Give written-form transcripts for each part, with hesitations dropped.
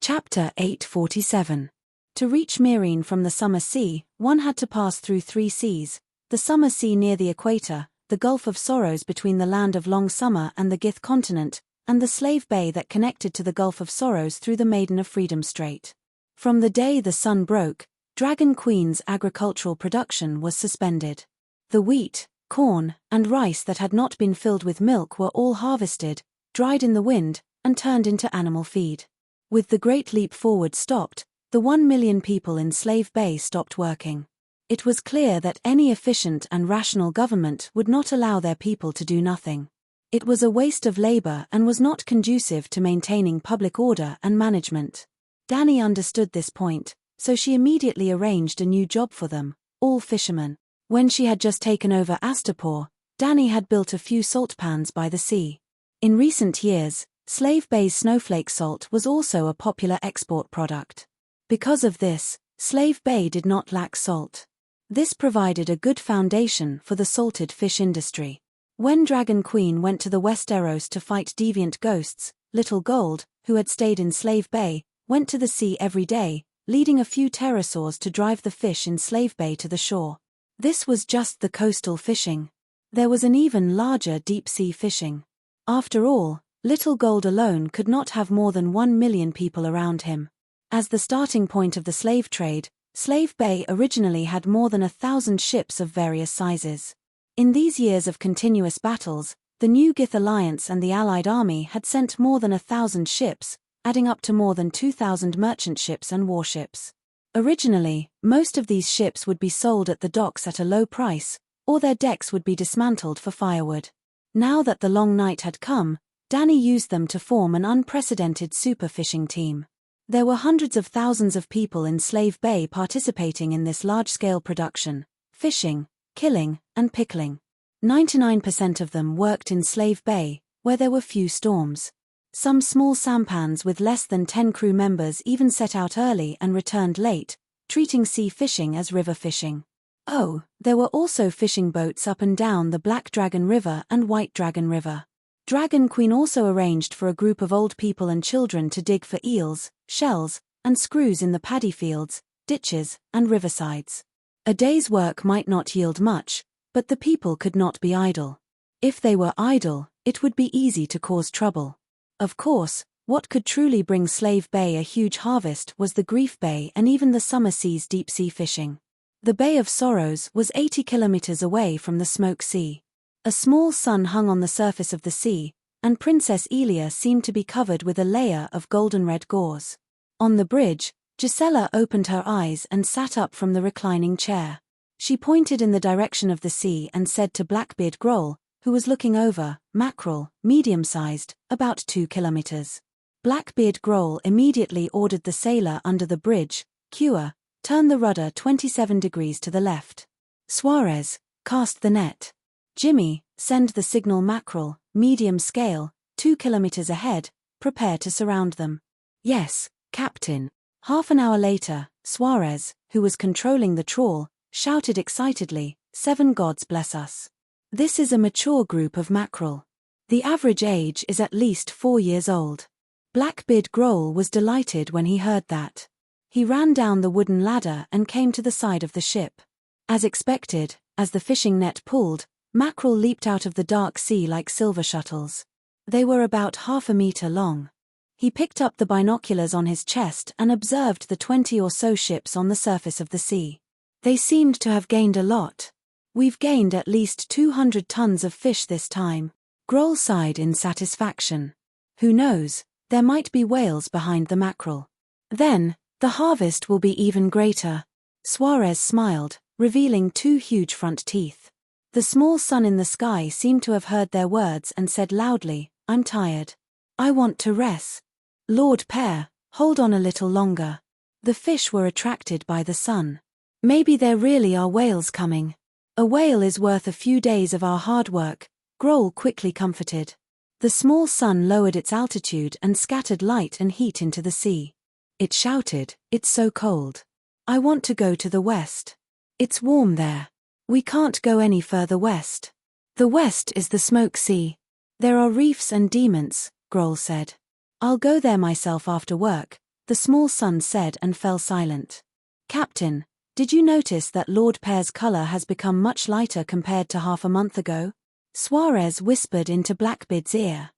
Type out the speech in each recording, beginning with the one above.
Chapter 847. To reach Myrine from the Summer Sea, one had to pass through 3 seas: the Summer Sea near the equator, the Gulf of Sorrows between the land of long summer and the Gith continent, and the Slave Bay that connected to the Gulf of Sorrows through the Maiden of Freedom Strait. From the day the sun broke, Dragon Queen's agricultural production was suspended. The wheat, corn, and rice that had not been filled with milk were all harvested, dried in the wind, and turned into animal feed. With the Great Leap Forward stopped, the 1 million people in Slave Bay stopped working. It was clear that any efficient and rational government would not allow their people to do nothing. It was a waste of labor and was not conducive to maintaining public order and management. Dany understood this point, so she immediately arranged a new job for them, all fishermen. When she had just taken over Astapor, Dany had built a few salt pans by the sea. In recent years, Slave Bay's snowflake salt was also a popular export product. Because of this, Slave Bay did not lack salt. This provided a good foundation for the salted fish industry. When Dragon Queen went to the Westeros to fight deviant ghosts, Little Gold, who had stayed in Slave Bay, went to the sea every day, leading a few pterosaurs to drive the fish in Slave Bay to the shore. This was just the coastal fishing. There was an even larger deep-sea fishing. After all, Little Gold alone could not have more than 1 million people around him. As the starting point of the slave trade, Slave Bay originally had more than 1,000 ships of various sizes. In these years of continuous battles, the new Gith Alliance and the Allied army had sent more than 1,000 ships, adding up to more than 2,000 merchant ships and warships. Originally, most of these ships would be sold at the docks at a low price, or their decks would be dismantled for firewood. Now that the long night had come, Dany used them to form an unprecedented super fishing team. There were hundreds of thousands of people in Slave Bay participating in this large-scale production, fishing, killing, and pickling. 99% of them worked in Slave Bay, where there were few storms. Some small sampans with less than 10 crew members even set out early and returned late, treating sea fishing as river fishing. Oh, there were also fishing boats up and down the Black Dragon River and White Dragon River. Dragon Queen also arranged for a group of old people and children to dig for eels, shells, and screws in the paddy fields, ditches, and riversides. A day's work might not yield much, but the people could not be idle. If they were idle, it would be easy to cause trouble. Of course, what could truly bring Slave Bay a huge harvest was the Grief Bay and even the Summer Sea's deep-sea fishing. The Bay of Sorrows was 80 kilometers away from the Smoke Sea. A small sun hung on the surface of the sea, and Princess Elia seemed to be covered with a layer of golden-red gauze. On the bridge, Gisela opened her eyes and sat up from the reclining chair. She pointed in the direction of the sea and said to Blackbeard Groll, who was looking over, "Mackerel, medium-sized, about 2 kilometers." Blackbeard Groll immediately ordered the sailor under the bridge, "Cure, turn the rudder 27 degrees to the left. Suarez, cast the net. Jimmy, send the signal mackerel, medium scale, 2 kilometers ahead, prepare to surround them." "Yes, Captain." Half an hour later, Suarez, who was controlling the trawl, shouted excitedly, "7 gods bless us. This is a mature group of mackerel. The average age is at least 4 years old." Blackbeard Groll was delighted when he heard that. He ran down the wooden ladder and came to the side of the ship. As expected, as the fishing net pulled, mackerel leaped out of the dark sea like silver shuttles. They were about half a meter long. He picked up the binoculars on his chest and observed the 20 or so ships on the surface of the sea. They seemed to have gained a lot. "We've gained at least 200 tons of fish this time." Groll sighed in satisfaction. "Who knows, there might be whales behind the mackerel. Then, the harvest will be even greater." Suarez smiled, revealing 2 huge front teeth. The small sun in the sky seemed to have heard their words and said loudly, "I'm tired. I want to rest. Lord Pear, hold on a little longer." The fish were attracted by the sun. "Maybe there really are whales coming." "A whale is worth a few days of our hard work," Groll quickly comforted. The small sun lowered its altitude and scattered light and heat into the sea. It shouted, "It's so cold. I want to go to the west. It's warm there. We can't go any further west. The west is the Smoke Sea. There are reefs and demons," Groll said. "I'll go there myself after work. the small son said and fell silent. Captain, did you notice that Lord Pear's color has become much lighter compared to half a month ago? Suarez whispered into Blackbeard's ear.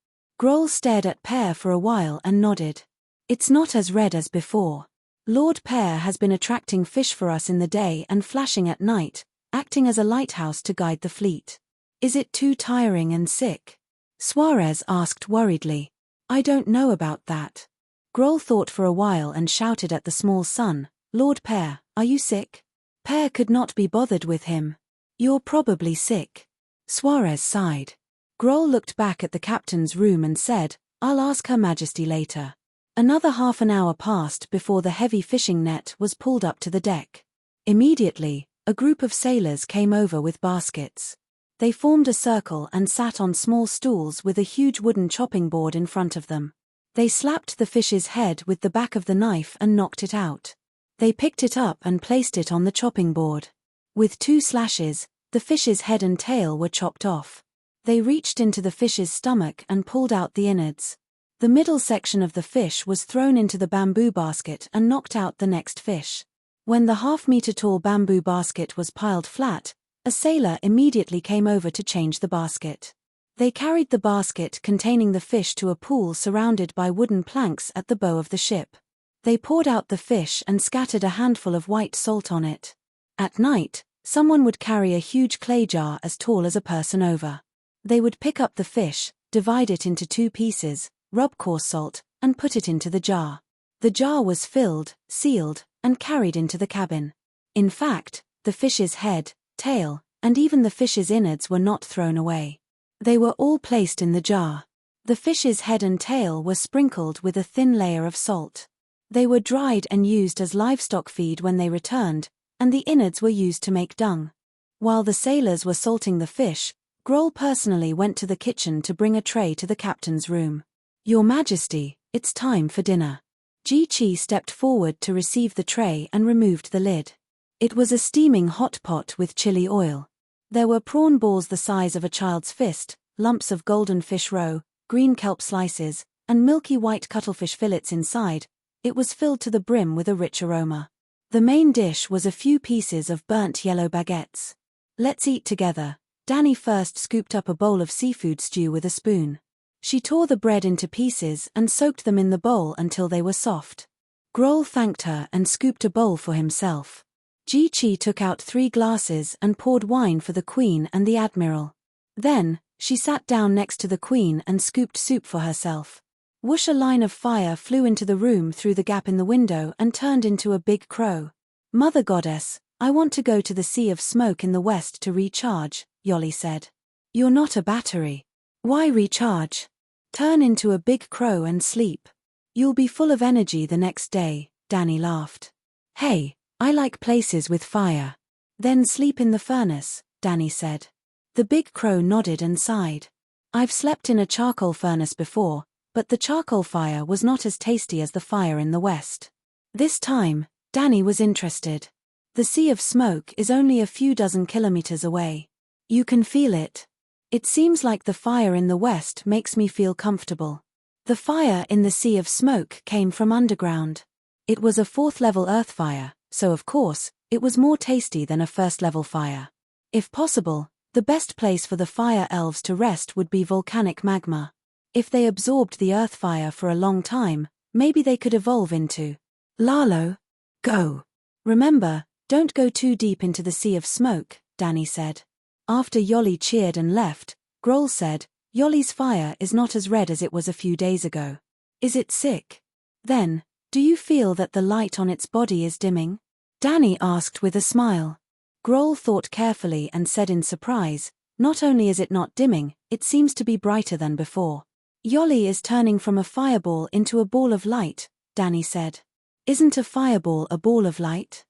Grohl stared at Pear for a while and nodded. It's not as red as before. Lord Pear has been attracting fish for us in the day and flashing at night, acting as a lighthouse to guide the fleet. Is it too tiring and sick? Suarez asked worriedly. I don't know about that. Grohl thought for a while and shouted at the small son, Lord Pear, are you sick? Pear could not be bothered with him. You're probably sick. Suarez sighed. Grohl looked back at the captain's room and said, I'll ask Her Majesty later. Another half an hour passed before the heavy fishing net was pulled up to the deck. Immediately, a group of sailors came over with baskets. They formed a circle and sat on small stools with a huge wooden chopping board in front of them. They slapped the fish's head with the back of the knife and knocked it out. They picked it up and placed it on the chopping board. With 2 slashes, the fish's head and tail were chopped off. They reached into the fish's stomach and pulled out the innards. The middle section of the fish was thrown into the bamboo basket and knocked out the next fish. When the half-meter-tall bamboo basket was piled flat, a sailor immediately came over to change the basket. They carried the basket containing the fish to a pool surrounded by wooden planks at the bow of the ship. They poured out the fish and scattered a handful of white salt on it. At night, someone would carry a huge clay jar as tall as a person over. They would pick up the fish, divide it into 2 pieces, rub coarse salt, and put it into the jar. The jar was filled, sealed, and carried into the cabin. In fact, the fish's head, tail, and even the fish's innards were not thrown away. They were all placed in the jar. The fish's head and tail were sprinkled with a thin layer of salt. They were dried and used as livestock feed when they returned, and the innards were used to make dung. While the sailors were salting the fish, Grohl personally went to the kitchen to bring a tray to the captain's room. Your Majesty, it's time for dinner. Ji-Chi stepped forward to receive the tray and removed the lid. It was a steaming hot pot with chili oil. There were prawn balls the size of a child's fist, lumps of golden fish roe, green kelp slices, and milky white cuttlefish fillets inside. It was filled to the brim with a rich aroma. The main dish was a few pieces of burnt yellow baguettes. Let's eat together. Danny first scooped up a bowl of seafood stew with a spoon. She tore the bread into pieces and soaked them in the bowl until they were soft. Grohl thanked her and scooped a bowl for himself. Ji-Chi took out 3 glasses and poured wine for the Queen and the Admiral. Then, she sat down next to the Queen and scooped soup for herself. Whoosh! A line of fire flew into the room through the gap in the window and turned into a big crow. Mother Goddess, I want to go to the Sea of Smoke in the west to recharge, Yoli said. You're not a battery. Why recharge? Turn into a big crow and sleep. You'll be full of energy the next day, Danny laughed. Hey, I like places with fire. Then sleep in the furnace, Danny said. The big crow nodded and sighed. I've slept in a charcoal furnace before, but the charcoal fire was not as tasty as the fire in the west. This time, Danny was interested. The Sea of Smoke is only a few dozen kilometers away. You can feel it. It seems like the fire in the west makes me feel comfortable. The fire in the Sea of Smoke came from underground. It was a 4th-level earth fire, so of course, it was more tasty than a 1st-level fire. If possible, the best place for the fire elves to rest would be volcanic magma. If they absorbed the earth fire for a long time, maybe they could evolve into Lalo. Go. Remember, don't go too deep into the Sea of Smoke, Danny said. After Yoli cheered and left, Grohl said, Yoli's fire is not as red as it was a few days ago. Is it sick? Then, do you feel that the light on its body is dimming? Danny asked with a smile. Grohl thought carefully and said in surprise, not only is it not dimming, it seems to be brighter than before. Yoli is turning from a fireball into a ball of light, Danny said. Isn't a fireball a ball of light?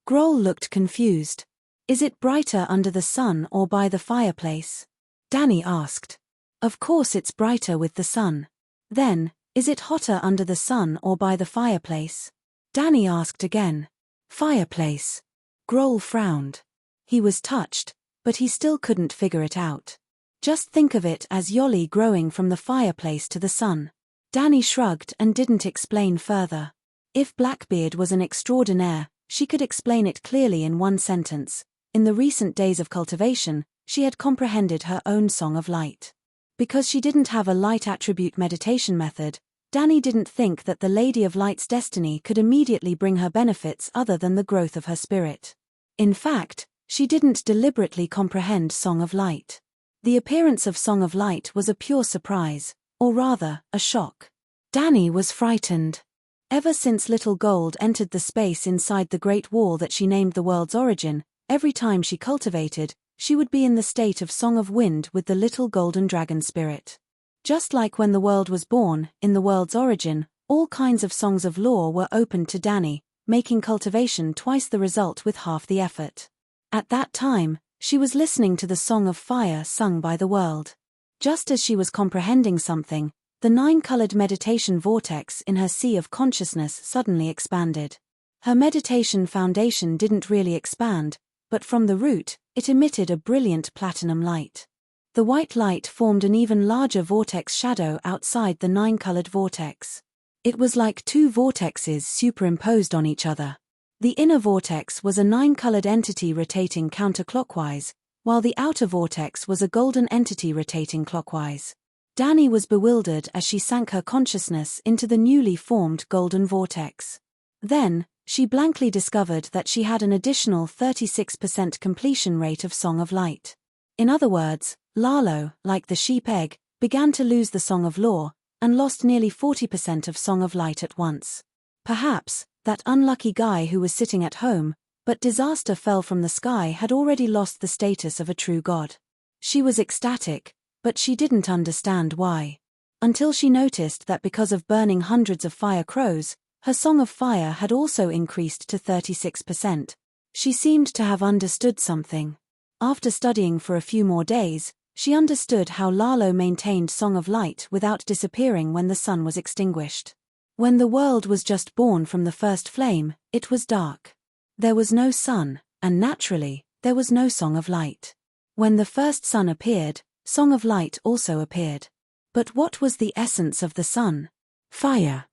Grohl looked confused. Is it brighter under the sun or by the fireplace? Danny asked. Of course it's brighter with the sun. Then, is it hotter under the sun or by the fireplace? Danny asked again. Fireplace. Grohl frowned. He was touched, but he still couldn't figure it out. Just think of it as Yoli growing from the fireplace to the sun. Danny shrugged and didn't explain further. If Blackbeard was an extraordinaire, she could explain it clearly in one sentence. In the recent days of cultivation, she had comprehended her own Song of Light. Because she didn't have a light attribute meditation method, Dani didn't think that the Lady of Light's destiny could immediately bring her benefits other than the growth of her spirit. In fact, she didn't deliberately comprehend Song of Light. The appearance of Song of Light was a pure surprise, or rather, a shock. Dani was frightened. Ever since Little Gold entered the space inside the Great Wall that she named the world's origin, every time she cultivated, she would be in the state of Song of Wind with the little golden dragon spirit. Just like when the world was born, in the world's origin, all kinds of songs of lore were opened to Dani, making cultivation twice the result with half the effort. At that time, she was listening to the Song of Fire sung by the world. Just as she was comprehending something, the 9-colored meditation vortex in her sea of consciousness suddenly expanded. Her meditation foundation didn't really expand, but from the root, it emitted a brilliant platinum light. The white light formed an even larger vortex shadow outside the 9-colored vortex. It was like two vortexes superimposed on each other. The inner vortex was a 9-colored entity rotating counterclockwise, while the outer vortex was a golden entity rotating clockwise. Dani was bewildered as she sank her consciousness into the newly formed golden vortex. Then, she blankly discovered that she had an additional 36% completion rate of Song of Light. In other words, Lalo, like the sheep egg, began to lose the Song of Lore, and lost nearly 40% of Song of Light at once. Perhaps, that unlucky guy who was sitting at home, but disaster fell from the sky, had already lost the status of a true god. She was ecstatic, but she didn't understand why. Until she noticed that because of burning hundreds of fire crows, her Song of Fire had also increased to 36%. She seemed to have understood something. After studying for a few more days, she understood how Lalo maintained Song of Light without disappearing when the sun was extinguished. When the world was just born from the first flame, it was dark. There was no sun, and naturally, there was no Song of Light. When the first sun appeared, Song of Light also appeared. But what was the essence of the sun? Fire.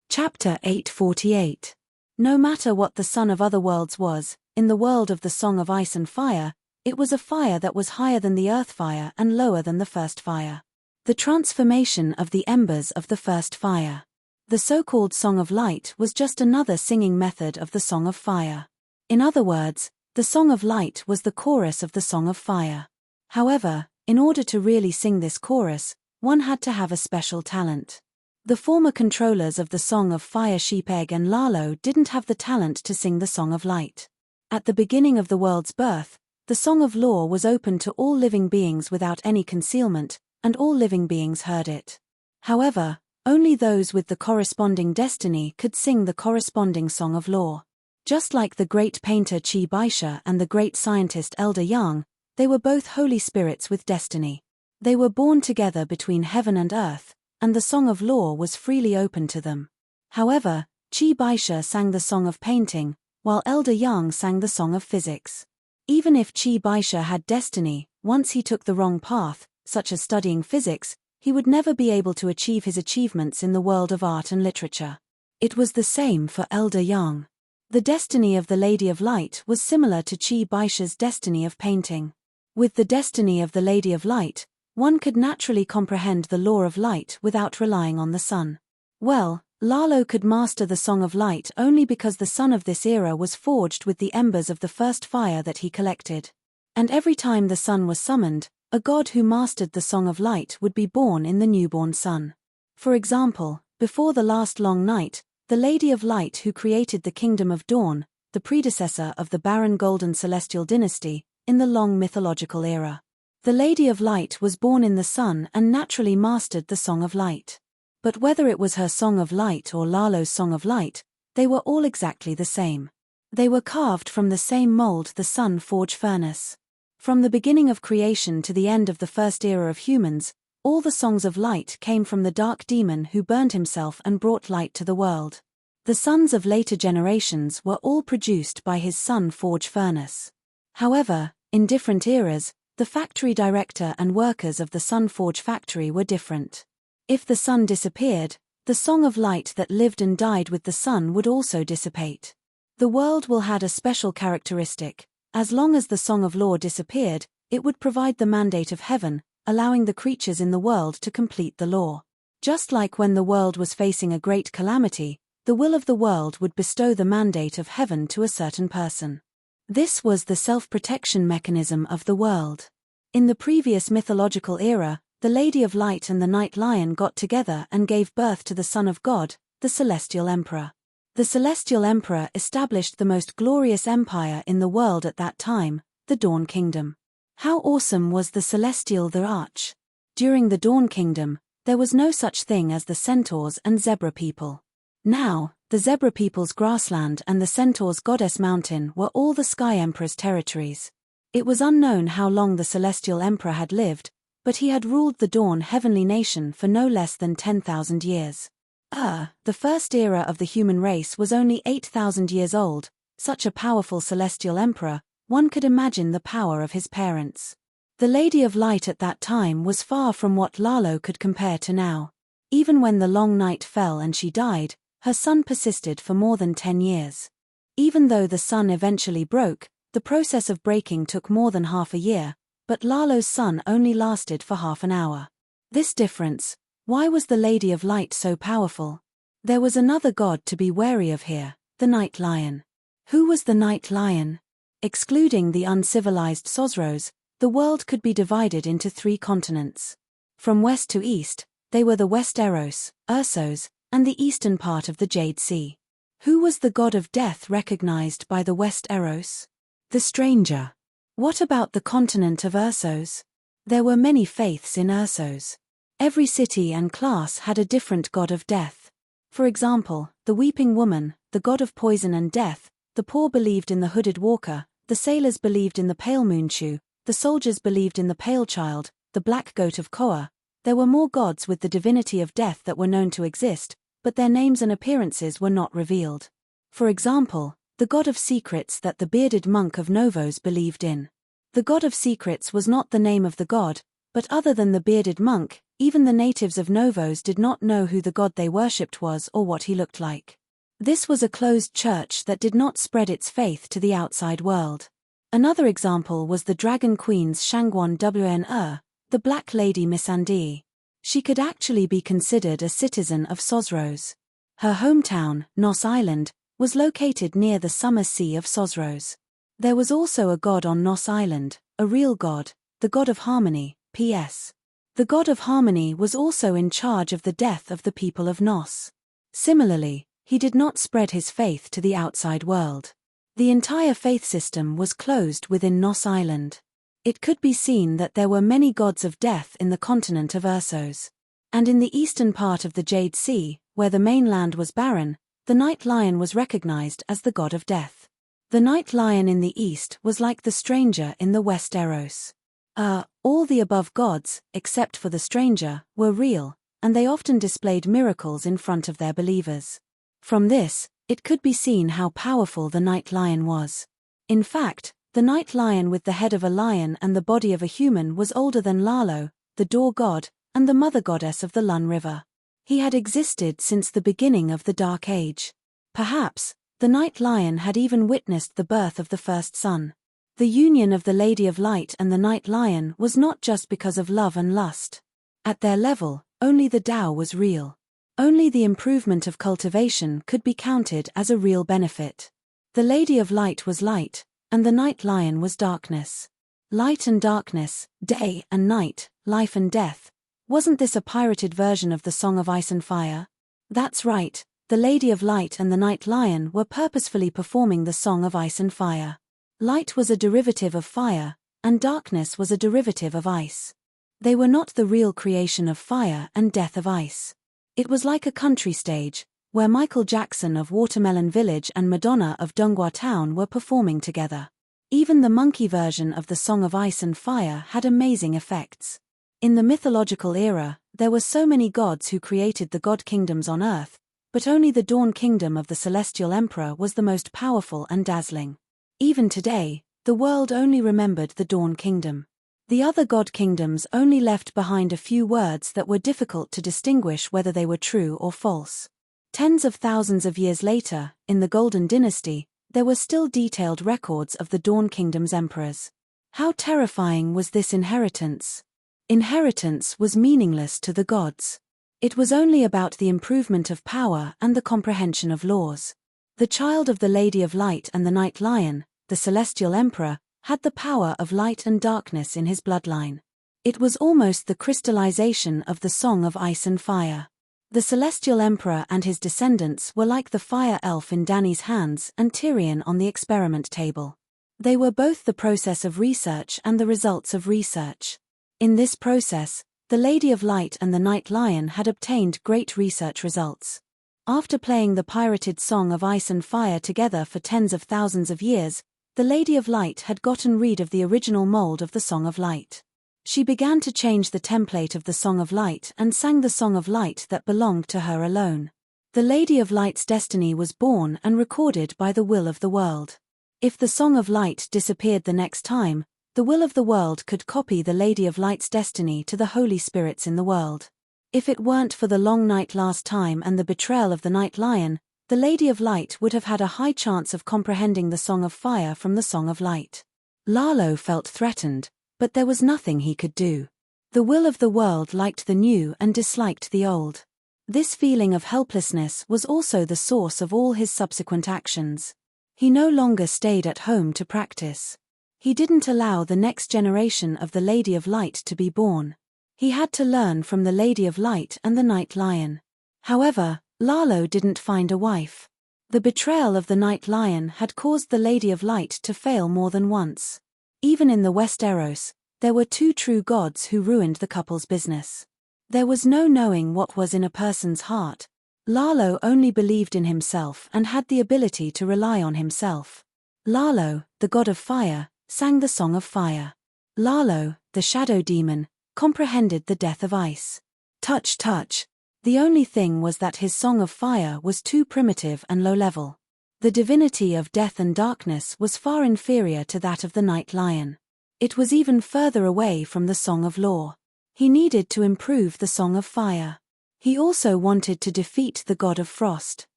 Chapter 848. No matter what the sun of other worlds was, in the world of the Song of Ice and Fire, it was a fire that was higher than the earth fire and lower than the first fire. The transformation of the embers of the first fire. The so-called Song of Light was just another singing method of the Song of Fire. In other words, the Song of Light was the chorus of the Song of Fire. However, in order to really sing this chorus, one had to have a special talent. The former controllers of the Song of Fire, Sheepegg and Lalo, didn't have the talent to sing the Song of Light. At the beginning of the world's birth, the Song of Lore was open to all living beings without any concealment, and all living beings heard it. However, only those with the corresponding destiny could sing the corresponding Song of Lore. Just like the great painter Chi Baisha and the great scientist Elder Yang, they were both holy spirits with destiny. They were born together between heaven and earth, and the Song of Lore was freely open to them. However, Chi Baisha sang the Song of Painting, while Elder Yang sang the Song of Physics. Even if Chi Baisha had destiny, once he took the wrong path, such as studying physics, he would never be able to achieve his achievements in the world of art and literature. It was the same for Elder Yang. The destiny of the Lady of Light was similar to Chi Baisha's destiny of painting. With the destiny of the Lady of Light, one could naturally comprehend the law of light without relying on the sun. Well, Lalo could master the Song of Light only because the sun of this era was forged with the embers of the first fire that he collected. And every time the sun was summoned, a god who mastered the Song of Light would be born in the newborn sun. For example, before the last long night, the Lady of Light who created the Kingdom of Dawn, the predecessor of the barren golden celestial dynasty, in the long mythological era. The Lady of Light was born in the sun and naturally mastered the Song of Light. But whether it was her Song of Light or Lalo's Song of Light, they were all exactly the same. They were carved from the same mold, the sun forge furnace. From the beginning of creation to the end of the first era of humans, all the songs of light came from the dark demon who burned himself and brought light to the world. The sons of later generations were all produced by his sun forge furnace. However, in different eras, the factory director and workers of the sun forge factory were different. If the sun disappeared, The song of light that lived and died with the sun would also dissipate. The world will had a special characteristic. As long as the song of law disappeared, it would provide the mandate of heaven, allowing the creatures in the world to complete the law. Just like when the world was facing a great calamity, the will of the world would bestow the mandate of heaven to a certain person. This was the self-protection mechanism of the world. In the previous mythological era, the Lady of Light and the Night Lion got together and gave birth to the Son of God, the Celestial Emperor. The Celestial Emperor established the most glorious empire in the world at that time, the Dawn Kingdom. How awesome was the Celestial the Arch! During the Dawn Kingdom, there was no such thing as the Centaurs and Zebra people. Now, the Zebra people's grassland and the Centaurs' Goddess Mountain were all the Sky Emperor's territories. It was unknown how long the Celestial Emperor had lived, but he had ruled the Dawn heavenly nation for no less than 10,000 years. The first era of the human race was only 8,000 years old. Such a powerful Celestial Emperor, one could imagine the power of his parents. The Lady of Light at that time was far from what Lalo could compare to now. Even when the long night fell and she died, her sun persisted for more than 10 years. Even though the sun eventually broke, the process of breaking took more than half a year, but Lalo's sun only lasted for half an hour. This difference, why was the Lady of Light so powerful? There was another god to be wary of here, the Night Lion. Who was the Night Lion? Excluding the uncivilized Sosros, the world could be divided into 3 continents. From west to east, they were the Westeros, Ursos, and the eastern part of the Jade Sea. Who was the god of death recognized by the Westeros? The Stranger. What about the continent of Ursos? There were many faiths in Ursos. Every city and class had a different god of death. For example, the Weeping Woman, the god of poison and death, the poor believed in the Hooded Walker, the sailors believed in the Pale Moonshoe, the soldiers believed in the Pale Child, the Black Goat of Koa. There were more gods with the divinity of death that were known to exist, but their names and appearances were not revealed. For example, the god of secrets that the bearded monk of Novos believed in. The god of secrets was not the name of the god, but other than the bearded monk, even the natives of Novos did not know who the god they worshipped was or what he looked like. This was a closed church that did not spread its faith to the outside world. Another example was the Dragon Queen's Shangwan Wn, the Black Lady Missandei. She could actually be considered a citizen of Sosros. Her hometown, Nos Island, was located near the summer sea of Sosros. There was also a god on Nos Island, a real god, the god of harmony, P.S. The god of harmony was also in charge of the death of the people of Nos. Similarly, he did not spread his faith to the outside world. The entire faith system was closed within Nos Island. It could be seen that there were many gods of death in the continent of Ursos. And in the eastern part of the Jade Sea, where the mainland was barren, the Night Lion was recognized as the god of death. The Night Lion in the east was like the Stranger in the Westeros. All the above gods, except for the Stranger, were real, and they often displayed miracles in front of their believers. From this, it could be seen how powerful the Night Lion was. In fact, the Night Lion with the head of a lion and the body of a human was older than Lalo, the Door God, and the mother goddess of the Lun River. He had existed since the beginning of the Dark Age. Perhaps, the Night Lion had even witnessed the birth of the first sun. The union of the Lady of Light and the Night Lion was not just because of love and lust. At their level, only the Tao was real. Only the improvement of cultivation could be counted as a real benefit. The Lady of Light was light, and the Night Lion was darkness. Light and darkness, day and night, life and death. Wasn't this a pirated version of the Song of Ice and Fire? That's right, the Lady of Light and the Night Lion were purposefully performing the Song of Ice and Fire. Light was a derivative of fire, and darkness was a derivative of ice. They were not the real creation of fire and death of ice. It was like a country stage, where Michael Jackson of Watermelon Village and Madonna of Dongwa Town were performing together. Even the monkey version of the Song of Ice and Fire had amazing effects. In the mythological era, there were so many gods who created the god kingdoms on earth, but only the Dawn Kingdom of the Celestial Emperor was the most powerful and dazzling. Even today, the world only remembered the Dawn Kingdom. The other god kingdoms only left behind a few words that were difficult to distinguish whether they were true or false. Tens of thousands of years later, in the Golden Dynasty, there were still detailed records of the Dawn Kingdom's emperors. How terrifying was this inheritance? Inheritance was meaningless to the gods. It was only about the improvement of power and the comprehension of laws. The child of the Lady of Light and the Night Lion, the Celestial Emperor, had the power of light and darkness in his bloodline. It was almost the crystallization of the Song of Ice and Fire. The Celestial Emperor and his descendants were like the fire elf in Dany's hands and Tyrion on the experiment table. They were both the process of research and the results of research. In this process, the Lady of Light and the Night Lion had obtained great research results. After playing the pirated Song of Ice and Fire together for tens of thousands of years, the Lady of Light had gotten rid of the original mold of the Song of Light. She began to change the template of the Song of Light and sang the Song of Light that belonged to her alone. The Lady of Light's destiny was born and recorded by the will of the world. If the Song of Light disappeared the next time, the will of the world could copy the Lady of Light's destiny to the holy spirits in the world. If it weren't for the long night last time and the betrayal of the Night Lion, the Lady of Light would have had a high chance of comprehending the Song of Fire from the Song of Light. Lalo felt threatened, but there was nothing he could do. The will of the world liked the new and disliked the old. This feeling of helplessness was also the source of all his subsequent actions. He no longer stayed at home to practice. He didn't allow the next generation of the Lady of Light to be born. He had to learn from the Lady of Light and the Night Lion. However, Lalo didn't find a wife. The betrayal of the Night Lion had caused the Lady of Light to fail more than once. Even in the Westeros, there were two true gods who ruined the couple's business. There was no knowing what was in a person's heart. Lalo only believed in himself and had the ability to rely on himself. Lalo, the god of fire, sang the Song of Fire. Lalo, the shadow demon, comprehended the death of ice. Touch, touch. The only thing was that his Song of Fire was too primitive and low-level. The divinity of death and darkness was far inferior to that of the Night Lion. It was even further away from the Song of Law. He needed to improve the Song of Fire. He also wanted to defeat the God of Frost.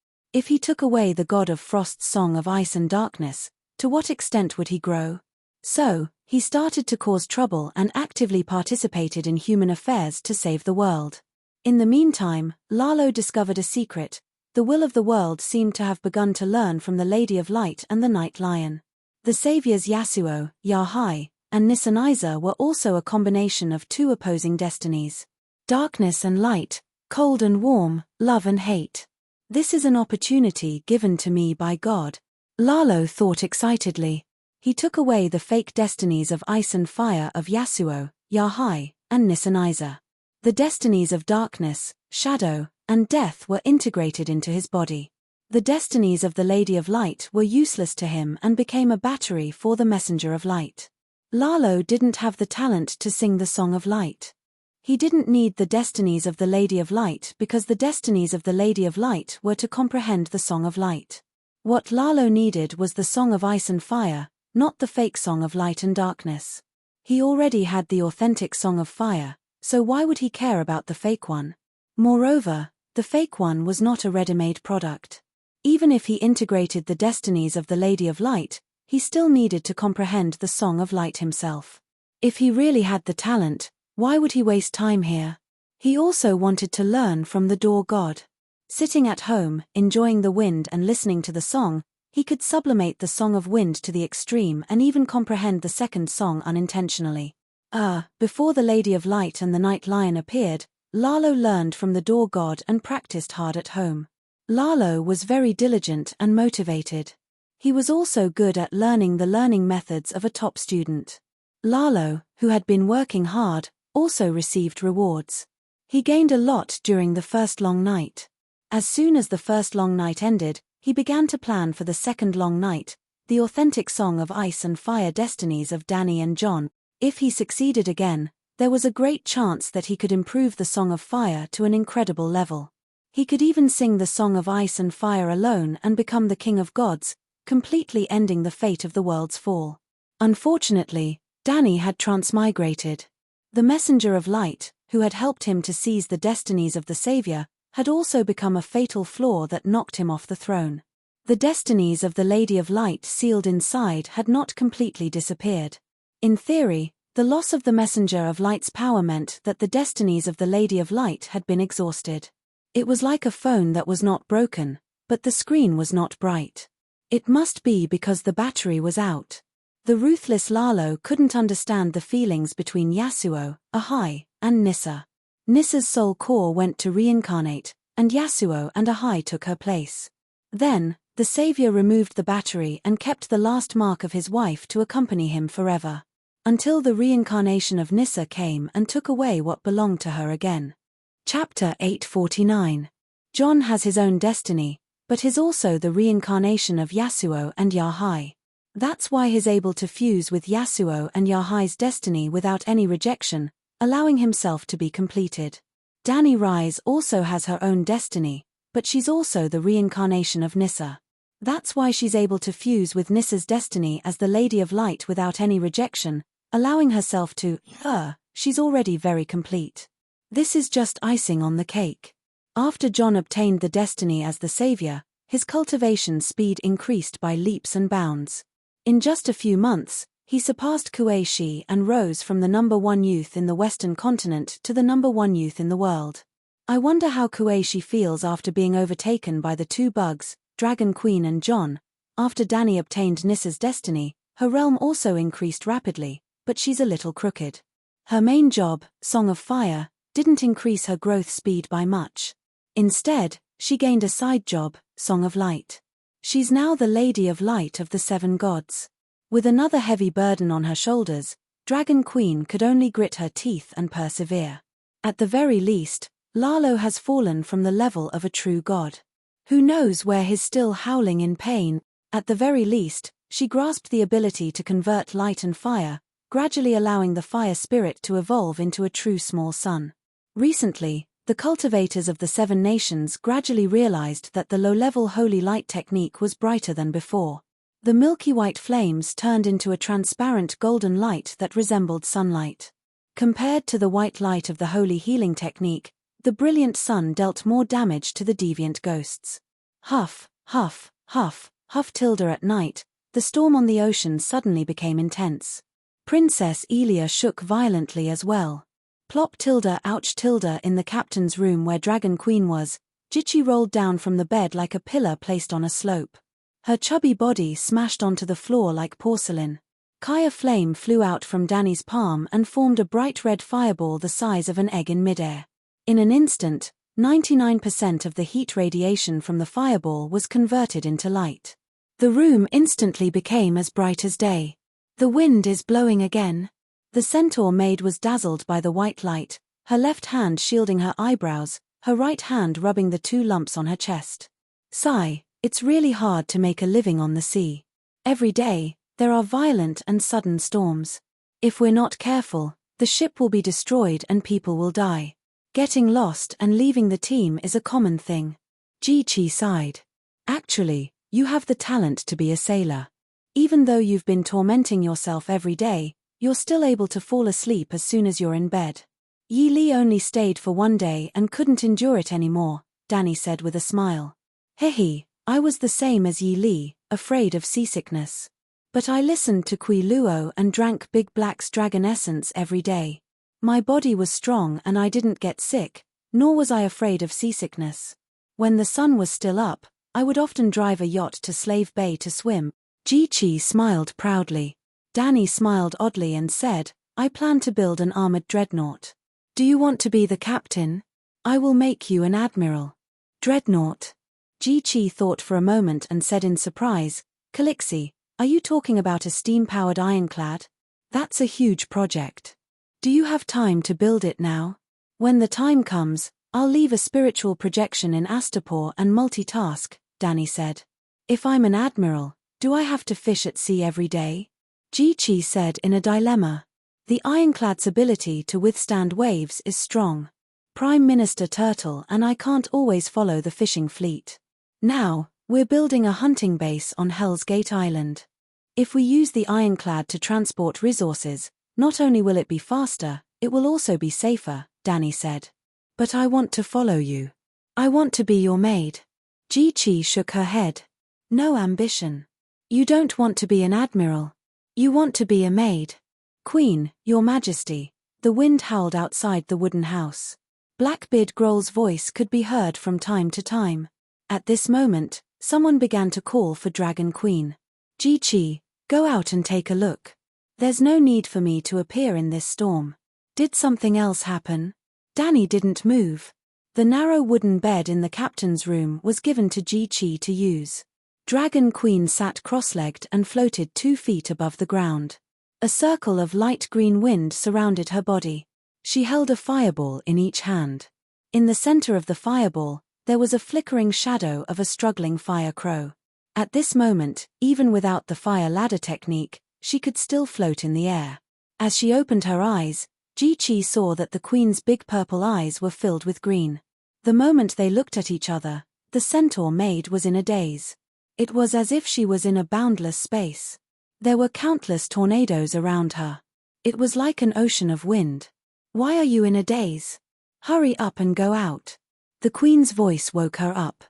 If he took away the God of Frost's Song of Ice and Darkness, to what extent would he grow? So, he started to cause trouble and actively participated in human affairs to save the world. In the meantime, Lalo discovered a secret. The will of the world seemed to have begun to learn from the Lady of Light and the Night Lion. The saviors Yasuo, Yahai, and Nisaniza were also a combination of two opposing destinies. Darkness and light, cold and warm, love and hate. This is an opportunity given to me by God. Lalo thought excitedly. He took away the fake destinies of ice and fire of Yasuo, Yahai, and Nisaniza. The destinies of darkness, shadow, and death were integrated into his body. The destinies of the Lady of Light were useless to him and became a battery for the Messenger of Light. Lalo didn't have the talent to sing the Song of Light. He didn't need the destinies of the Lady of Light because the destinies of the Lady of Light were to comprehend the Song of Light. What Lalo needed was the Song of Ice and Fire, not the fake Song of Light and Darkness. He already had the authentic Song of Fire, so why would he care about the fake one? Moreover, the fake one was not a ready-made product. Even if he integrated the destinies of the Lady of Light, he still needed to comprehend the Song of Light himself. If he really had the talent, why would he waste time here? He also wanted to learn from the Door God. Sitting at home, enjoying the wind and listening to the song, he could sublimate the Song of Wind to the extreme and even comprehend the second song unintentionally. Before the Lady of Light and the Night Lion appeared, Lalo learned from the Door God and practiced hard at home. Lalo was very diligent and motivated. He was also good at learning the learning methods of a top student. Lalo, who had been working hard, also received rewards. He gained a lot during the first long night. As soon as the first long night ended, he began to plan for the second long night, the authentic Song of Ice and Fire destinies of Dany and Jon. If he succeeded again, there was a great chance that he could improve the Song of Fire to an incredible level. He could even sing the Song of Ice and Fire alone and become the King of Gods, completely ending the fate of the world's fall. Unfortunately, Danny had transmigrated. The messenger of light, who had helped him to seize the destinies of the Savior, had also become a fatal flaw that knocked him off the throne. The destinies of the Lady of Light sealed inside had not completely disappeared. In theory, the loss of the messenger of light's power meant that the destinies of the Lady of Light had been exhausted. It was like a phone that was not broken, but the screen was not bright. It must be because the battery was out. The ruthless Lalo couldn't understand the feelings between Yasuo, Ahai, and Nissa. Nissa's soul core went to reincarnate, and Yasuo and Ahai took her place. Then, the Savior removed the battery and kept the last mark of his wife to accompany him forever. Until the reincarnation of Nissa came and took away what belonged to her again. Chapter 849. John has his own destiny, but is also the reincarnation of Yasuo and Ahai. That's why he's able to fuse with Yasuo and Ahai's destiny without any rejection, allowing himself to be completed. Danny Rise also has her own destiny, but she's also the reincarnation of Nissa. That's why she's able to fuse with Nissa's destiny as the Lady of Light without any rejection, allowing herself to, she's already very complete. This is just icing on the cake. After John obtained the destiny as the Savior, his cultivation speed increased by leaps and bounds. In just a few months, he surpassed Kuei Shi and rose from the #1 youth in the Western continent to the #1 youth in the world. I wonder how Kuei Shi feels after being overtaken by the two bugs, Dragon Queen and John. After Danny obtained Nissa's destiny, her realm also increased rapidly, but she's a little crooked. Her main job, Song of Fire, didn't increase her growth speed by much. Instead, she gained a side job, Song of Light. She's now the Lady of Light of the Seven Gods. With another heavy burden on her shoulders, Dragon Queen could only grit her teeth and persevere. At the very least, Lalo has fallen from the level of a true god. Who knows where he's still howling in pain? At the very least, she grasped the ability to convert light and fire, gradually allowing the fire spirit to evolve into a true small sun. Recently, the cultivators of the Seven Nations gradually realized that the low-level holy light technique was brighter than before. The milky white flames turned into a transparent golden light that resembled sunlight. Compared to the white light of the holy healing technique, the brilliant sun dealt more damage to the deviant ghosts. Huff, huff, huff, huff tilde at night, the storm on the ocean suddenly became intense. Princess Elia shook violently as well. Plop tilde ouch tilde in the captain's room where Dragon Queen was, Jichi rolled down from the bed like a pillar placed on a slope. Her chubby body smashed onto the floor like porcelain. Kaya flame flew out from Danny's palm and formed a bright red fireball the size of an egg in midair. In an instant, 99% of the heat radiation from the fireball was converted into light. The room instantly became as bright as day. The wind is blowing again. The centaur maid was dazzled by the white light, her left hand shielding her eyebrows, her right hand rubbing the two lumps on her chest. Sigh, it's really hard to make a living on the sea. Every day, there are violent and sudden storms. If we're not careful, the ship will be destroyed and people will die. Getting lost and leaving the team is a common thing. Ji-Chi sighed. Actually, you have the talent to be a sailor. Even though you've been tormenting yourself every day, you're still able to fall asleep as soon as you're in bed. Yi Li only stayed for 1 day and couldn't endure it anymore, Danny said with a smile. Hehe, I was the same as Yi Li, afraid of seasickness. But I listened to Kui Luo and drank Big Black's dragon essence every day. My body was strong and I didn't get sick, nor was I afraid of seasickness. When the sun was still up, I would often drive a yacht to Slave Bay to swim. Ji-Chi smiled proudly. Danny smiled oddly and said, I plan to build an armored dreadnought. Do you want to be the captain? I will make you an admiral. Dreadnought. Ji-Chi thought for a moment and said in surprise, Calixi, are you talking about a steam-powered ironclad? That's a huge project. Do you have time to build it now? When the time comes, I'll leave a spiritual projection in Astapor and multitask, Danny said. If I'm an admiral, do I have to fish at sea every day? Ji-Chi said in a dilemma. The ironclad's ability to withstand waves is strong. Prime Minister Turtle and I can't always follow the fishing fleet. Now, we're building a hunting base on Hell's Gate Island. If we use the ironclad to transport resources, Not only will it be faster, it will also be safer, Danny said. But I want to follow you. I want to be your maid. Ji-Chi shook her head. No ambition. You don't want to be an admiral. You want to be a maid. Queen, your majesty. The wind howled outside the wooden house. Blackbeard Grohl's voice could be heard from time to time. At this moment, someone began to call for Dragon Queen. Ji-Chi, go out and take a look. There's no need for me to appear in this storm. Did something else happen? Danny didn't move. The narrow wooden bed in the captain's room was given to Ji-Chi to use. Dragon Queen sat cross-legged and floated 2 feet above the ground. A circle of light green wind surrounded her body. She held a fireball in each hand. In the center of the fireball, there was a flickering shadow of a struggling fire crow. At this moment, even without the fire ladder technique, she could still float in the air. As she opened her eyes, Ji-Chi saw that the queen's big purple eyes were filled with green. The moment they looked at each other, the centaur maid was in a daze. It was as if she was in a boundless space. There were countless tornadoes around her. It was like an ocean of wind. Why are you in a daze? Hurry up and go out. The queen's voice woke her up.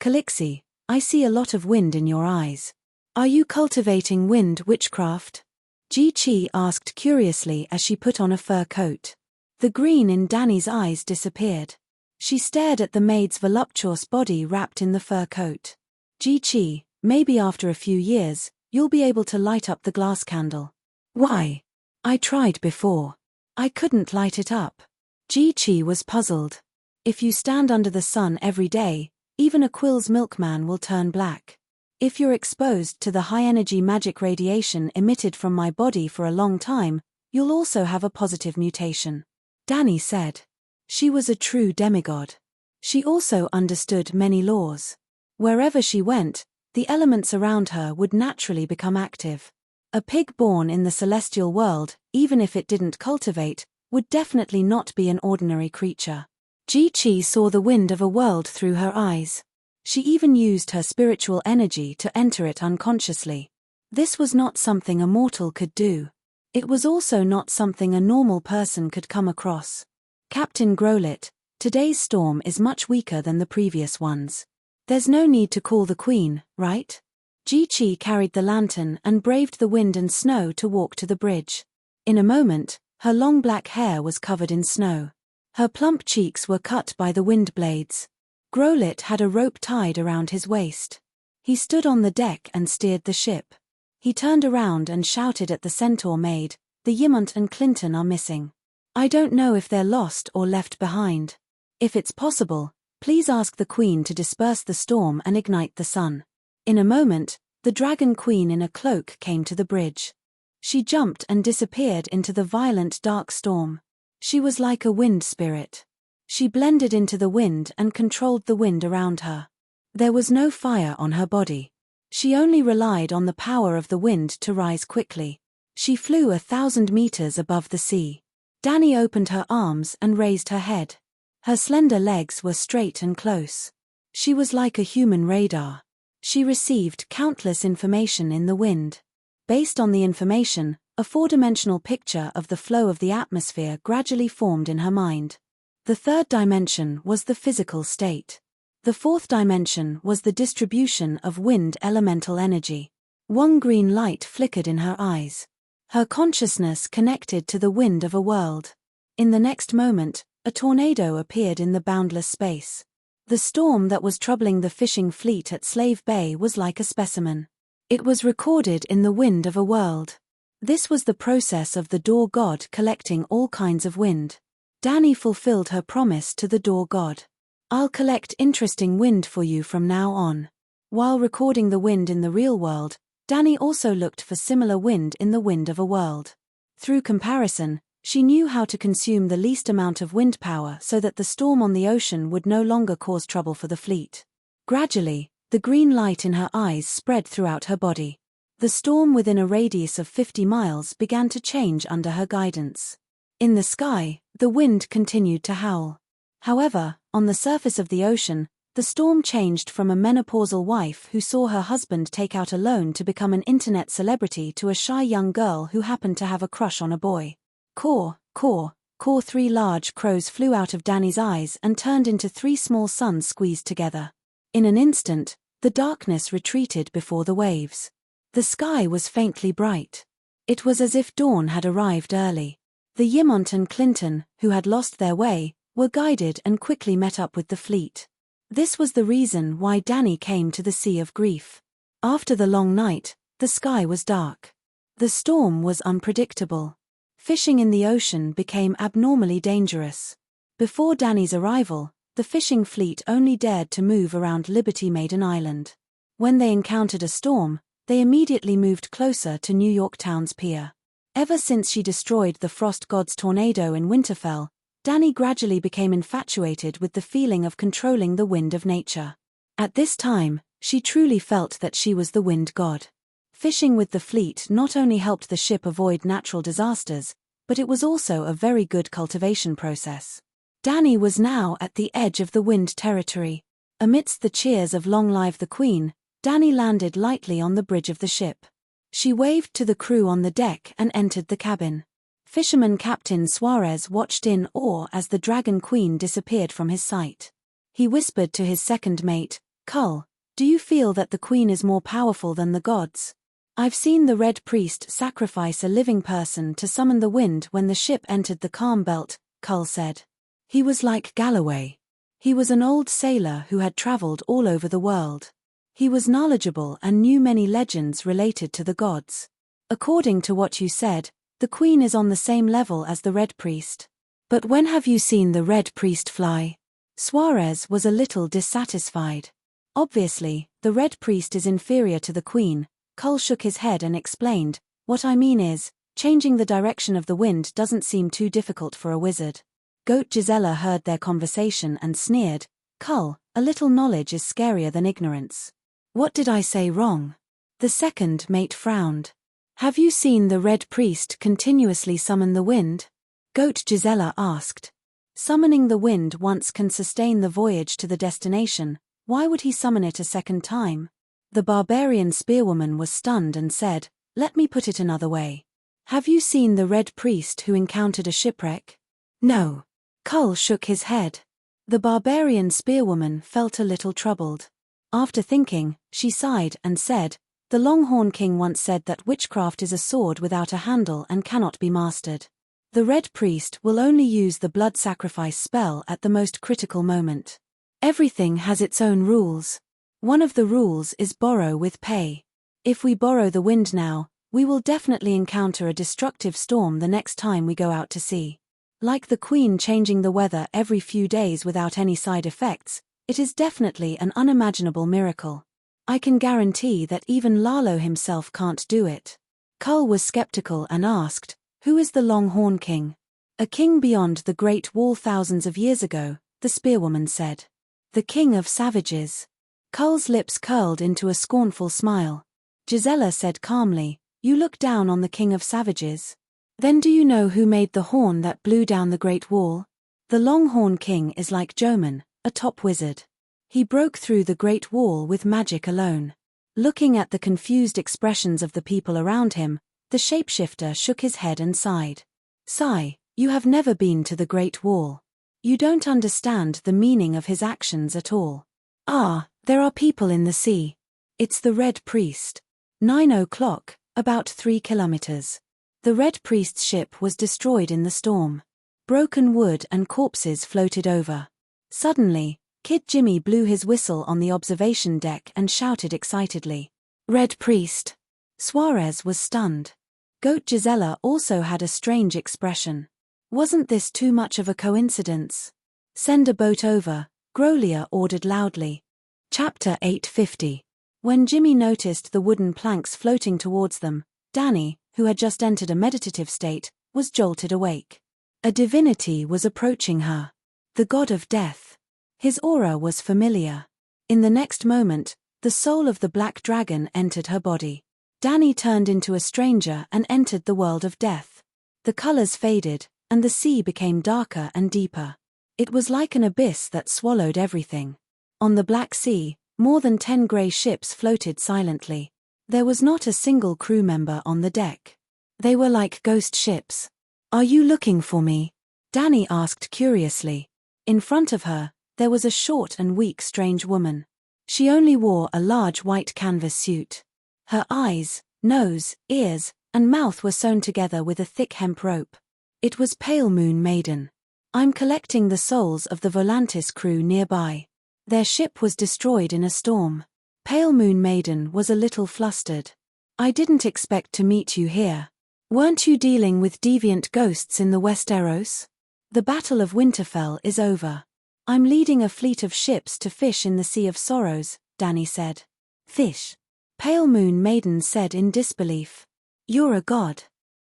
Calixi, I see a lot of wind in your eyes. Are you cultivating wind witchcraft? Ji-Chi asked curiously as she put on a fur coat. The green in Danny's eyes disappeared. She stared at the maid's voluptuous body wrapped in the fur coat. Ji-Chi, maybe after a few years, you'll be able to light up the glass candle. Why? I tried before. I couldn't light it up. Ji-Chi was puzzled. If you stand under the sun every day, even a Quill's milkman will turn black. If you're exposed to the high-energy magic radiation emitted from my body for a long time, you'll also have a positive mutation. Danny said. She was a true demigod. She also understood many laws. Wherever she went, the elements around her would naturally become active. A pig born in the celestial world, even if it didn't cultivate, would definitely not be an ordinary creature. Ji-Chi saw the wind of a world through her eyes. She even used her spiritual energy to enter it unconsciously. This was not something a mortal could do. It was also not something a normal person could come across. Captain Growlit, today's storm is much weaker than the previous ones. There's no need to call the queen, right? Ji-Chi carried the lantern and braved the wind and snow to walk to the bridge. In a moment, her long black hair was covered in snow. Her plump cheeks were cut by the wind blades. Growlit had a rope tied around his waist. He stood on the deck and steered the ship. He turned around and shouted at the centaur maid, "The Yimont and Clinton are missing. I don't know if they're lost or left behind. If it's possible, please ask the queen to disperse the storm and ignite the sun." In a moment, the Dragon Queen in a cloak came to the bridge. She jumped and disappeared into the violent dark storm. She was like a wind spirit. She blended into the wind and controlled the wind around her. There was no fire on her body. She only relied on the power of the wind to rise quickly. She flew 1,000 meters above the sea. Danny opened her arms and raised her head. Her slender legs were straight and close. She was like a human radar. She received countless information in the wind. Based on the information, a four-dimensional picture of the flow of the atmosphere gradually formed in her mind. The third dimension was the physical state. The fourth dimension was the distribution of wind elemental energy. One green light flickered in her eyes. Her consciousness connected to the wind of a world. In the next moment, a tornado appeared in the boundless space. The storm that was troubling the fishing fleet at Slave Bay was like a specimen. It was recorded in the wind of a world. This was the process of the Door God collecting all kinds of wind. Danny fulfilled her promise to the Door God. "I'll collect interesting wind for you from now on." While recording the wind in the real world, Danny also looked for similar wind in the wind of a world. Through comparison, she knew how to consume the least amount of wind power so that the storm on the ocean would no longer cause trouble for the fleet. Gradually, the green light in her eyes spread throughout her body. The storm within a radius of 50 miles began to change under her guidance. In the sky, the wind continued to howl. However, on the surface of the ocean, The storm changed from a menopausal wife who saw her husband take out a loan to become an internet celebrity to a shy young girl who happened to have a crush on a boy. Caw, caw, caw. 3 large crows flew out of Danny's eyes and turned into 3 small suns squeezed together. In an instant, the darkness retreated before the waves. The sky was faintly bright. It was as if dawn had arrived early. The Yimont and Clinton, who had lost their way, were guided and quickly met up with the fleet. This was the reason why Danny came to the Sea of Grief. After the long night, the sky was dark. The storm was unpredictable. Fishing in the ocean became abnormally dangerous. Before Danny's arrival, the fishing fleet only dared to move around Liberty Maiden Island. When they encountered a storm, they immediately moved closer to New York Town's pier. Ever since she destroyed the Frost God's tornado in Winterfell, Danny gradually became infatuated with the feeling of controlling the wind of nature. At this time, she truly felt that she was the wind god. Fishing with the fleet not only helped the ship avoid natural disasters, but it was also a very good cultivation process. Danny was now at the edge of the wind territory. Amidst the cheers of "Long Live the Queen," Danny landed lightly on the bridge of the ship. She waved to the crew on the deck and entered the cabin. Fisherman Captain Suarez watched in awe as the Dragon Queen disappeared from his sight. He whispered to his second mate, "Cull, do you feel that the Queen is more powerful than the gods?" "I've seen the Red Priest sacrifice a living person to summon the wind when the ship entered the calm belt," Cull said. He was like Galloway. He was an old sailor who had traveled all over the world. He was knowledgeable and knew many legends related to the gods. "According to what you said, the Queen is on the same level as the Red Priest. But when have you seen the Red Priest fly?" Suarez was a little dissatisfied. "Obviously, the Red Priest is inferior to the Queen." Cull shook his head and explained, "What I mean is, changing the direction of the wind doesn't seem too difficult for a wizard." Goat Gisela heard their conversation and sneered, "Cull, a little knowledge is scarier than ignorance." "What did I say wrong?" The second mate frowned. "Have you seen the Red Priest continuously summon the wind?" Goat Gisela asked. "Summoning the wind once can sustain the voyage to the destination, why would he summon it a second time?" The barbarian spearwoman was stunned and said, "Let me put it another way. Have you seen the Red Priest who encountered a shipwreck?" "No." Cull shook his head. The barbarian spearwoman felt a little troubled. After thinking, she sighed and said, "The Longhorn King once said that witchcraft is a sword without a handle and cannot be mastered. The Red Priest will only use the blood sacrifice spell at the most critical moment. Everything has its own rules. One of the rules is borrow with pay. If we borrow the wind now, we will definitely encounter a destructive storm the next time we go out to sea. Like the Queen changing the weather every few days without any side effects, it is definitely an unimaginable miracle. I can guarantee that even Lalo himself can't do it." Cull was skeptical and asked, "Who is the Longhorn King?" "A king beyond the Great Wall thousands of years ago," the spearwoman said. "The King of Savages." Cull's lips curled into a scornful smile. Gisela said calmly, "You look down on the King of Savages? Then do you know who made the horn that blew down the Great Wall? The Longhorn King is like Joman, a top wizard. He broke through the Great Wall with magic alone." Looking at the confused expressions of the people around him, the shapeshifter shook his head and sighed. "Sigh, you have never been to the Great Wall. You don't understand the meaning of his actions at all. Ah, there are people in the sea. It's the Red Priest. 9 o'clock, about 3 kilometers. The Red Priest's ship was destroyed in the storm. Broken wood and corpses floated over. Suddenly, Kid Jimmy blew his whistle on the observation deck and shouted excitedly, "Red Priest!" Suarez was stunned. Goat Gisela also had a strange expression. Wasn't this too much of a coincidence? "Send a boat over," Grolier ordered loudly. Chapter 850. When Jimmy noticed the wooden planks floating towards them, Danny, who had just entered a meditative state, was jolted awake. A divinity was approaching her. The god of death. His aura was familiar. In the next moment, the soul of the black dragon entered her body. Danny turned into a stranger and entered the world of death. The colors faded, and the sea became darker and deeper. It was like an abyss that swallowed everything. On the Black Sea, more than 10 grey ships floated silently. There was not a single crew member on the deck. They were like ghost ships. "Are you looking for me?" Danny asked curiously. In front of her, there was a short and weak strange woman. She only wore a large white canvas suit. Her eyes, nose, ears, and mouth were sewn together with a thick hemp rope. It was Pale Moon Maiden. "I'm collecting the souls of the Volantis crew nearby. Their ship was destroyed in a storm." Pale Moon Maiden was a little flustered. "I didn't expect to meet you here. Weren't you dealing with deviant ghosts in the Westeros? The Battle of Winterfell is over. I'm leading a fleet of ships to fish in the Sea of Sorrows," Danny said. "Fish?" Pale Moon Maiden said in disbelief. "You're a god.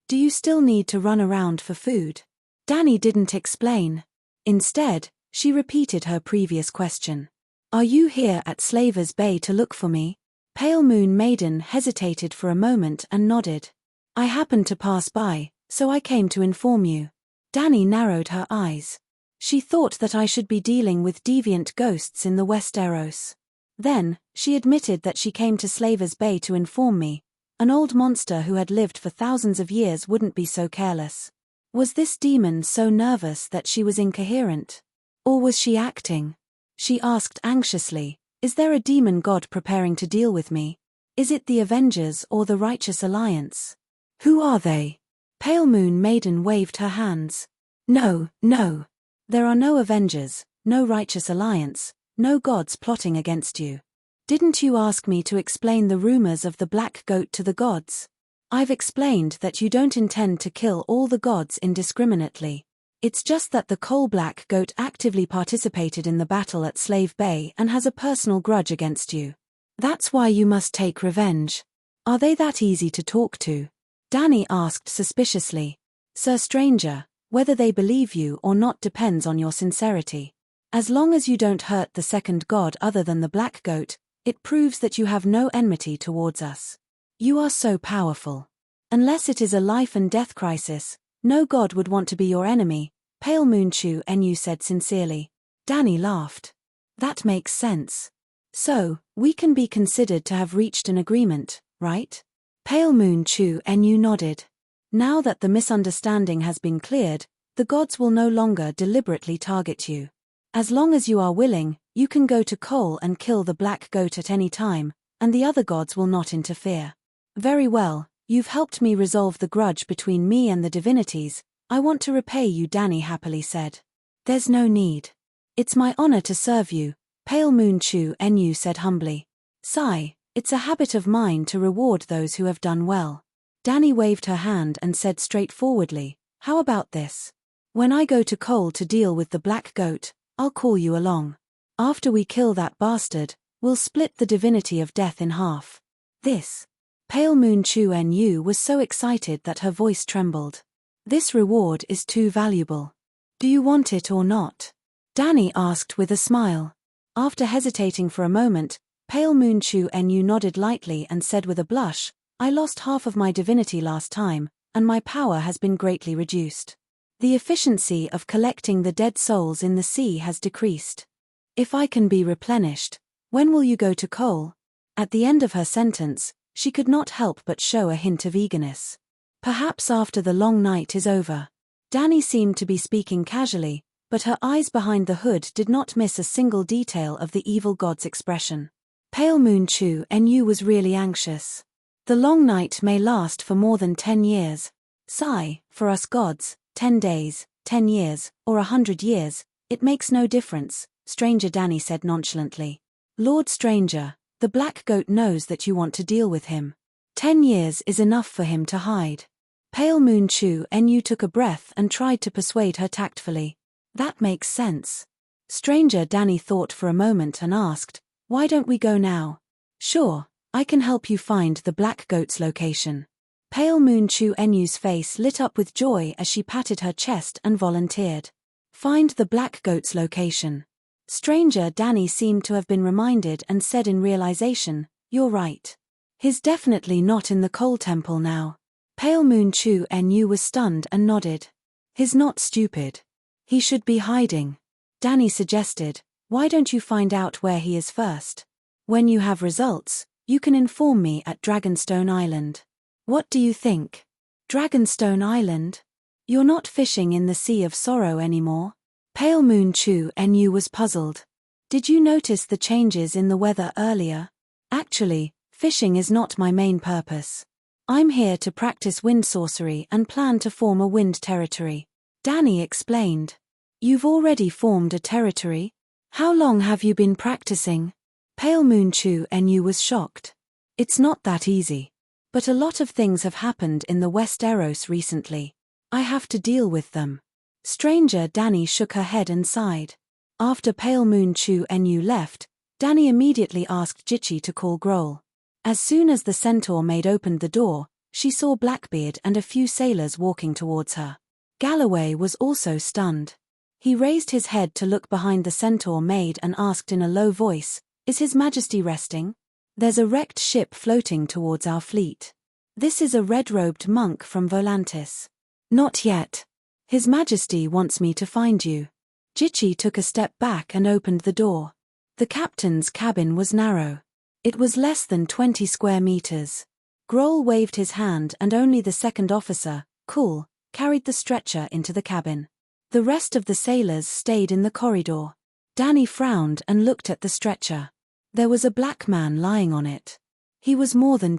Do you still need to run around for food?" Danny didn't explain. Instead, she repeated her previous question. "Are you here at Slaver's Bay to look for me?" Pale Moon Maiden hesitated for a moment and nodded. "I happened to pass by, so I came to inform you." Danny narrowed her eyes. She thought that I should be dealing with deviant ghosts in the Westeros. Then, she admitted that she came to Slaver's Bay to inform me. An old monster who had lived for thousands of years wouldn't be so careless. Was this demon so nervous that she was incoherent? Or was she acting? She asked anxiously, "Is there a demon god preparing to deal with me? Is it the Avengers or the Righteous Alliance? Who are they?" Pale Moon Maiden waved her hands. "No, no. There are no Avengers, no Righteous Alliance, no gods plotting against you. Didn't you ask me to explain the rumors of the Black Goat to the gods? I've explained that you don't intend to kill all the gods indiscriminately. It's just that the Coal Black Goat actively participated in the battle at Slave Bay and has a personal grudge against you. That's why you must take revenge. Are they that easy to talk to?" Danny asked suspiciously. "Sir Stranger, whether they believe you or not depends on your sincerity. As long as you don't hurt the second god other than the Black Goat, it proves that you have no enmity towards us. You are so powerful. Unless it is a life and death crisis, no god would want to be your enemy," Pale Moon Chu Nu said sincerely. Danny laughed. "That makes sense. So, we can be considered to have reached an agreement, right?" Pale Moon Chu Nu nodded. "Now that the misunderstanding has been cleared, the gods will no longer deliberately target you. As long as you are willing, you can go to Cole and kill the Black Goat at any time, and the other gods will not interfere." "Very well, you've helped me resolve the grudge between me and the divinities. I want to repay you," Danny happily said. "There's no need. It's my honor to serve you," Pale Moon Chu Nu said humbly. "Sigh, it's a habit of mine to reward those who have done well." Danny waved her hand and said straightforwardly, "How about this? When I go to Cole to deal with the Black Goat, I'll call you along. After we kill that bastard, we'll split the divinity of death in half." This. Pale Moon Chu Nu was so excited that her voice trembled. "This reward is too valuable. Do you want it or not?" Danny asked with a smile. After hesitating for a moment, Pale Moon Chu Nu nodded lightly and said with a blush, "I lost half of my divinity last time, and my power has been greatly reduced. The efficiency of collecting the dead souls in the sea has decreased. If I can be replenished, when will you go to Cole?" At the end of her sentence, she could not help but show a hint of eagerness. "Perhaps after the long night is over." Danny seemed to be speaking casually, but her eyes behind the hood did not miss a single detail of the evil god's expression. Pale Moon Chu Nu was really anxious. "The long night may last for more than 10 years. Sigh, for us gods, 10 days, 10 years, or 100 years, it makes no difference," Stranger Danny said nonchalantly. "Lord Stranger, the Black Goat knows that you want to deal with him. 10 years is enough for him to hide." Pale Moon Chu Nu took a breath and tried to persuade her tactfully. "That makes sense." Stranger Danny thought for a moment and asked, "Why don't we go now?" "Sure, I can help you find the Black Goat's location." Pale Moon Chu Nu's face lit up with joy as she patted her chest and volunteered. "Find the Black Goat's location." Stranger Danny seemed to have been reminded and said in realization, "You're right. He's definitely not in the Coal Temple now." Pale Moon Chu Nu was stunned and nodded. "He's not stupid. He should be hiding," Danny suggested, Why don't you find out where he is first? When you have results, you can inform me at Dragonstone Island. What do you think? Dragonstone Island? You're not fishing in the Sea of Sorrow anymore? Pale Moon Chu Nu was puzzled. Did you notice the changes in the weather earlier? Actually, fishing is not my main purpose. I'm here to practice wind sorcery and plan to form a wind territory. Danny explained. You've already formed a territory? How long have you been practicing? Pale Moon Chu Nu was shocked. It's not that easy. But a lot of things have happened in the Westeros recently. I have to deal with them. Stranger Danny shook her head and sighed. After Pale Moon Chu Nu left, Danny immediately asked Jichi to call Grohl. As soon as the centaur maid opened the door, she saw Blackbeard and a few sailors walking towards her. Galloway was also stunned. He raised his head to look behind the centaur maid and asked in a low voice, "Is His Majesty resting? There's a wrecked ship floating towards our fleet. This is a red-robed monk from Volantis." "Not yet. His Majesty wants me to find you." Jichi took a step back and opened the door. The captain's cabin was narrow. It was less than 20 square meters. Grohl waved his hand and only the second officer, Cool, carried the stretcher into the cabin. The rest of the sailors stayed in the corridor. Danny frowned and looked at the stretcher. There was a black man lying on it. He was more than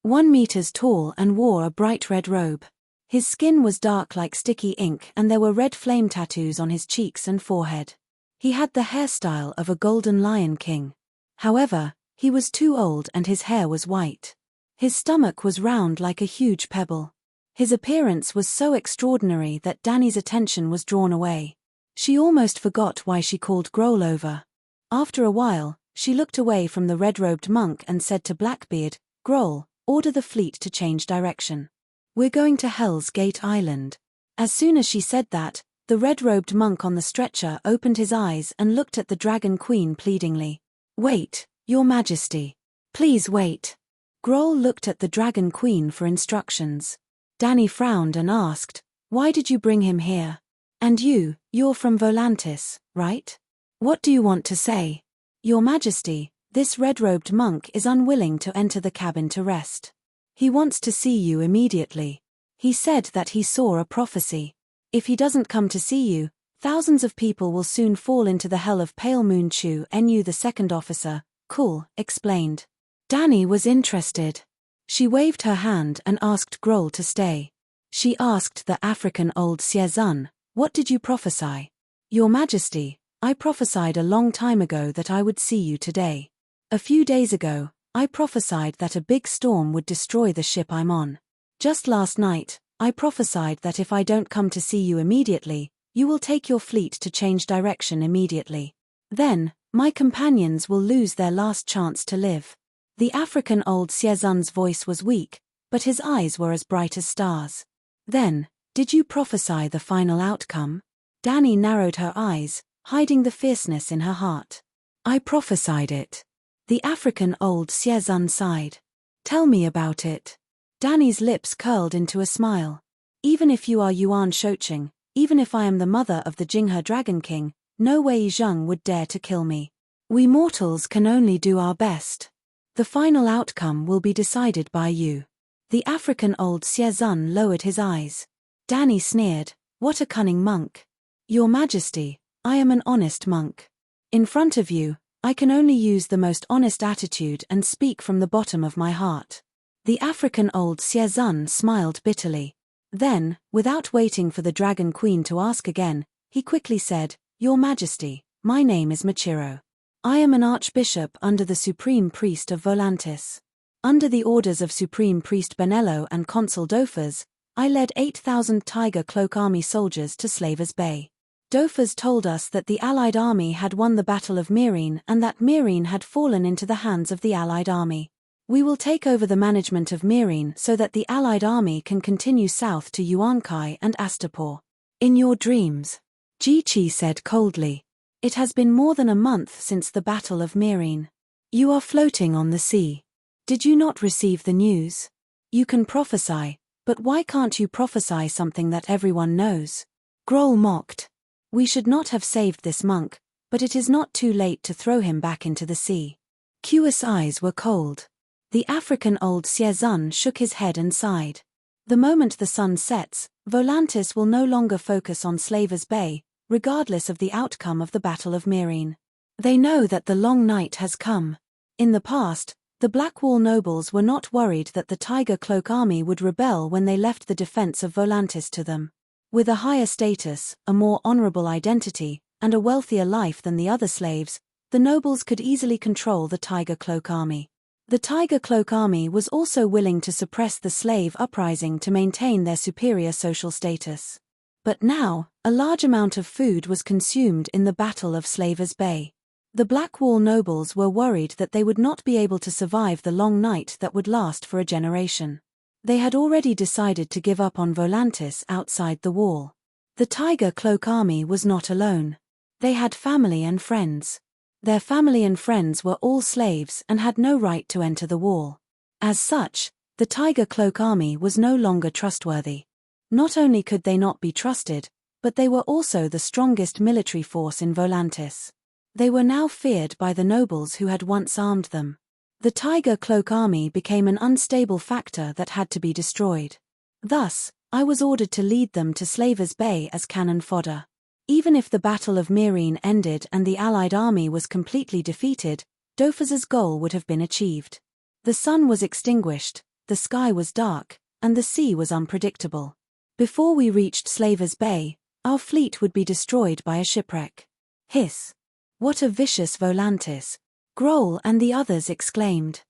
1 meters tall and wore a bright red robe. His skin was dark like sticky ink and there were red flame tattoos on his cheeks and forehead. He had the hairstyle of a golden lion king. However, he was too old and his hair was white. His stomach was round like a huge pebble. His appearance was so extraordinary that Danny's attention was drawn away. She almost forgot why she called Grohl over. After a while, she looked away from the red-robed monk and said to Blackbeard, "Grohl, order the fleet to change direction. We're going to Hell's Gate Island." As soon as she said that, the red-robed monk on the stretcher opened his eyes and looked at the Dragon Queen pleadingly. "Wait, Your Majesty. Please wait." Grohl looked at the Dragon Queen for instructions. Danny frowned and asked, "Why did you bring him here? And you're from Volantis, right? What do you want to say?" "Your Majesty, this red-robed monk is unwilling to enter the cabin to rest. He wants to see you immediately. He said that he saw a prophecy. If he doesn't come to see you, thousands of people will soon fall into the hell of Pale Moon Chu Nu." The second officer, Cool, explained. Danny was interested. She waved her hand and asked Grohl to stay. She asked the African old Siezun, "What did you prophesy?" "Your Majesty, I prophesied a long time ago that I would see you today. A few days ago, I prophesied that a big storm would destroy the ship I'm on. Just last night, I prophesied that if I don't come to see you immediately, you will take your fleet to change direction immediately. Then, my companions will lose their last chance to live." The African old Siezun's voice was weak, but his eyes were as bright as stars. "Then, did you prophesy the final outcome?" Danny narrowed her eyes, hiding the fierceness in her heart. "I prophesied it." The African old Siezun sighed. "Tell me about it." Danny's lips curled into a smile. "Even if you are Yuan Shocheng, even if I am the mother of the Jinghe Dragon King, no Wei Zheng would dare to kill me. We mortals can only do our best. The final outcome will be decided by you." The African old Siezun lowered his eyes. Danny sneered, "What a cunning monk. Your Majesty, I am an honest monk. In front of you, I can only use the most honest attitude and speak from the bottom of my heart." The African old Siezun smiled bitterly. Then, without waiting for the Dragon Queen to ask again, he quickly said, "Your Majesty, my name is Machiro. I am an archbishop under the Supreme Priest of Volantis. Under the orders of Supreme Priest Benello and Consul Dofas, I led 8,000 Tiger Cloak Army soldiers to Slavers Bay. Dofas told us that the Allied army had won the Battle of Meereen and that Meereen had fallen into the hands of the Allied army. We will take over the management of Meereen so that the Allied army can continue south to Yuankai and Astapor." "In your dreams," Jichi said coldly. "It has been more than a month since the Battle of Meereen. You are floating on the sea. Did you not receive the news? You can prophesy, but why can't you prophesy something that everyone knows?" Grohl mocked. "We should not have saved this monk, but it is not too late to throw him back into the sea. Q's eyes were cold. The African old Siezun shook his head and sighed. The moment the sun sets, Volantis will no longer focus on Slavers Bay, regardless of the outcome of the Battle of Meereen. They know that the long night has come. In the past, the Blackwall nobles were not worried that the Tiger Cloak army would rebel when they left the defense of Volantis to them. With a higher status, a more honorable identity, and a wealthier life than the other slaves, the nobles could easily control the Tiger Cloak army. The Tiger Cloak army was also willing to suppress the slave uprising to maintain their superior social status. But now, a large amount of food was consumed in the Battle of Slavers Bay. The Blackwall nobles were worried that they would not be able to survive the long night that would last for a generation. They had already decided to give up on Volantis outside the wall. The Tiger Cloak army was not alone. They had family and friends. Their family and friends were all slaves and had no right to enter the wall. As such, the Tiger Cloak army was no longer trustworthy. Not only could they not be trusted, but they were also the strongest military force in Volantis. They were now feared by the nobles who had once armed them. The Tiger Cloak army became an unstable factor that had to be destroyed. Thus, I was ordered to lead them to Slavers Bay as cannon fodder. Even if the Battle of Meereen ended and the Allied army was completely defeated, Dofus's goal would have been achieved. The sun was extinguished, the sky was dark, and the sea was unpredictable. Before we reached Slavers Bay, our fleet would be destroyed by a shipwreck. Hiss! What a vicious Volantis! Grohl and the others exclaimed.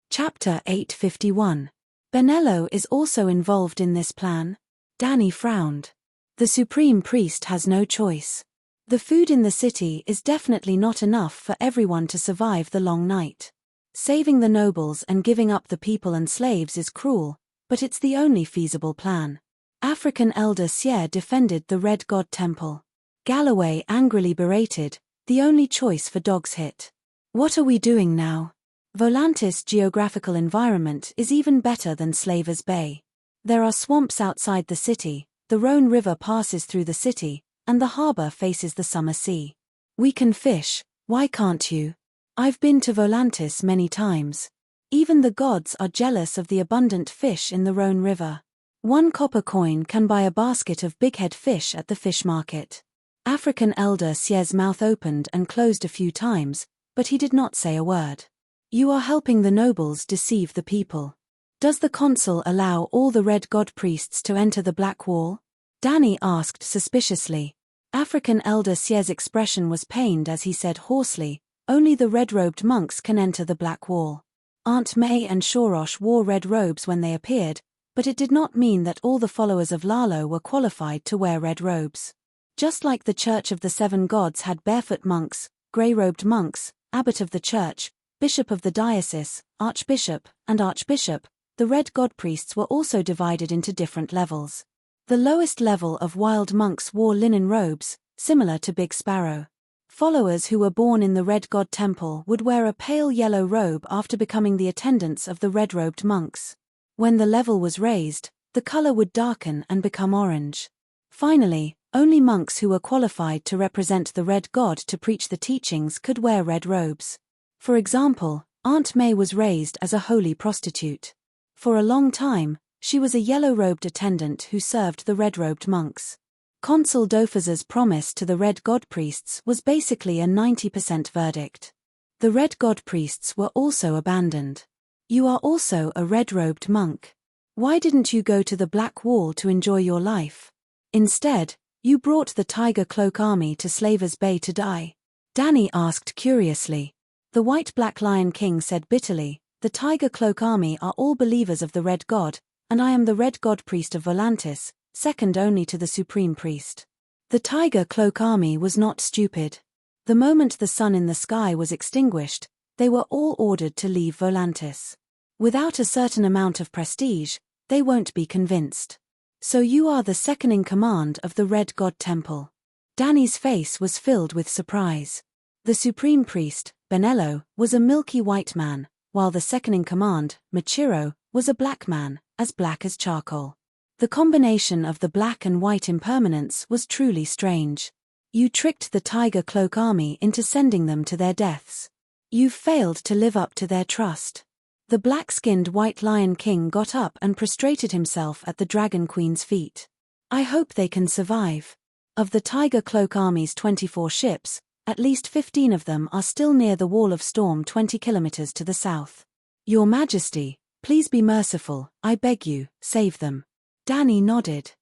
Chapter 851. Benello is also involved in this plan? Danny frowned. The Supreme Priest has no choice. The food in the city is definitely not enough for everyone to survive the long night. Saving the nobles and giving up the people and slaves is cruel, but it's the only feasible plan. African elder Sier defended the Red God Temple. Galloway angrily berated, the only choice for Dog's Hit. What are we doing now? Volantis' geographical environment is even better than Slavers Bay. There are swamps outside the city, the Rhone River passes through the city, and the harbor faces the summer sea. We can fish, why can't you? I've been to Volantis many times. Even the gods are jealous of the abundant fish in the Rhone River. 1 copper coin can buy a basket of bighead fish at the fish market. African elder Sier's mouth opened and closed a few times, but he did not say a word. You are helping the nobles deceive the people. Does the consul allow all the Red God priests to enter the Black Wall? Danny asked suspiciously. African elder Sier's expression was pained as he said hoarsely, only the red-robed monks can enter the Black Wall. Aunt May and Shorosh wore red robes when they appeared, but it did not mean that all the followers of Lalo were qualified to wear red robes. Just like the Church of the Seven Gods had barefoot monks, grey-robed monks, abbot of the church, bishop of the diocese, archbishop, and archbishop, the Red God priests were also divided into different levels. The lowest level of wild monks wore linen robes, similar to Big Sparrow. Followers who were born in the Red God Temple would wear a pale yellow robe after becoming the attendants of the red-robed monks. When the level was raised, the color would darken and become orange. Finally, only monks who were qualified to represent the Red God to preach the teachings could wear red robes. For example, Aunt May was raised as a holy prostitute. For a long time, she was a yellow-robed attendant who served the red-robed monks. Consul Dofus's promise to the Red God priests was basically a 90% verdict. The Red God priests were also abandoned. You are also a red-robed monk. Why didn't you go to the Black Wall to enjoy your life? Instead, you brought the Tiger Cloak army to Slavers Bay to die. Danny asked curiously. The White-Black Lion King said bitterly, the Tiger Cloak army are all believers of the Red God, and I am the Red God priest of Volantis, second only to the Supreme Priest. The Tiger Cloak army was not stupid. The moment the sun in the sky was extinguished, they were all ordered to leave Volantis. Without a certain amount of prestige, they won't be convinced. So you are the second in command of the Red God Temple. Danny's face was filled with surprise. The Supreme Priest, Benello, was a milky white man, while the second in command, Machiro, was a black man, as black as charcoal. The combination of the black and white impermanence was truly strange. You tricked the Tiger Cloak army into sending them to their deaths. You've failed to live up to their trust. The black-skinned White Lion King got up and prostrated himself at the Dragon Queen's feet. I hope they can survive. Of the Tiger Cloak army's 24 ships, at least 15 of them are still near the Wall of Storm 20 kilometers to the south. Your Majesty, please be merciful, I beg you, save them. Dany nodded.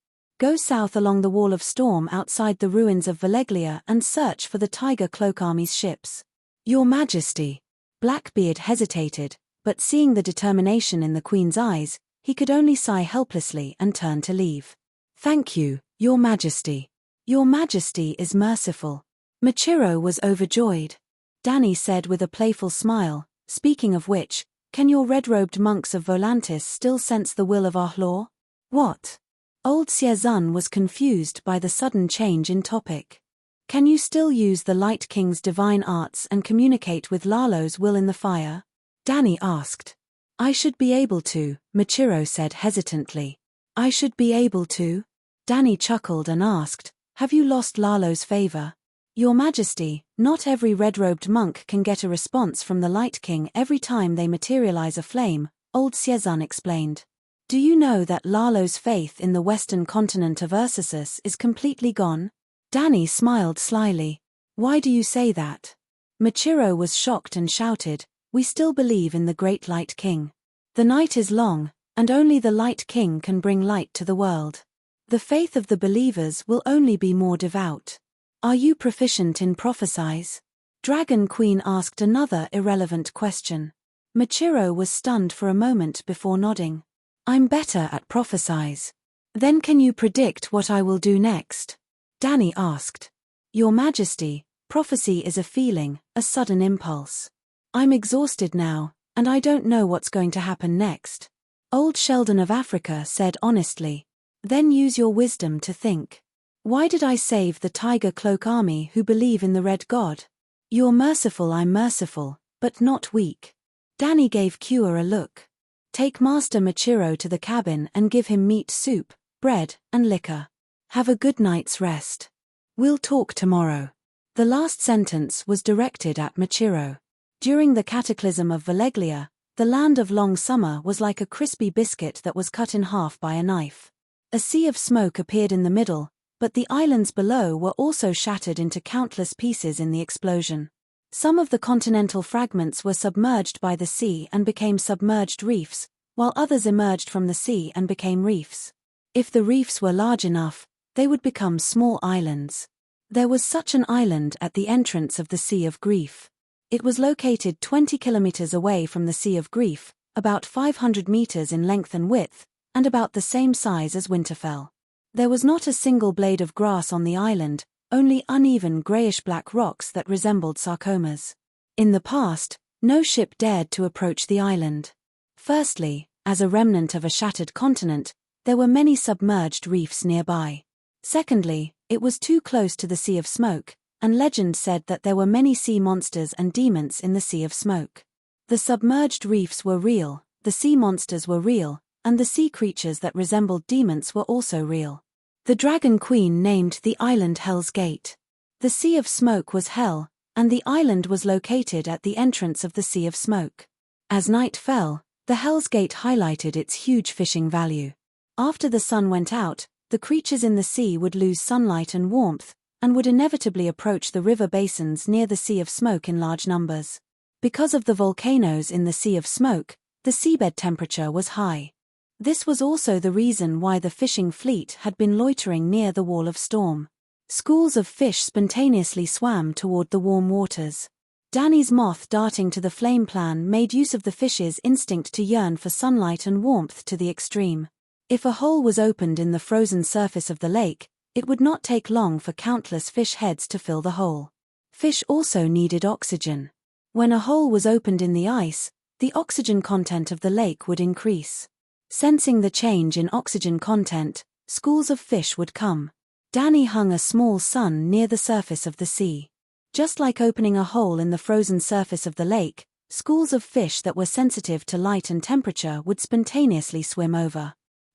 Go south along the Wall of Storm outside the ruins of Valeglia and search for the Tiger Cloak army's ships. Your Majesty. Blackbeard hesitated, but seeing the determination in the Queen's eyes, he could only sigh helplessly and turn to leave. Thank you, Your Majesty. Your Majesty is merciful. Michiro was overjoyed. Dany said with a playful smile, speaking of which, can your red-robed monks of Volantis still sense the will of our law? What? Old Siezun was confused by the sudden change in topic. Can you still use the Light King's divine arts and communicate with Lalo's will in the fire? Dany asked. I should be able to, Michiro said hesitantly. I should be able to? Dany chuckled and asked, have you lost Lalo's favor? Your Majesty, not every red-robed monk can get a response from the Light King every time they materialize a flame, old Siezun explained. Do you know that Lalo's faith in the western continent of Ursus is completely gone? Dany smiled slyly. Why do you say that? Michiro was shocked and shouted, we still believe in the great Light King. The night is long, and only the Light King can bring light to the world. The faith of the believers will only be more devout. Are you proficient in prophecies? Dragon Queen asked another irrelevant question. Michiro was stunned for a moment before nodding. I'm better at prophecies. Then can you predict what I will do next? Dany asked. Your Majesty, prophecy is a feeling, a sudden impulse. I'm exhausted now, and I don't know what's going to happen next. Old Sheldon of Africa said honestly. Then use your wisdom to think. Why did I save the Tiger Cloak army who believe in the Red God? You're merciful, I'm merciful, but not weak. Dany gave Cure a look. Take Master Michiro to the cabin and give him meat soup, bread, and liquor. Have a good night's rest. We'll talk tomorrow. The last sentence was directed at Michiro. During the cataclysm of Valeglia, the land of long summer was like a crispy biscuit that was cut in half by a knife. A sea of smoke appeared in the middle, but the islands below were also shattered into countless pieces in the explosion. Some of the continental fragments were submerged by the sea and became submerged reefs, while others emerged from the sea and became reefs. If the reefs were large enough, they would become small islands. There was such an island at the entrance of the Sea of Grief. It was located 20 kilometers away from the Sea of Grief, about 500 meters in length and width, and about the same size as Winterfell. There was not a single blade of grass on the island, only uneven grayish-black rocks that resembled sarcomas. In the past, no ship dared to approach the island. Firstly, as a remnant of a shattered continent, there were many submerged reefs nearby. Secondly, it was too close to the Sea of Smoke, and legend said that there were many sea monsters and demons in the Sea of Smoke. The submerged reefs were real, the sea monsters were real, and the sea creatures that resembled demons were also real. The Dragon Queen named the island Hell's Gate. The Sea of Smoke was hell, and the island was located at the entrance of the Sea of Smoke. As night fell, the Hell's Gate highlighted its huge fishing value. After the sun went out, the creatures in the sea would lose sunlight and warmth, and would inevitably approach the river basins near the Sea of Smoke in large numbers. Because of the volcanoes in the Sea of Smoke, the seabed temperature was high. This was also the reason why the fishing fleet had been loitering near the Wall of Storm. Schools of fish spontaneously swam toward the warm waters. Dany's moth darting to the flame plan made use of the fish's instinct to yearn for sunlight and warmth to the extreme. If a hole was opened in the frozen surface of the lake, it would not take long for countless fish heads to fill the hole. Fish also needed oxygen. When a hole was opened in the ice, the oxygen content of the lake would increase. Sensing the change in oxygen content, schools of fish would come. Dany hung a small sun near the surface of the sea. Just like opening a hole in the frozen surface of the lake, schools of fish that were sensitive to light and temperature would spontaneously swim over.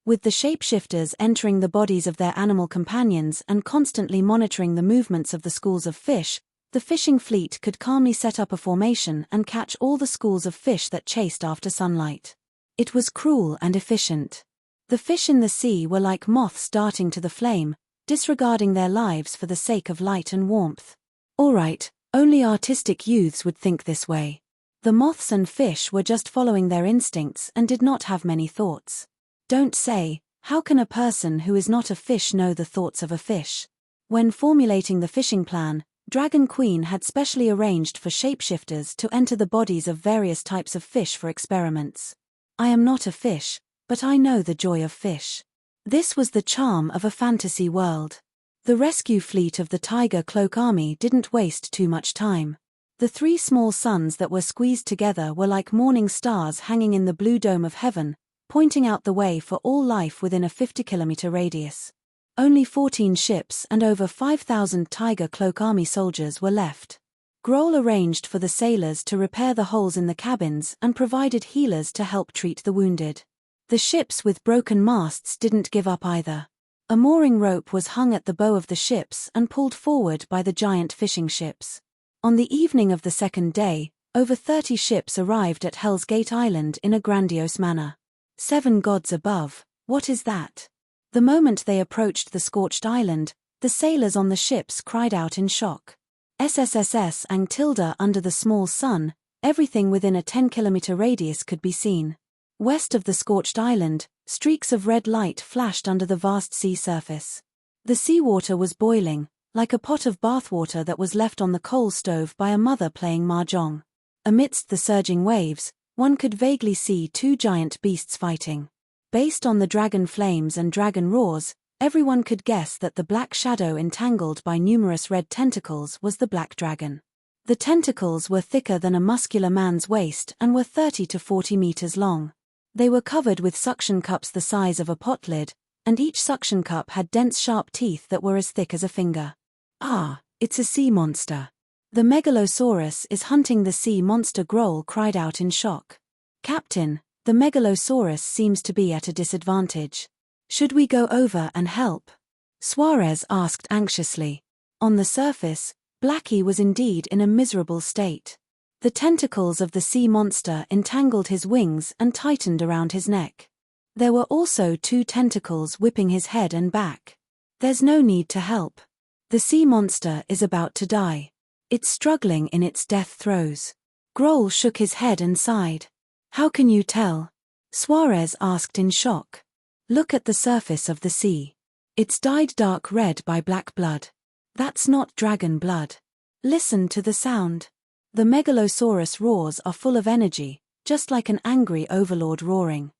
With the shapeshifters entering the bodies of their animal companions and constantly monitoring the movements of the schools of fish, the fishing fleet could calmly set up a formation and catch all the schools of fish that chased after sunlight. It was cruel and efficient. The fish in the sea were like moths darting to the flame, disregarding their lives for the sake of light and warmth. All right, only artistic youths would think this way. The moths and fish were just following their instincts and did not have many thoughts. Don't say, how can a person who is not a fish know the thoughts of a fish? When formulating the fishing plan, Dragon Queen had specially arranged for shapeshifters to enter the bodies of various types of fish for experiments. I am not a fish, but I know the joy of fish. This was the charm of a fantasy world. The rescue fleet of the Tiger Cloak Army didn't waste too much time. The 3 small suns that were squeezed together were like morning stars hanging in the blue dome of heaven, pointing out the way for all life within a 50-kilometer radius. Only 14 ships and over 5,000 Tiger Cloak Army soldiers were left. Grohl arranged for the sailors to repair the holes in the cabins and provided healers to help treat the wounded. The ships with broken masts didn't give up either. A mooring rope was hung at the bow of the ships and pulled forward by the giant fishing ships. On the evening of the second day, over 30 ships arrived at Hell's Gate Island in a grandiose manner. 7 gods above, what is that? The moment they approached the scorched island, the sailors on the ships cried out in shock. SSSS Angtilda under the small sun, everything within a 10-kilometer radius could be seen. West of the scorched island, streaks of red light flashed under the vast sea surface. The seawater was boiling, like a pot of bathwater that was left on the coal stove by a mother playing mahjong. Amidst the surging waves, one could vaguely see 2 giant beasts fighting. Based on the dragon flames and dragon roars, everyone could guess that the black shadow entangled by numerous red tentacles was the black dragon. The tentacles were thicker than a muscular man's waist and were 30 to 40 meters long. They were covered with suction cups the size of a pot lid, and each suction cup had dense sharp teeth that were as thick as a finger. Ah, it's a sea monster. The Megalosaurus is hunting the sea monster, Grohl cried out in shock. Captain, the Megalosaurus seems to be at a disadvantage. Should we go over and help? Suarez asked anxiously. On the surface, Blackie was indeed in a miserable state. The tentacles of the sea monster entangled his wings and tightened around his neck. There were also 2 tentacles whipping his head and back. There's no need to help. The sea monster is about to die. It's struggling in its death throes. Grohl shook his head and sighed. How can you tell? Suarez asked in shock. Look at the surface of the sea. It's dyed dark red by black blood. That's not dragon blood. Listen to the sound. The Megalosaurus roars are full of energy, just like an angry overlord roaring.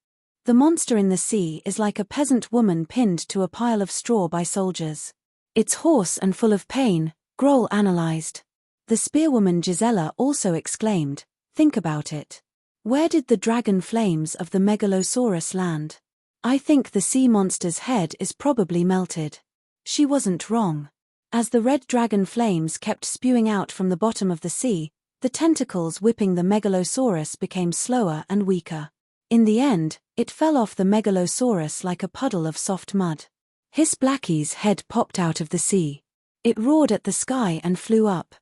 The monster in the sea is like a peasant woman pinned to a pile of straw by soldiers. It's hoarse and full of pain, Grohl analyzed. The spearwoman Gisela also exclaimed, think about it. Where did the dragon flames of the Megalosaurus land? I think the sea monster's head is probably melted. She wasn't wrong. As the red dragon flames kept spewing out from the bottom of the sea, the tentacles whipping the Megalosaurus became slower and weaker. In the end, it fell off the Megalosaurus like a puddle of soft mud. Hiss Blackie's head popped out of the sea. It roared at the sky and flew up.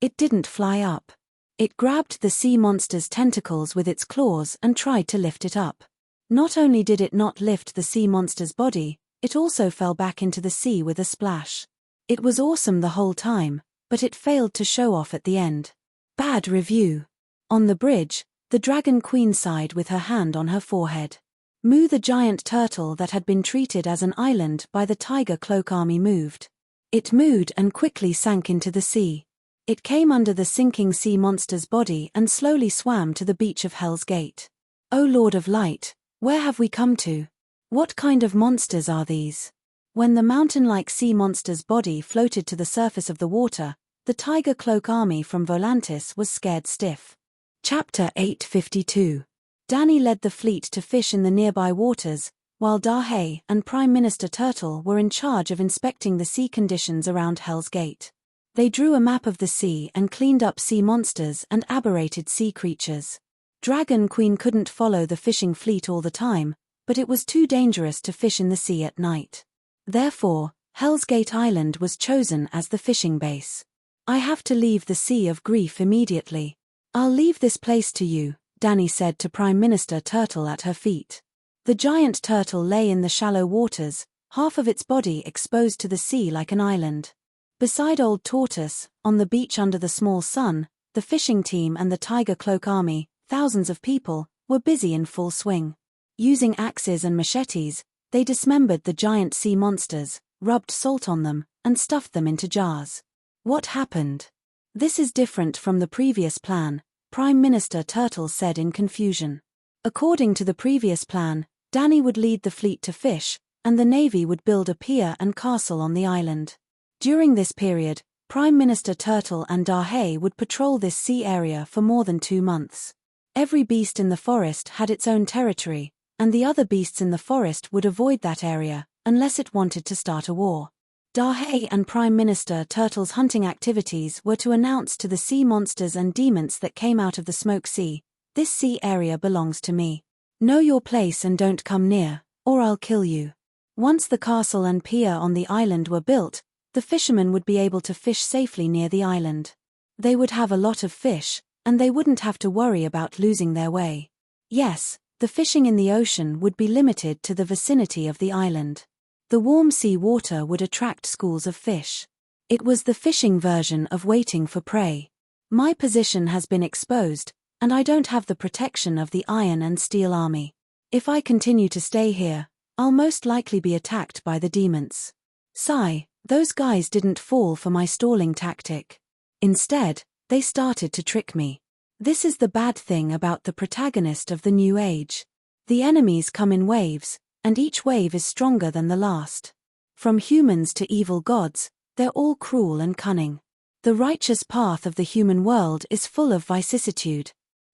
It didn't fly up. It grabbed the sea monster's tentacles with its claws and tried to lift it up. Not only did it not lift the sea monster's body, it also fell back into the sea with a splash. It was awesome the whole time, but it failed to show off at the end. Bad review. On the bridge, the Dragon Queen sighed with her hand on her forehead. Moo, the giant turtle that had been treated as an island by the Tiger Cloak Army, moved. It mooed and quickly sank into the sea. It came under the sinking sea monster's body and slowly swam to the beach of Hell's Gate. O Lord of Light, where have we come to? What kind of monsters are these? When the mountain-like sea monster's body floated to the surface of the water, the Tiger Cloak Army from Volantis was scared stiff. Chapter 852. Danny led the fleet to fish in the nearby waters, while Dahe and Prime Minister Turtle were in charge of inspecting the sea conditions around Hell's Gate. They drew a map of the sea and cleaned up sea monsters and aberrated sea creatures. Dragon Queen couldn't follow the fishing fleet all the time, but it was too dangerous to fish in the sea at night. Therefore, Hell's Gate Island was chosen as the fishing base. I have to leave the Sea of Grief immediately. I'll leave this place to you, Dany said to Prime Minister Turtle at her feet. The giant turtle lay in the shallow waters, half of its body exposed to the sea like an island. Beside Old Tortoise, on the beach under the small sun, the fishing team and the Tiger Cloak Army, thousands of people, were busy in full swing. Using axes and machetes, they dismembered the giant sea monsters, rubbed salt on them, and stuffed them into jars. What happened? This is different from the previous plan, Prime Minister Turtle said in confusion. According to the previous plan, Dany would lead the fleet to fish, and the Navy would build a pier and castle on the island. During this period, Prime Minister Turtle and Darhay would patrol this sea area for more than 2 months. Every beast in the forest had its own territory, and the other beasts in the forest would avoid that area, unless it wanted to start a war. Darhay and Prime Minister Turtle's hunting activities were to announce to the sea monsters and demons that came out of the Smoke Sea, "This sea area belongs to me. Know your place and don't come near, or I'll kill you." Once the castle and pier on the island were built, the fishermen would be able to fish safely near the island. They would have a lot of fish, and they wouldn't have to worry about losing their way. Yes, the fishing in the ocean would be limited to the vicinity of the island. The warm sea water would attract schools of fish. It was the fishing version of waiting for prey. My position has been exposed, and I don't have the protection of the Iron and Steel Army. If I continue to stay here, I'll most likely be attacked by the demons. Sigh, those guys didn't fall for my stalling tactic. Instead, they started to trick me. This is the bad thing about the protagonist of the New Age. The enemies come in waves, and each wave is stronger than the last. From humans to evil gods, they're all cruel and cunning. The righteous path of the human world is full of vicissitude.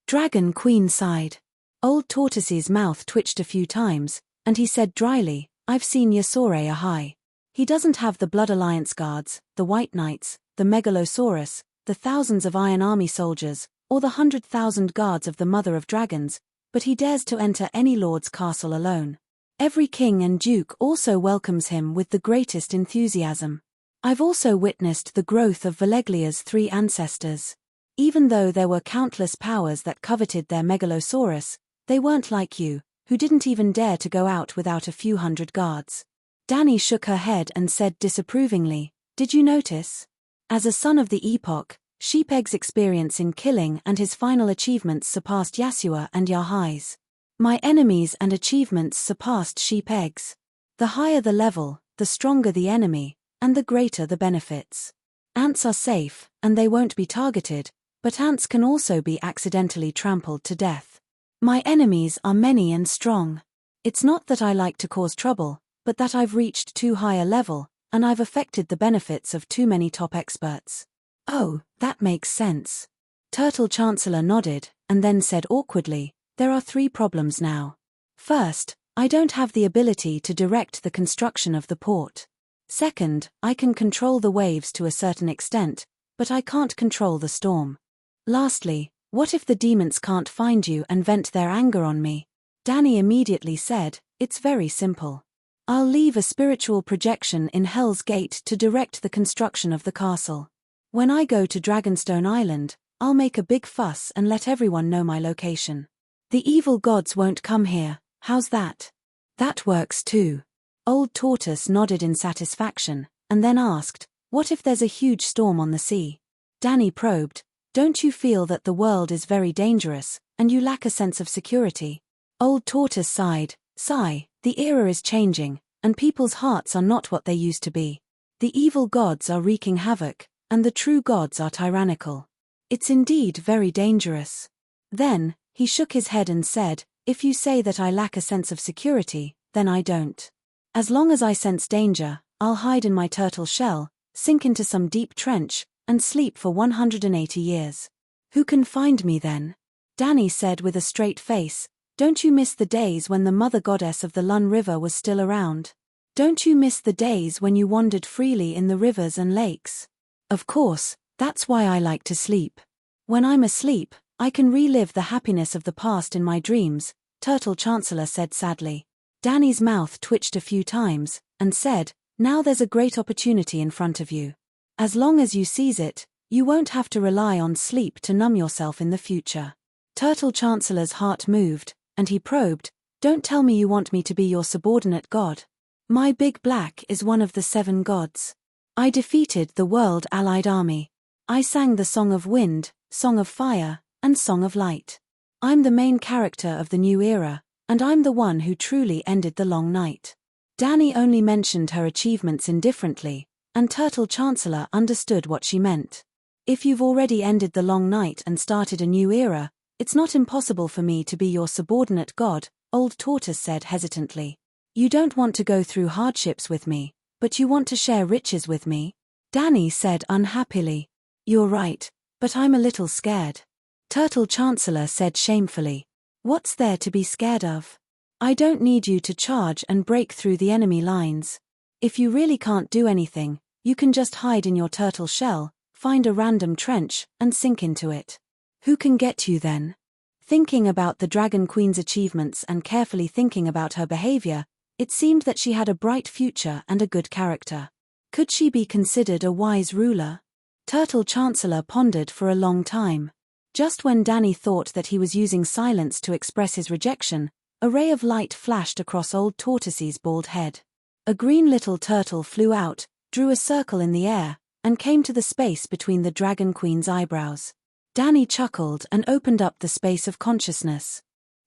Dragon Queen sighed. Old Tortoise's mouth twitched a few times, and he said dryly, "I've seen Yasore Ahai. He doesn't have the Blood Alliance guards, the White Knights, the Megalosaurus, the thousands of Iron Army soldiers, or the 100,000 guards of the Mother of Dragons, but he dares to enter any lord's castle alone. Every king and duke also welcomes him with the greatest enthusiasm. I've also witnessed the growth of Valeglia's 3 ancestors. Even though there were countless powers that coveted their Megalosaurus, they weren't like you, who didn't even dare to go out without a few hundred guards." Dany shook her head and said disapprovingly, "Did you notice? As a son of the Epoch, Sheepeg's experience in killing and his final achievements surpassed Yasua and Yahai's. My enemies and achievements surpassed Sheepeg's. The higher the level, the stronger the enemy, and the greater the benefits. Ants are safe, and they won't be targeted, but ants can also be accidentally trampled to death. My enemies are many and strong. It's not that I like to cause trouble, but that I've reached too high a level, and I've affected the benefits of too many top experts." "Oh, that makes sense." Turtle Chancellor nodded, and then said awkwardly, "There are 3 problems now. First, I don't have the ability to direct the construction of the port. Second, I can control the waves to a certain extent, but I can't control the storm. Lastly, what if the demons can't find you and vent their anger on me?" Dany immediately said, "It's very simple. I'll leave a spiritual projection in Hell's Gate to direct the construction of the castle. When I go to Dragonstone Island, I'll make a big fuss and let everyone know my location. The evil gods won't come here, how's that?" "That works too." Old Tortoise nodded in satisfaction, and then asked, "What if there's a huge storm on the sea?" Dany probed, "Don't you feel that the world is very dangerous, and you lack a sense of security?" Old Tortoise sighed, "Sigh, the era is changing, and people's hearts are not what they used to be. The evil gods are wreaking havoc, and the true gods are tyrannical. It's indeed very dangerous." Then, he shook his head and said, "If you say that I lack a sense of security, then I don't. As long as I sense danger, I'll hide in my turtle shell, sink into some deep trench, and sleep for 180 years. Who can find me then?" Dany said with a straight face, "Don't you miss the days when the mother goddess of the Lun River was still around? Don't you miss the days when you wandered freely in the rivers and lakes?" "Of course, that's why I like to sleep. When I'm asleep, I can relive the happiness of the past in my dreams," Turtle Chancellor said sadly. Danny's mouth twitched a few times, and said, "Now there's a great opportunity in front of you. As long as you seize it, you won't have to rely on sleep to numb yourself in the future." Turtle Chancellor's heart moved, and he probed, "Don't tell me you want me to be your subordinate god. My Big Black is one of the 7 gods. I defeated the World Allied Army. I sang the Song of Wind, Song of Fire, and Song of Light. I'm the main character of the new era, and I'm the one who truly ended the long night." Danny only mentioned her achievements indifferently, and Turtle Chancellor understood what she meant. "If you've already ended the long night and started a new era, it's not impossible for me to be your subordinate god," Old Tortoise said hesitantly. "You don't want to go through hardships with me, but you want to share riches with me?" Danny said unhappily. "You're right, but I'm a little scared." Turtle Chancellor said shamefully, "What's there to be scared of? I don't need you to charge and break through the enemy lines. If you really can't do anything, you can just hide in your turtle shell, find a random trench, and sink into it. Who can get you then?" Thinking about the Dragon Queen's achievements and carefully thinking about her behavior, it seemed that she had a bright future and a good character. Could she be considered a wise ruler? Turtle Chancellor pondered for a long time. Just when Danny thought that he was using silence to express his rejection, a ray of light flashed across Old Tortoise's bald head. A green little turtle flew out, drew a circle in the air, and came to the space between the Dragon Queen's eyebrows. Danny chuckled and opened up the space of consciousness.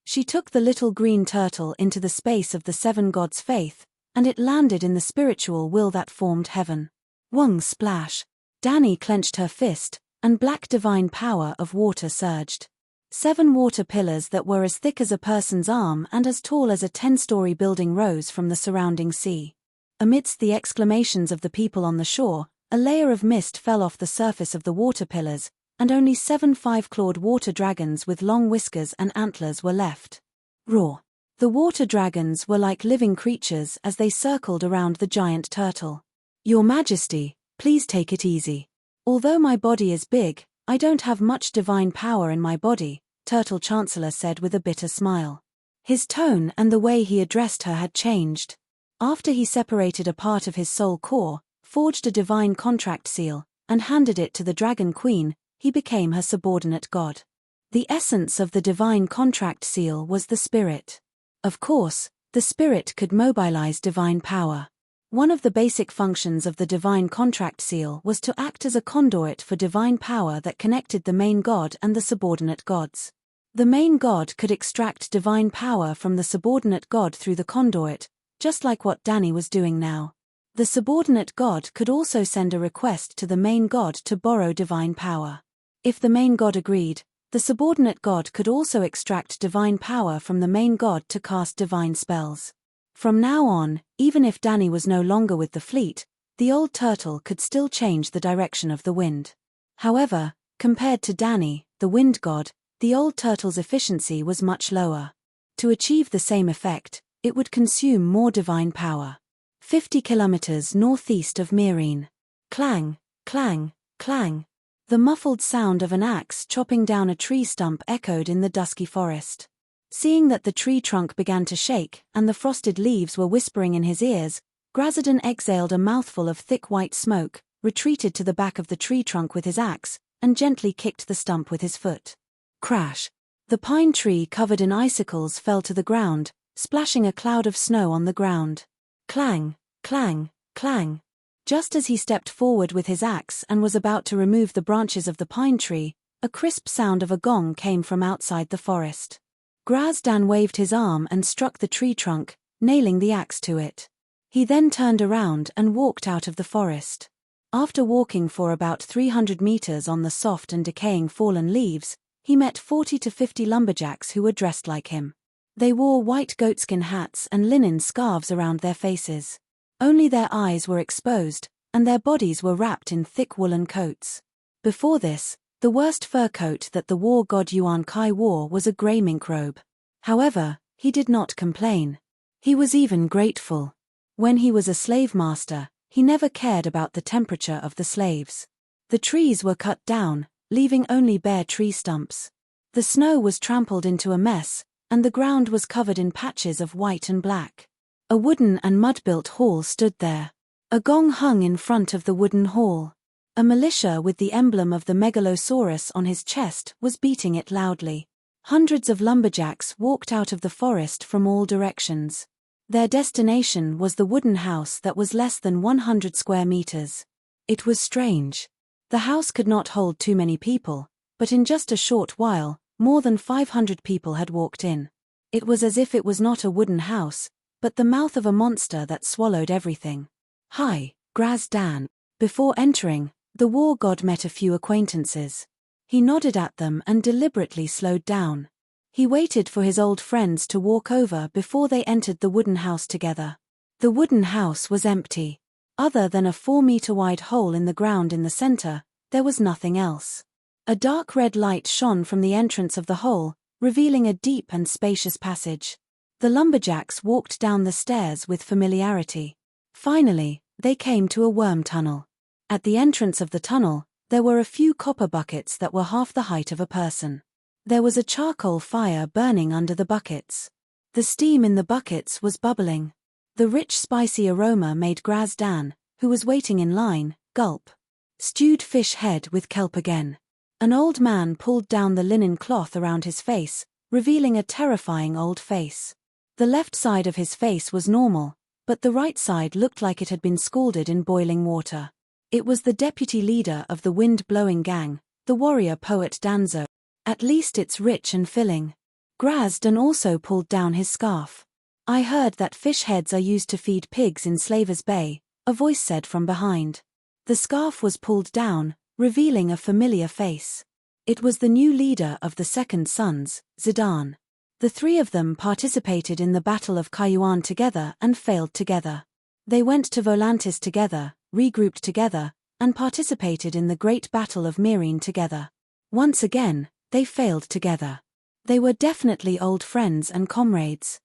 She took the little green turtle into the space of the 7 gods' faith, and it landed in the spiritual will that formed heaven. Whong splash! Danny clenched her fist, and black divine power of water surged. 7 water pillars that were as thick as a person's arm and as tall as a 10-story building rose from the surrounding sea. Amidst the exclamations of the people on the shore, a layer of mist fell off the surface of the water pillars, and only 7 5-clawed water dragons with long whiskers and antlers were left. Roar! The water dragons were like living creatures as they circled around the giant turtle. "Your Majesty, please take it easy. Although my body is big, I don't have much divine power in my body," Turtle Chancellor said with a bitter smile. His tone and the way he addressed her had changed. After he separated a part of his soul core, forged a divine contract seal, and handed it to the Dragon Queen, he became her subordinate god. The essence of the divine contract seal was the spirit. Of course, the spirit could mobilize divine power. One of the basic functions of the divine contract seal was to act as a conduit for divine power that connected the main god and the subordinate gods. The main god could extract divine power from the subordinate god through the conduit, just like what Danny was doing now. The subordinate god could also send a request to the main god to borrow divine power. If the main god agreed, the subordinate god could also extract divine power from the main god to cast divine spells. From now on, even if Danny was no longer with the fleet, the old turtle could still change the direction of the wind. However, compared to Danny, the wind god, the old turtle's efficiency was much lower. To achieve the same effect, it would consume more divine power. 50 kilometers northeast of Meereen. Clang, clang, clang. The muffled sound of an axe chopping down a tree stump echoed in the dusky forest. Seeing that the tree trunk began to shake and the frosted leaves were whispering in his ears, Grazadon exhaled a mouthful of thick white smoke, retreated to the back of the tree trunk with his axe, and gently kicked the stump with his foot. Crash! The pine tree covered in icicles fell to the ground, splashing a cloud of snow on the ground. Clang, clang, clang. Just as he stepped forward with his axe and was about to remove the branches of the pine tree, a crisp sound of a gong came from outside the forest. Grazdan waved his arm and struck the tree trunk, nailing the axe to it. He then turned around and walked out of the forest. After walking for about 300 meters on the soft and decaying fallen leaves, he met 40 to 50 lumberjacks who were dressed like him. They wore white goatskin hats and linen scarves around their faces. Only their eyes were exposed, and their bodies were wrapped in thick woolen coats. Before this, the worst fur coat that the war god Yuan Kai wore was a grey mink robe. However, he did not complain. He was even grateful. When he was a slave master, he never cared about the temperature of the slaves. The trees were cut down, leaving only bare tree stumps. The snow was trampled into a mess, and the ground was covered in patches of white and black. A wooden and mud-built hall stood there. A gong hung in front of the wooden hall. A militia with the emblem of the megalosaurus on his chest was beating it loudly. Hundreds of lumberjacks walked out of the forest from all directions. Their destination was the wooden house that was less than 100 square meters. It was strange. The house could not hold too many people, but in just a short while, more than 500 people had walked in. It was as if it was not a wooden house, but the mouth of a monster that swallowed everything. "Hi, Grazdan." Before entering, the war god met a few acquaintances. He nodded at them and deliberately slowed down. He waited for his old friends to walk over before they entered the wooden house together. The wooden house was empty. Other than a 4-meter-wide hole in the ground in the center, there was nothing else. A dark red light shone from the entrance of the hole, revealing a deep and spacious passage. The lumberjacks walked down the stairs with familiarity. Finally, they came to a worm tunnel. At the entrance of the tunnel, there were a few copper buckets that were half the height of a person. There was a charcoal fire burning under the buckets. The steam in the buckets was bubbling. The rich spicy aroma made Grazdan, who was waiting in line, gulp. Stewed fish head with kelp again. An old man pulled down the linen cloth around his face, revealing a terrifying old face. The left side of his face was normal, but the right side looked like it had been scalded in boiling water. It was the deputy leader of the wind-blowing gang, the warrior poet Danzo. At least it's rich and filling. Grazdan also pulled down his scarf. "I heard that fish heads are used to feed pigs in Slavers Bay," a voice said from behind. The scarf was pulled down, revealing a familiar face. It was the new leader of the Second Sons, Zidane. The three of them participated in the Battle of Cayuan together and failed together. They went to Volantis together, regrouped together, and participated in the Great Battle of Myrine together. Once again, they failed together. They were definitely old friends and comrades.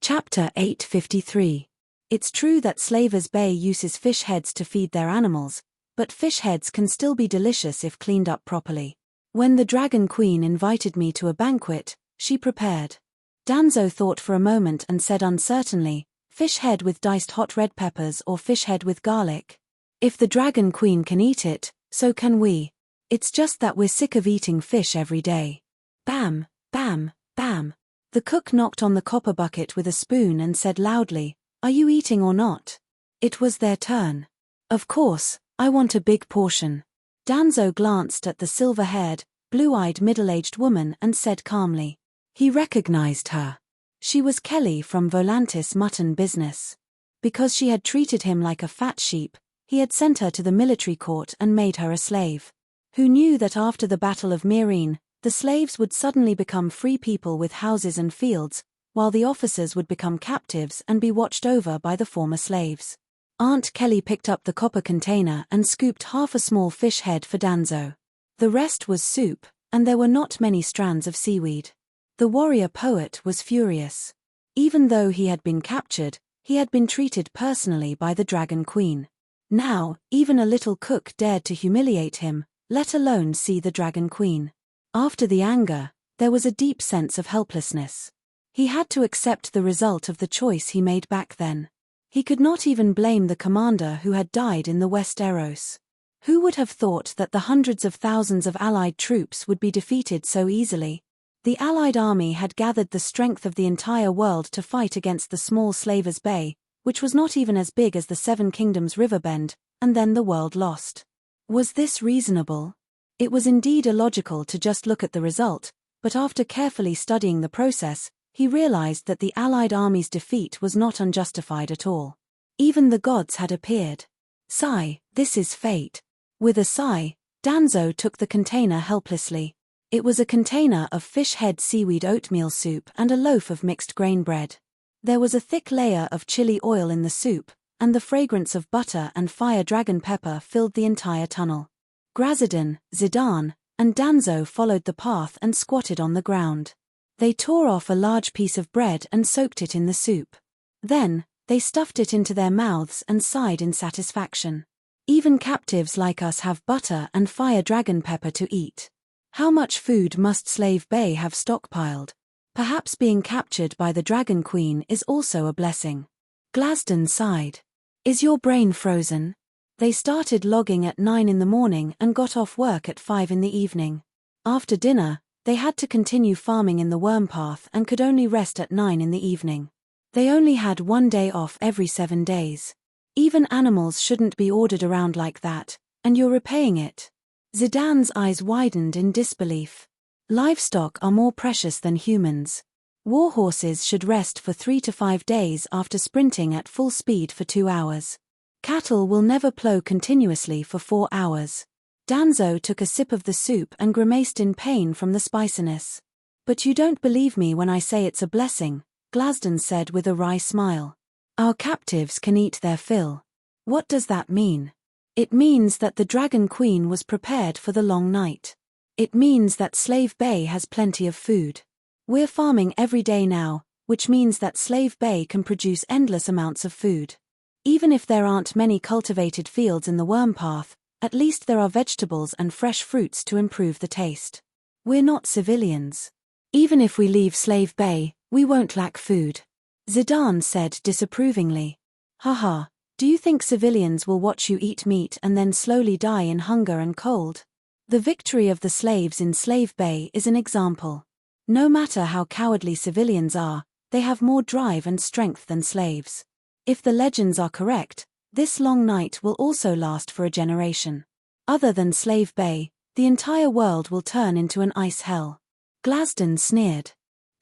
Chapter 853. It's true that Slavers Bay uses fish heads to feed their animals, but fish heads can still be delicious if cleaned up properly. When the Dragon Queen invited me to a banquet, she prepared. Danzo thought for a moment and said uncertainly, "Fish head with diced hot red peppers or fish head with garlic. If the Dragon Queen can eat it, so can we. It's just that we're sick of eating fish every day." Bam, bam, bam. The cook knocked on the copper bucket with a spoon and said loudly, "Are you eating or not?" It was their turn. "Of course, I want a big portion." Danzo glanced at the silver-haired, blue-eyed middle-aged woman and said calmly. He recognized her. She was Kelly from Volantis Mutton Business. Because she had treated him like a fat sheep, he had sent her to the military court and made her a slave. Who knew that after the Battle of Myrine, the slaves would suddenly become free people with houses and fields, while the officers would become captives and be watched over by the former slaves. Aunt Kelly picked up the copper container and scooped half a small fish head for Danzo. The rest was soup, and there were not many strands of seaweed. The warrior poet was furious. Even though he had been captured, he had been treated personally by the Dragon Queen. Now, even a little cook dared to humiliate him, let alone see the Dragon Queen. After the anger, there was a deep sense of helplessness. He had to accept the result of the choice he made back then. He could not even blame the commander who had died in the West Eros. Who would have thought that the hundreds of thousands of Allied troops would be defeated so easily? The Allied army had gathered the strength of the entire world to fight against the small Slavers Bay, which was not even as big as the Seven Kingdoms river bend, and then the world lost. Was this reasonable? It was indeed illogical to just look at the result, but after carefully studying the process, he realized that the Allied army's defeat was not unjustified at all. Even the gods had appeared. Sigh, this is fate. With a sigh, Danzo took the container helplessly. It was a container of fish head seaweed oatmeal soup and a loaf of mixed grain bread. There was a thick layer of chili oil in the soup, and the fragrance of butter and fire dragon pepper filled the entire tunnel. Grazdan, Zidane, and Danzo followed the path and squatted on the ground. They tore off a large piece of bread and soaked it in the soup. Then, they stuffed it into their mouths and sighed in satisfaction. Even captives like us have butter and fire dragon pepper to eat. How much food must Slave Bay have stockpiled? Perhaps being captured by the Dragon Queen is also a blessing. Glasden sighed. Is your brain frozen? They started logging at 9 in the morning and got off work at 5 in the evening. After dinner, they had to continue farming in the worm path and could only rest at 9 in the evening. They only had 1 day off every 7 days. Even animals shouldn't be ordered around like that, and you're repaying it. Zidane's eyes widened in disbelief. Livestock are more precious than humans. Warhorses should rest for 3 to 5 days after sprinting at full speed for 2 hours. Cattle will never plow continuously for 4 hours. Danzo took a sip of the soup and grimaced in pain from the spiciness. But you don't believe me when I say it's a blessing, Glasden said with a wry smile. Our captives can eat their fill. What does that mean? It means that the Dragon Queen was prepared for the long night. It means that Slave Bay has plenty of food. We're farming every day now, which means that Slave Bay can produce endless amounts of food. Even if there aren't many cultivated fields in the worm path, at least there are vegetables and fresh fruits to improve the taste. We're not civilians. Even if we leave Slave Bay, we won't lack food. Zidane said disapprovingly. Haha, do you think civilians will watch you eat meat and then slowly die in hunger and cold? The victory of the slaves in Slave Bay is an example. No matter how cowardly civilians are, they have more drive and strength than slaves. If the legends are correct, this long night will also last for a generation. Other than Slave Bay, the entire world will turn into an ice hell. Glasden sneered.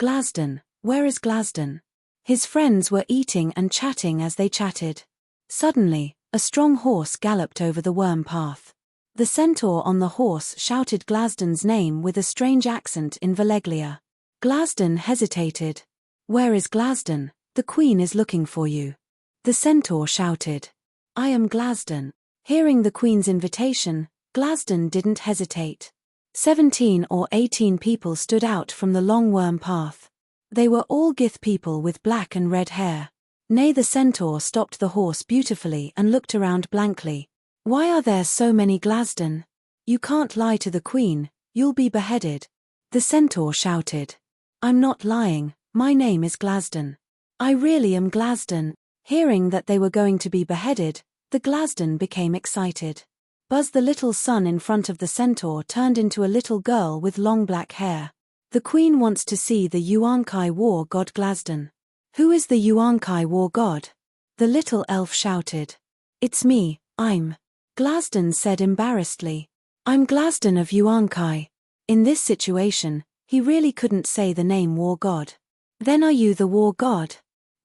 Glasden, where is Glasden? His friends were eating and chatting as they chatted. Suddenly, a strong horse galloped over the worm path. The centaur on the horse shouted Glasden's name with a strange accent in Valeglia. Glasden hesitated. Where is Glasden? The queen is looking for you. The centaur shouted. I am Glasden. Hearing the queen's invitation, Glasden didn't hesitate. 17 or 18 people stood out from the long worm path. They were all Gith people with black and red hair. Nay, the centaur stopped the horse beautifully and looked around blankly. Why are there so many Glasden? You can't lie to the queen, you'll be beheaded. The centaur shouted. I'm not lying, my name is Glasden. I really am Glasden. Hearing that they were going to be beheaded, the Glasden became excited. Buzz, the little son in front of the centaur, turned into a little girl with long black hair. The queen wants to see the Yuan-Kai war god Glasden. Who is the Yuan-Kai war god? The little elf shouted. It's me, I'm. Glasden said embarrassedly. I'm Glasden of Yuan-Kai. In this situation, he really couldn't say the name war god. Then are you the war god?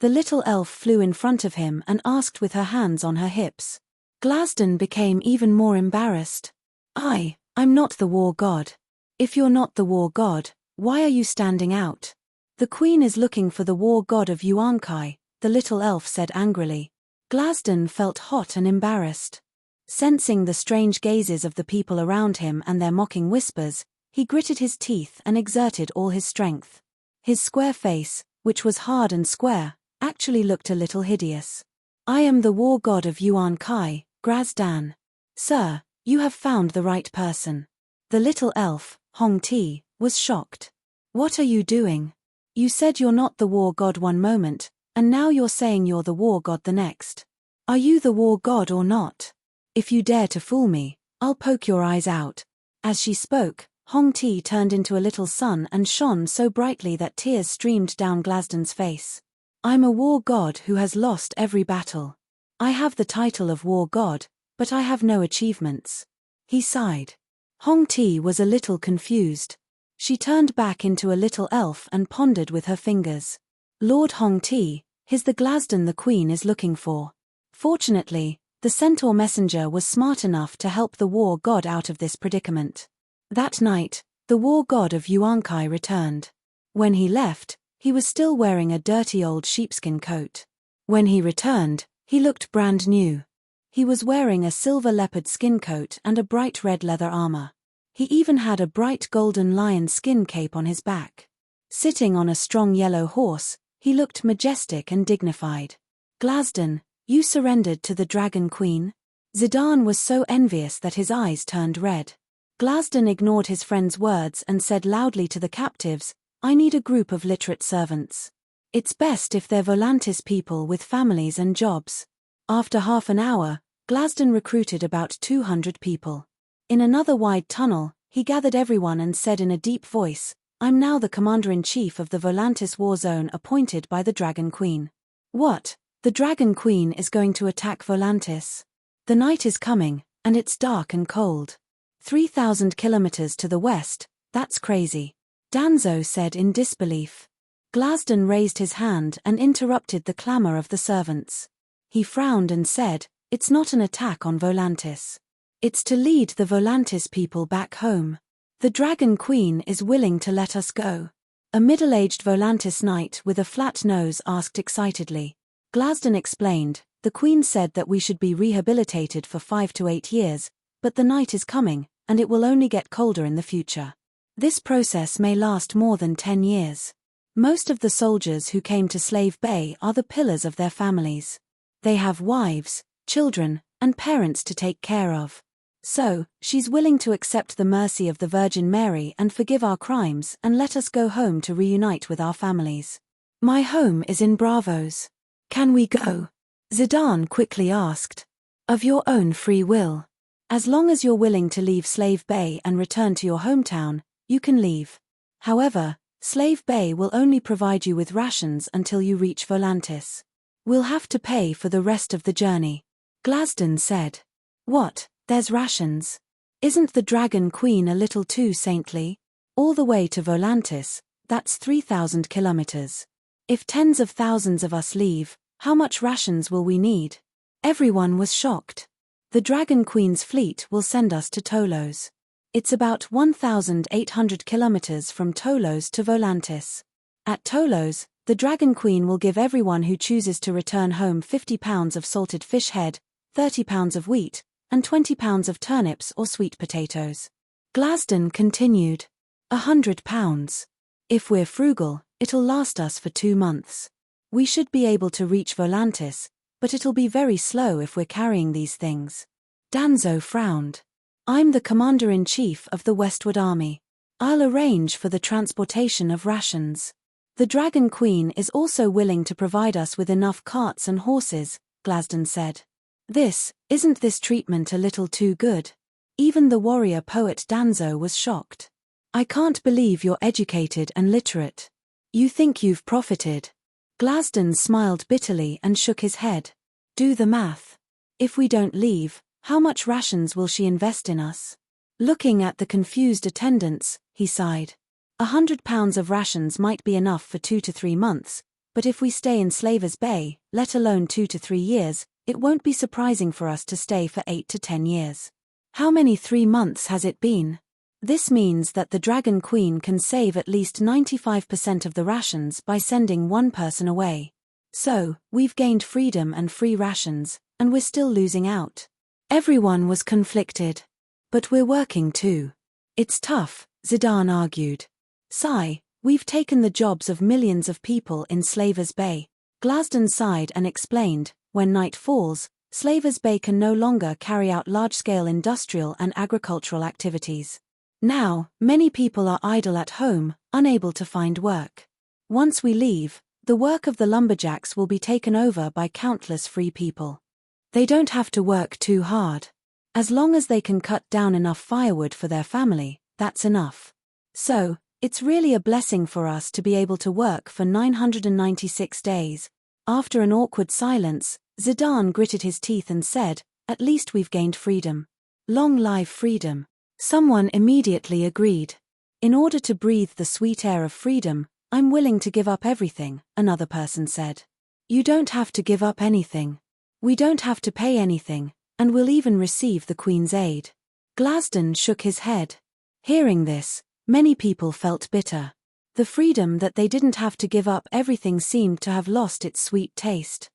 The little elf flew in front of him and asked with her hands on her hips. Glasden became even more embarrassed. I'm not the war god. If you're not the war god, why are you standing out? The queen is looking for the war god of Yuan-Kai, the little elf said angrily. Glasden felt hot and embarrassed. Sensing the strange gazes of the people around him and their mocking whispers, he gritted his teeth and exerted all his strength. His square face, which was hard and square, actually looked a little hideous. I am the war god of Yuan-Kai, Grazdan. Sir, you have found the right person. The little elf, Hong Ti, was shocked. What are you doing? You said you're not the war god one moment, and now you're saying you're the war god the next. Are you the war god or not? If you dare to fool me, I'll poke your eyes out. As she spoke, Hong Ti turned into a little sun and shone so brightly that tears streamed down Glasden's face. I'm a war god who has lost every battle. I have the title of war god, but I have no achievements. He sighed. Hong Ti was a little confused. She turned back into a little elf and pondered with her fingers. Lord Hong Ti, he's the Glasden the queen is looking for. Fortunately, the centaur messenger was smart enough to help the war god out of this predicament. That night, the war god of Yuan-Kai returned. When he left, he was still wearing a dirty old sheepskin coat. When he returned, he looked brand new. He was wearing a silver leopard skin coat and a bright red leather armor. He even had a bright golden lion skin cape on his back. Sitting on a strong yellow horse, he looked majestic and dignified. Glasden, you surrendered to the Dragon Queen? Zidane was so envious that his eyes turned red. Glasden ignored his friend's words and said loudly to the captives, I need a group of literate servants. It's best if they're Volantis people with families and jobs. After half an hour, Glasden recruited about 200 people. In another wide tunnel, he gathered everyone and said in a deep voice, "I'm now the commander-in-chief of the Volantis war zone appointed by the Dragon Queen." "What? The Dragon Queen is going to attack Volantis? The night is coming, and it's dark and cold. 3,000 kilometers to the west, that's crazy," Danzo said in disbelief. Glasden raised his hand and interrupted the clamor of the servants. He frowned and said, "It's not an attack on Volantis. It's to lead the Volantis people back home. The Dragon Queen is willing to let us go." A middle-aged Volantis knight with a flat nose asked excitedly. Glasden explained, "The Queen said that we should be rehabilitated for 5 to 8 years, but the night is coming, and it will only get colder in the future. This process may last more than 10 years. Most of the soldiers who came to Slave Bay are the pillars of their families. They have wives, children, and parents to take care of. So, she's willing to accept the mercy of the Virgin Mary and forgive our crimes and let us go home to reunite with our families." "My home is in Bravos. Can we go?" Zidane quickly asked. "Of your own free will. As long as you're willing to leave Slave Bay and return to your hometown, you can leave. However, Slave Bay will only provide you with rations until you reach Volantis. We'll have to pay for the rest of the journey." Glasden said. "What, there's rations? Isn't the Dragon Queen a little too saintly? All the way to Volantis, that's 3,000 kilometers. If tens of thousands of us leave, how much rations will we need?" Everyone was shocked. "The Dragon Queen's fleet will send us to Tolos. It's about 1,800 kilometers from Tolos to Volantis. At Tolos, the Dragon Queen will give everyone who chooses to return home 50 pounds of salted fish head, 30 pounds of wheat, and 20 pounds of turnips or sweet potatoes." Glasden continued. 100 pounds. If we're frugal, it'll last us for 2 months. We should be able to reach Volantis, but it'll be very slow if we're carrying these things." Danzo frowned. "I'm the commander-in-chief of the Westward Army. I'll arrange for the transportation of rations. The Dragon Queen is also willing to provide us with enough carts and horses," Glasden said. Isn't this treatment a little too good?" Even the warrior poet Danzo was shocked. "I can't believe you're educated and literate. You think you've profited." Glasden smiled bitterly and shook his head. "Do the math. If we don't leave, how much rations will she invest in us?" Looking at the confused attendants, he sighed. 100 pounds of rations might be enough for 2 to 3 months, but if we stay in Slavers Bay, let alone 2 to 3 years, it won't be surprising for us to stay for 8 to 10 years. How many 3 months has it been? This means that the Dragon Queen can save at least 95% of the rations by sending one person away. So, we've gained freedom and free rations, and we're still losing out. Everyone was conflicted. "But we're working too. It's tough," Zidane argued. "Sigh, we've taken the jobs of millions of people in Slavers Bay." Glasden sighed and explained, "When night falls, Slavers Bay can no longer carry out large-scale industrial and agricultural activities. Now, many people are idle at home, unable to find work. Once we leave, the work of the lumberjacks will be taken over by countless free people. They don't have to work too hard. As long as they can cut down enough firewood for their family, that's enough. So, it's really a blessing for us to be able to work for 996 days. After an awkward silence, Zidane gritted his teeth and said, "At least we've gained freedom. Long live freedom." Someone immediately agreed. "In order to breathe the sweet air of freedom, I'm willing to give up everything," another person said. "You don't have to give up anything. We don't have to pay anything, and we'll even receive the Queen's aid." Glasden shook his head. Hearing this, many people felt bitter. The freedom that they didn't have to give up everything seemed to have lost its sweet taste.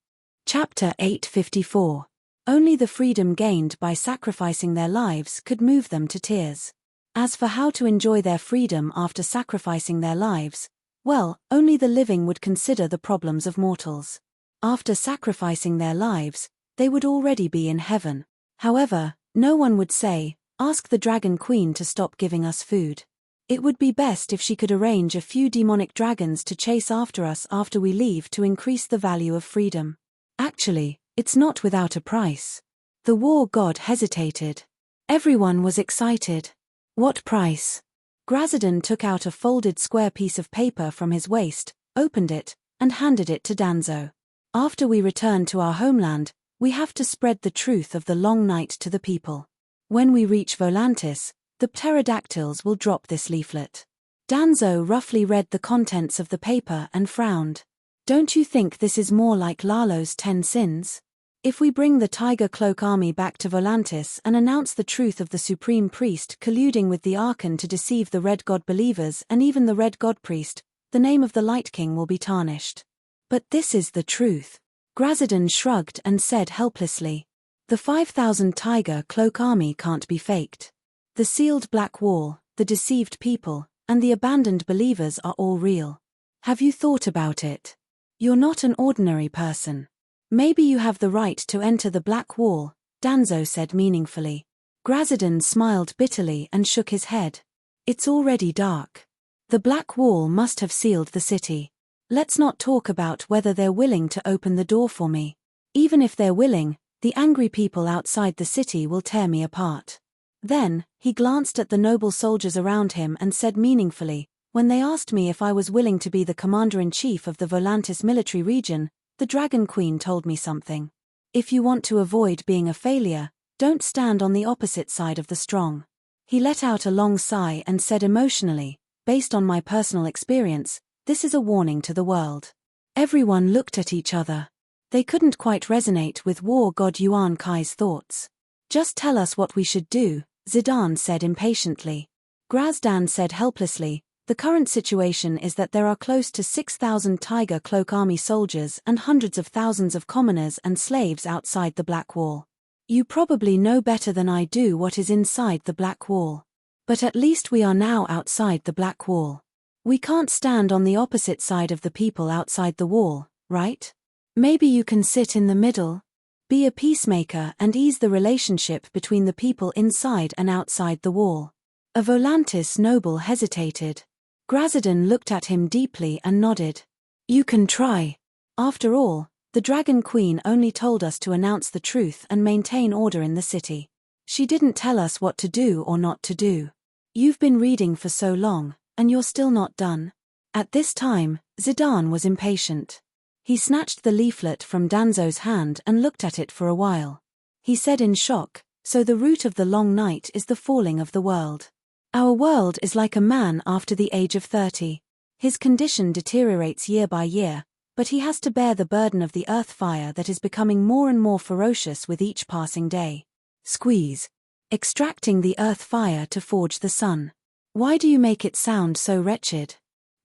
Chapter 854. Only the freedom gained by sacrificing their lives could move them to tears. As for how to enjoy their freedom after sacrificing their lives, well, only the living would consider the problems of mortals. After sacrificing their lives, they would already be in heaven. However, no one would say, "Ask the Dragon Queen to stop giving us food." It would be best if she could arrange a few demonic dragons to chase after us after we leave to increase the value of freedom. Actually, it's not without a price. The war god hesitated. Everyone was excited. What price? Grazadon took out a folded square piece of paper from his waist, opened it, and handed it to Danzo. After we return to our homeland, we have to spread the truth of the long night to the people. When we reach Volantis, the pterodactyls will drop this leaflet. Danzo roughly read the contents of the paper and frowned. Don't you think this is more like Lalo's 10 sins? If we bring the Tiger Cloak army back to Volantis and announce the truth of the Supreme Priest colluding with the Archon to deceive the Red God believers and even the Red God Priest, the name of the Light King will be tarnished. But this is the truth. Grazadon shrugged and said helplessly. The 5,000 Tiger Cloak army can't be faked. The sealed black wall, the deceived people, and the abandoned believers are all real. Have you thought about it? You're not an ordinary person. Maybe you have the right to enter the black wall, Danzo said meaningfully. Grazadon smiled bitterly and shook his head. It's already dark. The black wall must have sealed the city. Let's not talk about whether they're willing to open the door for me. Even if they're willing, the angry people outside the city will tear me apart. Then, he glanced at the noble soldiers around him and said meaningfully, when they asked me if I was willing to be the commander-in-chief of the Volantis military region, the Dragon Queen told me something. If you want to avoid being a failure, don't stand on the opposite side of the strong. He let out a long sigh and said emotionally, based on my personal experience, this is a warning to the world. Everyone looked at each other. They couldn't quite resonate with war god Yuan Kai's thoughts. Just tell us what we should do, Zidane said impatiently. Grazdan said helplessly, the current situation is that there are close to 6,000 Tiger Cloak army soldiers and hundreds of thousands of commoners and slaves outside the Black Wall. You probably know better than I do what is inside the Black Wall. But at least we are now outside the Black Wall. We can't stand on the opposite side of the people outside the wall, right? Maybe you can sit in the middle. Be a peacemaker and ease the relationship between the people inside and outside the wall. A Volantis noble hesitated. Grazadon looked at him deeply and nodded. You can try. After all, the Dragon Queen only told us to announce the truth and maintain order in the city. She didn't tell us what to do or not to do. You've been reading for so long, and you're still not done. At this time, Zidane was impatient. He snatched the leaflet from Danzo's hand and looked at it for a while. He said in shock, so the root of the long night is the falling of the world. Our world is like a man after the age of 30. His condition deteriorates year by year, but he has to bear the burden of the earth fire that is becoming more and more ferocious with each passing day. Squeeze. Extracting the earth fire to forge the sun. Why do you make it sound so wretched?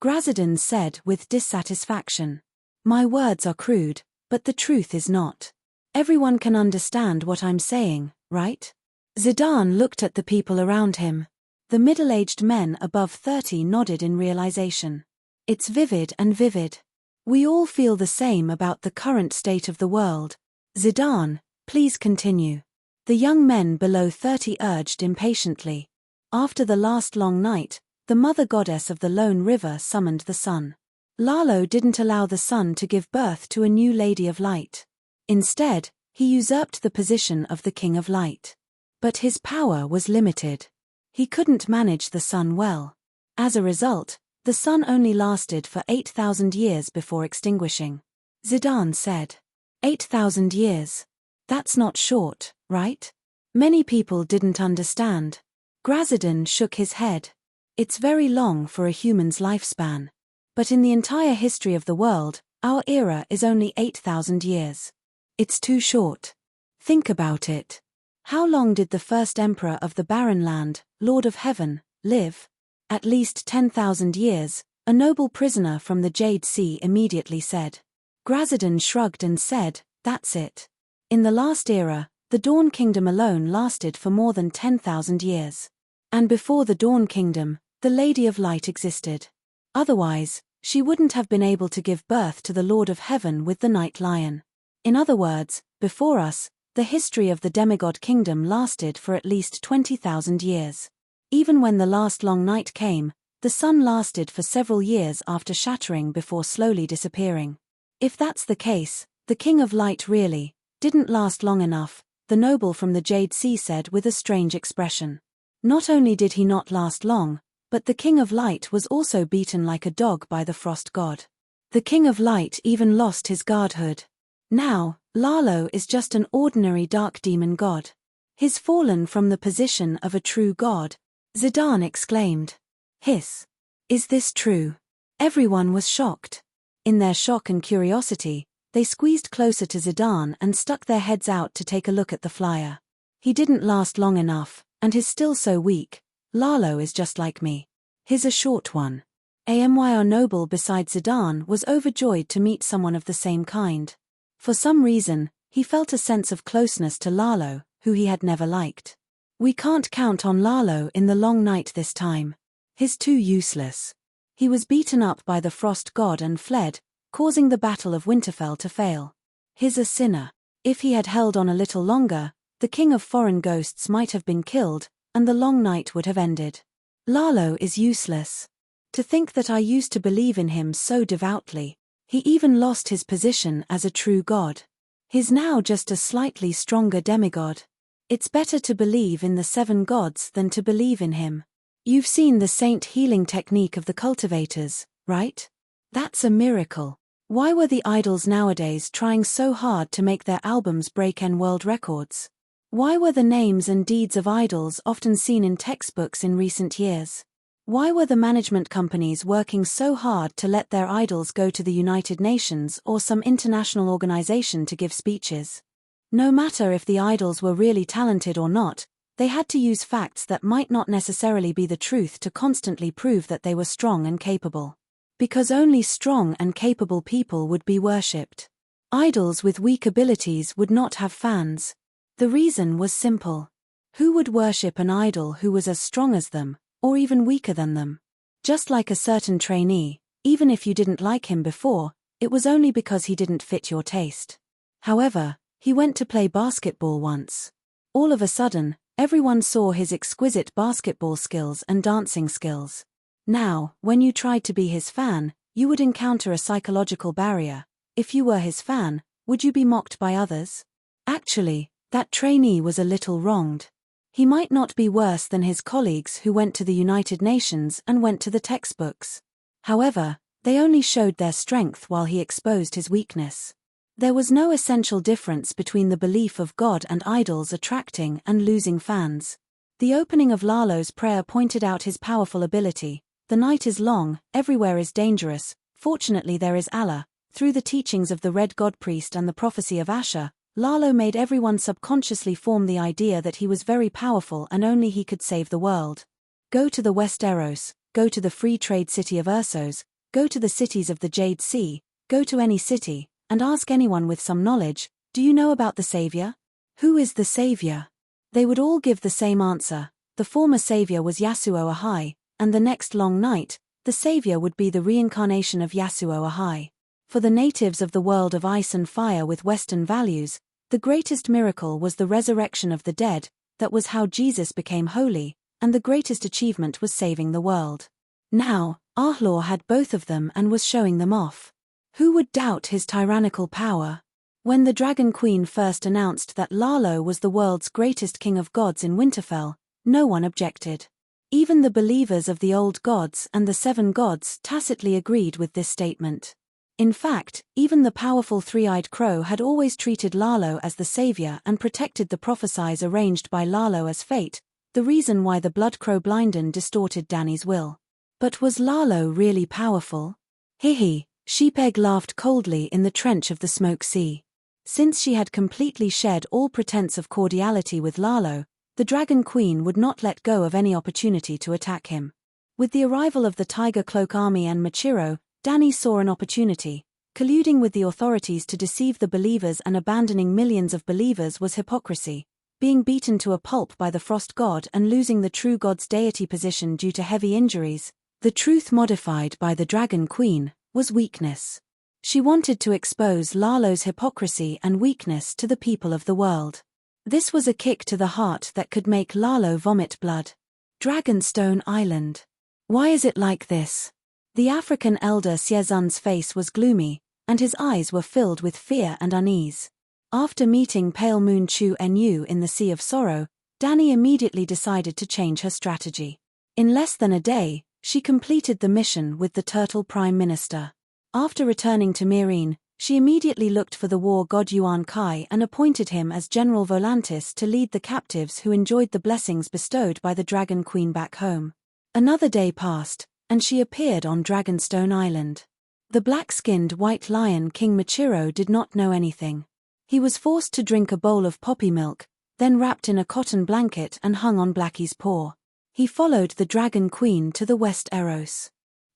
Grazadon said with dissatisfaction. My words are crude, but the truth is not. Everyone can understand what I'm saying, right? Zidane looked at the people around him. The middle-aged men above 30 nodded in realization. It's vivid and vivid. We all feel the same about the current state of the world. Zidane, please continue. The young men below 30 urged impatiently. After the last long night, the mother goddess of the lone river summoned the sun. Lalo didn't allow the sun to give birth to a new Lady of Light. Instead, he usurped the position of the King of Light. But his power was limited. He couldn't manage the sun well. As a result, the sun only lasted for 8,000 years before extinguishing. Zidane said. 8,000 years. That's not short, right? Many people didn't understand. Grazadon shook his head. It's very long for a human's lifespan. But in the entire history of the world, our era is only 8,000 years. It's too short. Think about it. How long did the first emperor of the Barren Land, Lord of Heaven, live? At least 10,000 years, a noble prisoner from the Jade Sea immediately said. Grazadon shrugged and said, that's it. In the last era, the Dawn Kingdom alone lasted for more than 10,000 years. And before the Dawn Kingdom, the Lady of Light existed. Otherwise, she wouldn't have been able to give birth to the Lord of Heaven with the Night Lion. In other words, before us, the history of the demigod kingdom lasted for at least 20,000 years. Even when the last long night came, the sun lasted for several years after shattering before slowly disappearing. If that's the case, the King of Light really didn't last long enough, the noble from the Jade Sea said with a strange expression. Not only did he not last long, but the King of Light was also beaten like a dog by the frost god. The King of Light even lost his godhood. Now, Lalo is just an ordinary dark demon god. He's fallen from the position of a true god, Zidane exclaimed. Hiss. Is this true? Everyone was shocked. In their shock and curiosity, they squeezed closer to Zidane and stuck their heads out to take a look at the flyer. He didn't last long enough, and he's still so weak. Lalo is just like me. He's a short one. Amyr noble beside Zidane was overjoyed to meet someone of the same kind. For some reason, he felt a sense of closeness to Lalo, who he had never liked. We can't count on Lalo in the long night this time. He's too useless. He was beaten up by the frost god and fled, causing the Battle of Winterfell to fail. He's a sinner. If he had held on a little longer, the king of foreign ghosts might have been killed, and the long night would have ended. Lalo is useless. To think that I used to believe in him so devoutly. He even lost his position as a true god. He's now just a slightly stronger demigod. It's better to believe in the 7 gods than to believe in him. You've seen the saint healing technique of the cultivators, right? That's a miracle. Why were the idols nowadays trying so hard to make their albums break world records? Why were the names and deeds of idols often seen in textbooks in recent years? Why were the management companies working so hard to let their idols go to the United Nations or some international organization to give speeches? No matter if the idols were really talented or not, they had to use facts that might not necessarily be the truth to constantly prove that they were strong and capable. Because only strong and capable people would be worshipped. Idols with weak abilities would not have fans. The reason was simple. Who would worship an idol who was as strong as them, or even weaker than them? Just like a certain trainee, even if you didn't like him before, it was only because he didn't fit your taste. However, he went to play basketball once. All of a sudden, everyone saw his exquisite basketball skills and dancing skills. Now, when you tried to be his fan, you would encounter a psychological barrier. If you were his fan, would you be mocked by others? Actually, that trainee was a little wronged. He might not be worse than his colleagues who went to the United Nations and went to the textbooks. However, they only showed their strength while he exposed his weakness. There was no essential difference between the belief of God and idols attracting and losing fans. The opening of Lalo's prayer pointed out his powerful ability. The night is long, everywhere is dangerous, fortunately there is Allah. Through the teachings of the Red God Priest and the prophecy of Asher, Lalo made everyone subconsciously form the idea that he was very powerful and only he could save the world. Go to the Westeros, go to the free trade city of Ursos, go to the cities of the Jade Sea, go to any city, and ask anyone with some knowledge, do you know about the Savior? Who is the Savior? They would all give the same answer. The former Savior was Yasuo Ahai, and the next long night, the Savior would be the reincarnation of Yasuo Ahai. For the natives of the world of ice and fire with Western values, the greatest miracle was the resurrection of the dead. That was how Jesus became holy, and the greatest achievement was saving the world. Now, Ahlor had both of them and was showing them off. Who would doubt his tyrannical power? When the Dragon Queen first announced that Lalo was the world's greatest king of gods in Winterfell, no one objected. Even the believers of the old gods and the 7 gods tacitly agreed with this statement. In fact, even the powerful three-eyed crow had always treated Lalo as the savior and protected the prophecies arranged by Lalo as fate, the reason why the blood crow blinded distorted Dany's will. But was Lalo really powerful? Hehe, Sheepegg laughed coldly in the trench of the smoke sea. Since she had completely shed all pretense of cordiality with Lalo, the Dragon Queen would not let go of any opportunity to attack him. With the arrival of the Tiger Cloak army and Machiro, Dany saw an opportunity. Colluding with the authorities to deceive the believers and abandoning millions of believers was hypocrisy. Being beaten to a pulp by the Frost God and losing the true god's deity position due to heavy injuries, the truth modified by the Dragon Queen, was weakness. She wanted to expose Lalo's hypocrisy and weakness to the people of the world. This was a kick to the heart that could make Lalo vomit blood. Dragonstone Island. Why is it like this? The African elder Siezun's face was gloomy, and his eyes were filled with fear and unease. After meeting Pale Moon Chu Nu in the Sea of Sorrow, Dani immediately decided to change her strategy. In less than a day, she completed the mission with the Turtle Prime Minister. After returning to Myrine, she immediately looked for the war god Yuan Kai and appointed him as General Volantis to lead the captives who enjoyed the blessings bestowed by the Dragon Queen back home. Another day passed, and she appeared on Dragonstone Island. The black-skinned white lion King Michiro did not know anything. He was forced to drink a bowl of poppy milk, then wrapped in a cotton blanket and hung on Blackie's paw. He followed the Dragon Queen to the West Eros.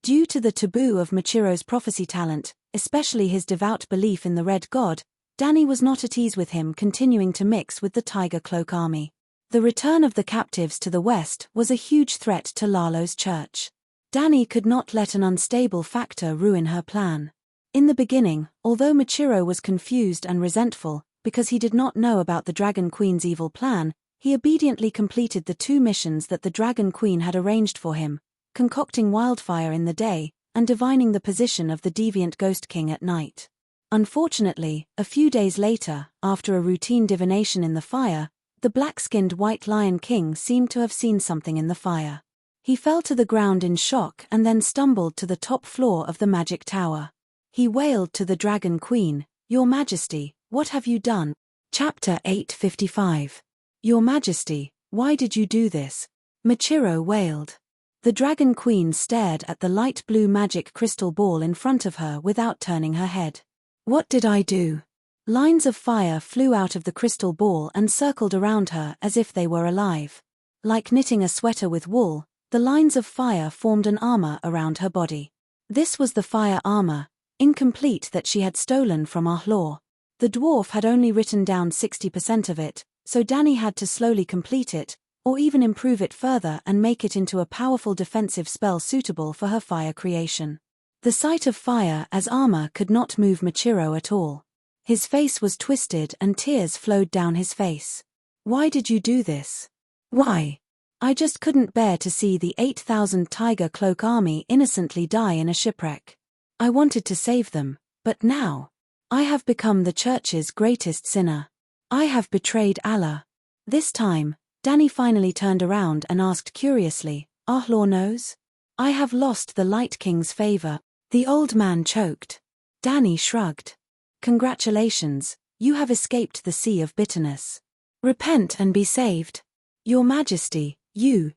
Due to the taboo of Michiro's prophecy talent, especially his devout belief in the Red God, Dani was not at ease with him continuing to mix with the Tiger Cloak army. The return of the captives to the west was a huge threat to Lalo's church. Dani could not let an unstable factor ruin her plan. In the beginning, although Michiro was confused and resentful, because he did not know about the Dragon Queen's evil plan, he obediently completed the 2 missions that the Dragon Queen had arranged for him, concocting wildfire in the day, and divining the position of the deviant Ghost King at night. Unfortunately, a few days later, after a routine divination in the fire, the black-skinned White Lion King seemed to have seen something in the fire. He fell to the ground in shock and then stumbled to the top floor of the magic tower. He wailed to the Dragon Queen, "Your Majesty, what have you done?" Chapter 855. "Your Majesty, why did you do this?" Michiro wailed. The Dragon Queen stared at the light blue magic crystal ball in front of her without turning her head. "What did I do?" Lines of fire flew out of the crystal ball and circled around her as if they were alive. Like knitting a sweater with wool, the lines of fire formed an armor around her body. This was the fire armor, incomplete, that she had stolen from Ahlor. The dwarf had only written down 60% of it, so Dani had to slowly complete it, or even improve it further and make it into a powerful defensive spell suitable for her fire creation. The sight of fire as armor could not move Michiro at all. His face was twisted and tears flowed down his face. "Why did you do this?" "Why? I just couldn't bear to see the 8,000 Tiger Cloak army innocently die in a shipwreck. I wanted to save them, but now I have become the church's greatest sinner. I have betrayed Allah." This time, Dani finally turned around and asked curiously, "Ahlor knows? I have lost the Light King's favor." The old man choked. Dani shrugged. "Congratulations, you have escaped the sea of bitterness. Repent and be saved." "Your Majesty, you."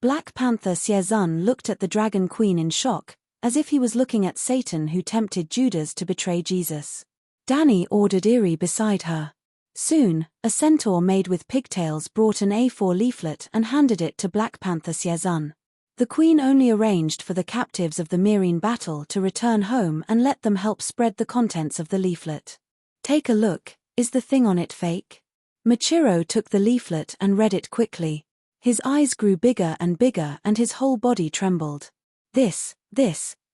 Black Panther Siezun looked at the Dragon Queen in shock, as if he was looking at Satan who tempted Judas to betray Jesus. Dani ordered Iri beside her. Soon, a centaur made with pigtails brought an A4 leaflet and handed it to Black Panther Siezun. The queen only arranged for the captives of the Myrine battle to return home and let them help spread the contents of the leaflet. "Take a look, is the thing on it fake?" Michiro took the leaflet and read it quickly. His eyes grew bigger and bigger and his whole body trembled. This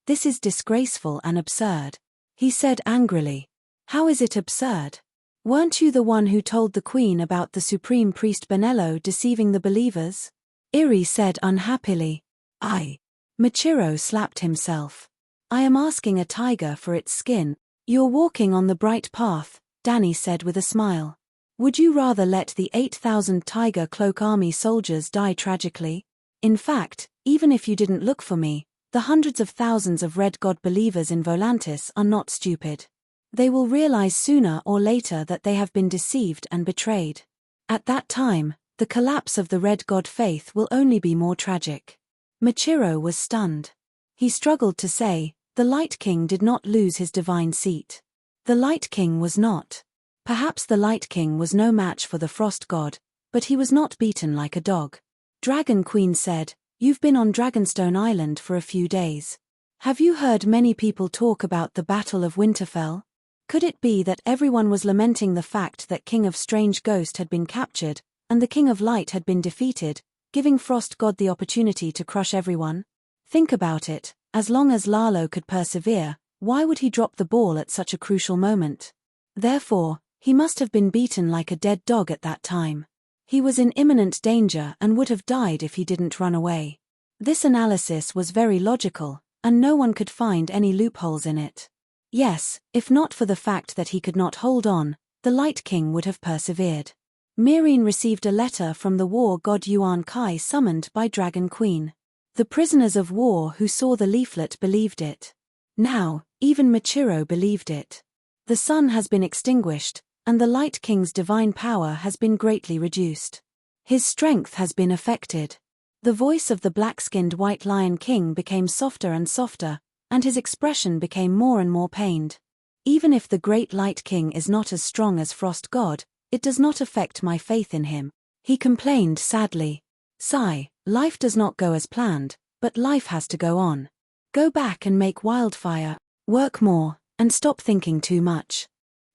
is disgraceful and absurd," he said angrily. "How is it absurd? Weren't you the one who told the queen about the supreme priest Benello deceiving the believers?" Iri said unhappily. Michiro slapped himself. "I am asking a tiger for its skin." "You're walking on the bright path," Dani said with a smile. "Would you rather let the 8,000 Tiger Cloak army soldiers die tragically? In fact, even if you didn't look for me, the hundreds of thousands of Red God believers in Volantis are not stupid. They will realize sooner or later that they have been deceived and betrayed. At that time, the collapse of the Red God faith will only be more tragic." Michiro was stunned. He struggled to say, "The Light King did not lose his divine seat. The Light King was not. Perhaps the Light King was no match for the Frost God, but he was not beaten like a dog." Dragon Queen said, "You've been on Dragonstone Island for a few days. Have you heard many people talk about the Battle of Winterfell? Could it be that everyone was lamenting the fact that King of Strange Ghost had been captured, and the King of Light had been defeated, giving Frost God the opportunity to crush everyone? Think about it, as long as Lalo could persevere, why would he drop the ball at such a crucial moment? Therefore, he must have been beaten like a dead dog at that time. He was in imminent danger and would have died if he didn't run away. This analysis was very logical, and no one could find any loopholes in it. Yes, if not for the fact that he could not hold on, the Light King would have persevered. Myrine received a letter from the war god Yuan Kai summoned by Dragon Queen. The prisoners of war who saw the leaflet believed it. Now, even Michiro believed it. The sun has been extinguished, and the Light King's divine power has been greatly reduced. His strength has been affected. The voice of the black-skinned White Lion King became softer and softer, and his expression became more and more pained. Even if the great Light King is not as strong as Frost God, it does not affect my faith in him, he complained sadly. Sigh, life does not go as planned, but life has to go on. Go back and make wildfire, work more, and stop thinking too much.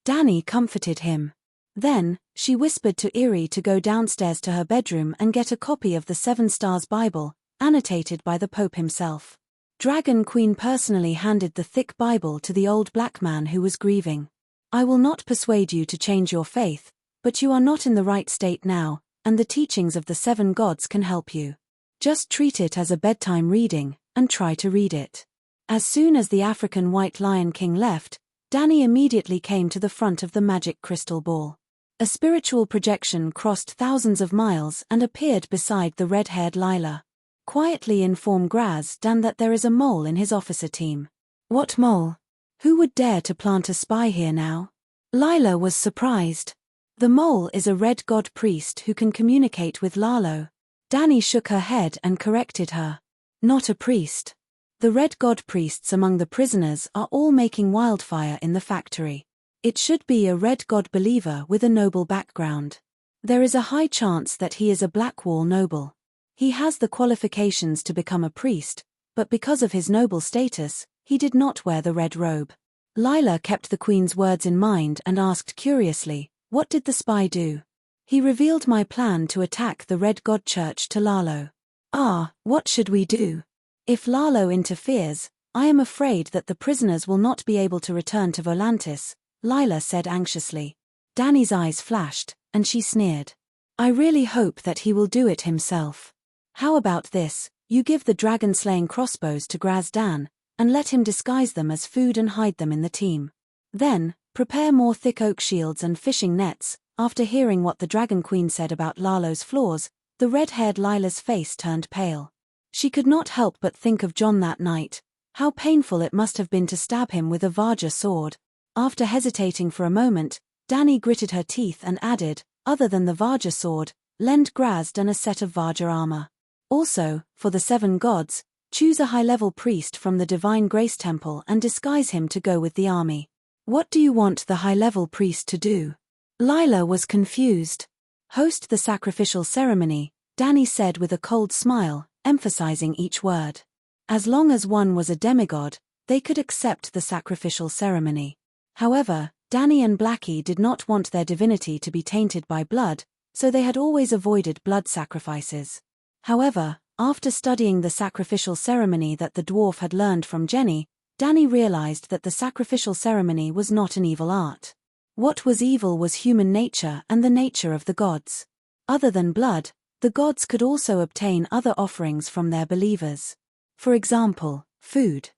Danny comforted him. Then, she whispered to Eri to go downstairs to her bedroom and get a copy of the Seven Stars Bible, annotated by the Pope himself. Dragon Queen personally handed the thick Bible to the old black man who was grieving. I will not persuade you to change your faith, but you are not in the right state now, and the teachings of the seven gods can help you. Just treat it as a bedtime reading, and try to read it. As soon as the African White Lion King left, Danny immediately came to the front of the magic crystal ball. A spiritual projection crossed thousands of miles and appeared beside the red-haired Lila. Quietly inform Dan that there is a mole in his officer team. What mole? Who would dare to plant a spy here now? Lila was surprised. The mole is a red god priest who can communicate with Lalo. Danny shook her head and corrected her. Not a priest. The red god priests among the prisoners are all making wildfire in the factory. It should be a red god believer with a noble background. There is a high chance that he is a Blackwall noble. He has the qualifications to become a priest, but because of his noble status, he did not wear the red robe. Lila kept the queen's words in mind and asked curiously, what did the spy do? He revealed my plan to attack the Red God Church to Lalo. Ah, what should we do? If Lalo interferes, I am afraid that the prisoners will not be able to return to Volantis, Lila said anxiously. Danny's eyes flashed, and she sneered. I really hope that he will do it himself. How about this, you give the dragon-slaying crossbows to Dan, and let him disguise them as food and hide them in the team. Then, prepare more thick oak shields and fishing nets. After hearing what the Dragon Queen said about Lalo's flaws, the red-haired Lila's face turned pale. She could not help but think of John that night. How painful it must have been to stab him with a Vajra sword. After hesitating for a moment, Danny gritted her teeth and added, other than the Vajra sword, lend Dan a set of Vajra armor. Also, for the seven gods, choose a high-level priest from the Divine Grace Temple and disguise him to go with the army. What do you want the high-level priest to do? Lila was confused. Host the sacrificial ceremony, Danny said with a cold smile, emphasizing each word. As long as one was a demigod, they could accept the sacrificial ceremony. However, Danny and Blackie did not want their divinity to be tainted by blood, so they had always avoided blood sacrifices. However, after studying the sacrificial ceremony that the dwarf had learned from Jenny, Danny realized that the sacrificial ceremony was not an evil art. What was evil was human nature and the nature of the gods. Other than blood, the gods could also obtain other offerings from their believers. For example, food.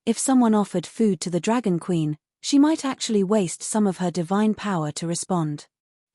If someone offered food to the Dragon Queen, she might actually waste some of her divine power to respond.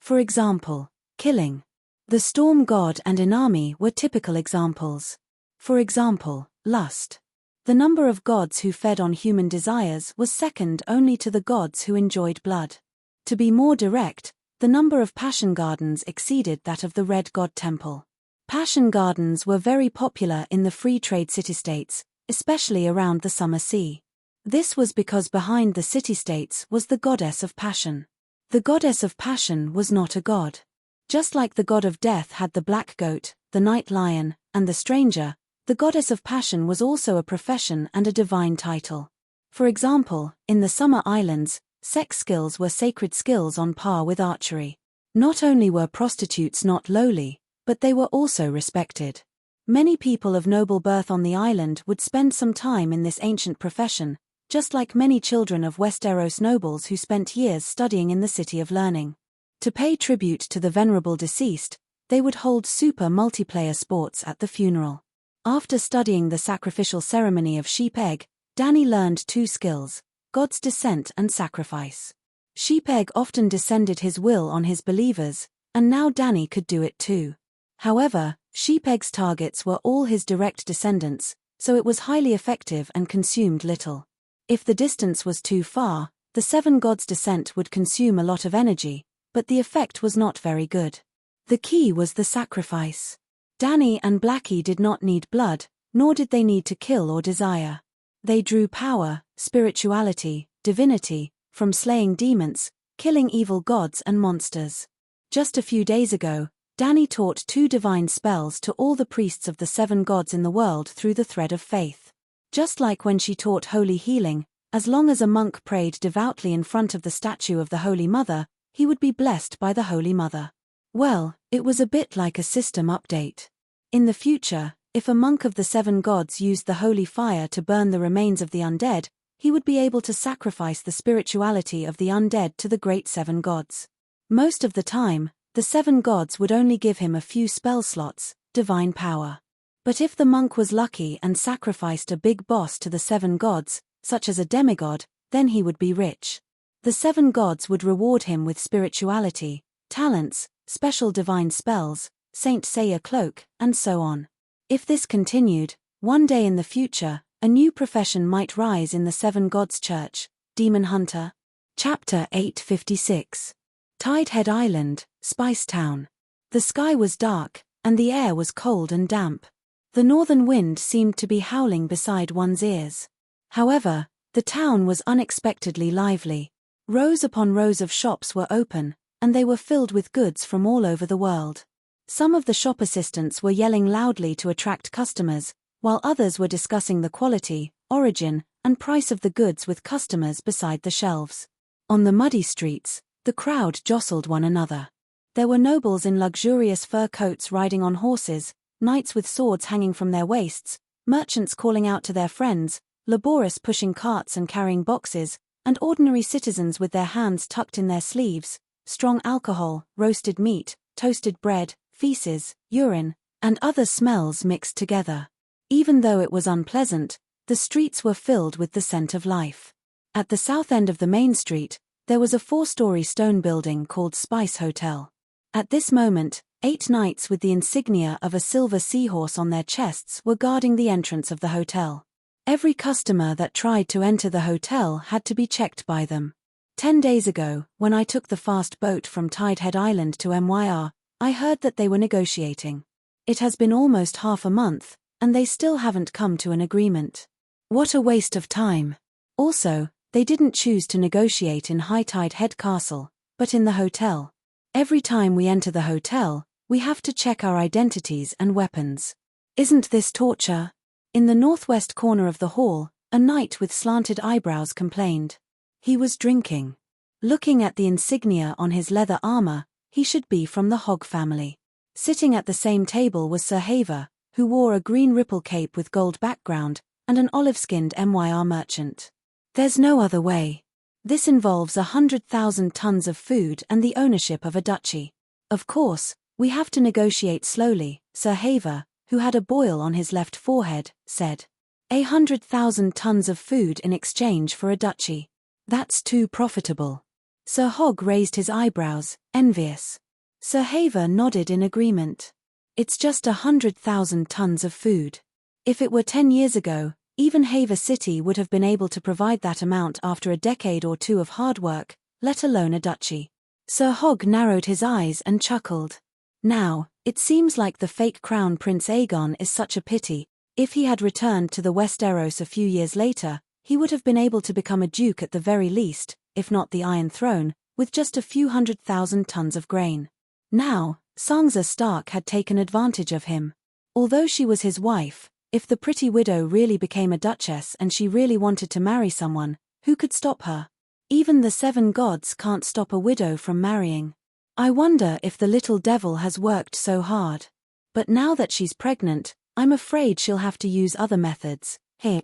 For example, killing. The storm god and Inami were typical examples. For example, lust. The number of gods who fed on human desires was second only to the gods who enjoyed blood. To be more direct, the number of passion gardens exceeded that of the Red God Temple. Passion gardens were very popular in the free trade city-states, especially around the Summer Sea. This was because behind the city-states was the goddess of passion. The goddess of passion was not a god. Just like the god of death had the black goat, the night lion, and the stranger, the goddess of passion was also a profession and a divine title. For example, in the Summer Islands, sex skills were sacred skills on par with archery. Not only were prostitutes not lowly, but they were also respected. Many people of noble birth on the island would spend some time in this ancient profession, just like many children of Westeros nobles who spent years studying in the City of Learning. To pay tribute to the venerable deceased, they would hold super multiplayer sports at the funeral. After studying the sacrificial ceremony of sheep egg, Danny learned two skills: God's descent and sacrifice. Sheep egg often descended his will on his believers, and now Danny could do it too. However, sheep egg's targets were all his direct descendants, so it was highly effective and consumed little. If the distance was too far, the seven gods' descent would consume a lot of energy, but the effect was not very good. The key was the sacrifice. Danny and Blackie did not need blood, nor did they need to kill or desire. They drew power, spirituality, divinity, from slaying demons, killing evil gods and monsters. Just a few days ago, Danny taught 2 divine spells to all the priests of the 7 gods in the world through the thread of faith. Just like when she taught holy healing, as long as a monk prayed devoutly in front of the statue of the Holy Mother, he would be blessed by the Holy Mother. Well, it was a bit like a system update. In the future, if a monk of the 7 gods used the holy fire to burn the remains of the undead, he would be able to sacrifice the spirituality of the undead to the great 7 gods. Most of the time, the 7 gods would only give him a few spell slots, divine power. But if the monk was lucky and sacrificed a big boss to the 7 gods, such as a demigod, then he would be rich. The 7 gods would reward him with spirituality, talents, special divine spells, Saint Seiya cloak, and so on. If this continued, one day in the future, a new profession might rise in the 7 gods church: demon hunter. Chapter 856. Tidehead Island, Spice Town. The sky was dark, and the air was cold and damp. The northern wind seemed to be howling beside one's ears. However, the town was unexpectedly lively. Rows upon rows of shops were open, and they were filled with goods from all over the world. Some of the shop assistants were yelling loudly to attract customers, while others were discussing the quality, origin, and price of the goods with customers beside the shelves. On the muddy streets, the crowd jostled one another. There were nobles in luxurious fur coats riding on horses, knights with swords hanging from their waists, merchants calling out to their friends, laborious pushing carts and carrying boxes, and ordinary citizens with their hands tucked in their sleeves. Strong alcohol, roasted meat, toasted bread, feces, urine, and other smells mixed together. Even though it was unpleasant, the streets were filled with the scent of life. At the south end of the main street, there was a 4-story stone building called Spice Hotel. At this moment, 8 knights with the insignia of a silver seahorse on their chests were guarding the entrance of the hotel. Every customer that tried to enter the hotel had to be checked by them. 10 days ago, when I took the fast boat from Tidehead Island to MYR, I heard that they were negotiating. It has been almost half a month, and they still haven't come to an agreement. What a waste of time. Also, they didn't choose to negotiate in High Tidehead Castle, but in the hotel. Every time we enter the hotel, we have to check our identities and weapons. Isn't this torture? In the northwest corner of the hall, a knight with slanted eyebrows complained. He was drinking. Looking at the insignia on his leather armor, he should be from the Hog family. Sitting at the same table was Sir Haver, who wore a green ripple cape with gold background, and an olive-skinned MYR merchant. There's no other way. This involves 100,000 tons of food and the ownership of a duchy. Of course, we have to negotiate slowly, Sir Haver, who had a boil on his left forehead, said. 100,000 tons of food in exchange for a duchy. That's too profitable. Sir Hog raised his eyebrows, envious. Sir Haver nodded in agreement. It's just 100,000 tons of food. If it were 10 years ago, even Haver City would have been able to provide that amount after a decade or 2 of hard work, let alone a duchy. Sir Hog narrowed his eyes and chuckled. Now, it seems like the fake crown Prince Aegon is such a pity. If he had returned to the Westeros a few years later, he would have been able to become a duke at the very least, if not the Iron Throne, with just a few 100,000 tons of grain. Now, Sansa Stark had taken advantage of him. Although she was his wife, if the pretty widow really became a duchess and she really wanted to marry someone, who could stop her? Even the 7 gods can't stop a widow from marrying. I wonder if the little devil has worked so hard. But now that she's pregnant, I'm afraid she'll have to use other methods. Heh.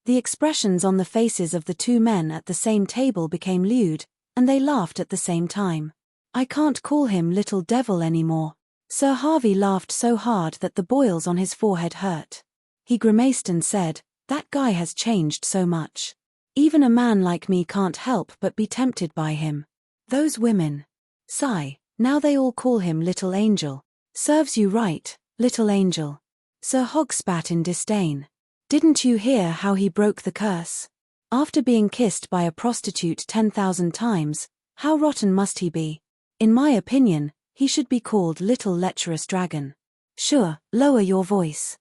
The expressions on the faces of the 2 men at the same table became lewd, and they laughed at the same time. I can't call him little devil anymore. Sir Harvey laughed so hard that the boils on his forehead hurt. He grimaced and said, "That guy has changed so much. Even a man like me can't help but be tempted by him. Those women. Sigh, now they all call him Little Angel. Serves you right, Little Angel." Sir Hogg spat in disdain. "Didn't you hear how he broke the curse? After being kissed by a prostitute 10,000 times, how rotten must he be? In my opinion, he should be called Little Lecherous Dragon." "Sure, lower your voice."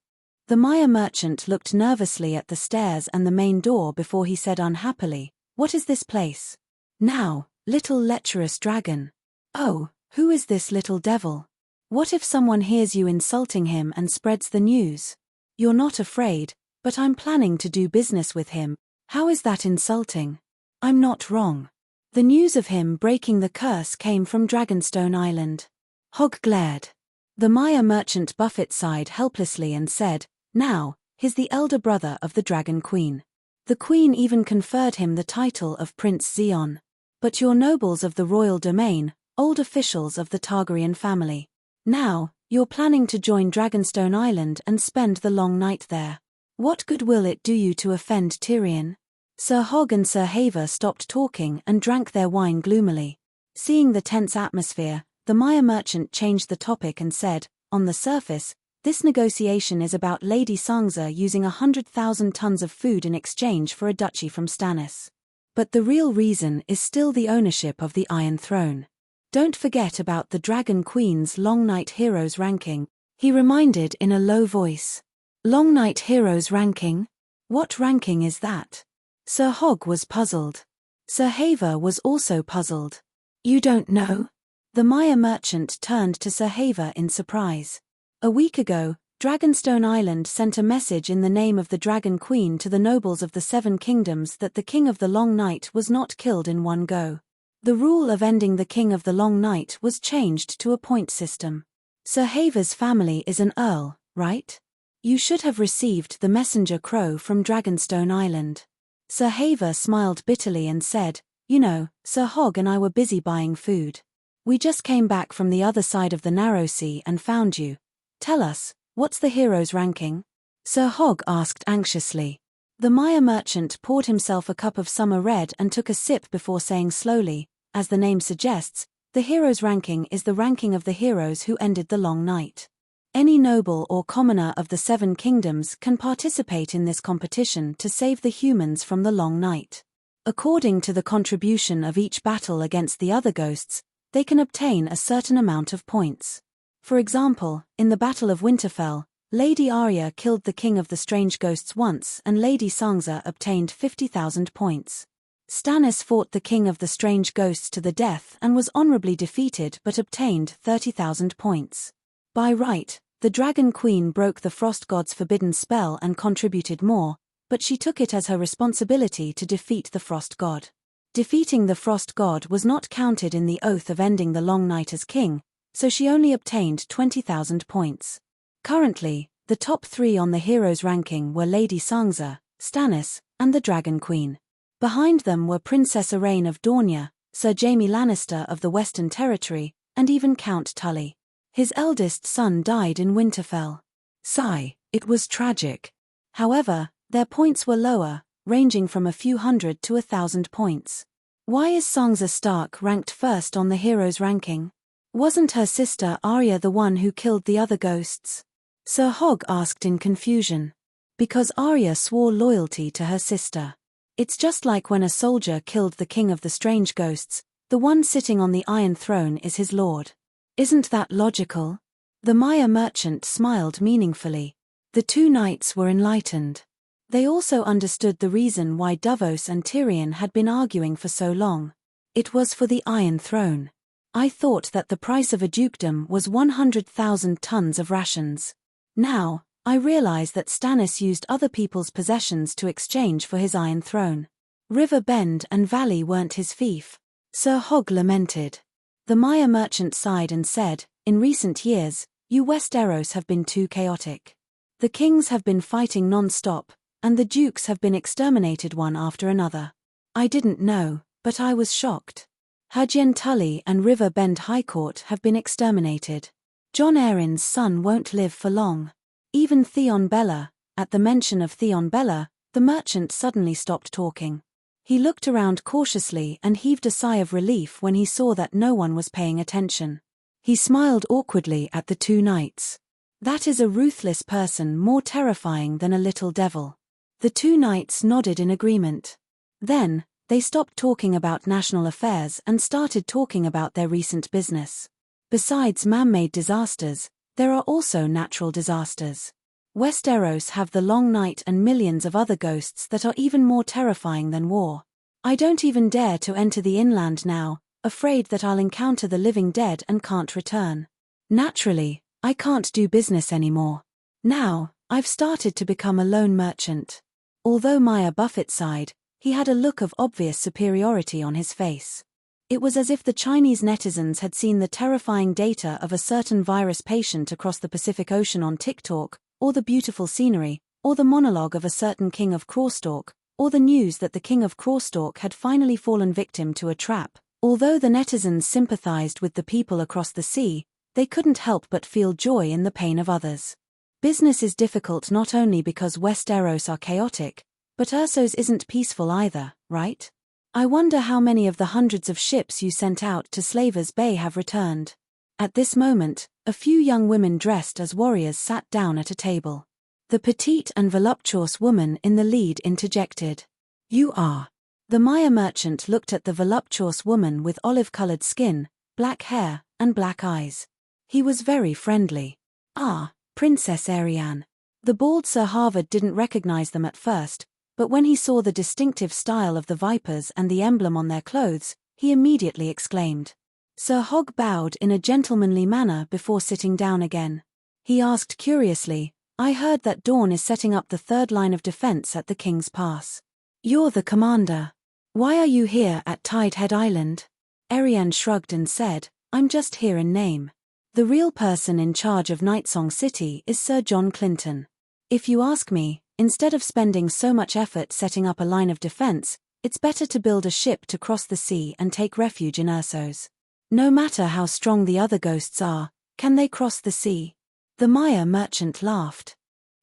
The Maya merchant looked nervously at the stairs and the main door before he said unhappily, "What is this place? Now, Little Lecherous Dragon. Oh, who is this little devil? What if someone hears you insulting him and spreads the news? You're not afraid, but I'm planning to do business with him. How is that insulting? I'm not wrong." The news of him breaking the curse came from Dragonstone Island. Hogg glared. The Maya merchant Buffett sighed helplessly and said, "Now, he's the elder brother of the Dragon Queen. The Queen even conferred him the title of Prince Zeon. But you're nobles of the royal domain, old officials of the Targaryen family. Now, you're planning to join Dragonstone Island and spend the long night there. What good will it do you to offend Tyrion?" Sir Hogg and Sir Haver stopped talking and drank their wine gloomily. Seeing the tense atmosphere, the Maya merchant changed the topic and said, "On the surface, this negotiation is about Lady Sansa using 100,000 tons of food in exchange for a duchy from Stannis. But the real reason is still the ownership of the Iron Throne. Don't forget about the Dragon Queen's Long Night Heroes ranking," he reminded in a low voice. "Long Night Heroes ranking? What ranking is that?" Sir Hogg was puzzled. Sir Haver was also puzzled. "You don't know?" The Maya merchant turned to Sir Haver in surprise. "A week ago, Dragonstone Island sent a message in the name of the Dragon Queen to the nobles of the Seven Kingdoms that the King of the Long Night was not killed in one go. The rule of ending the King of the Long Night was changed to a point system. Sir Haver's family is an earl, right? You should have received the messenger crow from Dragonstone Island." Sir Haver smiled bitterly and said, "You know, Sir Hogg and I were busy buying food. We just came back from the other side of the narrow sea and found you. Tell us, what's the hero's ranking?" Sir Hogg asked anxiously. The Maya merchant poured himself a cup of summer red and took a sip before saying slowly, as the name suggests, the hero's ranking is the ranking of the heroes who ended the long night. Any noble or commoner of the Seven Kingdoms can participate in this competition to save the humans from the long night. According to the contribution of each battle against the other ghosts, they can obtain a certain amount of points. For example, in the Battle of Winterfell, Lady Arya killed the King of the Strange Ghosts once and Lady Sansa obtained 50,000 points. Stannis fought the King of the Strange Ghosts to the death and was honorably defeated but obtained 30,000 points. By right, the Dragon Queen broke the Frost God's forbidden spell and contributed more, but she took it as her responsibility to defeat the Frost God. Defeating the Frost God was not counted in the oath of ending the long night as king, so she only obtained 20,000 points. Currently, the top three on the heroes ranking were Lady Sansa, Stannis, and the Dragon Queen. Behind them were Princess Araine of Dornia, Sir Jaime Lannister of the Western Territory, and even Count Tully. His eldest son died in Winterfell. Sigh, it was tragic. However, their points were lower, ranging from a few hundred to 1,000 points. Why is Sansa Stark ranked first on the heroes ranking? Wasn't her sister Arya the one who killed the other ghosts? Sir Hogg asked in confusion. Because Arya swore loyalty to her sister. It's just like when a soldier killed the King of the Strange Ghosts, the one sitting on the Iron Throne is his lord. Isn't that logical? The Maya merchant smiled meaningfully. The two knights were enlightened. They also understood the reason why Davos and Tyrion had been arguing for so long. It was for the Iron Throne. I thought that the price of a dukedom was 100,000 tons of rations. Now, I realize that Stannis used other people's possessions to exchange for his Iron Throne. River Bend and Valley weren't his fief. Sir Hogg lamented. The Maya merchant sighed and said, "In recent years, you Westeros have been too chaotic. The kings have been fighting non-stop, and the dukes have been exterminated one after another. I didn't know, but I was shocked. Hajian Tully and River Bend High Court have been exterminated. John Erin's son won't live for long. Even Theon Bella. At the mention of Theon Bella, the merchant suddenly stopped talking. He looked around cautiously and heaved a sigh of relief when he saw that no one was paying attention. He smiled awkwardly at the two knights. That is a ruthless person, more terrifying than a little devil. The two knights nodded in agreement. Then, they stopped talking about national affairs and started talking about their recent business. Besides man-made disasters, there are also natural disasters. Westeros have the Long Night and millions of other ghosts that are even more terrifying than war. I don't even dare to enter the inland now, afraid that I'll encounter the living dead and can't return. Naturally, I can't do business anymore. Now, I've started to become a lone merchant. Although Maya Buffett sighed, he had a look of obvious superiority on his face. It was as if the Chinese netizens had seen the terrifying data of a certain virus patient across the Pacific Ocean on TikTok, or the beautiful scenery, or the monologue of a certain king of Crawstalk, or the news that the king of Crawstalk had finally fallen victim to a trap. Although the netizens sympathized with the people across the sea, they couldn't help but feel joy in the pain of others. Business is difficult not only because Westeros are chaotic, but Essos isn't peaceful either, right? I wonder how many of the hundreds of ships you sent out to Slavers Bay have returned. At this moment, a few young women dressed as warriors sat down at a table. The petite and voluptuous woman in the lead interjected. "You are." The Maya merchant looked at the voluptuous woman with olive-colored skin, black hair, and black eyes. He was very friendly. "Ah, Princess Ariane." The bald Sir Harvard didn't recognize them at first, but when he saw the distinctive style of the vipers and the emblem on their clothes, he immediately exclaimed. Sir Hogg bowed in a gentlemanly manner before sitting down again. He asked curiously, "I heard that Dawn is setting up the third line of defense at the King's Pass. You're the commander. Why are you here at Tidehead Island?" Ariane shrugged and said, "I'm just here in name. The real person in charge of Nightsong City is Sir John Clinton. If you ask me, instead of spending so much effort setting up a line of defense, it's better to build a ship to cross the sea and take refuge in Essos. No matter how strong the other ghosts are, can they cross the sea?" The Maya merchant laughed.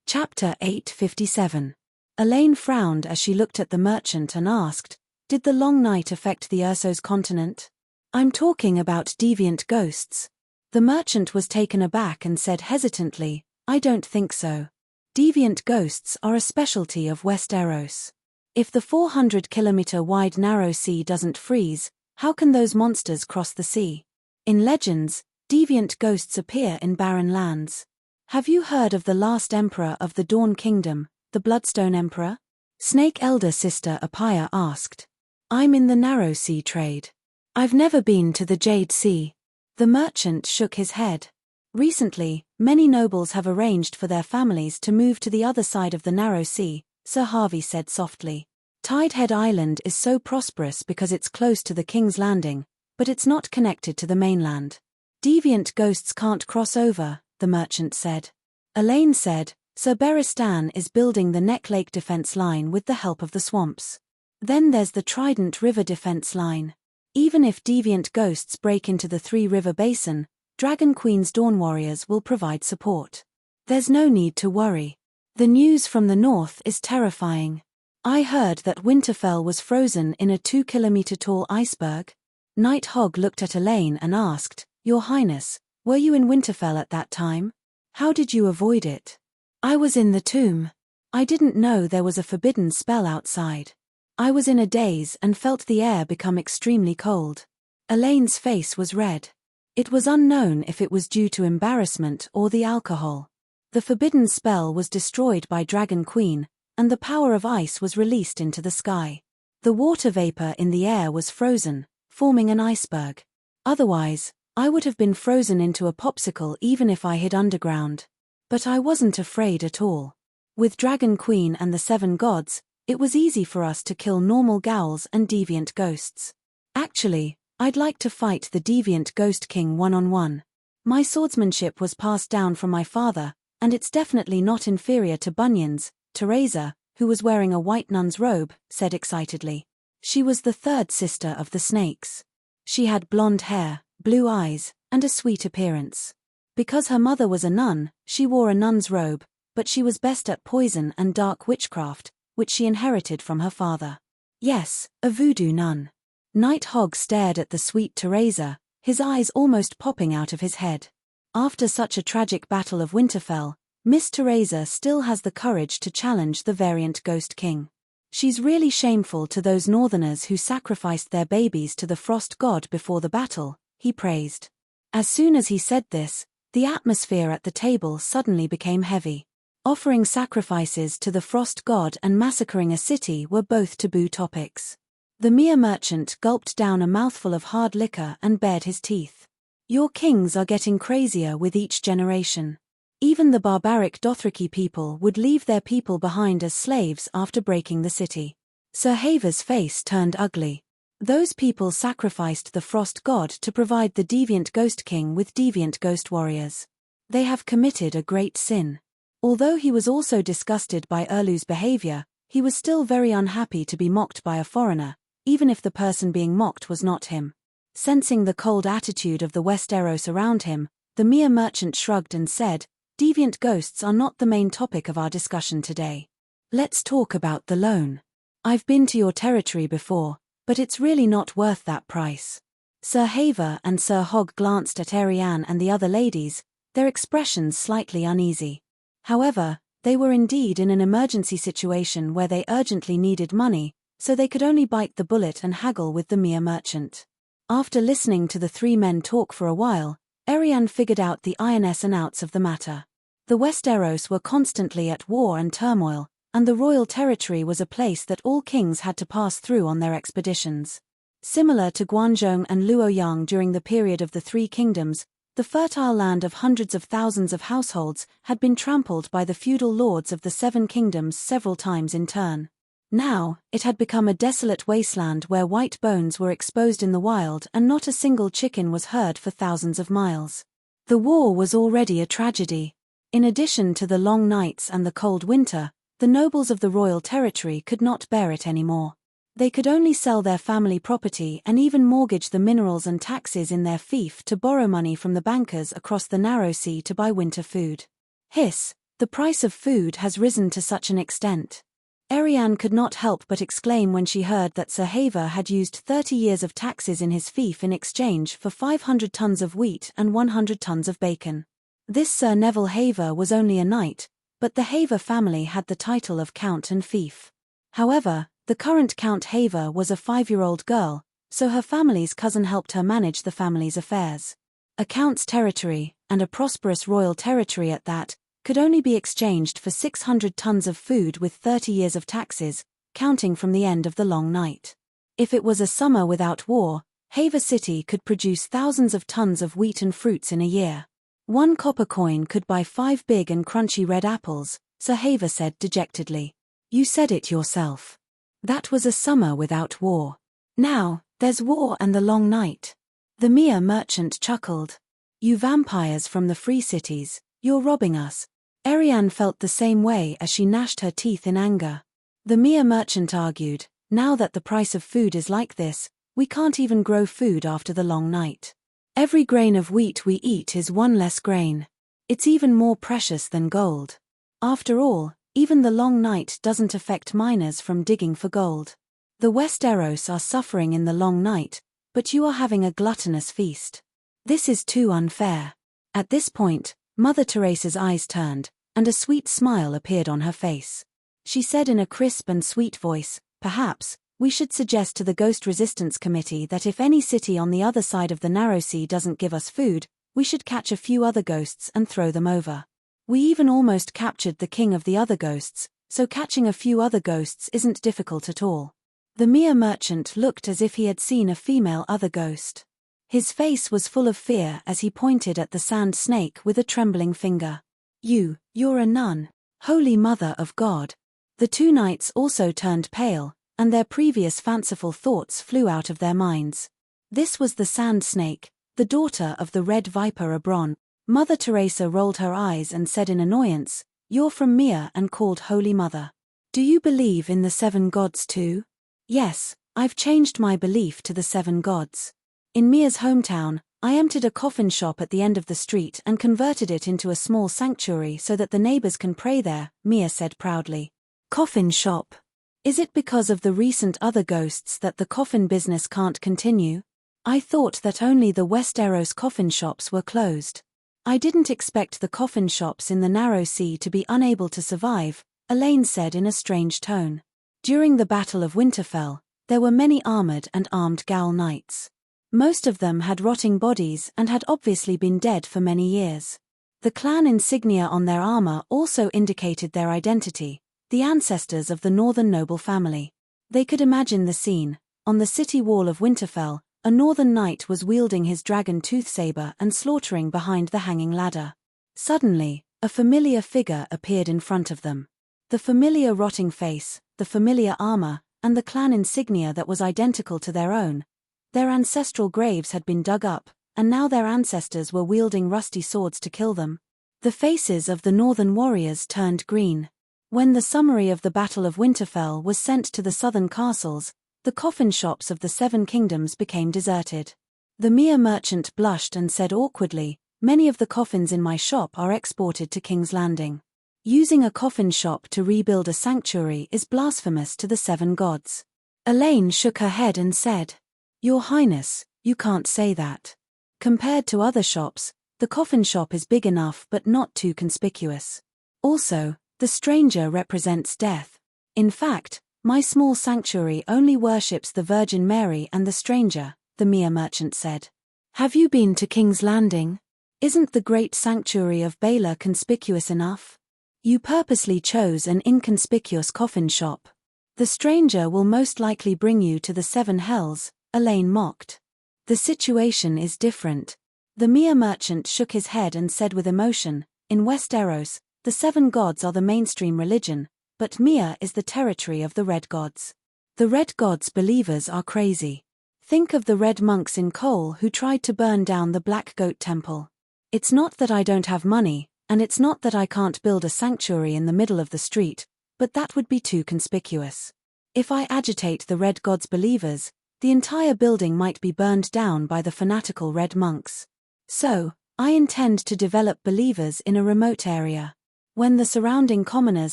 Chapter 857. Elaine frowned as she looked at the merchant and asked, "Did the long night affect the Essos continent?" "I'm talking about deviant ghosts." The merchant was taken aback and said hesitantly, "I don't think so. Deviant ghosts are a specialty of Westeros. If the 400-kilometer-wide narrow sea doesn't freeze, how can those monsters cross the sea? In legends, deviant ghosts appear in barren lands. Have you heard of the last emperor of the Dawn Kingdom, the Bloodstone Emperor?" Snake elder sister Apaya asked. "I'm in the narrow sea trade. I've never been to the Jade Sea." The merchant shook his head. "Recently, many nobles have arranged for their families to move to the other side of the narrow sea," Sir Harvey said softly. "Tidehead Island is so prosperous because it's close to the King's Landing, but it's not connected to the mainland. Deviant ghosts can't cross over," the merchant said. Elaine said, "Sir Beristan is building the Neck Lake defense line with the help of the swamps. Then there's the Trident River defense line. Even if deviant ghosts break into the Three River Basin, Dragon Queen's Dawn Warriors will provide support. There's no need to worry. The news from the north is terrifying. I heard that Winterfell was frozen in a 2-kilometer-tall iceberg." Night Hogg looked at Elaine and asked, "Your Highness, were you in Winterfell at that time? How did you avoid it?" "I was in the tomb. I didn't know there was a forbidden spell outside. I was in a daze and felt the air become extremely cold." Elaine's face was red. It was unknown if it was due to embarrassment or the alcohol. The forbidden spell was destroyed by Dragon Queen, and the power of ice was released into the sky. The water vapor in the air was frozen, forming an iceberg. Otherwise, I would have been frozen into a popsicle even if I hid underground. But I wasn't afraid at all. With Dragon Queen and the 7 gods, it was easy for us to kill normal ghouls and deviant ghosts. Actually, I'd like to fight the deviant ghost king one-on-one. My swordsmanship was passed down from my father, and it's definitely not inferior to Bunyan's. Teresa, who was wearing a white nun's robe, said excitedly. She was the third sister of the snakes. She had blonde hair, blue eyes, and a sweet appearance. Because her mother was a nun, she wore a nun's robe, but she was best at poison and dark witchcraft, which she inherited from her father. Yes, a voodoo nun. Night Hog stared at the sweet Teresa, his eyes almost popping out of his head. After such a tragic battle of Winterfell, Miss Teresa still has the courage to challenge the variant Ghost King. She's really shameful to those northerners who sacrificed their babies to the frost god before the battle, he praised. As soon as he said this, the atmosphere at the table suddenly became heavy. Offering sacrifices to the frost god and massacring a city were both taboo topics. The mere merchant gulped down a mouthful of hard liquor and bared his teeth. Your kings are getting crazier with each generation. Even the barbaric Dothraki people would leave their people behind as slaves after breaking the city. Sir Haver's face turned ugly. Those people sacrificed the frost god to provide the deviant Ghost King with deviant ghost warriors. They have committed a great sin. Although he was also disgusted by Erlu's behavior, he was still very unhappy to be mocked by a foreigner, even if the person being mocked was not him. Sensing the cold attitude of the Westeros around him, the mere merchant shrugged and said, "Deviant ghosts are not the main topic of our discussion today. Let's talk about the loan. I've been to your territory before, but it's really not worth that price." Sir Haver and Sir Hogg glanced at Arianne and the other ladies, their expressions slightly uneasy. However, they were indeed in an emergency situation where they urgently needed money, so they could only bite the bullet and haggle with the mere merchant. After listening to the three men talk for a while, Arianne figured out the ins and outs of the matter. The Westeros were constantly at war and turmoil, and the royal territory was a place that all kings had to pass through on their expeditions. Similar to Guanzhong and Luoyang during the period of the Three Kingdoms, the fertile land of hundreds of thousands of households had been trampled by the feudal lords of the Seven Kingdoms several times in turn. Now, it had become a desolate wasteland where white bones were exposed in the wild and not a single chicken was heard for thousands of miles. The war was already a tragedy. In addition to the long nights and the cold winter, the nobles of the royal territory could not bear it anymore. They could only sell their family property and even mortgage the minerals and taxes in their fief to borrow money from the bankers across the narrow sea to buy winter food. Hiss, the price of food has risen to such an extent. Arianne could not help but exclaim when she heard that Sir Haver had used 30 years of taxes in his fief in exchange for 500 tons of wheat and 100 tons of bacon. This Sir Neville Haver was only a knight, but the Haver family had the title of Count and Fief. However, the current Count Haver was a 5-year-old girl, so her family's cousin helped her manage the family's affairs. A count's territory, and a prosperous royal territory at that, could only be exchanged for 600 tons of food with 30 years of taxes, counting from the end of the long night. If it was a summer without war, Haver City could produce thousands of tons of wheat and fruits in a year. 1 copper coin could buy 5 big and crunchy red apples, Sir Haver said dejectedly. You said it yourself. That was a summer without war. Now, there's war and the long night. The mere merchant chuckled. You vampires from the free cities, you're robbing us. Arianne felt the same way as she gnashed her teeth in anger. The mere merchant argued, now that the price of food is like this, we can't even grow food after the long night. Every grain of wheat we eat is one less grain. It's even more precious than gold. After all, even the long night doesn't affect miners from digging for gold. The Westeros are suffering in the long night, but you are having a gluttonous feast. This is too unfair. At this point, Mother Teresa's eyes turned, and a sweet smile appeared on her face. She said in a crisp and sweet voice, perhaps, we should suggest to the Ghost Resistance Committee that if any city on the other side of the narrow sea doesn't give us food, we should catch a few other ghosts and throw them over. We even almost captured the king of the other ghosts, so catching a few other ghosts isn't difficult at all. The mere merchant looked as if he had seen a female other ghost. His face was full of fear as he pointed at the sand snake with a trembling finger. You're a nun. Holy Mother of God. The two knights also turned pale, and their previous fanciful thoughts flew out of their minds. This was the sand snake, the daughter of the red viper Abron. Mother Teresa rolled her eyes and said in annoyance, You're from Mia and called Holy Mother. Do you believe in the 7 gods too? Yes, I've changed my belief to the 7 gods. In Mia's hometown, I emptied a coffin shop at the end of the street and converted it into a small sanctuary so that the neighbors can pray there, Mia said proudly. Coffin shop. Is it because of the recent other ghosts that the coffin business can't continue? I thought that only the Westeros coffin shops were closed. I didn't expect the coffin shops in the narrow sea to be unable to survive, Elaine said in a strange tone. During the Battle of Winterfell, there were many armored and armed Gaul knights. Most of them had rotting bodies and had obviously been dead for many years. The clan insignia on their armor also indicated their identity, the ancestors of the northern noble family. They could imagine the scene. On the city wall of Winterfell, a northern knight was wielding his dragon tooth saber and slaughtering behind the hanging ladder. Suddenly, a familiar figure appeared in front of them. The familiar rotting face, the familiar armor, and the clan insignia that was identical to their own. Their ancestral graves had been dug up, and now their ancestors were wielding rusty swords to kill them. The faces of the northern warriors turned green. When the summary of the Battle of Winterfell was sent to the southern castles, the coffin shops of the Seven Kingdoms became deserted. The Mia merchant blushed and said awkwardly, "Many of the coffins in my shop are exported to King's Landing. Using a coffin shop to rebuild a sanctuary is blasphemous to the seven gods." Elaine shook her head and said, "Your Highness, you can't say that. Compared to other shops, the coffin shop is big enough but not too conspicuous. Also, the stranger represents death. In fact, my small sanctuary only worships the Virgin Mary and the stranger," the Mia merchant said. "Have you been to King's Landing? Isn't the great sanctuary of Baelor conspicuous enough? You purposely chose an inconspicuous coffin shop. The stranger will most likely bring you to the seven hells," Elaine mocked. "The situation is different." The Mia merchant shook his head and said with emotion, "In Westeros, the seven gods are the mainstream religion, but Mia is the territory of the Red Gods. The Red Gods believers are crazy. Think of the Red monks in Cole who tried to burn down the Black Goat Temple. It's not that I don't have money, and it's not that I can't build a sanctuary in the middle of the street, but that would be too conspicuous. If I agitate the Red Gods believers, the entire building might be burned down by the fanatical Red monks. So, I intend to develop believers in a remote area. When the surrounding commoners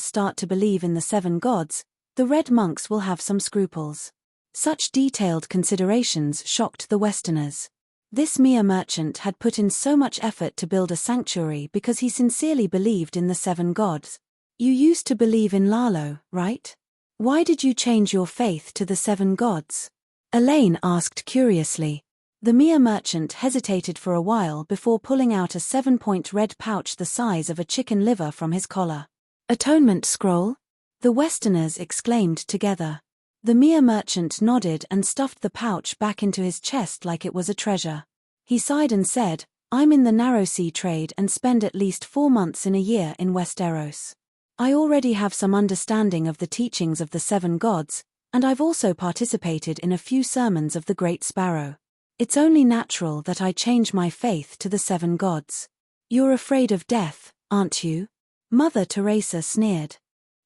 start to believe in the seven gods, the Red monks will have some scruples." Such detailed considerations shocked the Westerners. This Mia merchant had put in so much effort to build a sanctuary because he sincerely believed in the seven gods. "You used to believe in Lalo, right? Why did you change your faith to the seven gods?" Elaine asked curiously. The Mia merchant hesitated for a while before pulling out a 7-point red pouch the size of a chicken liver from his collar. "Atonement scroll?" the Westerners exclaimed together. The Mia merchant nodded and stuffed the pouch back into his chest like it was a treasure. He sighed and said, "I'm in the narrow sea trade and spend at least 4 months in a year in Westeros. I already have some understanding of the teachings of the seven gods, and I've also participated in a few sermons of the Great Sparrow. It's only natural that I change my faith to the seven gods." "You're afraid of death, aren't you?" Mother Teresa sneered.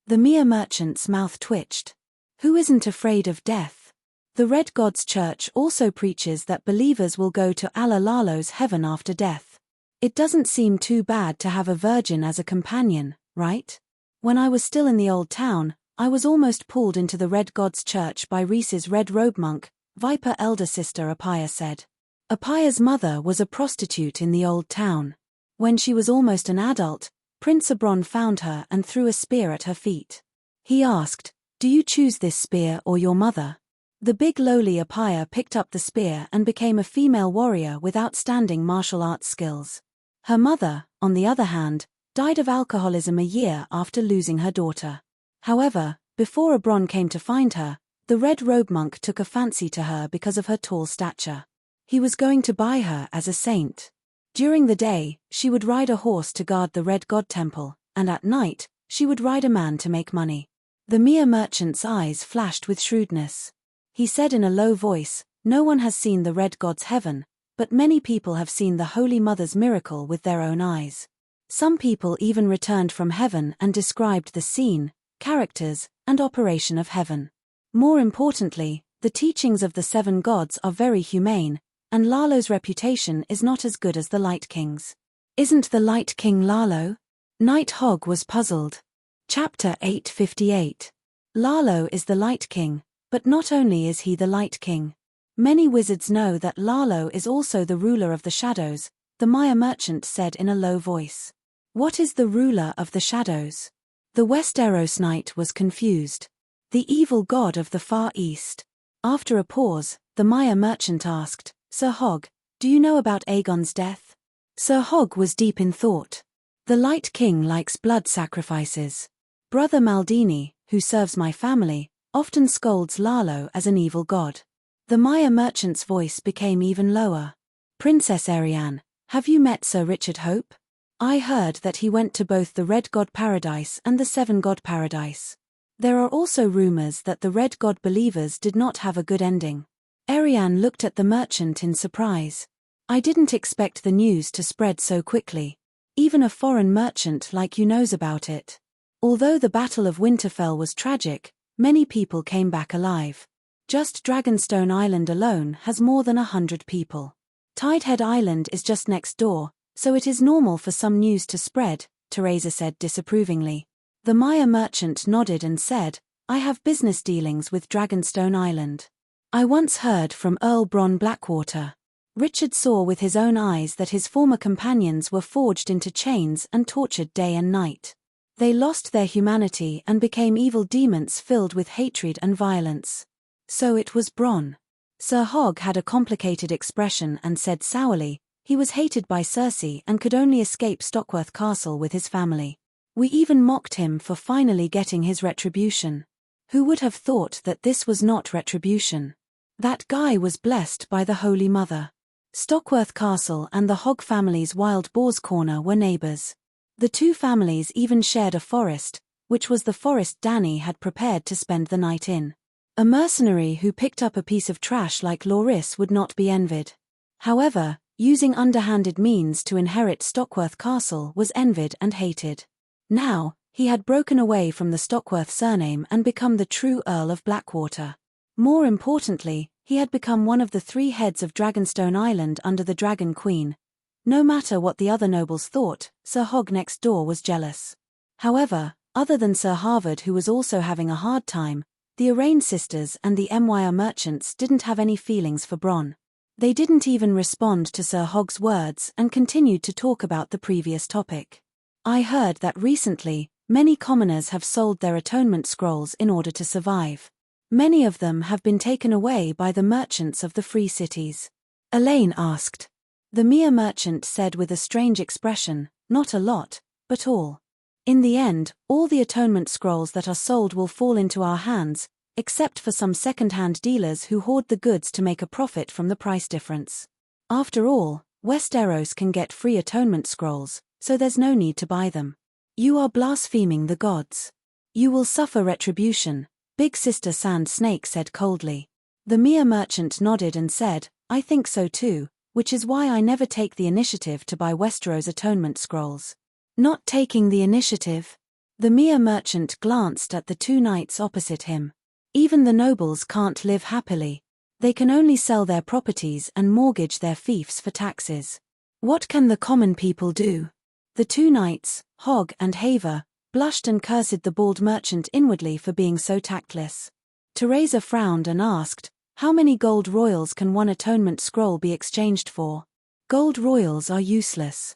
The Mia merchant's mouth twitched. "Who isn't afraid of death? The Red Gods Church also preaches that believers will go to Allah Lalo's heaven after death. It doesn't seem too bad to have a virgin as a companion, right? When I was still in the old town, I was almost pulled into the Red Gods Church by Rhys's red robe monk, Viper elder sister Apaya said. Apaya's mother was a prostitute in the old town. When she was almost an adult, Prince Abron found her and threw a spear at her feet. He asked, "Do you choose this spear or your mother?" The big lowly Apaya picked up the spear and became a female warrior with outstanding martial arts skills. Her mother, on the other hand, died of alcoholism a year after losing her daughter. However, before Abron came to find her, the red robe monk took a fancy to her because of her tall stature. He was going to buy her as a saint. During the day, she would ride a horse to guard the Red God Temple, and at night, she would ride a man to make money. The Mia merchant's eyes flashed with shrewdness. He said in a low voice, "No one has seen the Red God's heaven, but many people have seen the Holy Mother's miracle with their own eyes. Some people even returned from heaven and described the scene, characters, and operation of heaven. More importantly, the teachings of the seven gods are very humane, and Lalo's reputation is not as good as the Light King's. Isn't the Light King Lalo? Night Hog was puzzled. Chapter 858. Lalo is the Light King, but not only is he the Light King. Many wizards know that Lalo is also the ruler of the shadows, the Maya merchant said in a low voice. What is the ruler of the shadows? The Westeros knight was confused. The evil god of the Far East. After a pause, the Maya merchant asked, Sir Hog, do you know about Aegon's death? Sir Hog was deep in thought. The Light King likes blood sacrifices. Brother Maldini, who serves my family, often scolds Lalo as an evil god. The Maya merchant's voice became even lower. Princess Arianne, have you met Sir Richard Hope? I heard that he went to both the Red God Paradise and the Seven God Paradise. There are also rumors that the Red God believers did not have a good ending. Arianne looked at the merchant in surprise. I didn't expect the news to spread so quickly. Even a foreign merchant like you knows about it. Although the Battle of Winterfell was tragic, many people came back alive. Just Dragonstone Island alone has more than 100 people. Tidehead Island is just next door, so it is normal for some news to spread, Teresa said disapprovingly. The Maya merchant nodded and said, I have business dealings with Dragonstone Island. I once heard from Earl Bronn Blackwater. Richard saw with his own eyes that his former companions were forged into chains and tortured day and night. They lost their humanity and became evil demons filled with hatred and violence. So it was Bronn. Sir Hog had a complicated expression and said sourly, he was hated by Cersei and could only escape Stockworth Castle with his family. We even mocked him for finally getting his retribution. Who would have thought that this was not retribution? That guy was blessed by the Holy Mother. Stockworth Castle and the Hog family's Wild Boar's Corner were neighbors. The two families even shared a forest, which was the forest Dany had prepared to spend the night in. A mercenary who picked up a piece of trash like Loris would not be envied. However, using underhanded means to inherit Stockworth Castle was envied and hated. Now, he had broken away from the Stockworth surname and become the true Earl of Blackwater. More importantly, he had become one of the 3 heads of Dragonstone Island under the Dragon Queen. No matter what the other nobles thought, Sir Hog next door was jealous. However, other than Sir Harvard, who was also having a hard time, the Arrayne sisters and the Mwire merchants didn't have any feelings for Bronn. They didn't even respond to Sir Hog's words and continued to talk about the previous topic. I heard that recently, many commoners have sold their atonement scrolls in order to survive. Many of them have been taken away by the merchants of the free cities. Elaine asked. The Mia merchant said with a strange expression, not a lot, but all. In the end, all the atonement scrolls that are sold will fall into our hands, except for some second-hand dealers who hoard the goods to make a profit from the price difference. After all, Westeros can get free atonement scrolls, so there's no need to buy them. You are blaspheming the gods. You will suffer retribution, Big Sister Sand Snake said coldly. The Mia merchant nodded and said, I think so too, which is why I never take the initiative to buy Westeros atonement scrolls. Not taking the initiative? The Mia merchant glanced at the 2 knights opposite him. Even the nobles can't live happily. They can only sell their properties and mortgage their fiefs for taxes. What can the common people do? The 2 knights, Hog and Haver, blushed and cursed the bald merchant inwardly for being so tactless. Teresa frowned and asked, how many gold royals can one atonement scroll be exchanged for? Gold royals are useless.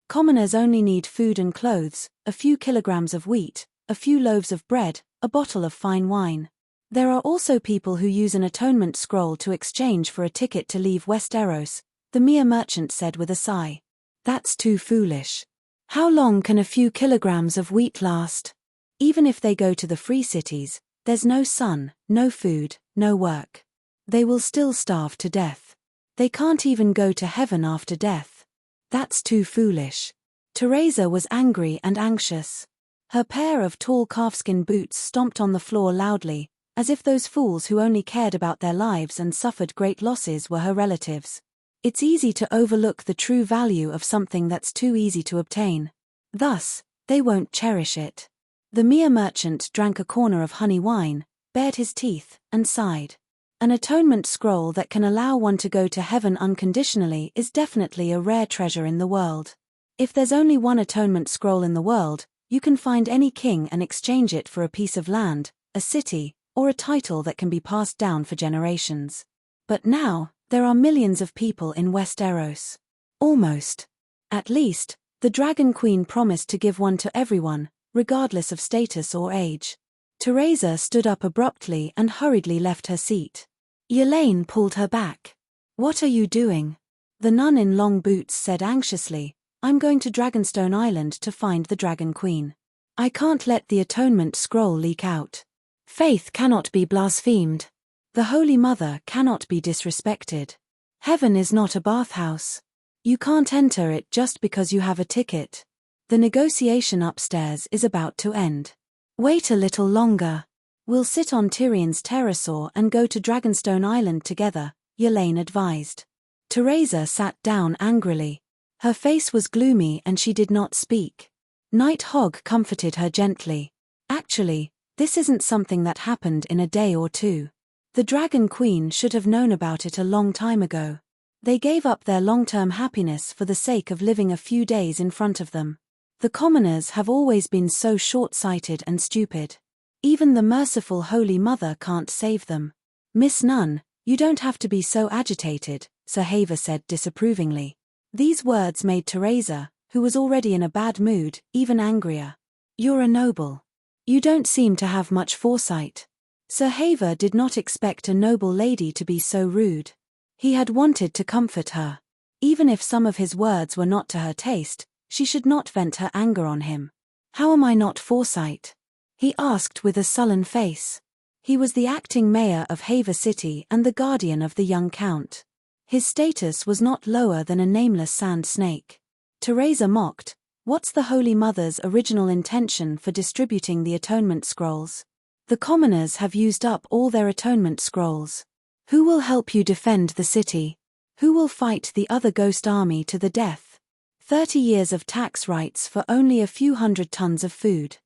Commoners only need food and clothes, a few kilograms of wheat, a few loaves of bread, a bottle of fine wine. There are also people who use an atonement scroll to exchange for a ticket to leave Westeros, the Mia merchant said with a sigh. That's too foolish. How long can a few kilograms of wheat last? Even if they go to the free cities, there's no sun, no food, no work. They will still starve to death. They can't even go to heaven after death. That's too foolish. Teresa was angry and anxious. Her pair of tall calfskin boots stomped on the floor loudly, as if those fools who only cared about their lives and suffered great losses were her relatives. It's easy to overlook the true value of something that's too easy to obtain. Thus, they won't cherish it. The Mia merchant drank a corner of honey wine, bared his teeth, and sighed. An atonement scroll that can allow one to go to heaven unconditionally is definitely a rare treasure in the world. If there's only one atonement scroll in the world, you can find any king and exchange it for a piece of land, a city, or a title that can be passed down for generations. But now, there are millions of people in Westeros. Almost. At least, the Dragon Queen promised to give one to everyone, regardless of status or age. Teresa stood up abruptly and hurriedly left her seat. Yelena pulled her back. "What are you doing?" The nun in long boots said anxiously, "I'm going to Dragonstone Island to find the Dragon Queen. I can't let the atonement scroll leak out. Faith cannot be blasphemed. The Holy Mother cannot be disrespected. Heaven is not a bathhouse. You can't enter it just because you have a ticket. The negotiation upstairs is about to end. Wait a little longer. We'll sit on Tyrion's pterosaur and go to Dragonstone Island together," Yelena advised. Teresa sat down angrily. Her face was gloomy and she did not speak. Night Hog comforted her gently. "Actually, this isn't something that happened in a day or two. The Dragon Queen should have known about it a long time ago. They gave up their long-term happiness for the sake of living a few days in front of them. The commoners have always been so short-sighted and stupid. Even the merciful Holy Mother can't save them." "Miss Nun, you don't have to be so agitated," Sir Haver said disapprovingly. These words made Teresa, who was already in a bad mood, even angrier. "You're a noble. You don't seem to have much foresight." Sir Haver did not expect a noble lady to be so rude. He had wanted to comfort her. Even if some of his words were not to her taste, she should not vent her anger on him. "How am I not foresight?" he asked with a sullen face. He was the acting mayor of Haver City and the guardian of the young count. His status was not lower than a nameless sand snake. Teresa mocked, "What's the Holy Mother's original intention for distributing the atonement scrolls? The commoners have used up all their atonement scrolls. Who will help you defend the city? Who will fight the other ghost army to the death? 30 years of tax rights for only a few hundred tons of food.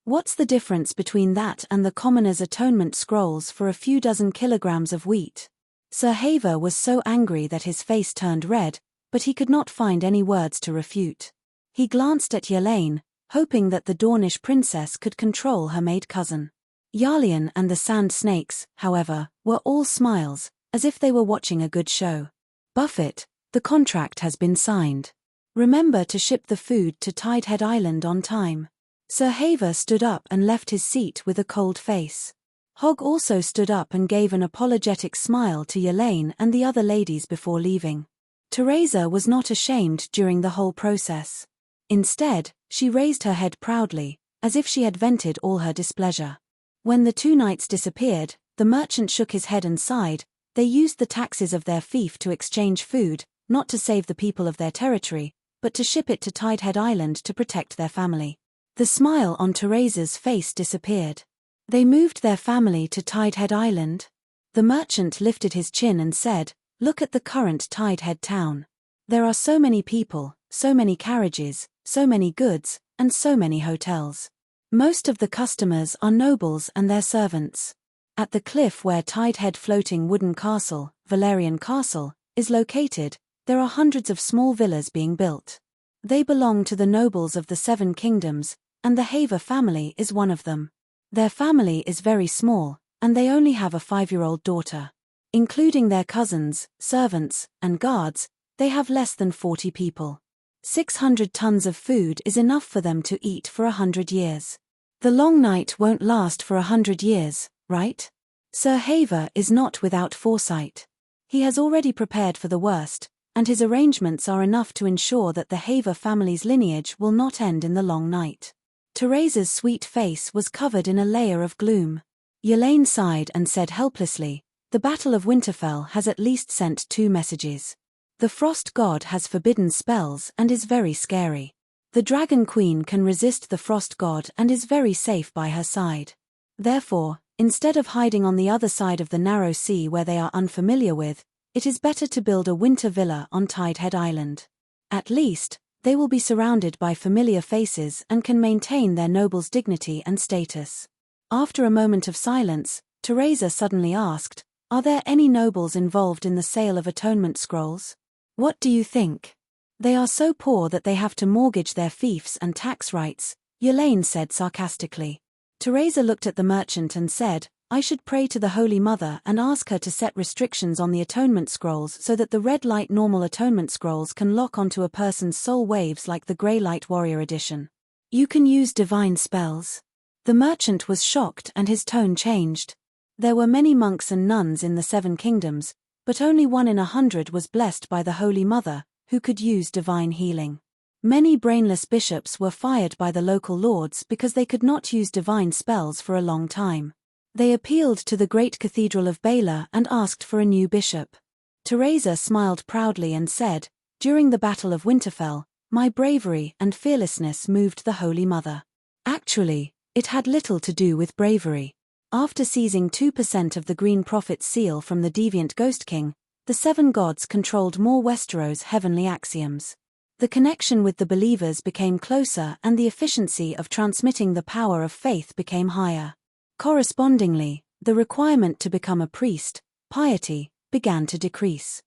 What's the difference between that and the commoners' atonement scrolls for a few dozen kilograms of wheat?" Sir Haver was so angry that his face turned red, but he could not find any words to refute. He glanced at Yelena, hoping that the Dornish princess could control her maid cousin. Yarlian and the sand snakes, however, were all smiles, as if they were watching a good show. "Buffett, the contract has been signed. Remember to ship the food to Tidehead Island on time." Sir Haver stood up and left his seat with a cold face. Hogg also stood up and gave an apologetic smile to Yelena and the other ladies before leaving. Teresa was not ashamed during the whole process. Instead, she raised her head proudly, as if she had vented all her displeasure. When the two knights disappeared, the merchant shook his head and sighed. They used the taxes of their fief to exchange food, not to save the people of their territory, but to ship it to Tidehead Island to protect their family. The smile on Teresa's face disappeared. "They moved their family to Tidehead Island?" The merchant lifted his chin and said, "Look at the current Tidehead town. There are so many people, so many carriages, so many goods, and so many hotels. Most of the customers are nobles and their servants. At the cliff where Tidehead floating wooden castle, Valerian Castle, is located, there are hundreds of small villas being built. They belong to the nobles of the Seven Kingdoms, and the Haver family is one of them. Their family is very small, and they only have a 5-year-old daughter. Including their cousins, servants, and guards, they have less than 40 people. 600 tons of food is enough for them to eat for 100 years. The long night won't last for 100 years, right? Sir Haver is not without foresight. He has already prepared for the worst, and his arrangements are enough to ensure that the Haver family's lineage will not end in the long night." Teresa's sweet face was covered in a layer of gloom. Yelena sighed and said helplessly, "The Battle of Winterfell has at least sent 2 messages. The Frost God has forbidden spells and is very scary. The Dragon Queen can resist the Frost God and is very safe by her side. Therefore, instead of hiding on the other side of the narrow sea where they are unfamiliar with, it is better to build a winter villa on Tidehead Island. At least, they will be surrounded by familiar faces and can maintain their noble's dignity and status." After a moment of silence, Teresa suddenly asked, Are there any nobles involved in the sale of atonement scrolls? What do you think? They are so poor that they have to mortgage their fiefs and tax rights, Yelane said sarcastically. Teresa looked at the merchant and said, I should pray to the Holy Mother and ask her to set restrictions on the atonement scrolls so that the red light normal atonement scrolls can lock onto a person's soul waves like the grey light warrior edition. You can use divine spells. The merchant was shocked and his tone changed. There were many monks and nuns in the 7 kingdoms, but only 1 in 100 was blessed by the Holy Mother, who could use divine healing. Many brainless bishops were fired by the local lords because they could not use divine spells for a long time. They appealed to the great cathedral of Baylor and asked for a new bishop. Teresa smiled proudly and said, during the Battle of Winterfell, my bravery and fearlessness moved the Holy Mother. Actually, it had little to do with bravery. After seizing 2% of the Green Prophet's seal from the deviant Ghost King, the 7 gods controlled more Westeros' heavenly axioms. The connection with the believers became closer and the efficiency of transmitting the power of faith became higher. Correspondingly, the requirement to become a priest, piety, began to decrease.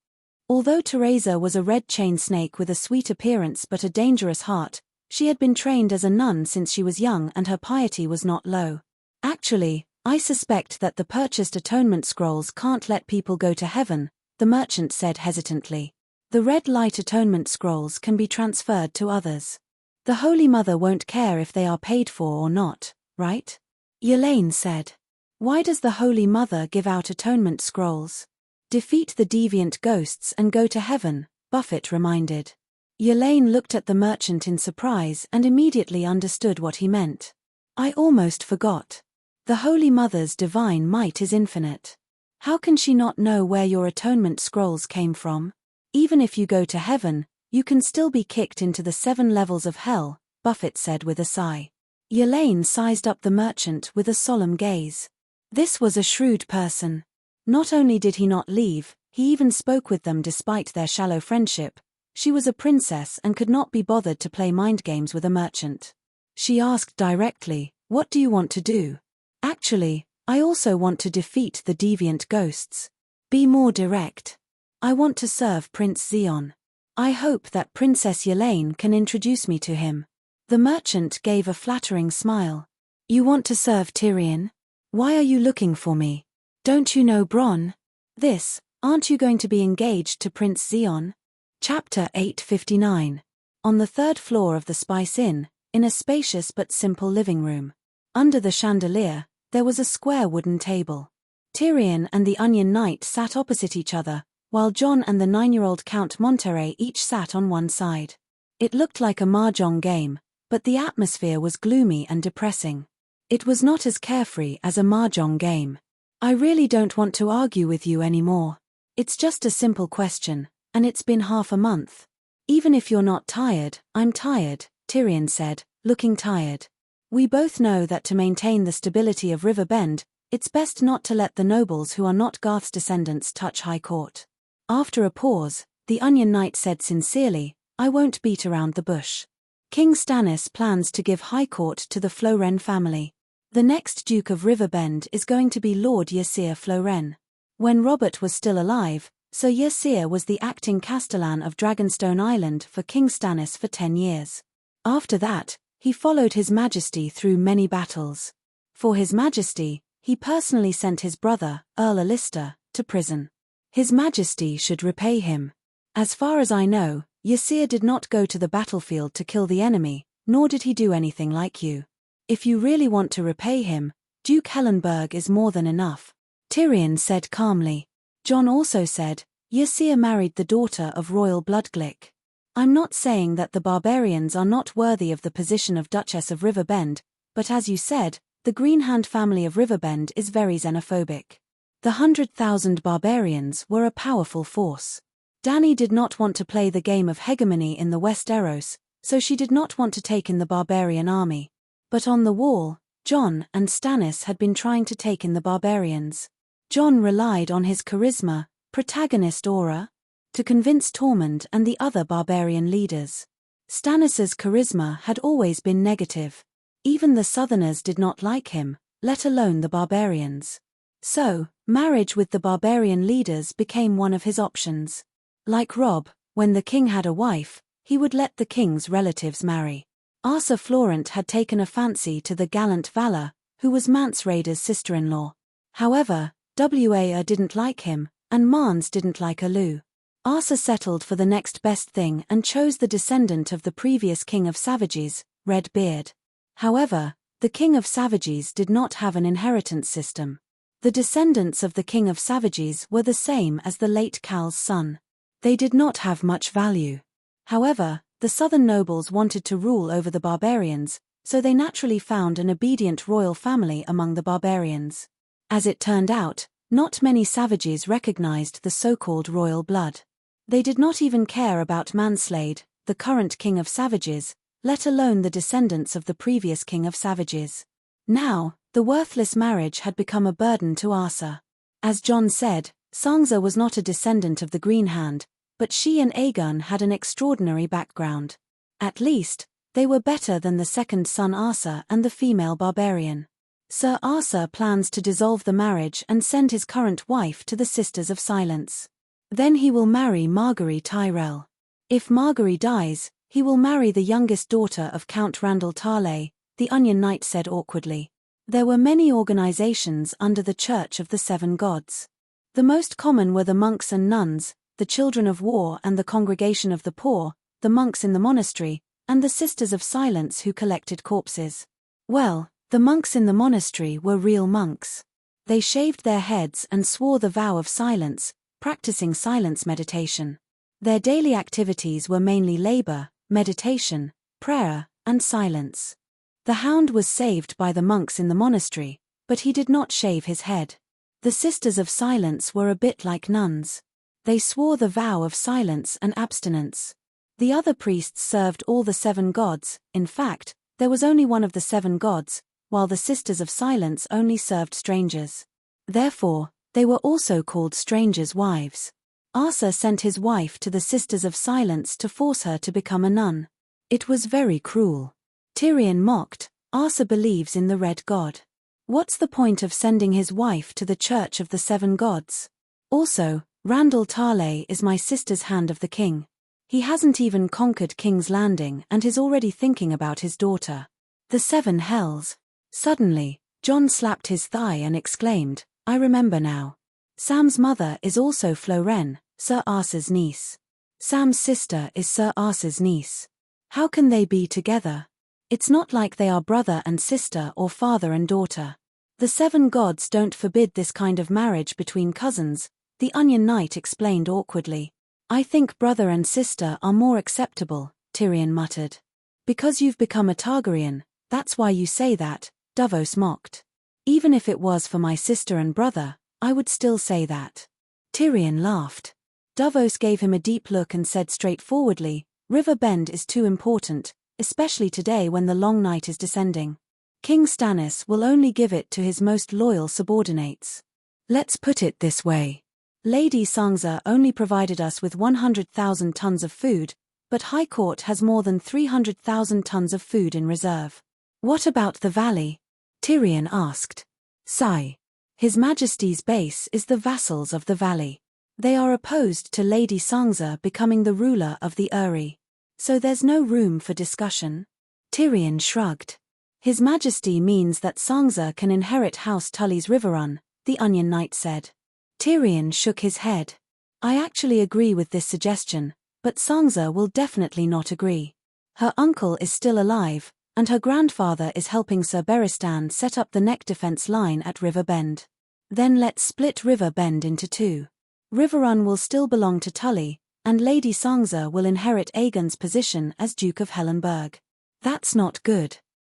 Although Teresa was a red chain snake with a sweet appearance but a dangerous heart, she had been trained as a nun since she was young and her piety was not low. Actually, I suspect that the purchased atonement scrolls can't let people go to heaven, the merchant said hesitantly. The red light atonement scrolls can be transferred to others. The Holy Mother won't care if they are paid for or not, right? Yelane said. Why does the Holy Mother give out atonement scrolls? Defeat the deviant ghosts and go to heaven, Buffett reminded. Yelane looked at the merchant in surprise and immediately understood what he meant. I almost forgot. The Holy Mother's divine might is infinite. How can she not know where your atonement scrolls came from? Even if you go to heaven, you can still be kicked into the 7 levels of hell, Buffett said with a sigh. Yelane sized up the merchant with a solemn gaze. This was a shrewd person. Not only did he not leave, he even spoke with them despite their shallow friendship. She was a princess and could not be bothered to play mind games with a merchant. She asked directly, what do you want to do? Actually, I also want to defeat the deviant ghosts. Be more direct. I want to serve Prince Xeon. I hope that Princess Yelane can introduce me to him. The merchant gave a flattering smile. You want to serve Tyrion? Why are you looking for me? Don't you know Bronn? Aren't you going to be engaged to Prince Xeon? Chapter 859. On the 3rd floor of the Spice Inn, in a spacious but simple living room. Under the chandelier, there was a square wooden table. Tyrion and the Onion Knight sat opposite each other, while Jon and the 9-year-old Count Monterey each sat on one side. It looked like a mahjong game, but the atmosphere was gloomy and depressing. It was not as carefree as a mahjong game. I really don't want to argue with you anymore. It's just a simple question, and it's been half a month. Even if you're not tired, I'm tired, Tyrion said, looking tired. We both know that to maintain the stability of Riverbend, it's best not to let the nobles who are not Garth's descendants touch High Court. After a pause, the Onion Knight said sincerely, I won't beat around the bush. King Stannis plans to give High Court to the Florent family. The next Duke of Riverbend is going to be Lord Ysir Florent. When Robert was still alive, Sir Ysir was the acting Castellan of Dragonstone Island for King Stannis for 10 years. After that, he followed His Majesty through many battles. For His Majesty, he personally sent his brother, Earl Allister, to prison. His Majesty should repay him. As far as I know, Ysir did not go to the battlefield to kill the enemy, nor did he do anything like you. If you really want to repay him, Duke Hellenberg is more than enough, Tyrion said calmly. Jon also said, Ysir married the daughter of Royal Bloodglick. I'm not saying that the barbarians are not worthy of the position of Duchess of Riverbend, but as you said, the Greenhand family of Riverbend is very xenophobic. The 100,000 barbarians were a powerful force. Dany did not want to play the game of hegemony in the Westeros, so she did not want to take in the barbarian army. But on the wall, Jon and Stannis had been trying to take in the barbarians. Jon relied on his charisma, protagonist aura, to convince Tormund and the other barbarian leaders. Stannis's charisma had always been negative. Even the Southerners did not like him, let alone the barbarians. So, Marriage with the barbarian leaders became one of his options. Like Rob, when the king had a wife, he would let the king's relatives marry. Asa Florent had taken a fancy to the gallant Valor, who was Mance Raider's sister-in-law. However, Wa didn't like him, and Mance didn't like Alu. Asa settled for the next best thing and chose the descendant of the previous king of Savages, Red Beard. However, the king of Savages did not have an inheritance system. The descendants of the king of Savages were the same as the late Cal's son. They did not have much value. However, the southern nobles wanted to rule over the barbarians, so they naturally found an obedient royal family among the barbarians. As it turned out, not many Savages recognized the so-called royal blood. They did not even care about Manslade, the current king of Savages, let alone the descendants of the previous king of Savages. Now, the worthless marriage had become a burden to Asa. As John said, Sangza was not a descendant of the Green Hand, but she and Aegon had an extraordinary background. At least, they were better than the second son Asa and the female barbarian. Sir Asa plans to dissolve the marriage and send his current wife to the Sisters of Silence. Then he will marry Marguerite Tyrell. If Marguerite dies, he will marry the youngest daughter of Count Randall Tarley, the Onion Knight said awkwardly. There were many organizations under the Church of the Seven Gods. The most common were the monks and nuns, the Children of War and the Congregation of the Poor, the monks in the monastery, and the Sisters of Silence who collected corpses. Well, the monks in the monastery were real monks. They shaved their heads and swore the vow of silence, practicing silence meditation. Their daily activities were mainly labor, meditation, prayer, and silence. The Hound was saved by the monks in the monastery, but he did not shave his head. The Sisters of Silence were a bit like nuns. They swore the vow of silence and abstinence. The other priests served all the seven gods. In fact, there was only one of the seven gods, while the Sisters of Silence only served strangers. Therefore, they were also called strangers' wives. Asa sent his wife to the Sisters of Silence to force her to become a nun. It was very cruel. Tyrion mocked, Asa believes in the Red God. What's the point of sending his wife to the Church of the Seven Gods? Also, Randall Tarley is my sister's hand of the king. He hasn't even conquered King's Landing and is already thinking about his daughter. The Seven Hells. Suddenly, John slapped his thigh and exclaimed, I remember now. Sam's mother is also Floren, Sir Asa's niece. Sam's sister is Sir Asa's niece. How can they be together? It's not like they are brother and sister or father and daughter. The seven gods don't forbid this kind of marriage between cousins, the Onion Knight explained awkwardly. I think brother and sister are more acceptable, Tyrion muttered. Because you've become a Targaryen, that's why you say that, Davos mocked. Even if it was for my sister and brother, I would still say that. Tyrion laughed. Davos gave him a deep look and said straightforwardly, River Bend is too important, especially today when the long night is descending. King Stannis will only give it to his most loyal subordinates. Let's put it this way. Lady Sansa only provided us with 100,000 tons of food, but High Court has more than 300,000 tons of food in reserve. What about the valley? Tyrion asked. Sigh. His Majesty's base is the vassals of the valley. They are opposed to Lady Sansa becoming the ruler of the Eyrie. So there's no room for discussion? Tyrion shrugged. His Majesty means that Sansa can inherit House Tully's Riverrun, the Onion Knight said. Tyrion shook his head. I actually agree with this suggestion, but Sansa will definitely not agree. Her uncle is still alive, and her grandfather is helping Sir Beristan set up the neck defense line at River Bend. Then let's split River Bend into two. Riverrun will still belong to Tully, and Lady Sansa will inherit Aegon's position as Duke of Hellenberg. That's not good.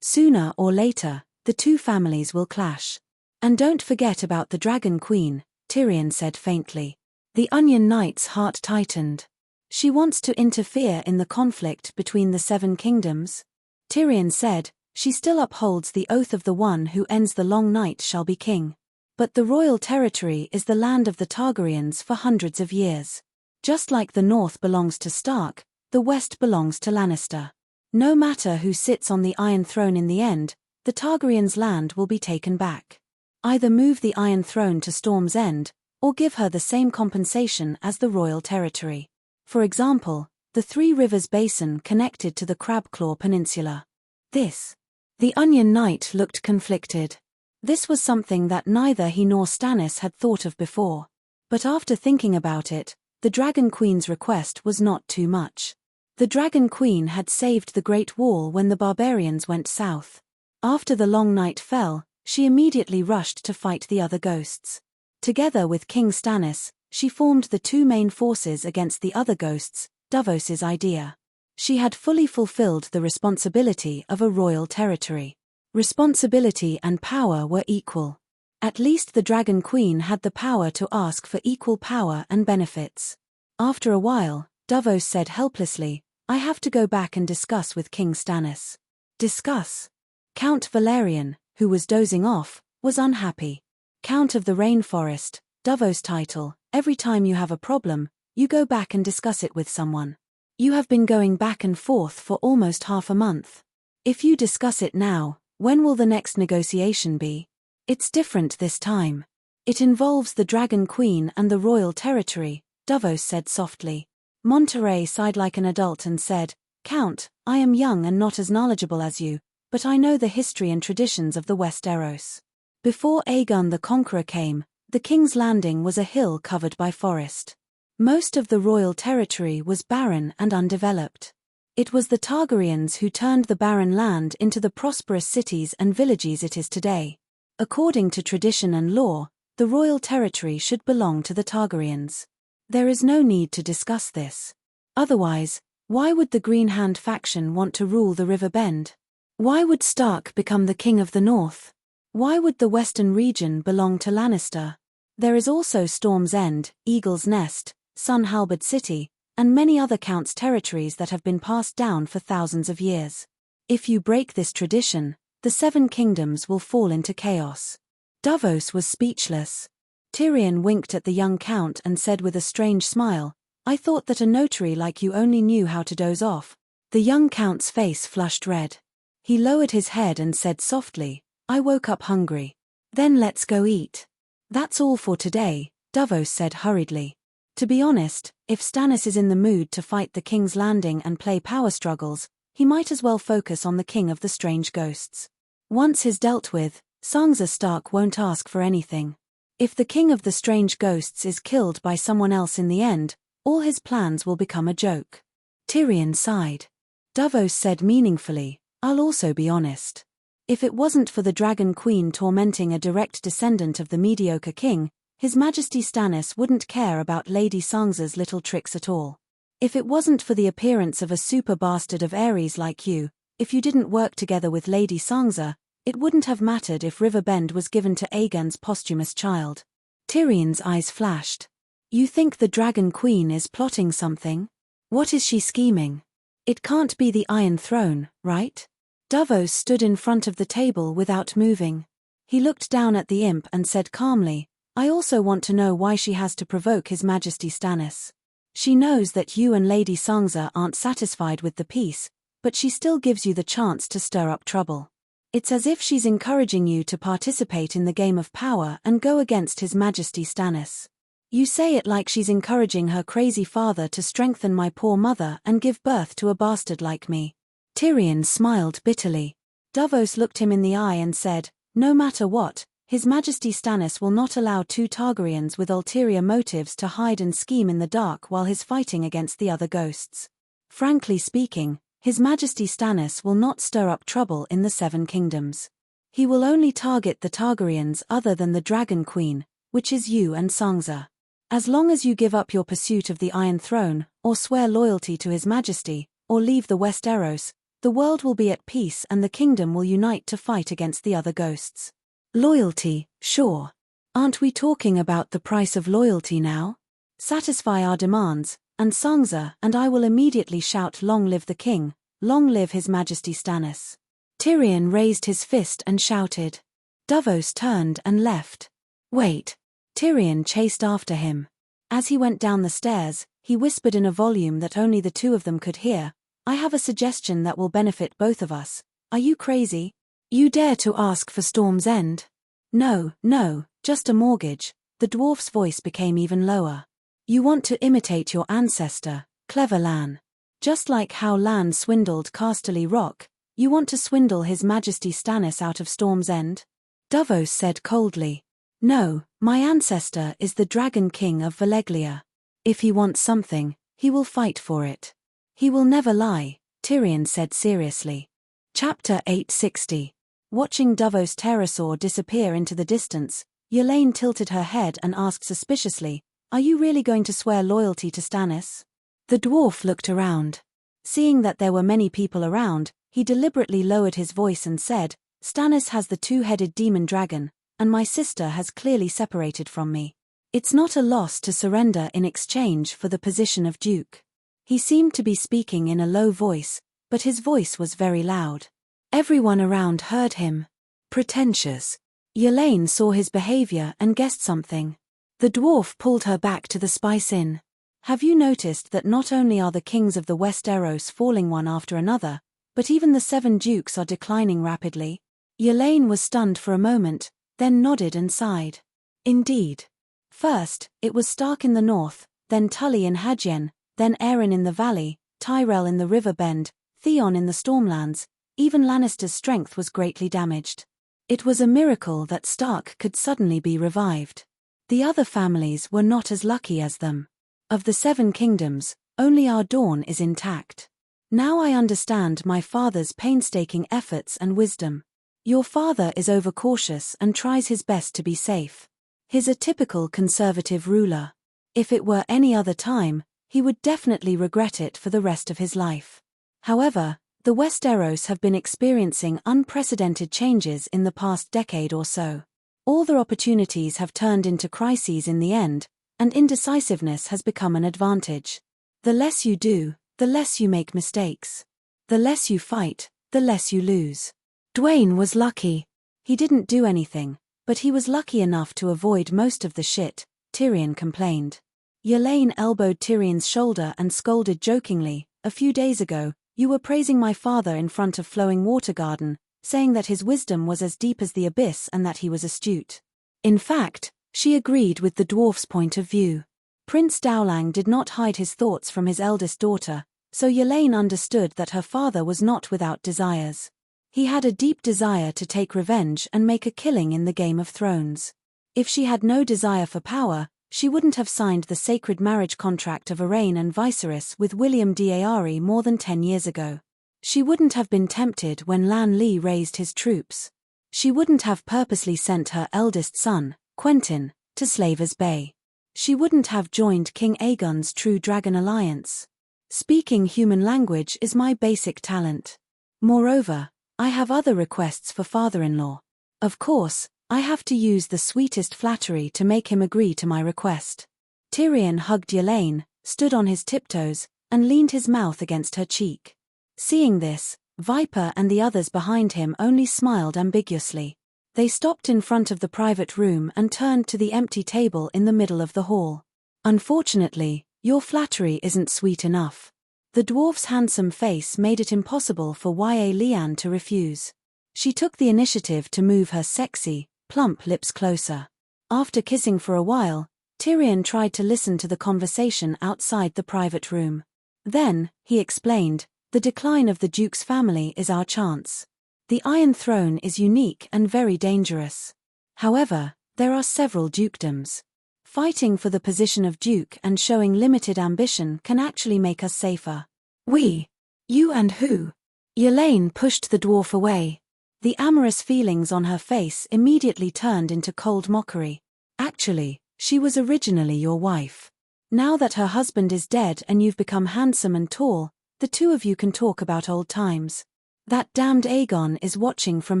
Sooner or later, the two families will clash. And don't forget about the Dragon Queen, Tyrion said faintly. The Onion Knight's heart tightened. She wants to interfere in the conflict between the Seven Kingdoms. Tyrion said, she still upholds the oath of the one who ends the long night shall be king. But the royal territory is the land of the Targaryens for hundreds of years. Just like the north belongs to Stark, the west belongs to Lannister. No matter who sits on the Iron Throne in the end, the Targaryens' land will be taken back. Either move the Iron Throne to Storm's End, or give her the same compensation as the royal territory. For example, the Three Rivers Basin connected to the Crabclaw Peninsula. The Onion Knight looked conflicted. This was something that neither he nor Stannis had thought of before. But after thinking about it, the Dragon Queen's request was not too much. The Dragon Queen had saved the Great Wall when the barbarians went south. After the long night fell, she immediately rushed to fight the other ghosts. Together with King Stannis, she formed the two main forces against the other ghosts, Davos's idea. She had fully fulfilled the responsibility of a royal territory. Responsibility and power were equal. At least the Dragon Queen had the power to ask for equal power and benefits. After a while, Davos said helplessly, "I have to go back and discuss with King Stannis." Discuss? Count Valerian, who was dozing off, was unhappy. Count of the Rainforest, Davos' title. Every time you have a problem, you go back and discuss it with someone. You have been going back and forth for almost half a month. If you discuss it now, when will the next negotiation be? It's different this time. It involves the Dragon Queen and the royal territory, Davos said softly. Monterey sighed like an adult and said, "Count, I am young and not as knowledgeable as you, but I know the history and traditions of the Westeros. Before Aegon the Conqueror came, the King's Landing was a hill covered by forest. Most of the royal territory was barren and undeveloped. It was the Targaryens who turned the barren land into the prosperous cities and villages it is today. According to tradition and law, the royal territory should belong to the Targaryens. There is no need to discuss this. Otherwise, why would the Green Hand faction want to rule the River Bend? Why would Stark become the King of the North? Why would the Western region belong to Lannister? There is also Storm's End, Eagle's Nest, Sun Halberd City, and many other counts' territories that have been passed down for thousands of years. If you break this tradition, the Seven Kingdoms will fall into chaos." Davos was speechless. Tyrion winked at the young count and said with a strange smile, "I thought that a notary like you only knew how to doze off." The young count's face flushed red. He lowered his head and said softly, "I woke up hungry. Then let's go eat." "That's all for today," Davos said hurriedly. To be honest, if Stannis is in the mood to fight the King's Landing and play power struggles, he might as well focus on the King of the Strange Ghosts. Once he's dealt with, Sansa Stark won't ask for anything. If the King of the Strange Ghosts is killed by someone else in the end, all his plans will become a joke. Tyrion sighed. Davos said meaningfully, "I'll also be honest. If it wasn't for the Dragon Queen tormenting a direct descendant of the mediocre king, His Majesty Stannis wouldn't care about Lady Sansa's little tricks at all. If it wasn't for the appearance of a super bastard of Aerys like you, if you didn't work together with Lady Sansa, it wouldn't have mattered if River Bend was given to Aegon's posthumous child." Tyrion's eyes flashed. "You think the Dragon Queen is plotting something? What is she scheming? It can't be the Iron Throne, right?" Davos stood in front of the table without moving. He looked down at the imp and said calmly, "I also want to know why she has to provoke His Majesty Stannis. She knows that you and Lady Sansa aren't satisfied with the peace, but she still gives you the chance to stir up trouble. It's as if she's encouraging you to participate in the game of power and go against His Majesty Stannis. You say it like she's encouraging her crazy father to strengthen my poor mother and give birth to a bastard like me." Tyrion smiled bitterly. Davos looked him in the eye and said, "No matter what, His Majesty Stannis will not allow two Targaryens with ulterior motives to hide and scheme in the dark while he's fighting against the other ghosts. Frankly speaking, His Majesty Stannis will not stir up trouble in the Seven Kingdoms. He will only target the Targaryens other than the Dragon Queen, which is you and Sansa. As long as you give up your pursuit of the Iron Throne, or swear loyalty to His Majesty, or leave the Westeros, the world will be at peace and the kingdom will unite to fight against the other ghosts." Loyalty, sure. Aren't we talking about the price of loyalty now? Satisfy our demands, and Sansa and I will immediately shout, "Long live the king, long live His Majesty Stannis." Tyrion raised his fist and shouted. Davos turned and left. "Wait." Tyrion chased after him. As he went down the stairs, he whispered in a volume that only the two of them could hear, "I have a suggestion that will benefit both of us. Are you crazy? You dare to ask for Storm's End? No, no, just a mortgage. The dwarf's voice became even lower. You want to imitate your ancestor, clever Lan. Just like how Lan swindled Casterly Rock, you want to swindle His Majesty Stannis out of Storm's End? Davos said coldly. No, my ancestor is the Dragon King of Valeglia. If he wants something, he will fight for it. He will never lie, Tyrion said seriously. Chapter 860. Watching Davos' pterosaur disappear into the distance, Yelaine tilted her head and asked suspiciously, Are you really going to swear loyalty to Stannis? The dwarf looked around. Seeing that there were many people around, he deliberately lowered his voice and said, Stannis has the two-headed demon dragon, and my sister has clearly separated from me. It's not a loss to surrender in exchange for the position of duke. He seemed to be speaking in a low voice, but his voice was very loud. Everyone around heard him. Pretentious. Yelaine saw his behavior and guessed something. The dwarf pulled her back to the Spice Inn. Have you noticed that not only are the kings of the Westeros falling one after another, but even the 7 dukes are declining rapidly? Yelaine was stunned for a moment, then nodded and sighed. Indeed. First, it was Stark in the north, then Tully in Hadjen, then Aeron in the valley, Tyrell in the river bend, Theon in the Stormlands. Even Lannister's strength was greatly damaged. It was a miracle that Stark could suddenly be revived. The other families were not as lucky as them. Of the 7 kingdoms, only our Dawn is intact. Now I understand my father's painstaking efforts and wisdom. Your father is overcautious and tries his best to be safe. He's a typical conservative ruler. If it were any other time, he would definitely regret it for the rest of his life. However, the Westeros have been experiencing unprecedented changes in the past decade or so. All their opportunities have turned into crises in the end, and indecisiveness has become an advantage. The less you do, the less you make mistakes. The less you fight, the less you lose. Dwayne was lucky. He didn't do anything, but he was lucky enough to avoid most of the shit, Tyrion complained. Yelaine elbowed Tyrion's shoulder and scolded jokingly, A few days ago, you were praising my father in front of Flowing Water Garden, saying that his wisdom was as deep as the abyss and that he was astute. In fact, she agreed with the dwarf's point of view. Prince Dowling did not hide his thoughts from his eldest daughter, so Yelaine understood that her father was not without desires. He had a deep desire to take revenge and make a killing in the Game of Thrones. If she had no desire for power, she wouldn't have signed the sacred marriage contract of Arrayne and Viserys with William d'Ari more than 10 years ago. She wouldn't have been tempted when Lan Lee raised his troops. She wouldn't have purposely sent her eldest son, Quentyn, to Slaver's Bay. She wouldn't have joined King Aegon's True Dragon Alliance. Speaking human language is my basic talent. Moreover, I have other requests for father-in-law. Of course, I have to use the sweetest flattery to make him agree to my request. Tyrion hugged Yelaine, stood on his tiptoes, and leaned his mouth against her cheek. Seeing this, Viper and the others behind him only smiled ambiguously. They stopped in front of the private room and turned to the empty table in the middle of the hall. Unfortunately, your flattery isn't sweet enough. The dwarf's handsome face made it impossible for Leanne to refuse. She took the initiative to move her sexy, plump lips closer. After kissing for a while, Tyrion tried to listen to the conversation outside the private room. Then, he explained, the decline of the Duke's family is our chance. The Iron Throne is unique and very dangerous. However, there are several dukedoms. Fighting for the position of Duke and showing limited ambition can actually make us safer. We? You and who? Yelaine pushed the dwarf away. The amorous feelings on her face immediately turned into cold mockery. Actually, she was originally your wife. Now that her husband is dead and you've become handsome and tall, the two of you can talk about old times. That damned Aegon is watching from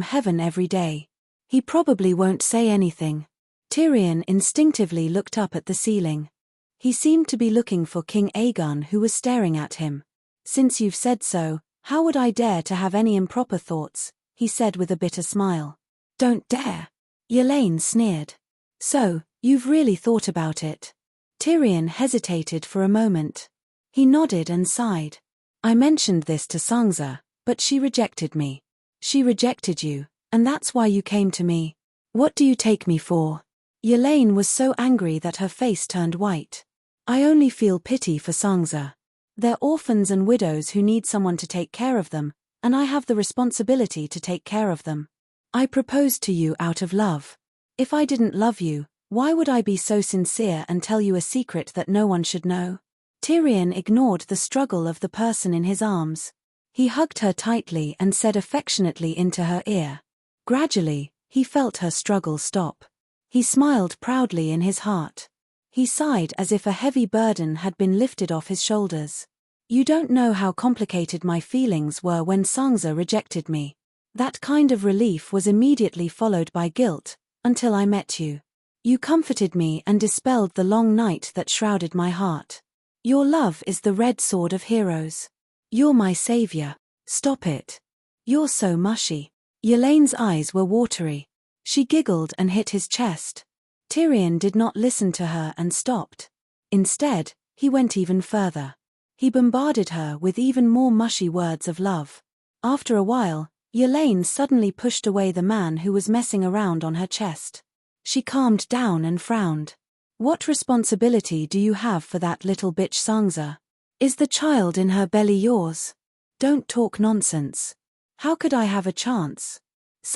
heaven every day. He probably won't say anything. Tyrion instinctively looked up at the ceiling. He seemed to be looking for King Aegon, who was staring at him. Since you've said so, how would I dare to have any improper thoughts? He said with a bitter smile. Don't dare. Yelaine sneered. So, you've really thought about it? Tyrion hesitated for a moment. He nodded and sighed. I mentioned this to Sansa, but she rejected me. She rejected you, and that's why you came to me. What do you take me for? Yelaine was so angry that her face turned white. I only feel pity for Sangza. They're orphans and widows who need someone to take care of them, and I have the responsibility to take care of them. I proposed to you out of love. If I didn't love you, why would I be so sincere and tell you a secret that no one should know? Tyrion ignored the struggle of the person in his arms. He hugged her tightly and said affectionately into her ear. Gradually, he felt her struggle stop. He smiled proudly in his heart. He sighed as if a heavy burden had been lifted off his shoulders. You don't know how complicated my feelings were when Sangza rejected me. That kind of relief was immediately followed by guilt, until I met you. You comforted me and dispelled the long night that shrouded my heart. Your love is the red sword of heroes. You're my savior. Stop it. You're so mushy. Yelaine's eyes were watery. She giggled and hit his chest. Tyrion did not listen to her and stopped. Instead, he went even further. He bombarded her with even more mushy words of love. After a while, Yelaine suddenly pushed away the man who was messing around on her chest. She calmed down and frowned. What responsibility do you have for that little bitch Sangza? Is the child in her belly yours? Don't talk nonsense. How could I have a chance?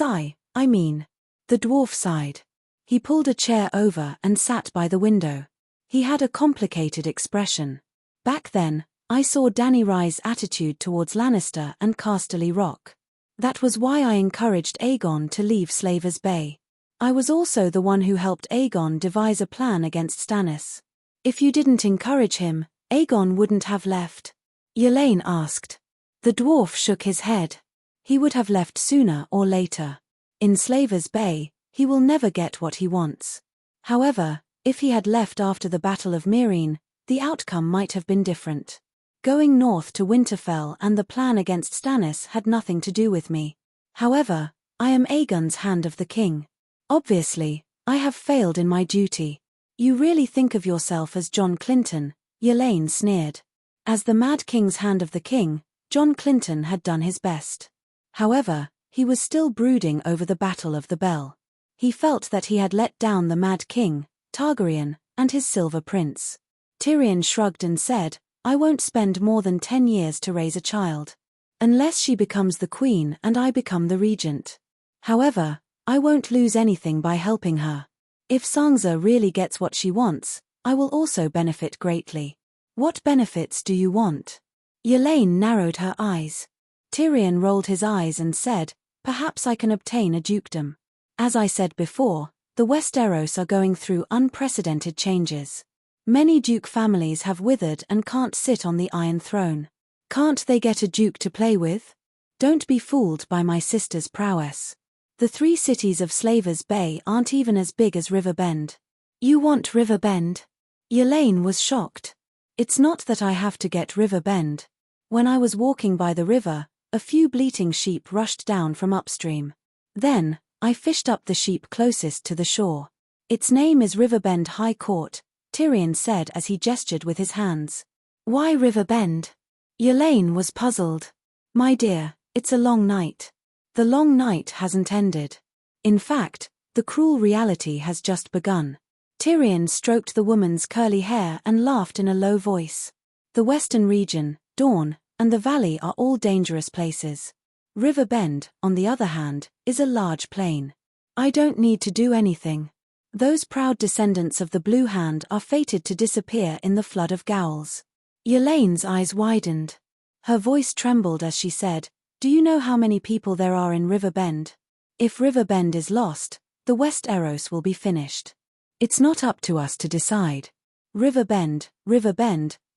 I mean. The dwarf sighed. He pulled a chair over and sat by the window. He had a complicated expression. Back then, I saw Dany Rye's attitude towards Lannister and Casterly Rock. That was why I encouraged Aegon to leave Slavers Bay. I was also the one who helped Aegon devise a plan against Stannis. If you didn't encourage him, Aegon wouldn't have left. Yelaine asked. The dwarf shook his head. He would have left sooner or later. In Slavers Bay, he will never get what he wants. However, if he had left after the Battle of Meereen, the outcome might have been different. Going north to Winterfell and the plan against Stannis had nothing to do with me. However, I am Aegon's Hand of the King. Obviously, I have failed in my duty. You really think of yourself as John Clinton, Yelaine sneered. As the Mad King's Hand of the King, John Clinton had done his best. However, he was still brooding over the Battle of the Bell. He felt that he had let down the Mad King, Targaryen, and his Silver Prince. Tyrion shrugged and said, I won't spend more than 10 years to raise a child. Unless she becomes the queen and I become the regent. However, I won't lose anything by helping her. If Sansa really gets what she wants, I will also benefit greatly. What benefits do you want? Yelaine narrowed her eyes. Tyrion rolled his eyes and said, perhaps I can obtain a dukedom. As I said before, the Westeros are going through unprecedented changes. Many duke families have withered and can't sit on the Iron Throne. Can't they get a duke to play with? Don't be fooled by my sister's prowess. The 3 cities of Slavers Bay aren't even as big as River Bend. You want River Bend? Yelaine was shocked. It's not that I have to get River Bend. When I was walking by the river, a few bleating sheep rushed down from upstream. Then, I fished up the sheep closest to the shore. Its name is Riverbend High Court, Tyrion said as he gestured with his hands. Why River Bend? Yelaine was puzzled. My dear, it's a long night. The long night hasn't ended. In fact, the cruel reality has just begun. Tyrion stroked the woman's curly hair and laughed in a low voice. The western region, Dawn, and the valley are all dangerous places. River Bend, on the other hand, is a large plain. I don't need to do anything. Those proud descendants of the Blue Hand are fated to disappear in the flood of Gowls. Yelaine's eyes widened. Her voice trembled as she said, do you know how many people there are in River Bend? If River Bend is lost, the Westeros will be finished. It's not up to us to decide. River Bend,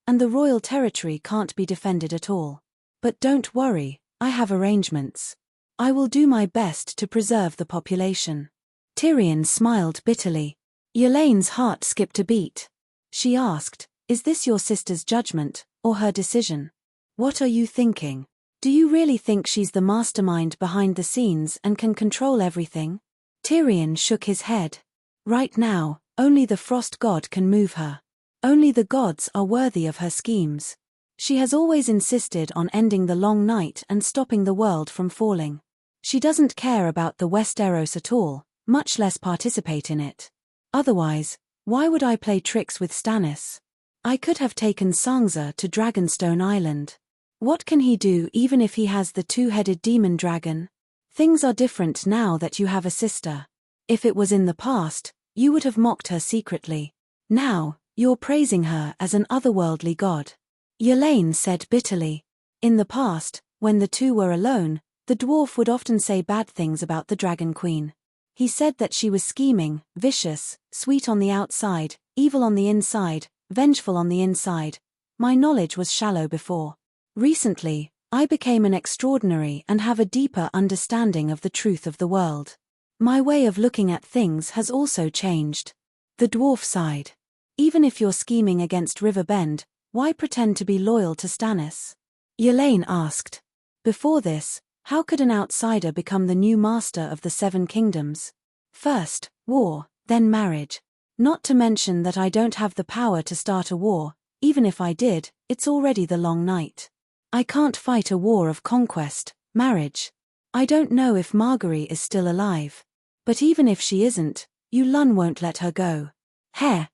and the royal territory can't be defended at all. But don't worry, I have arrangements. I will do my best to preserve the population. Tyrion smiled bitterly. Yelaine's heart skipped a beat. She asked, is this your sister's judgment, or her decision? What are you thinking? Do you really think she's the mastermind behind the scenes and can control everything? Tyrion shook his head. Right now, only the Frost God can move her. Only the gods are worthy of her schemes. She has always insisted on ending the long night and stopping the world from falling. She doesn't care about the Westeros at all, much less participate in it. Otherwise, why would I play tricks with Stannis? I could have taken Sansa to Dragonstone Island. What can he do even if he has the two-headed demon dragon? Things are different now that you have a sister. If it was in the past, you would have mocked her secretly. Now, you're praising her as an otherworldly god. Yelaine said bitterly. In the past, when the two were alone, the dwarf would often say bad things about the Dragon Queen. He said that she was scheming, vicious, sweet on the outside, evil on the inside, vengeful on the inside. My knowledge was shallow before. Recently, I became an extraordinary and have a deeper understanding of the truth of the world. My way of looking at things has also changed. The dwarf sighed. Even if you're scheming against Riverbend, why pretend to be loyal to Stannis? Yelaine asked. Before this, how could an outsider become the new master of the Seven Kingdoms? First, war, then marriage. Not to mention that I don't have the power to start a war. Even if I did, it's already the long night. I can't fight a war of conquest, marriage. I don't know if Margaery is still alive. But even if she isn't, Yulun won't let her go. Hair.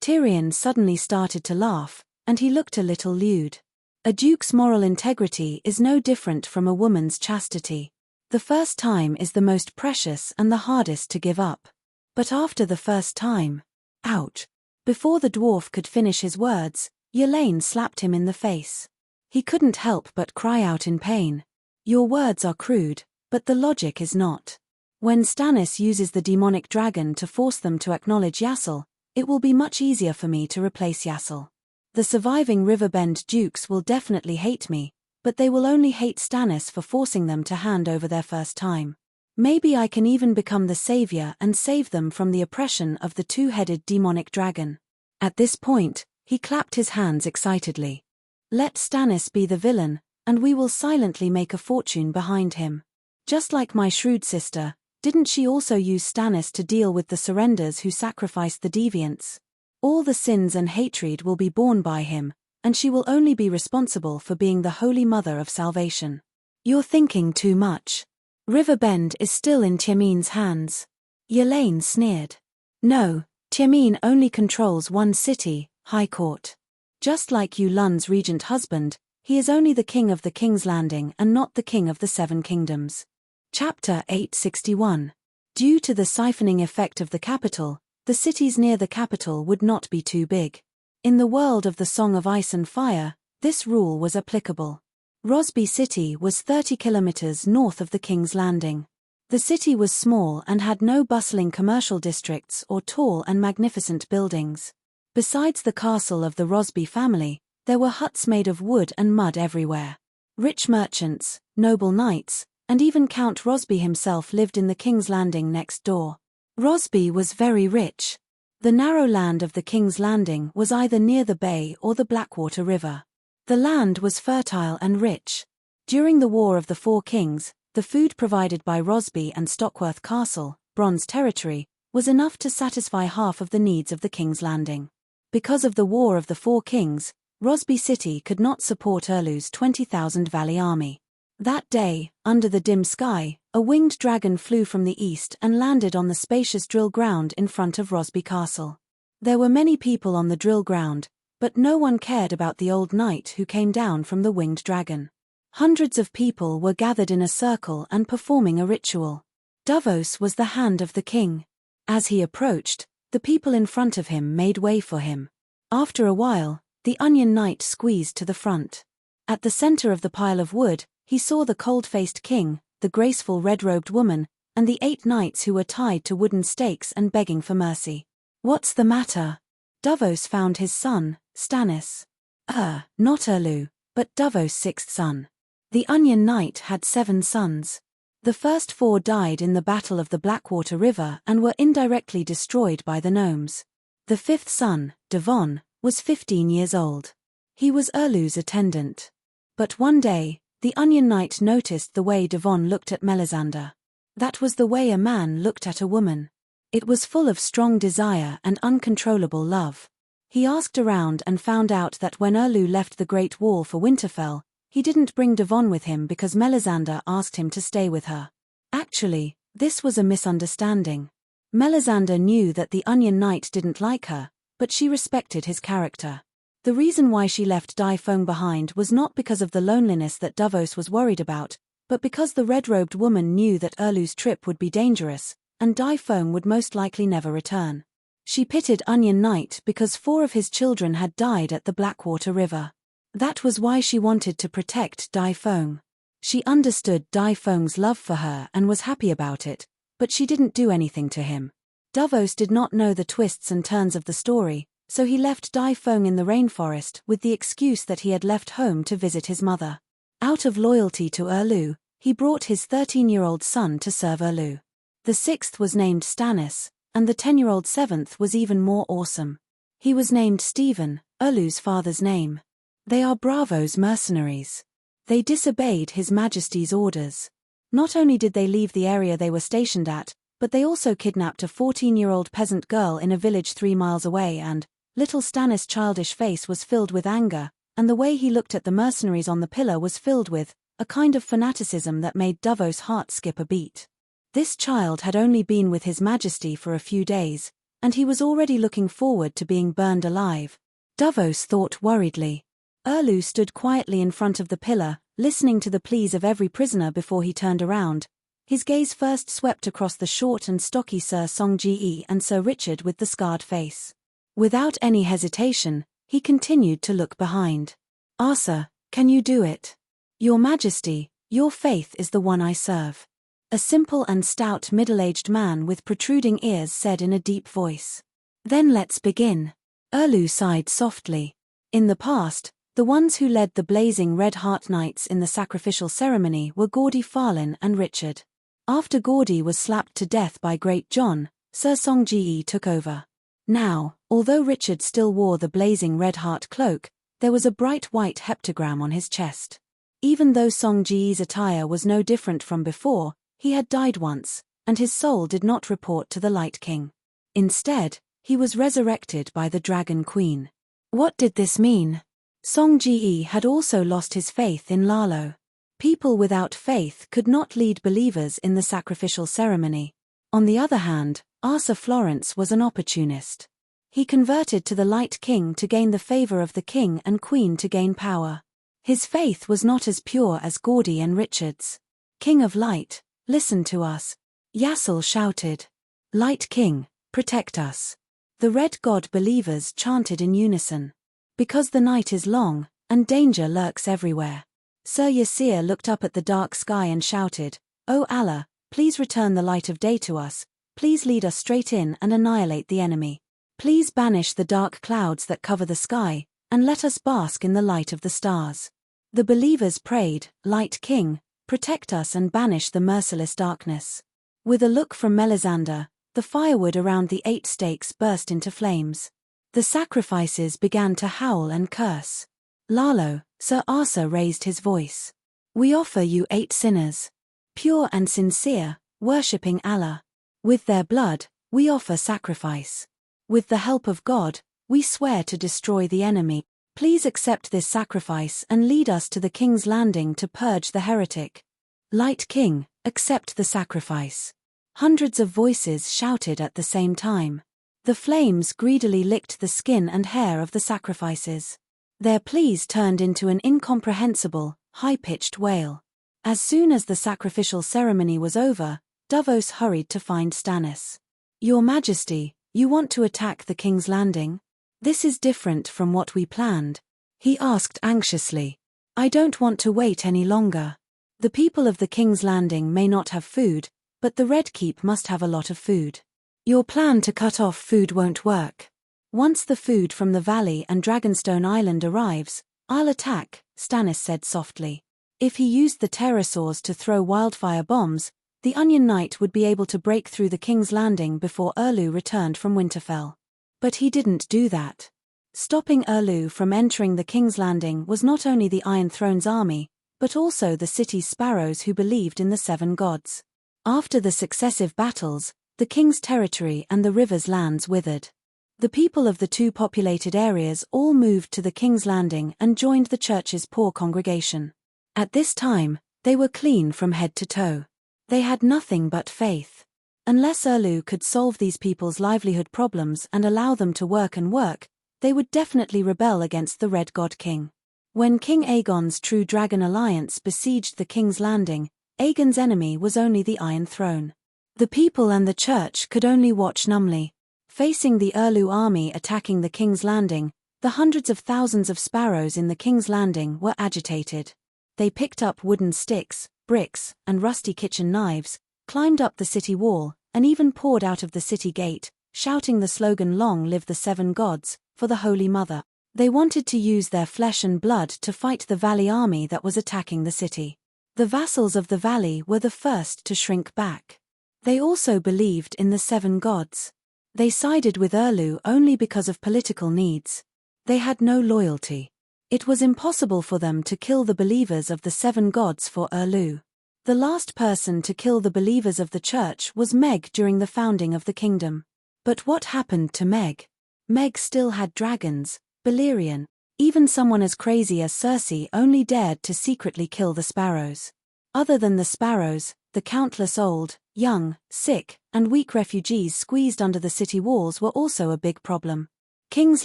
Tyrion suddenly started to laugh, and he looked a little lewd. A duke's moral integrity is no different from a woman's chastity. The first time is the most precious and the hardest to give up. But after the first time... Ouch! Before the dwarf could finish his words, Yelaine slapped him in the face. He couldn't help but cry out in pain. Your words are crude, but the logic is not. When Stannis uses the demonic dragon to force them to acknowledge Yassel, it will be much easier for me to replace Yassel. The surviving Riverbend dukes will definitely hate me, but they will only hate Stannis for forcing them to hand over their first time. Maybe I can even become the savior and save them from the oppression of the two-headed demonic dragon. At this point, he clapped his hands excitedly. Let Stannis be the villain, and we will silently make a fortune behind him. Just like my shrewd sister, didn't she also use Stannis to deal with the surrenders who sacrificed the deviants? All the sins and hatred will be borne by him, and she will only be responsible for being the Holy Mother of Salvation. You're thinking too much. Riverbend is still in Tyrmine's hands. Yelaine sneered. No, Tyrmine only controls one city, High Court. Just like Yulun's regent husband, he is only the king of the King's Landing and not the king of the Seven Kingdoms. Chapter 861. Due to the siphoning effect of the capital, the cities near the capital would not be too big. In the world of the Song of Ice and Fire, this rule was applicable. Rosby City was 30 kilometers north of the King's Landing. The city was small and had no bustling commercial districts or tall and magnificent buildings. Besides the castle of the Rosby family, there were huts made of wood and mud everywhere. Rich merchants, noble knights, and even Count Rosby himself lived in the King's Landing next door. Rosby was very rich. The narrow land of the King's Landing was either near the bay or the Blackwater River. The land was fertile and rich. During the War of the Four Kings, the food provided by Rosby and Stockworth Castle, Bronze Territory, was enough to satisfy half of the needs of the King's Landing. Because of the War of the Four Kings, Rosby City could not support Erlu's 20,000 Valley army. That day, under the dim sky, a winged dragon flew from the east and landed on the spacious drill ground in front of Rosby Castle. There were many people on the drill ground, but no one cared about the old knight who came down from the winged dragon. Hundreds of people were gathered in a circle and performing a ritual. Davos was the hand of the king. As he approached, the people in front of him made way for him. After a while, the Onion Knight squeezed to the front. At the center of the pile of wood, he saw the cold-faced king, the graceful red-robed woman, and the 8 knights who were tied to wooden stakes and begging for mercy. What's the matter? Davos found his son, Stannis. Not Erlu, but Davos' 6th son. The Onion Knight had 7 sons. The first 4 died in the Battle of the Blackwater River and were indirectly destroyed by the gnomes. The 5th son, Devon, was 15 years old. He was Erlu's attendant. But one day, the Onion Knight noticed the way Devon looked at Melisandre. That was the way a man looked at a woman. It was full of strong desire and uncontrollable love. He asked around and found out that when Erlu left the Great Wall for Winterfell, he didn't bring Devon with him because Melisandre asked him to stay with her. Actually, This was a misunderstanding. Melisandre knew that the Onion Knight didn't like her, but she respected his character. The reason why she left Dai Feng behind was not because of the loneliness that Davos was worried about, but because the red-robed woman knew that Erlu's trip would be dangerous, and Dai Feng would most likely never return. She pitied Onion Knight because 4 of his children had died at the Blackwater River. That was why she wanted to protect Dai Feng. She understood Dai Feng's love for her and was happy about it, but she didn't do anything to him. Davos did not know the twists and turns of the story, so he left Dai Feng in the rainforest with the excuse that he had left home to visit his mother. Out of loyalty to Erlu, he brought his 13-year-old son to serve Erlu. The 6th was named Stannis, and the 10-year-old 7th was even more awesome. He was named Stephen, Erlu's father's name. They are Bravo's mercenaries. They disobeyed His Majesty's orders. Not only did they leave the area they were stationed at, but they also kidnapped a 14-year-old peasant girl in a village 3 miles away and, little Stannis' childish face was filled with anger, and the way he looked at the mercenaries on the pillar was filled with a kind of fanaticism that made Davos' heart skip a beat. This child had only been with His Majesty for a few days, and he was already looking forward to being burned alive. Davos thought worriedly. Erlu stood quietly in front of the pillar, listening to the pleas of every prisoner before he turned around. His gaze first swept across the short and stocky Sir Song-Ji and Sir Richard with the scarred face. Without any hesitation, he continued to look behind. "Arthur, can you do it? Your Majesty, your faith is the one I serve." A simple and stout middle-aged man with protruding ears said in a deep voice. "Then let's begin." Erlu sighed softly. In the past, the ones who led the blazing Red Heart Knights in the sacrificial ceremony were Gordy Farlin and Richard. After Gordy was slapped to death by Great John, Sir Song-Ji took over. Now, although Richard still wore the blazing red heart cloak, there was a bright white heptagram on his chest. Even though Song-Ji's attire was no different from before, he had died once, and his soul did not report to the Light King. Instead, he was resurrected by the Dragon Queen. What did this mean? Song-Ji had also lost his faith in Lalo. People without faith could not lead believers in the sacrificial ceremony. On the other hand, Arthur Florence was an opportunist. He converted to the Light King to gain the favor of the king and queen to gain power. His faith was not as pure as Gordy and Richard's. "King of Light, listen to us," Yassel shouted. "Light King, protect us." The Red God believers chanted in unison. Because the night is long, and danger lurks everywhere. Sir Yassir looked up at the dark sky and shouted, "O Allah, please return the light of day to us, please lead us straight in and annihilate the enemy. Please banish the dark clouds that cover the sky, and let us bask in the light of the stars." The believers prayed, "Light King, protect us and banish the merciless darkness." With a look from Melisandre, the firewood around the 8 stakes burst into flames. The sacrifices began to howl and curse. "Lalo," Sir Arthur raised his voice. "We offer you 8 sinners. Pure and sincere, worshipping Allah. With their blood, we offer sacrifice. With the help of God, we swear to destroy the enemy. Please accept this sacrifice and lead us to the King's Landing to purge the heretic. Light King, accept the sacrifice." Hundreds of voices shouted at the same time. The flames greedily licked the skin and hair of the sacrifices. Their pleas turned into an incomprehensible, high-pitched wail. As soon as the sacrificial ceremony was over, Davos hurried to find Stannis. "Your Majesty, you want to attack the King's Landing? This is different from what we planned," he asked anxiously. "I don't want to wait any longer. The people of the King's Landing may not have food, but the Red Keep must have a lot of food. Your plan to cut off food won't work. Once the food from the valley and Dragonstone Island arrives, I'll attack," Stannis said softly. If he used the pterosaurs to throw wildfire bombs, the Onion Knight would be able to break through the King's Landing before Erlu returned from Winterfell. But he didn't do that. Stopping Erlu from entering the King's Landing was not only the Iron Throne's army, but also the city's sparrows who believed in the 7 gods. After the successive battles, the king's territory and the river's lands withered. The people of the 2 populated areas all moved to the King's Landing and joined the church's poor congregation. At this time, they were clean from head to toe. They had nothing but faith. Unless Erlu could solve these people's livelihood problems and allow them to work and work, they would definitely rebel against the Red God King. When King Aegon's True Dragon Alliance besieged the King's Landing, Aegon's enemy was only the Iron Throne. The people and the church could only watch numbly. Facing the Erlu army attacking the King's Landing, the hundreds of thousands of sparrows in the King's Landing were agitated. They picked up wooden sticks, bricks, and rusty kitchen knives, climbed up the city wall, and even poured out of the city gate, shouting the slogan "Long live the Seven Gods," for the Holy Mother. They wanted to use their flesh and blood to fight the Valley army that was attacking the city. The vassals of the Valley were the first to shrink back. They also believed in the Seven Gods. They sided with Erlu only because of political needs. They had no loyalty. It was impossible for them to kill the believers of the Seven Gods for Erlu. The last person to kill the believers of the church was Meg during the founding of the kingdom. But what happened to Meg? Meg still had dragons, Balerion. Even someone as crazy as Cersei only dared to secretly kill the sparrows. Other than the sparrows, the countless old, young, sick, and weak refugees squeezed under the city walls were also a big problem. King's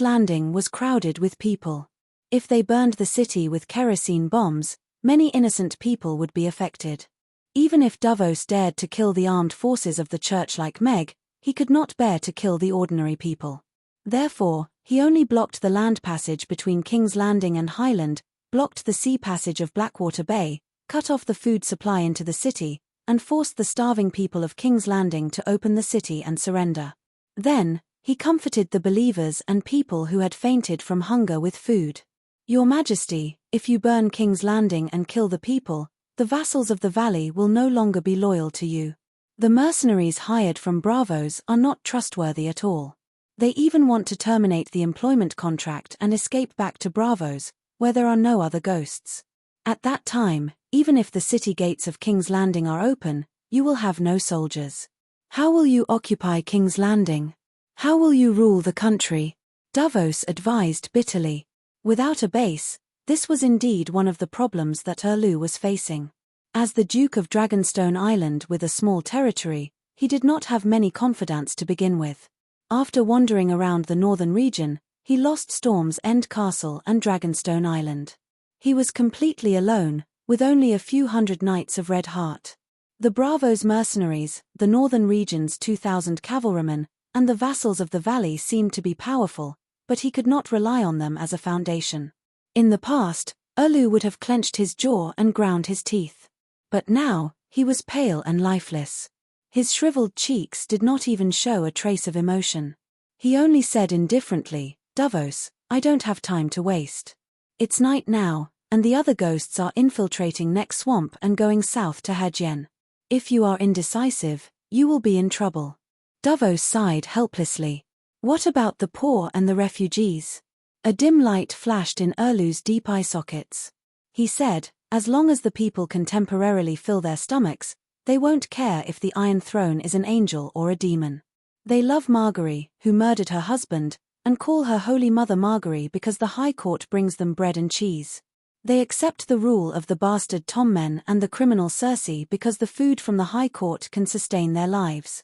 Landing was crowded with people. If they burned the city with kerosene bombs, many innocent people would be affected. Even if Davos dared to kill the armed forces of the church like Meg, he could not bear to kill the ordinary people. Therefore, he only blocked the land passage between King's Landing and Highland, blocked the sea passage of Blackwater Bay, cut off the food supply into the city, and forced the starving people of King's Landing to open the city and surrender. Then, he comforted the believers and people who had fainted from hunger with food. "Your Majesty, if you burn King's Landing and kill the people, the vassals of the Valley will no longer be loyal to you. The mercenaries hired from Bravos are not trustworthy at all. They even want to terminate the employment contract and escape back to Bravos, where there are no other ghosts. At that time, even if the city gates of King's Landing are open, you will have no soldiers. How will you occupy King's Landing? How will you rule the country?" Davos advised bitterly. Without a base, this was indeed one of the problems that Erlu was facing. As the Duke of Dragonstone Island with a small territory, he did not have many confidants to begin with. After wandering around the northern region, he lost Storm's End Castle and Dragonstone Island. He was completely alone, with only a few hundred knights of Red Heart. The Bravos mercenaries, the northern region's 2,000 cavalrymen, and the vassals of the Valley seemed to be powerful, but he could not rely on them as a foundation. In the past, Erlu would have clenched his jaw and ground his teeth. But now, he was pale and lifeless. His shriveled cheeks did not even show a trace of emotion. He only said indifferently, "Davos, I don't have time to waste. It's night now, and the other ghosts are infiltrating Neck Swamp and going south to Hadjen. If you are indecisive, you will be in trouble." Davos sighed helplessly. What about the poor and the refugees? A dim light flashed in Erlu's deep eye sockets. He said, "As long as the people can temporarily fill their stomachs, they won't care if the Iron Throne is an angel or a demon. They love Margaery, who murdered her husband, and call her Holy Mother Margaery because the High Court brings them bread and cheese. They accept the rule of the bastard Tommen and the criminal Cersei because the food from the High Court can sustain their lives.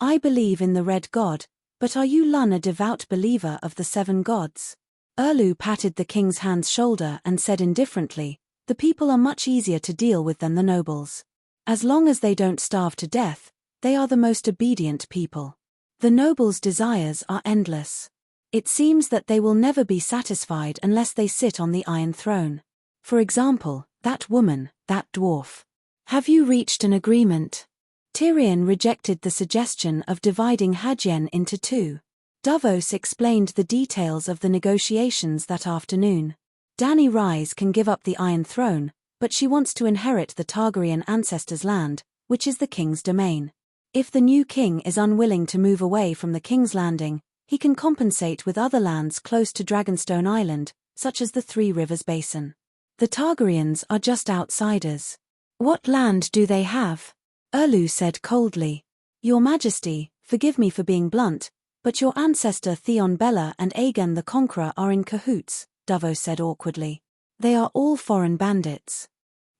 I believe in the Red God, but are you Lun a devout believer of the Seven Gods?" Erlu patted the king's hand's shoulder and said indifferently, "The people are much easier to deal with than the nobles. As long as they don't starve to death, they are the most obedient people. The nobles' desires are endless. It seems that they will never be satisfied unless they sit on the Iron Throne. For example, that woman, that dwarf. Have you reached an agreement?" Tyrion rejected the suggestion of dividing Hadjen into two. Davos explained the details of the negotiations that afternoon. Dany Rise can give up the Iron Throne, but she wants to inherit the Targaryen ancestors' land, which is the king's domain. If the new king is unwilling to move away from the King's Landing, he can compensate with other lands close to Dragonstone Island, such as the Three Rivers Basin. The Targaryens are just outsiders. "What land do they have?" Erlu said coldly. "Your Majesty, forgive me for being blunt, but your ancestor Theon Bella and Aegon the Conqueror are in cahoots," Davos said awkwardly. "They are all foreign bandits."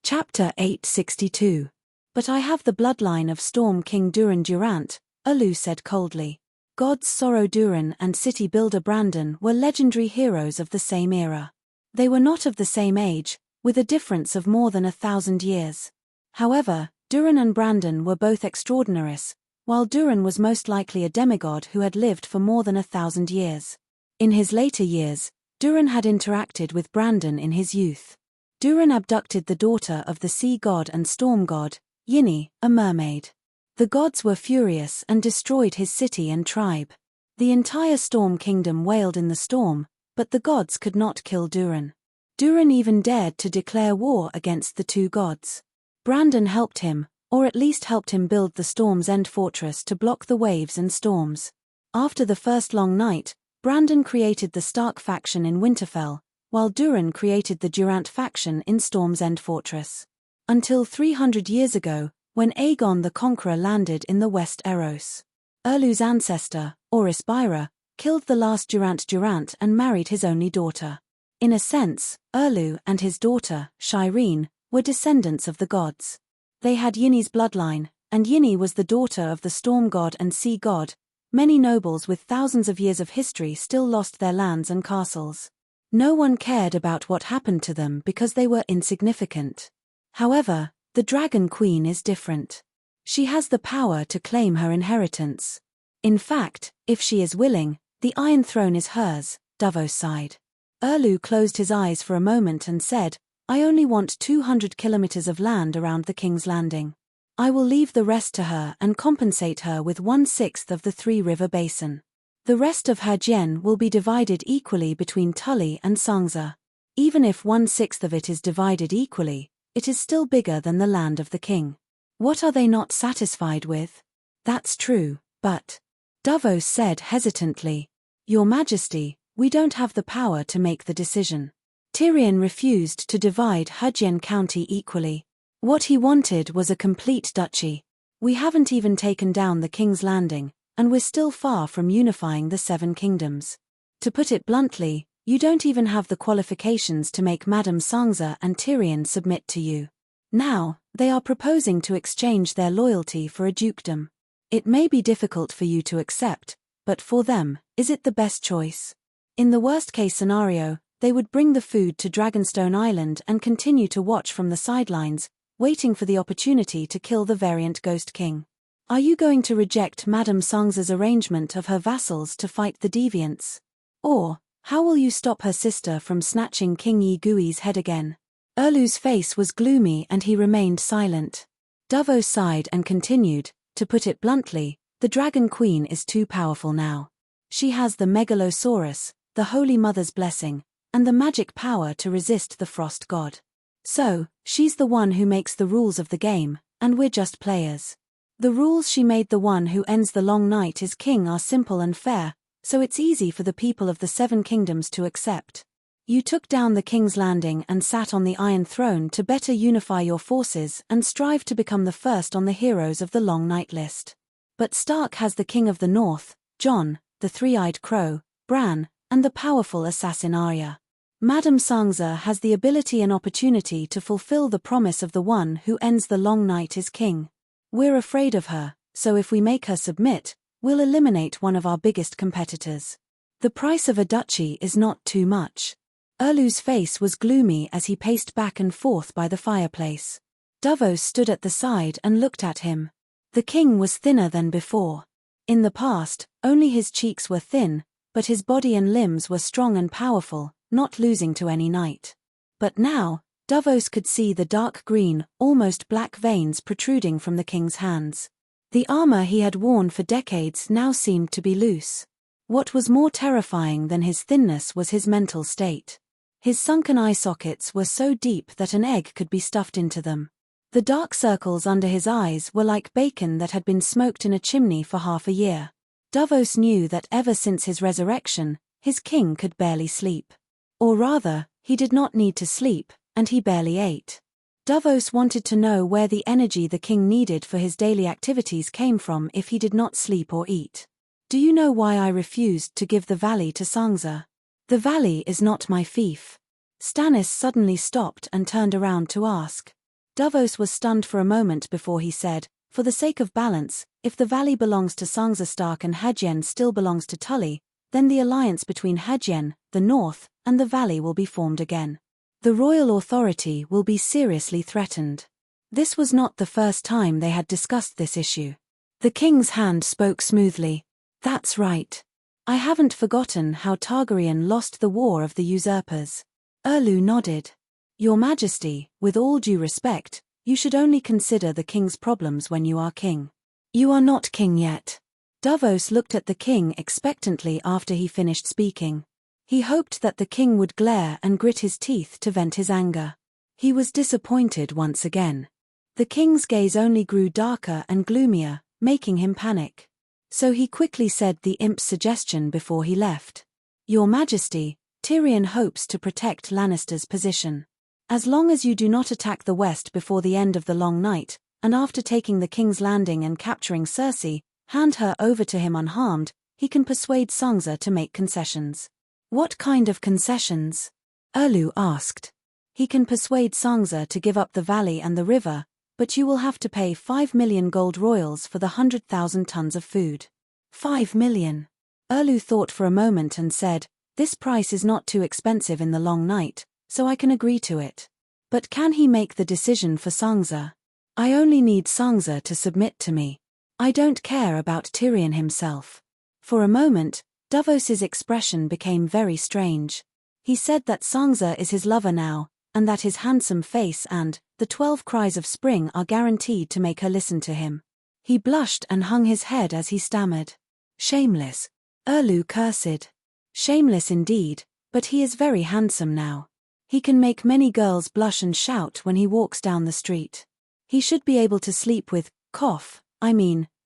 Chapter 862. But I have the bloodline of Storm King Duran Durant, Olu said coldly. Gods Sorrow Duran and city builder Brandon were legendary heroes of the same era. They were not of the same age, with a difference of more than 1,000 years. However, Duran and Brandon were both extraordinaries, while Duran was most likely a demigod who had lived for more than 1,000 years. In his later years, Duran had interacted with Brandon in his youth. Duran abducted the daughter of the sea god and storm god, Yini, a mermaid. The gods were furious and destroyed his city and tribe. The entire Storm Kingdom wailed in the storm, but the gods could not kill Duran. Duran even dared to declare war against the two gods. Brandon helped him, or at least helped him build the Storm's End fortress to block the waves and storms. After the first long night, Brandon created the Stark faction in Winterfell, while Duran created the Durant faction in Storm's End fortress. Until 300 years ago, when Aegon the Conqueror landed in the West Eros. Erlu's ancestor, Oris Byra, killed the last Durant and married his only daughter. In a sense, Erlu and his daughter, Shireen, were descendants of the gods. They had Yini's bloodline, and Yini was the daughter of the storm god and sea god. Many nobles with thousands of years of history still lost their lands and castles. No one cared about what happened to them because they were insignificant. However, the Dragon Queen is different. She has the power to claim her inheritance. In fact, if she is willing, the Iron Throne is hers, Davos sighed. Erlu closed his eyes for a moment and said, I only want 200 kilometers of land around the King's Landing. I will leave the rest to her and compensate her with 1/6 of the Three River Basin. The rest of her gen will be divided equally between Tully and Sansa. Even if 1/6 of it is divided equally, it is still bigger than the land of the king. What are they not satisfied with? That's true, but... Davos said hesitantly. Your Majesty, we don't have the power to make the decision. Tyrion refused to divide Hudgen County equally. What he wanted was a complete duchy. We haven't even taken down the King's Landing, and we're still far from unifying the Seven Kingdoms. To put it bluntly, you don't even have the qualifications to make Madame Sansa and Tyrion submit to you. Now, they are proposing to exchange their loyalty for a dukedom. It may be difficult for you to accept, but for them, is it the best choice? In the worst-case scenario, they would bring the food to Dragonstone Island and continue to watch from the sidelines, waiting for the opportunity to kill the variant Ghost King. Are you going to reject Madame Sansa's arrangement of her vassals to fight the deviants? Or, how will you stop her sister from snatching King Igui's head again? Erlu's face was gloomy and he remained silent. Davos sighed and continued, to put it bluntly, the Dragon Queen is too powerful now. She has the Megalosaurus, the Holy Mother's blessing, and the magic power to resist the Frost God. So, she's the one who makes the rules of the game, and we're just players. The rules she made the one who ends the long night is king are simple and fair, so it's easy for the people of the Seven Kingdoms to accept. You took down the King's Landing and sat on the Iron Throne to better unify your forces and strive to become the first on the heroes of the Long Night list. But Stark has the King of the North, Jon, the Three-Eyed Crow, Bran, and the powerful assassin Arya. Madame Sansa has the ability and opportunity to fulfill the promise of the one who ends the long night as king. We're afraid of her, so if we make her submit, we'll eliminate one of our biggest competitors. The price of a duchy is not too much. Erlu's face was gloomy as he paced back and forth by the fireplace. Davos stood at the side and looked at him. The king was thinner than before. In the past, only his cheeks were thin, but his body and limbs were strong and powerful, not losing to any knight. But now, Davos could see the dark green, almost black veins protruding from the king's hands. The armor he had worn for decades now seemed to be loose. What was more terrifying than his thinness was his mental state. His sunken eye sockets were so deep that an egg could be stuffed into them. The dark circles under his eyes were like bacon that had been smoked in a chimney for half a year. Davos knew that ever since his resurrection, his king could barely sleep. Or rather, he did not need to sleep, and he barely ate. Davos wanted to know where the energy the king needed for his daily activities came from if he did not sleep or eat. Do you know why I refused to give the valley to Sansa? The valley is not my fief. Stannis suddenly stopped and turned around to ask. Davos was stunned for a moment before he said, "For the sake of balance, if the valley belongs to Sangza Stark and Hadjen still belongs to Tully, then the alliance between Hadjen, the north, and the valley will be formed again. The royal authority will be seriously threatened." This was not the first time they had discussed this issue. The king's hand spoke smoothly. "That's right. I haven't forgotten how Targaryen lost the war of the usurpers." Erlu nodded. "Your Majesty, with all due respect, you should only consider the king's problems when you are king. You are not king yet." Davos looked at the king expectantly after he finished speaking. He hoped that the king would glare and grit his teeth to vent his anger. He was disappointed once again. The king's gaze only grew darker and gloomier, making him panic. So he quickly said the imp's suggestion before he left. "Your Majesty, Tyrion hopes to protect Lannister's position. As long as you do not attack the west before the end of the long night, and after taking the King's Landing and capturing Cersei, hand her over to him unharmed, he can persuade Sansa to make concessions." "What kind of concessions?" Erlu asked. "He can persuade Sansa to give up the valley and the river, but you will have to pay 5 million gold royals for the 100,000 tons of food." 5 million. Erlu thought for a moment and said, "This price is not too expensive in the long night, so I can agree to it. But can he make the decision for Sansa? I only need Sansa to submit to me. I don't care about Tyrion himself." For a moment, Davos's expression became very strange. He said that Sansa is his lover now, and that his handsome face and the 12 cries of spring are guaranteed to make her listen to him. He blushed and hung his head as he stammered. "Shameless." Erlu cursed. "Shameless indeed, but he is very handsome now. He can make many girls blush and shout when he walks down the street. He should be able to sleep with,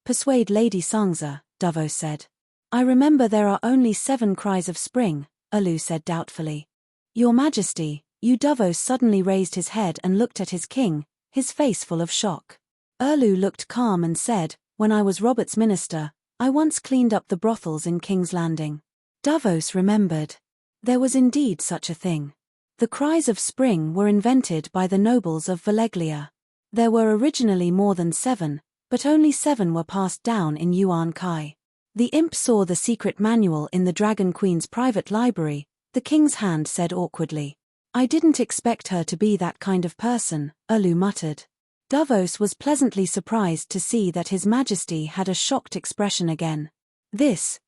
persuade Lady Sansa," Davos said. "I remember there are only 7 cries of spring," Erlu said doubtfully. "Your Majesty," Davos suddenly raised his head and looked at his king, his face full of shock. Erlu looked calm and said, "When I was Robert's minister, I once cleaned up the brothels in King's Landing." Davos remembered. There was indeed such a thing. The cries of spring were invented by the nobles of Valeglia. There were originally more than 7, but only 7 were passed down in Yuan Kai. The imp saw the secret manual in the Dragon Queen's private library, the king's hand said awkwardly. "I didn't expect her to be that kind of person," Erlu muttered. Davos was pleasantly surprised to see that His Majesty had a shocked expression again.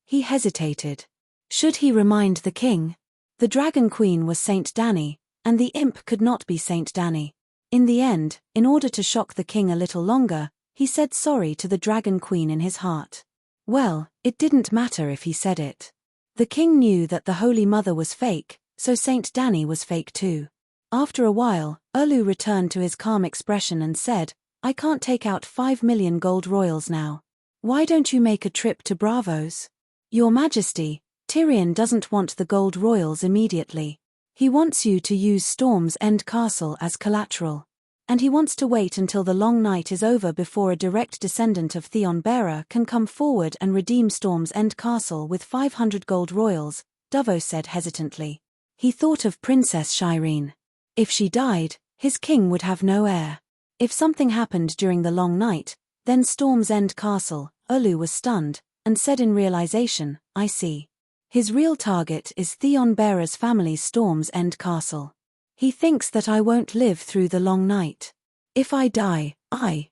He hesitated. Should he remind the king? The Dragon Queen was Saint Dany, and the imp could not be Saint Dany. In the end, in order to shock the king a little longer, he said sorry to the Dragon Queen in his heart. Well, it didn't matter if he said it. The king knew that the Holy Mother was fake, so Saint Dany was fake too. After a while, Erlu returned to his calm expression and said, "I can't take out 5 million gold royals now. Why don't you make a trip to Bravos?" "Your Majesty, Tyrion doesn't want the gold royals immediately. He wants you to use Storm's End Castle as collateral. And he wants to wait until the long night is over before a direct descendant of Theon Bearer can come forward and redeem Storm's End Castle with 500 gold royals," Davos said hesitantly. He thought of Princess Shireen. If she died, his king would have no heir. If something happened during the long night, then Storm's End Castle. Erlu was stunned, and said in realization, "I see. His real target is Theon Bearer's family's Storm's End Castle. He thinks that I won't live through the long night. If I die,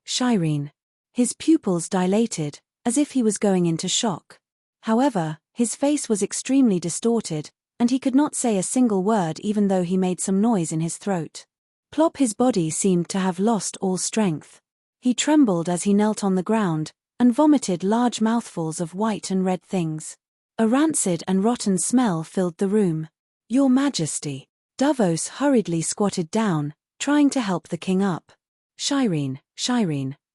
Shireen." His pupils dilated, as if he was going into shock. However, his face was extremely distorted, and he could not say a single word even though he made some noise in his throat. Plop, his body seemed to have lost all strength. He trembled as he knelt on the ground, and vomited large mouthfuls of white and red things. A rancid and rotten smell filled the room. "Your Majesty." Davos hurriedly squatted down, trying to help the king up. Shireen,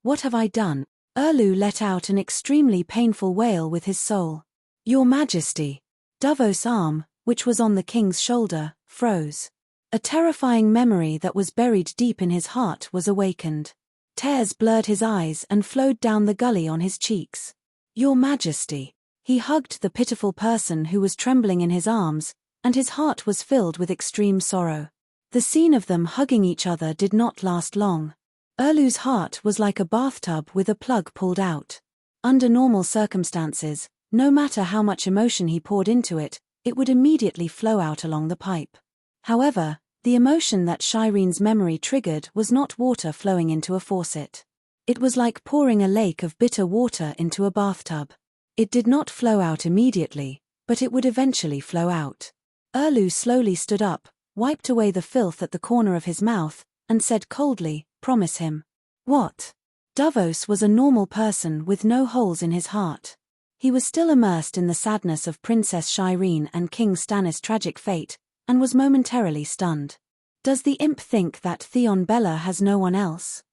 what have I done?" Erlu let out an extremely painful wail with his soul. "Your Majesty." Davos' arm, which was on the king's shoulder, froze. A terrifying memory that was buried deep in his heart was awakened. Tears blurred his eyes and flowed down the gully on his cheeks. "Your Majesty." He hugged the pitiful person who was trembling in his arms, and his heart was filled with extreme sorrow. The scene of them hugging each other did not last long. Erlu's heart was like a bathtub with a plug pulled out. Under normal circumstances, no matter how much emotion he poured into it, it would immediately flow out along the pipe. However, the emotion that Shirene's memory triggered was not water flowing into a faucet. It was like pouring a lake of bitter water into a bathtub. It did not flow out immediately, but it would eventually flow out. Erlu slowly stood up, wiped away the filth at the corner of his mouth, and said coldly, "Promise him." What? Davos was a normal person with no holes in his heart. He was still immersed in the sadness of Princess Shirene and King Stannis' tragic fate, and was momentarily stunned. Does the imp think that Theon Bella has no one else?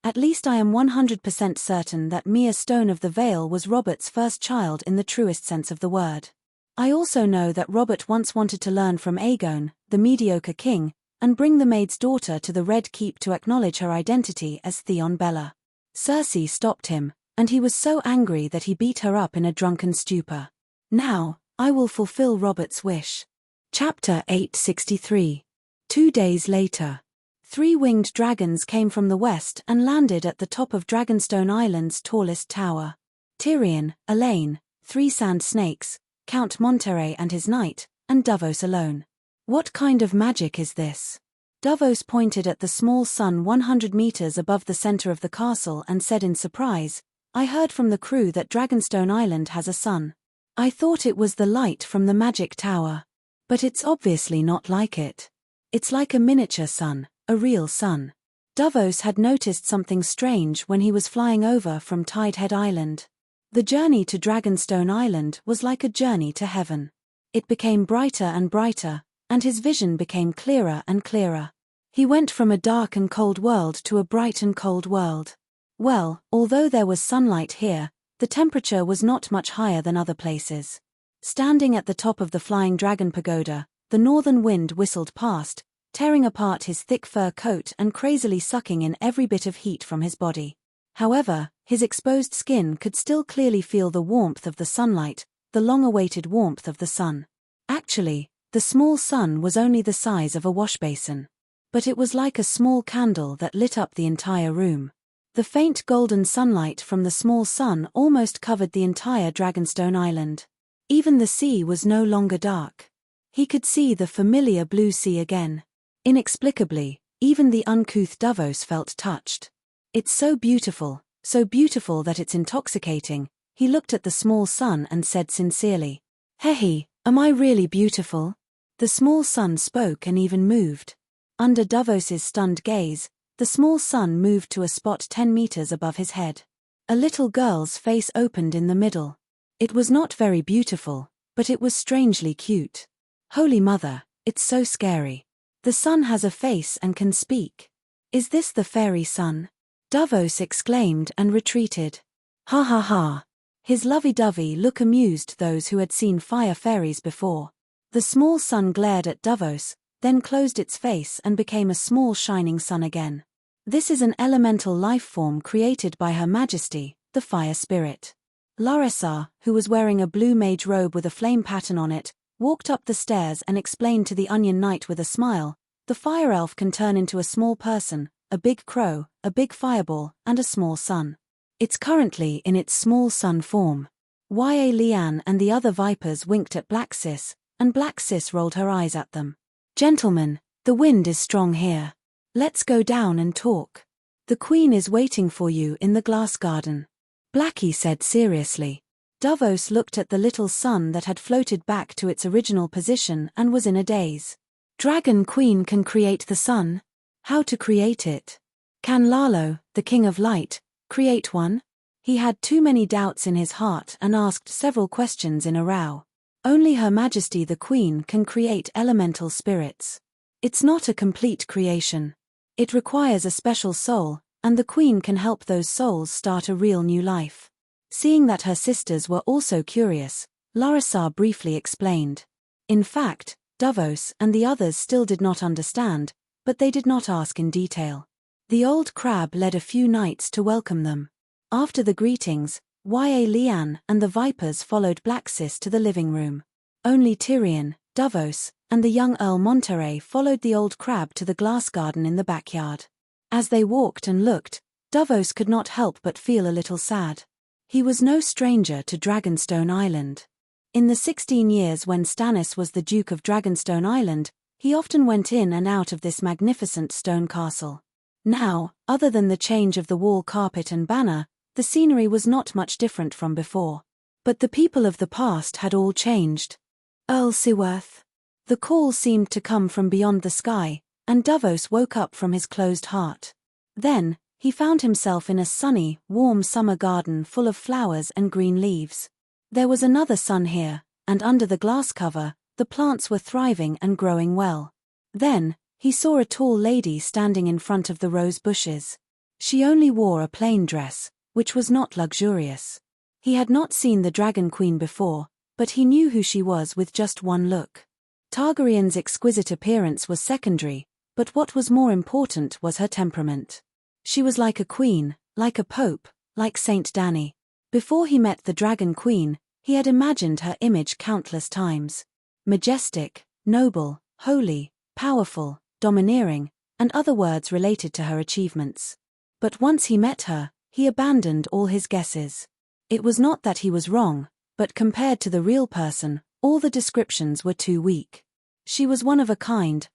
At least I am 100% certain that Mia Stone of the Vale was Robert's first child in the truest sense of the word. I also know that Robert once wanted to learn from Aegon, the mediocre king, and bring the maid's daughter to the Red Keep to acknowledge her identity as Theon Bella. Cersei stopped him, and he was so angry that he beat her up in a drunken stupor. Now, I will fulfill Robert's wish. Chapter 863. 2 days later. 3 winged dragons came from the west and landed at the top of Dragonstone Island's tallest tower. Tyrion, Elaine, 3 sand snakes, Count Monterey and his knight, and Davos alone. What kind of magic is this? Davos pointed at the small sun 100 meters above the center of the castle and said in surprise, "I heard from the crew that Dragonstone Island has a sun. I thought it was the light from the magic tower. But it's obviously not like it. It's like a miniature sun, a real sun." Davos had noticed something strange when he was flying over from Tidehead Island. The journey to Dragonstone Island was like a journey to heaven. It became brighter and brighter, and his vision became clearer and clearer. He went from a dark and cold world to a bright and cold world. Well, although there was sunlight here, the temperature was not much higher than other places. Standing at the top of the Flying Dragon Pagoda, the northern wind whistled past, tearing apart his thick fur coat and crazily sucking in every bit of heat from his body. However, his exposed skin could still clearly feel the warmth of the sunlight, the long-awaited warmth of the sun. Actually, the small sun was only the size of a washbasin. But it was like a small candle that lit up the entire room. The faint golden sunlight from the small sun almost covered the entire Dragonstone Island. Even the sea was no longer dark. He could see the familiar blue sea again. Inexplicably, even the uncouth Davos felt touched. "It's so beautiful that it's intoxicating," he looked at the small sun and said sincerely. "Hehe, am I really beautiful?" The small sun spoke and even moved. Under Davos's stunned gaze, the small sun moved to a spot 10 meters above his head. A little girl's face opened in the middle. It was not very beautiful, but it was strangely cute. Holy Mother, it's so scary. The sun has a face and can speak. Is this the fairy sun? Davos exclaimed and retreated. Ha ha ha. His lovey-dovey look amused those who had seen fire fairies before. The small sun glared at Davos, then closed its face and became a small shining sun again. This is an elemental life form created by Her Majesty, the Fire Spirit. Larissa, who was wearing a blue mage robe with a flame pattern on it, walked up the stairs and explained to the Onion Knight with a smile, "The fire elf can turn into a small person, a big crow, a big fireball, and a small sun. It's currently in its small sun form." Lian and the other vipers winked at Black Sis, and Black Sis rolled her eyes at them. "Gentlemen, the wind is strong here. Let's go down and talk. The Queen is waiting for you in the glass garden," Blackie said seriously. Davos looked at the little sun that had floated back to its original position and was in a daze. Dragon Queen can create the sun? How to create it? Can Lalo, the King of Light, create one? He had too many doubts in his heart and asked several questions in a row. Only Her Majesty the Queen can create elemental spirits. It's not a complete creation. It requires a special soul, and the Queen can help those souls start a real new life. Seeing that her sisters were also curious, Larissa briefly explained. In fact, Davos and the others still did not understand, but they did not ask in detail. The old crab led a few knights to welcome them. After the greetings, Lian and the vipers followed Black Sis to the living room. Only Tyrion, Davos, and the young Earl Monterey followed the old crab to the glass garden in the backyard. As they walked and looked, Davos could not help but feel a little sad. He was no stranger to Dragonstone Island. In the 16 years when Stannis was the Duke of Dragonstone Island, he often went in and out of this magnificent stone castle. Now, other than the change of the wall carpet and banner, the scenery was not much different from before. But the people of the past had all changed. Earl Seaworth. The call seemed to come from beyond the sky, and Davos woke up from his closed heart. Then, he found himself in a sunny, warm summer garden full of flowers and green leaves. There was another sun here, and under the glass cover, the plants were thriving and growing well. Then, he saw a tall lady standing in front of the rose bushes. She only wore a plain dress, which was not luxurious. He had not seen the Dragon Queen before, but he knew who she was with just one look. Targaryen's exquisite appearance was secondary, but what was more important was her temperament. She was like a queen, like a pope, like Saint Danny. Before he met the Dragon Queen, he had imagined her image countless times. Majestic, noble, holy, powerful, domineering, and other words related to her achievements. But once he met her, he abandoned all his guesses. It was not that he was wrong, but compared to the real person, all the descriptions were too weak. She was one of a kind,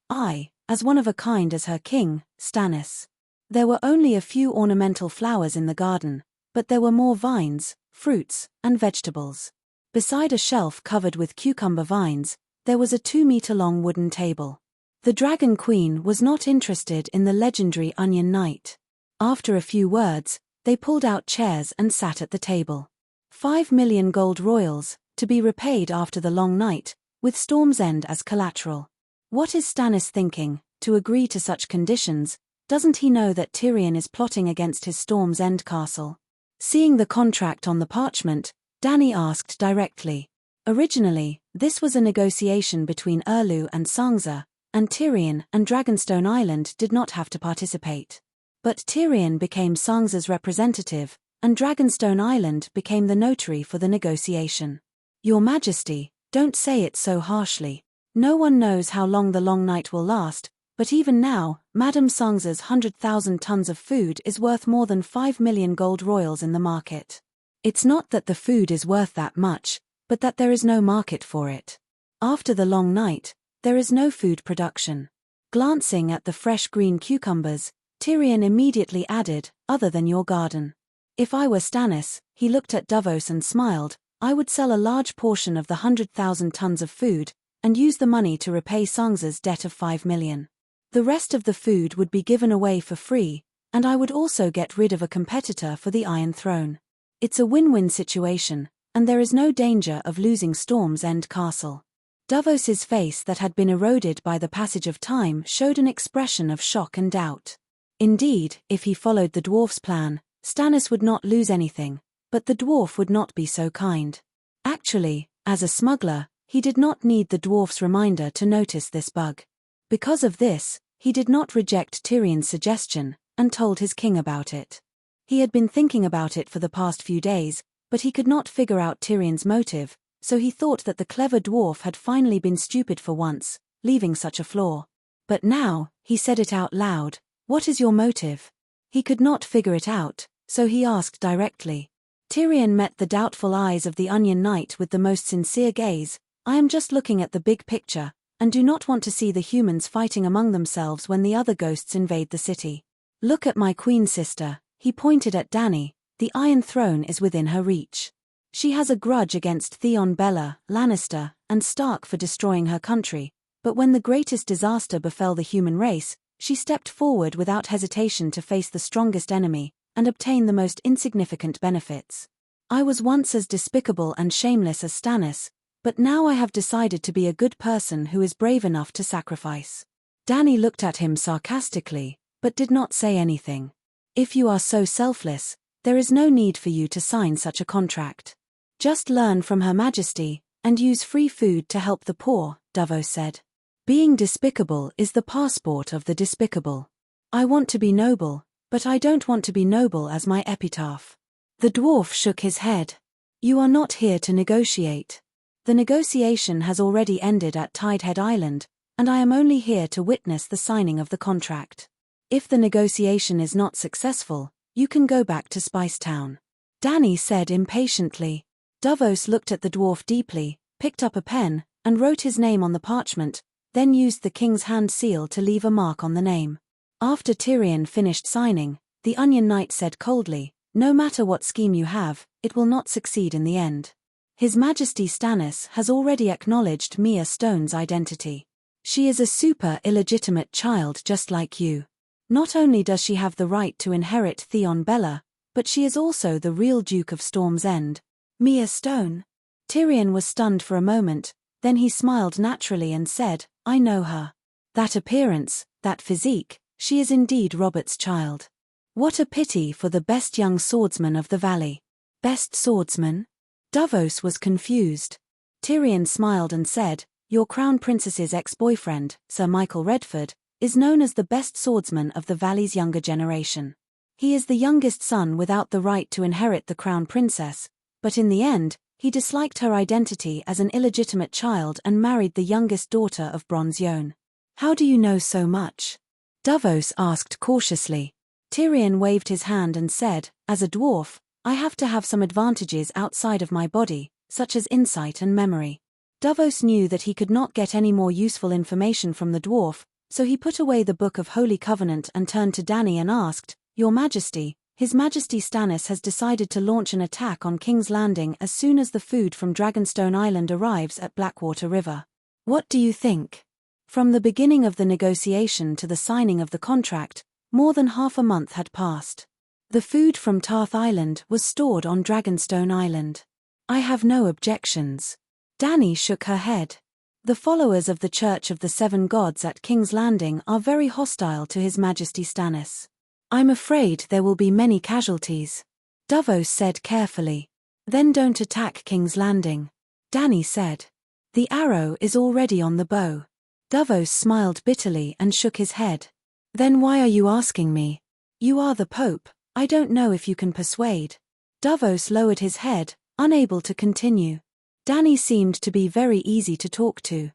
as one of a kind as her king, Stannis. There were only a few ornamental flowers in the garden, but there were more vines, fruits, and vegetables. Beside a shelf covered with cucumber vines, there was a 2-meter-long wooden table. The Dragon Queen was not interested in the legendary Onion Knight. After a few words, they pulled out chairs and sat at the table. 5 million gold royals, to be repaid after the long night, with Storm's End as collateral. What is Stannis thinking, to agree to such conditions? Doesn't he know that Tyrion is plotting against his Storm's End castle? Seeing the contract on the parchment, Dany asked directly. Originally, this was a negotiation between Erlu and Sansa, and Tyrion and Dragonstone Island did not have to participate. But Tyrion became Sansa's representative, and Dragonstone Island became the notary for the negotiation. Your Majesty, don't say it so harshly. No one knows how long the long night will last, but even now, Madame Sansa's 100,000 tons of food is worth more than 5 million gold royals in the market. It's not that the food is worth that much, but that there is no market for it. After the long night, there is no food production. Glancing at the fresh green cucumbers, Tyrion immediately added, other than your garden. If I were Stannis, he looked at Davos and smiled, I would sell a large portion of the 100,000 tons of food, and use the money to repay Sansa's debt of 5 million. The rest of the food would be given away for free, and I would also get rid of a competitor for the Iron Throne. It's a win-win situation, and there is no danger of losing Storm's End Castle. Davos's face that had been eroded by the passage of time showed an expression of shock and doubt. Indeed, if he followed the dwarf's plan, Stannis would not lose anything, but the dwarf would not be so kind. Actually, as a smuggler, he did not need the dwarf's reminder to notice this bug. Because of this, he did not reject Tyrion's suggestion, and told his king about it. He had been thinking about it for the past few days, but he could not figure out Tyrion's motive, so he thought that the clever dwarf had finally been stupid for once, leaving such a flaw. But now, he said it out loud, what is your motive? He could not figure it out, so he asked directly. Tyrion met the doubtful eyes of the Onion Knight with the most sincere gaze. I am just looking at the big picture, and do not want to see the humans fighting among themselves when the other ghosts invade the city. Look at my queen sister, he pointed at Dany, the Iron Throne is within her reach. She has a grudge against Theon Bella, Lannister, and Stark for destroying her country, but when the greatest disaster befell the human race, she stepped forward without hesitation to face the strongest enemy, and obtain the most insignificant benefits. I was once as despicable and shameless as Stannis, but now I have decided to be a good person who is brave enough to sacrifice. Dany looked at him sarcastically, but did not say anything. If you are so selfless, there is no need for you to sign such a contract. Just learn from Her Majesty, and use free food to help the poor, Davos said. Being despicable is the passport of the despicable. I want to be noble, but I don't want to be noble as my epitaph. The dwarf shook his head. You are not here to negotiate. The negotiation has already ended at Tidehead Island, and I am only here to witness the signing of the contract. If the negotiation is not successful, you can go back to Spice Town. Danny said impatiently. Davos looked at the dwarf deeply, picked up a pen, and wrote his name on the parchment, then used the king's hand seal to leave a mark on the name. After Tyrion finished signing, the Onion Knight said coldly, "No matter what scheme you have, it will not succeed in the end. His Majesty Stannis has already acknowledged Mia Stone's identity. She is a super illegitimate child just like you. Not only does she have the right to inherit Theon Bella, but she is also the real Duke of Storm's End." Mia Stone? Tyrion was stunned for a moment, then he smiled naturally and said, "I know her. That appearance, that physique, she is indeed Robert's child. What a pity for the best young swordsman of the valley." Best swordsman? Davos was confused. Tyrion smiled and said, "Your Crown Princess's ex-boyfriend, Sir Michael Redford, is known as the best swordsman of the valley's younger generation. He is the youngest son without the right to inherit the Crown Princess, but in the end, he disliked her identity as an illegitimate child and married the youngest daughter of Bronze Yohn." "How do you know so much?" Davos asked cautiously. Tyrion waved his hand and said, "As a dwarf, I have to have some advantages outside of my body, such as insight and memory." Davos knew that he could not get any more useful information from the dwarf, so he put away the Book of Holy Covenant and turned to Dany and asked, "Your Majesty, His Majesty Stannis has decided to launch an attack on King's Landing as soon as the food from Dragonstone Island arrives at Blackwater River. What do you think?" From the beginning of the negotiation to the signing of the contract, more than half a month had passed. The food from Tarth Island was stored on Dragonstone Island. "I have no objections." Dany shook her head. "The followers of the Church of the Seven Gods at King's Landing are very hostile to His Majesty Stannis. I'm afraid there will be many casualties," Davos said carefully. "Then don't attack King's Landing," Dany said. "The arrow is already on the bow." Davos smiled bitterly and shook his head. "Then why are you asking me? You are the Pope, I don't know if you can persuade." Davos lowered his head, unable to continue. Dany seemed to be very easy to talk to.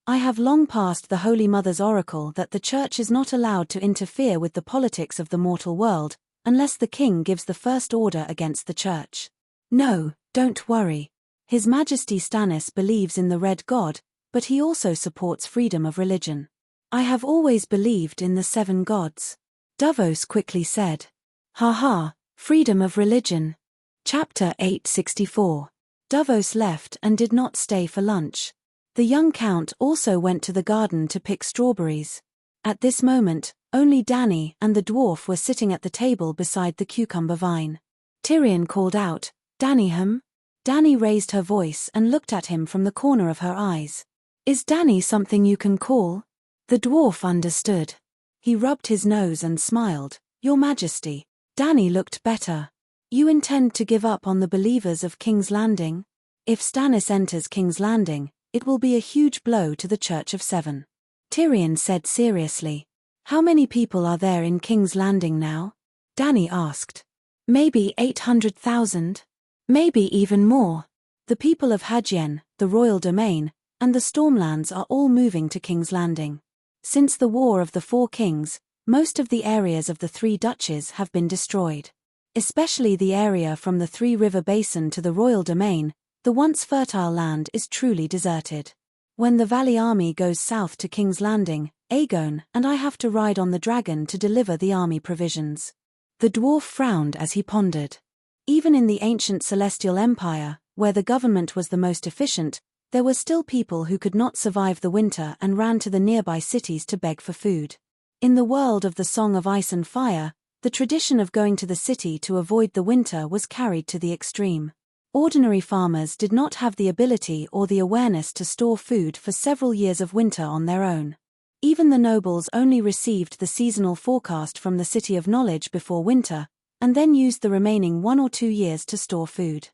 "I have long passed the Holy Mother's oracle that the Church is not allowed to interfere with the politics of the mortal world, unless the king gives the first order against the Church. No, don't worry. His Majesty Stannis believes in the Red God, but he also supports freedom of religion. I have always believed in the Seven Gods," Davos quickly said. "Ha, freedom of religion." Chapter 864. Davos left and did not stay for lunch. The young count also went to the garden to pick strawberries. At this moment, only Dany and the dwarf were sitting at the table beside the cucumber vine. Tyrion called out, "Dany, Dany raised her voice and looked at him from the corner of her eyes. "Is Dany something you can call?" The dwarf understood. He rubbed his nose and smiled, "Your Majesty." Dany looked better. "You intend to give up on the believers of King's Landing? If Stannis enters King's Landing, it will be a huge blow to the Church of Seven," Tyrion said seriously. "How many people are there in King's Landing now?" Dany asked. "Maybe 800,000. Maybe even more. The people of Hadjen, the royal domain, and the Stormlands are all moving to King's Landing. Since the War of the Four Kings, most of the areas of the Three Duchies have been destroyed. Especially the area from the Three River Basin to the royal domain. The once fertile land is truly deserted. When the Valley Army goes south to King's Landing, Aegon and I have to ride on the dragon to deliver the army provisions." The dwarf frowned as he pondered. Even in the ancient Celestial Empire, where the government was the most efficient, there were still people who could not survive the winter and ran to the nearby cities to beg for food. In the world of the Song of Ice and Fire, the tradition of going to the city to avoid the winter was carried to the extreme. Ordinary farmers did not have the ability or the awareness to store food for several years of winter on their own. Even the nobles only received the seasonal forecast from the City of Knowledge before winter, and then used the remaining 1 or 2 years to store food.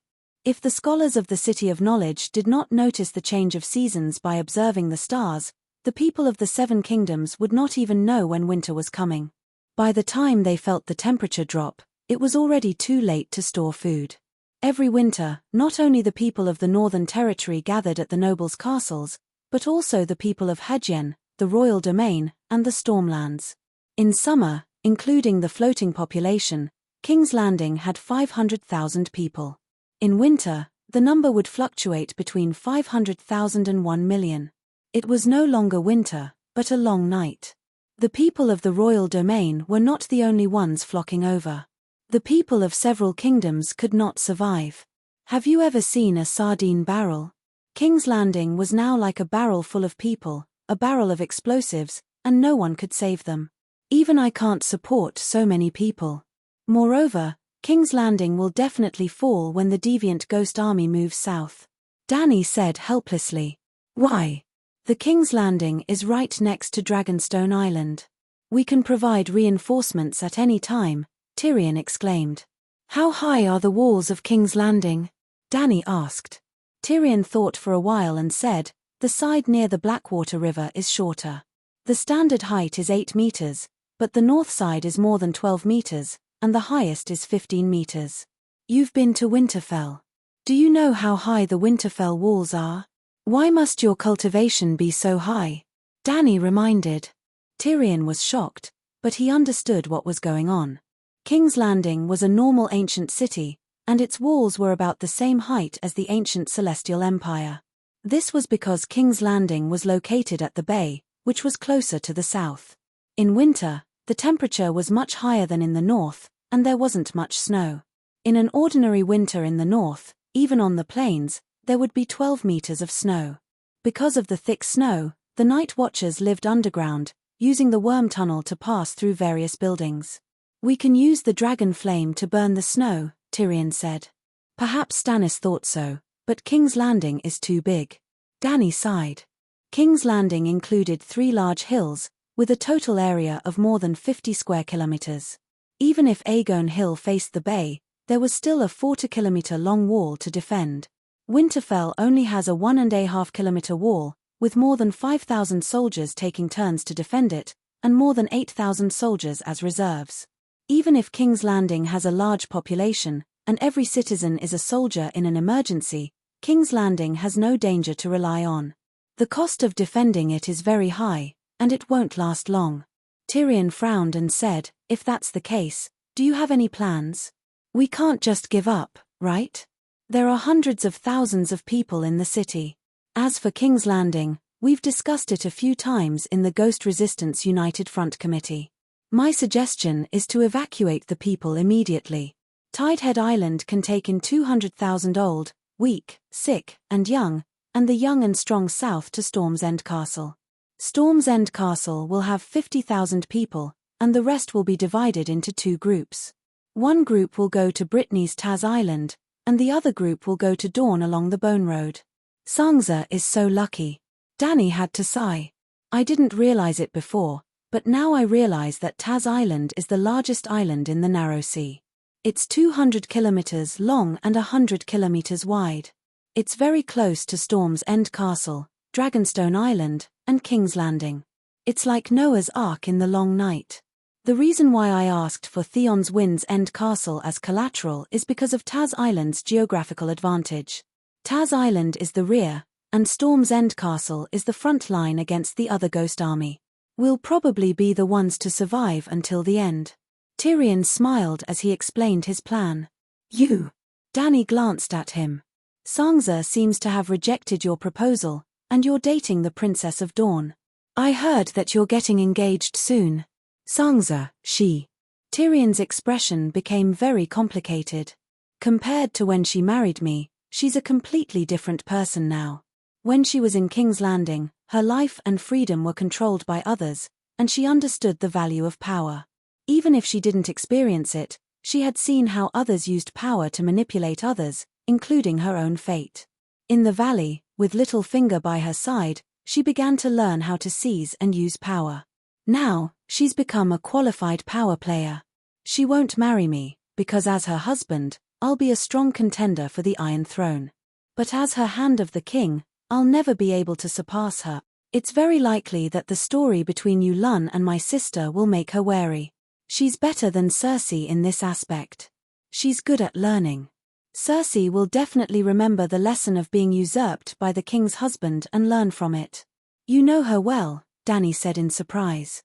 If the scholars of the City of Knowledge did not notice the change of seasons by observing the stars, the people of the Seven Kingdoms would not even know when winter was coming. By the time they felt the temperature drop, it was already too late to store food. Every winter, not only the people of the Northern Territory gathered at the nobles' castles, but also the people of Hadjen, the royal domain, and the Stormlands. In summer, including the floating population, King's Landing had 500,000 people. In winter, the number would fluctuate between 500,000 and 1 million. It was no longer winter, but a long night. The people of the royal domain were not the only ones flocking over. The people of several kingdoms could not survive. Have you ever seen a sardine barrel? King's Landing was now like a barrel full of people, a barrel of explosives, and no one could save them. Even I can't support so many people. Moreover, King's Landing will definitely fall when the deviant ghost army moves south. Dany said helplessly. Why? The King's Landing is right next to Dragonstone Island. We can provide reinforcements at any time, Tyrion exclaimed. How high are the walls of King's Landing? Dany asked. Tyrion thought for a while and said, the side near the Blackwater River is shorter. The standard height is 8 meters, but the north side is more than 12 meters, and the highest is 15 meters. You've been to Winterfell. Do you know how high the Winterfell walls are? Why must your cultivation be so high? Dany reminded. Tyrion was shocked, but he understood what was going on. King's Landing was a normal ancient city, and its walls were about the same height as the ancient Celestial Empire. This was because King's Landing was located at the bay, which was closer to the south. In winter, the temperature was much higher than in the north, and there wasn't much snow. In an ordinary winter in the north, even on the plains, there would be 12 meters of snow. Because of the thick snow, the night watchers lived underground, using the worm tunnel to pass through various buildings. We can use the dragon flame to burn the snow, Tyrion said. Perhaps Stannis thought so, but King's Landing is too big. Dany sighed. King's Landing included 3 large hills, with a total area of more than 50 square kilometers. Even if Aegon Hill faced the bay, there was still a 40-kilometer-long wall to defend. Winterfell only has a 1.5-kilometer wall, with more than 5,000 soldiers taking turns to defend it, and more than 8,000 soldiers as reserves. Even if King's Landing has a large population, and every citizen is a soldier in an emergency, King's Landing has no danger to rely on. The cost of defending it is very high, and it won't last long. Tyrion frowned and said, if that's the case, do you have any plans? We can't just give up, right? There are hundreds of thousands of people in the city. As for King's Landing, we've discussed it a few times in the Ghost Resistance United Front Committee. My suggestion is to evacuate the people immediately. Tidehead Island can take in 200,000 old, weak, sick, and young, and the young and strong south to Storm's End Castle. Storm's End Castle will have 50,000 people, and the rest will be divided into 2 groups. One group will go to Brittany's Taz Island, and the other group will go to Dawn along the Bone Road. Sansa is so lucky. Dany had to sigh. I didn't realize it before, but now I realize that Taz Island is the largest island in the Narrow Sea. It's 200 kilometers long and 100 kilometers wide. It's very close to Storm's End Castle, Dragonstone Island, and King's Landing. It's like Noah's Ark in the long night. The reason why I asked for Theon's Wind's End Castle as collateral is because of Taz Island's geographical advantage. Taz Island is the rear, and Storm's End Castle is the front line against the other ghost army. We'll probably be the ones to survive until the end. Tyrion smiled as he explained his plan. You? Dany glanced at him. Sansa seems to have rejected your proposal, and you're dating the Princess of Dawn. I heard that you're getting engaged soon. Sansa, she. Tyrion's expression became very complicated. Compared to when she married me, she's a completely different person now. When she was in King's Landing, her life and freedom were controlled by others, and she understood the value of power. Even if she didn't experience it, she had seen how others used power to manipulate others, including her own fate. In the valley, with Littlefinger by her side, she began to learn how to seize and use power. Now, she's become a qualified power player. She won't marry me, because as her husband, I'll be a strong contender for the Iron Throne. But as her Hand of the King, I'll never be able to surpass her. It's very likely that the story between Yulun and my sister will make her wary. She's better than Cersei in this aspect. She's good at learning. Cersei will definitely remember the lesson of being usurped by the king's husband and learn from it. You know her well, Dany said in surprise.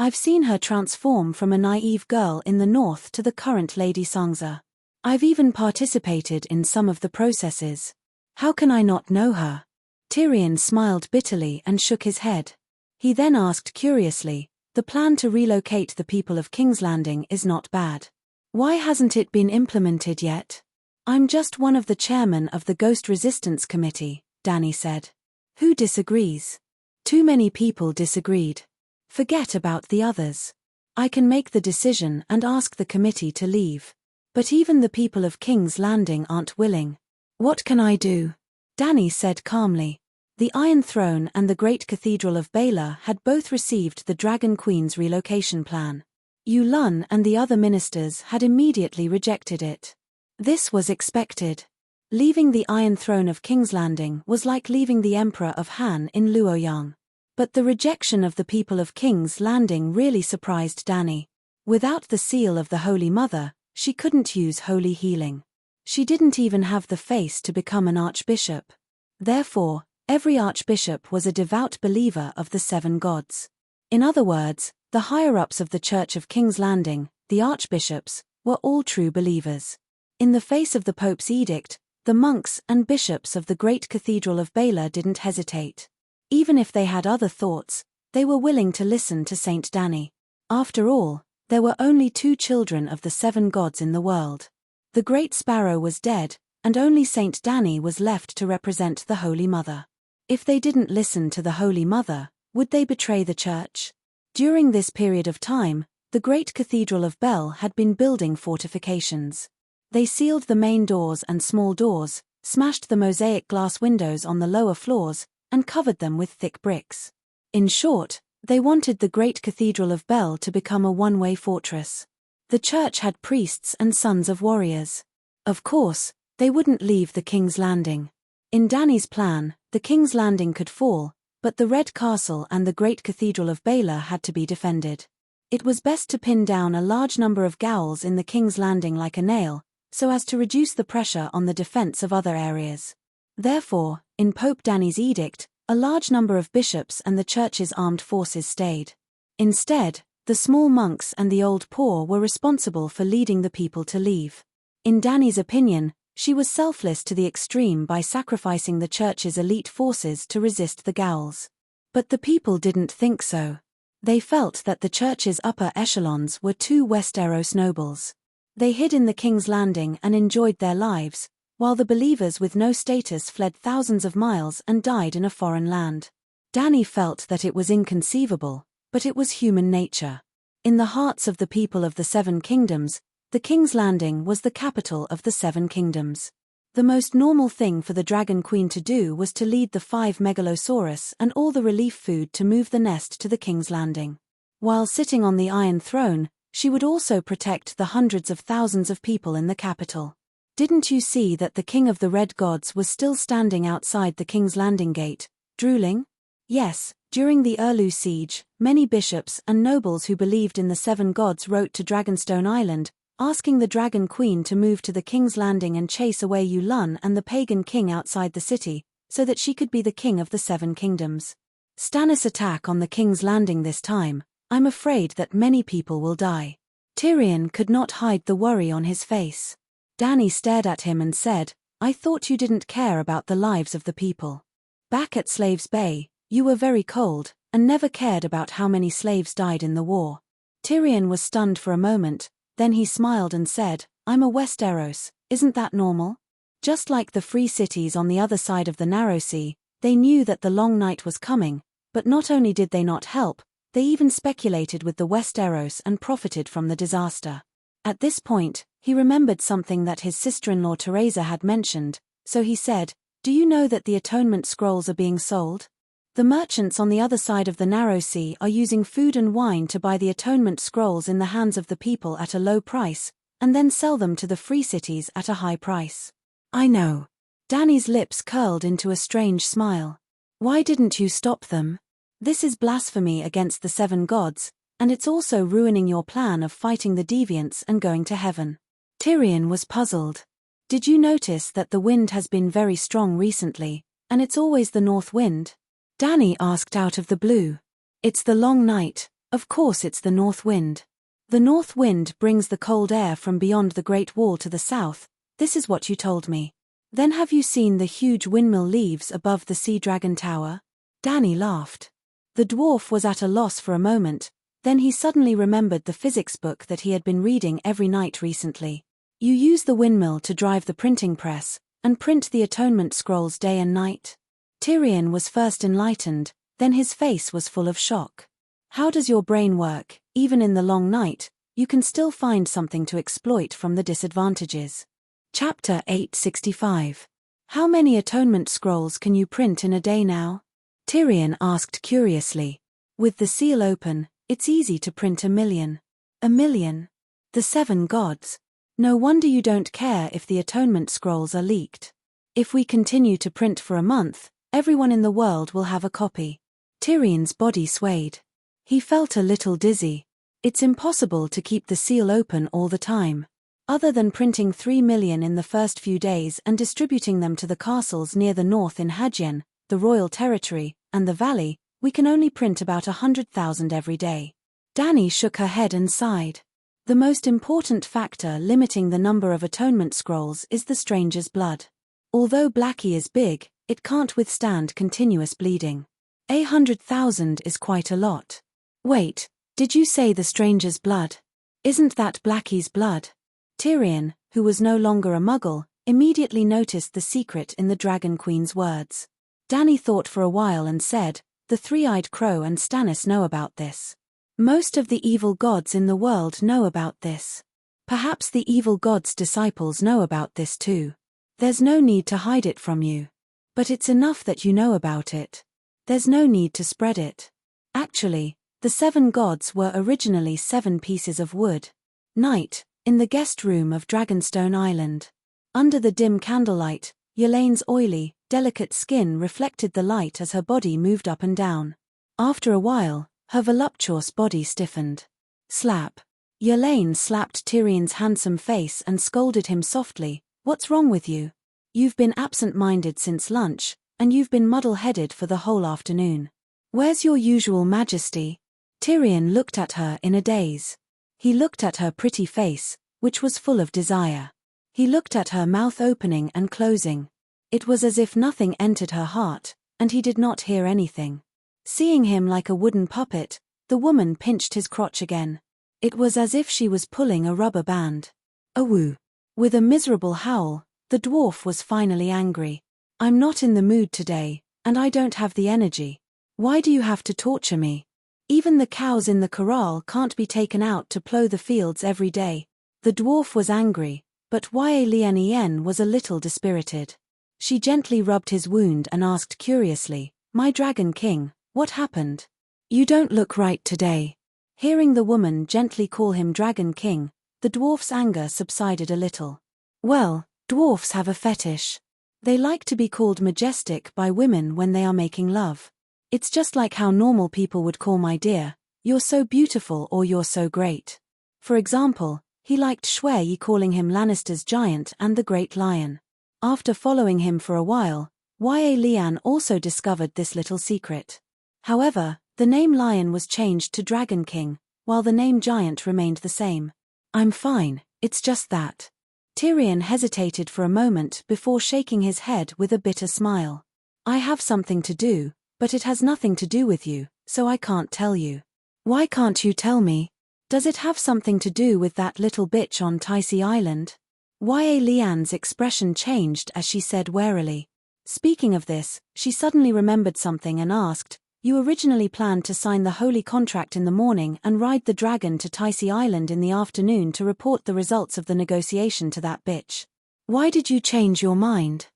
I've seen her transform from a naive girl in the north to the current Lady Sangza. I've even participated in some of the processes. How can I not know her?" Tyrion smiled bitterly and shook his head. He then asked curiously, "The plan to relocate the people of King's Landing is not bad. Why hasn't it been implemented yet?" "I'm just one of the chairmen of the Ghost Resistance Committee," Dany said. "Who disagrees?" "Too many people disagreed. Forget about the others. I can make the decision and ask the committee to leave. But even the people of King's Landing aren't willing." "What can I do?" Dany said calmly. The Iron Throne and the Great Cathedral of Baelor had both received the Dragon Queen's relocation plan. Yulun and the other ministers had immediately rejected it. This was expected. Leaving the Iron Throne of King's Landing was like leaving the Emperor of Han in Luoyang. But the rejection of the people of King's Landing really surprised Dany. Without the seal of the Holy Mother, she couldn't use holy healing. She didn't even have the face to become an archbishop. Therefore, every archbishop was a devout believer of the seven gods. In other words, the higher-ups of the Church of King's Landing, the archbishops, were all true believers. In the face of the Pope's edict, the monks and bishops of the Great Cathedral of Baelor didn't hesitate. Even if they had other thoughts, they were willing to listen to Saint Dany. After all, there were only 2 children of the 7 gods in the world. The Great Sparrow was dead, and only Saint Dany was left to represent the Holy Mother. If they didn't listen to the Holy Mother, would they betray the Church? During this period of time, the Great Cathedral of Bel had been building fortifications. They sealed the main doors and small doors, smashed the mosaic glass windows on the lower floors, and covered them with thick bricks. In short, they wanted the Great Cathedral of Bel to become a one-way fortress. The Church had priests and sons of warriors. Of course, they wouldn't leave the King's Landing. In Dany's plan, the King's Landing could fall, but the Red Castle and the Great Cathedral of Baelor had to be defended. It was best to pin down a large number of gowls in the King's Landing like a nail, so as to reduce the pressure on the defense of other areas. Therefore, in Pope Dany's edict, a large number of bishops and the Church's armed forces stayed. Instead, the small monks and the old poor were responsible for leading the people to leave. In Dany's opinion, she was selfless to the extreme by sacrificing the Church's elite forces to resist the gowls. But the people didn't think so. They felt that the Church's upper echelons were 2 Westeros nobles. They hid in the King's Landing and enjoyed their lives, while the believers with no status fled thousands of miles and died in a foreign land. Dany felt that it was inconceivable, but it was human nature. In the hearts of the people of the 7 kingdoms, the King's Landing was the capital of the 7 kingdoms. The most normal thing for the Dragon Queen to do was to lead the 5 Megalosaurus and all the relief food to move the nest to the King's Landing. While sitting on the Iron Throne, she would also protect the hundreds of thousands of people in the capital. Didn't you see that the King of the Red Gods was still standing outside the King's Landing gate, drooling? Yes, during the Urlu siege, many bishops and nobles who believed in the 7 gods wrote to Dragonstone Island, asking the Dragon Queen to move to the King's Landing and chase away Yulun and the pagan king outside the city, so that she could be the king of the 7 kingdoms. Stannis' attack on the King's Landing this time, I'm afraid that many people will die. Tyrion could not hide the worry on his face. Dany stared at him and said, I thought you didn't care about the lives of the people. Back at Slaves Bay, you were very cold, and never cared about how many slaves died in the war. Tyrion was stunned for a moment, then he smiled and said, I'm a Westeros, isn't that normal? Just like the free cities on the other side of the narrow sea, they knew that the long night was coming, but not only did they not help, they even speculated with the Westeros and profited from the disaster. At this point, he remembered something that his sister-in-law Teresa had mentioned, so he said, Do you know that the atonement scrolls are being sold? The merchants on the other side of the narrow sea are using food and wine to buy the atonement scrolls in the hands of the people at a low price, and then sell them to the free cities at a high price. I know. Dany's lips curled into a strange smile. Why didn't you stop them? This is blasphemy against the 7 gods, and it's also ruining your plan of fighting the deviants and going to heaven. Tyrion was puzzled. Did you notice that the wind has been very strong recently, and it's always the north wind? Dany asked out of the blue. It's the long night, Of course it's the north wind. The north wind brings the cold air from beyond the Great Wall to the south, this is what you told me. Then have you seen the huge windmill leaves above the sea dragon tower? Danny laughed. The dwarf was at a loss for a moment, then he suddenly remembered the physics book that he had been reading every night recently. You use the windmill to drive the printing press, and print the atonement scrolls day and night? Tyrion was first enlightened, then his face was full of shock. How does your brain work? Even in the long night, you can still find something to exploit from the disadvantages. Chapter 865. How many atonement scrolls can you print in a day now? Tyrion asked curiously. With the seal open, it's easy to print 1,000,000. 1,000,000? The 7 gods. No wonder you don't care if the atonement scrolls are leaked. If we continue to print for a month, everyone in the world will have a copy. Tyrion's body swayed. He felt a little dizzy. It's impossible to keep the seal open all the time. Other than printing 3,000,000 in the first few days and distributing them to the castles near the north in Hadjian, the royal territory, and the valley, we can only print about 100,000 every day. Danny shook her head and sighed. The most important factor limiting the number of atonement scrolls is the stranger's blood. Although Blackie is big, it can't withstand continuous bleeding. 100,000 is quite a lot. Wait, did you say the stranger's blood? Isn't that Blackie's blood? Tyrion, who was no longer a muggle, immediately noticed the secret in the Dragon Queen's words. Danny thought for a while and said, the Three-Eyed Crow and Stannis know about this. Most of the evil gods in the world know about this. Perhaps the evil god's disciples know about this too. There's no need to hide it from you. But it's enough that you know about it. There's no need to spread it. Actually, the 7 gods were originally 7 pieces of wood. Night, in the guest room of Dragonstone Island. Under the dim candlelight, Yelene's oily, delicate skin reflected the light as her body moved up and down. After a while, her voluptuous body stiffened. Slap. Yelene slapped Tyrion's handsome face and scolded him softly, "What's wrong with you? You've been absent-minded since lunch, and you've been muddle-headed for the whole afternoon. Where's your usual majesty?" Tyrion looked at her in a daze. He looked at her pretty face, which was full of desire. He looked at her mouth opening and closing. It was as if nothing entered her heart, and he did not hear anything. Seeing him like a wooden puppet, the woman pinched his crotch again. It was as if she was pulling a rubber band. Awoo. With a miserable howl, the dwarf was finally angry. "I'm not in the mood today, and I don't have the energy. Why do you have to torture me? Even the cows in the corral can't be taken out to plough the fields every day." The dwarf was angry, but Yelene was a little dispirited. She gently rubbed his wound and asked curiously, "My Dragon King, what happened? You don't look right today." Hearing the woman gently call him Dragon King, the dwarf's anger subsided a little. Well, dwarfs have a fetish. They like to be called majestic by women when they are making love. It's just like how normal people would call my dear, "You're so beautiful" or "You're so great." For example, he liked Shway calling him Lannister's giant and the Great Lion. After following him for a while, Yelene also discovered this little secret. However, the name Lion was changed to Dragon King, while the name Giant remained the same. "I'm fine, it's just that." Tyrion hesitated for a moment before shaking his head with a bitter smile. "I have something to do, but it has nothing to do with you, so I can't tell you." "Why can't you tell me? Does it have something to do with that little bitch on Ticey Island?" Yelene's expression changed as she said warily. Speaking of this, she suddenly remembered something and asked, "You originally planned to sign the holy contract in the morning and ride the dragon to Ticey Island in the afternoon to report the results of the negotiation to that bitch. Why did you change your mind?"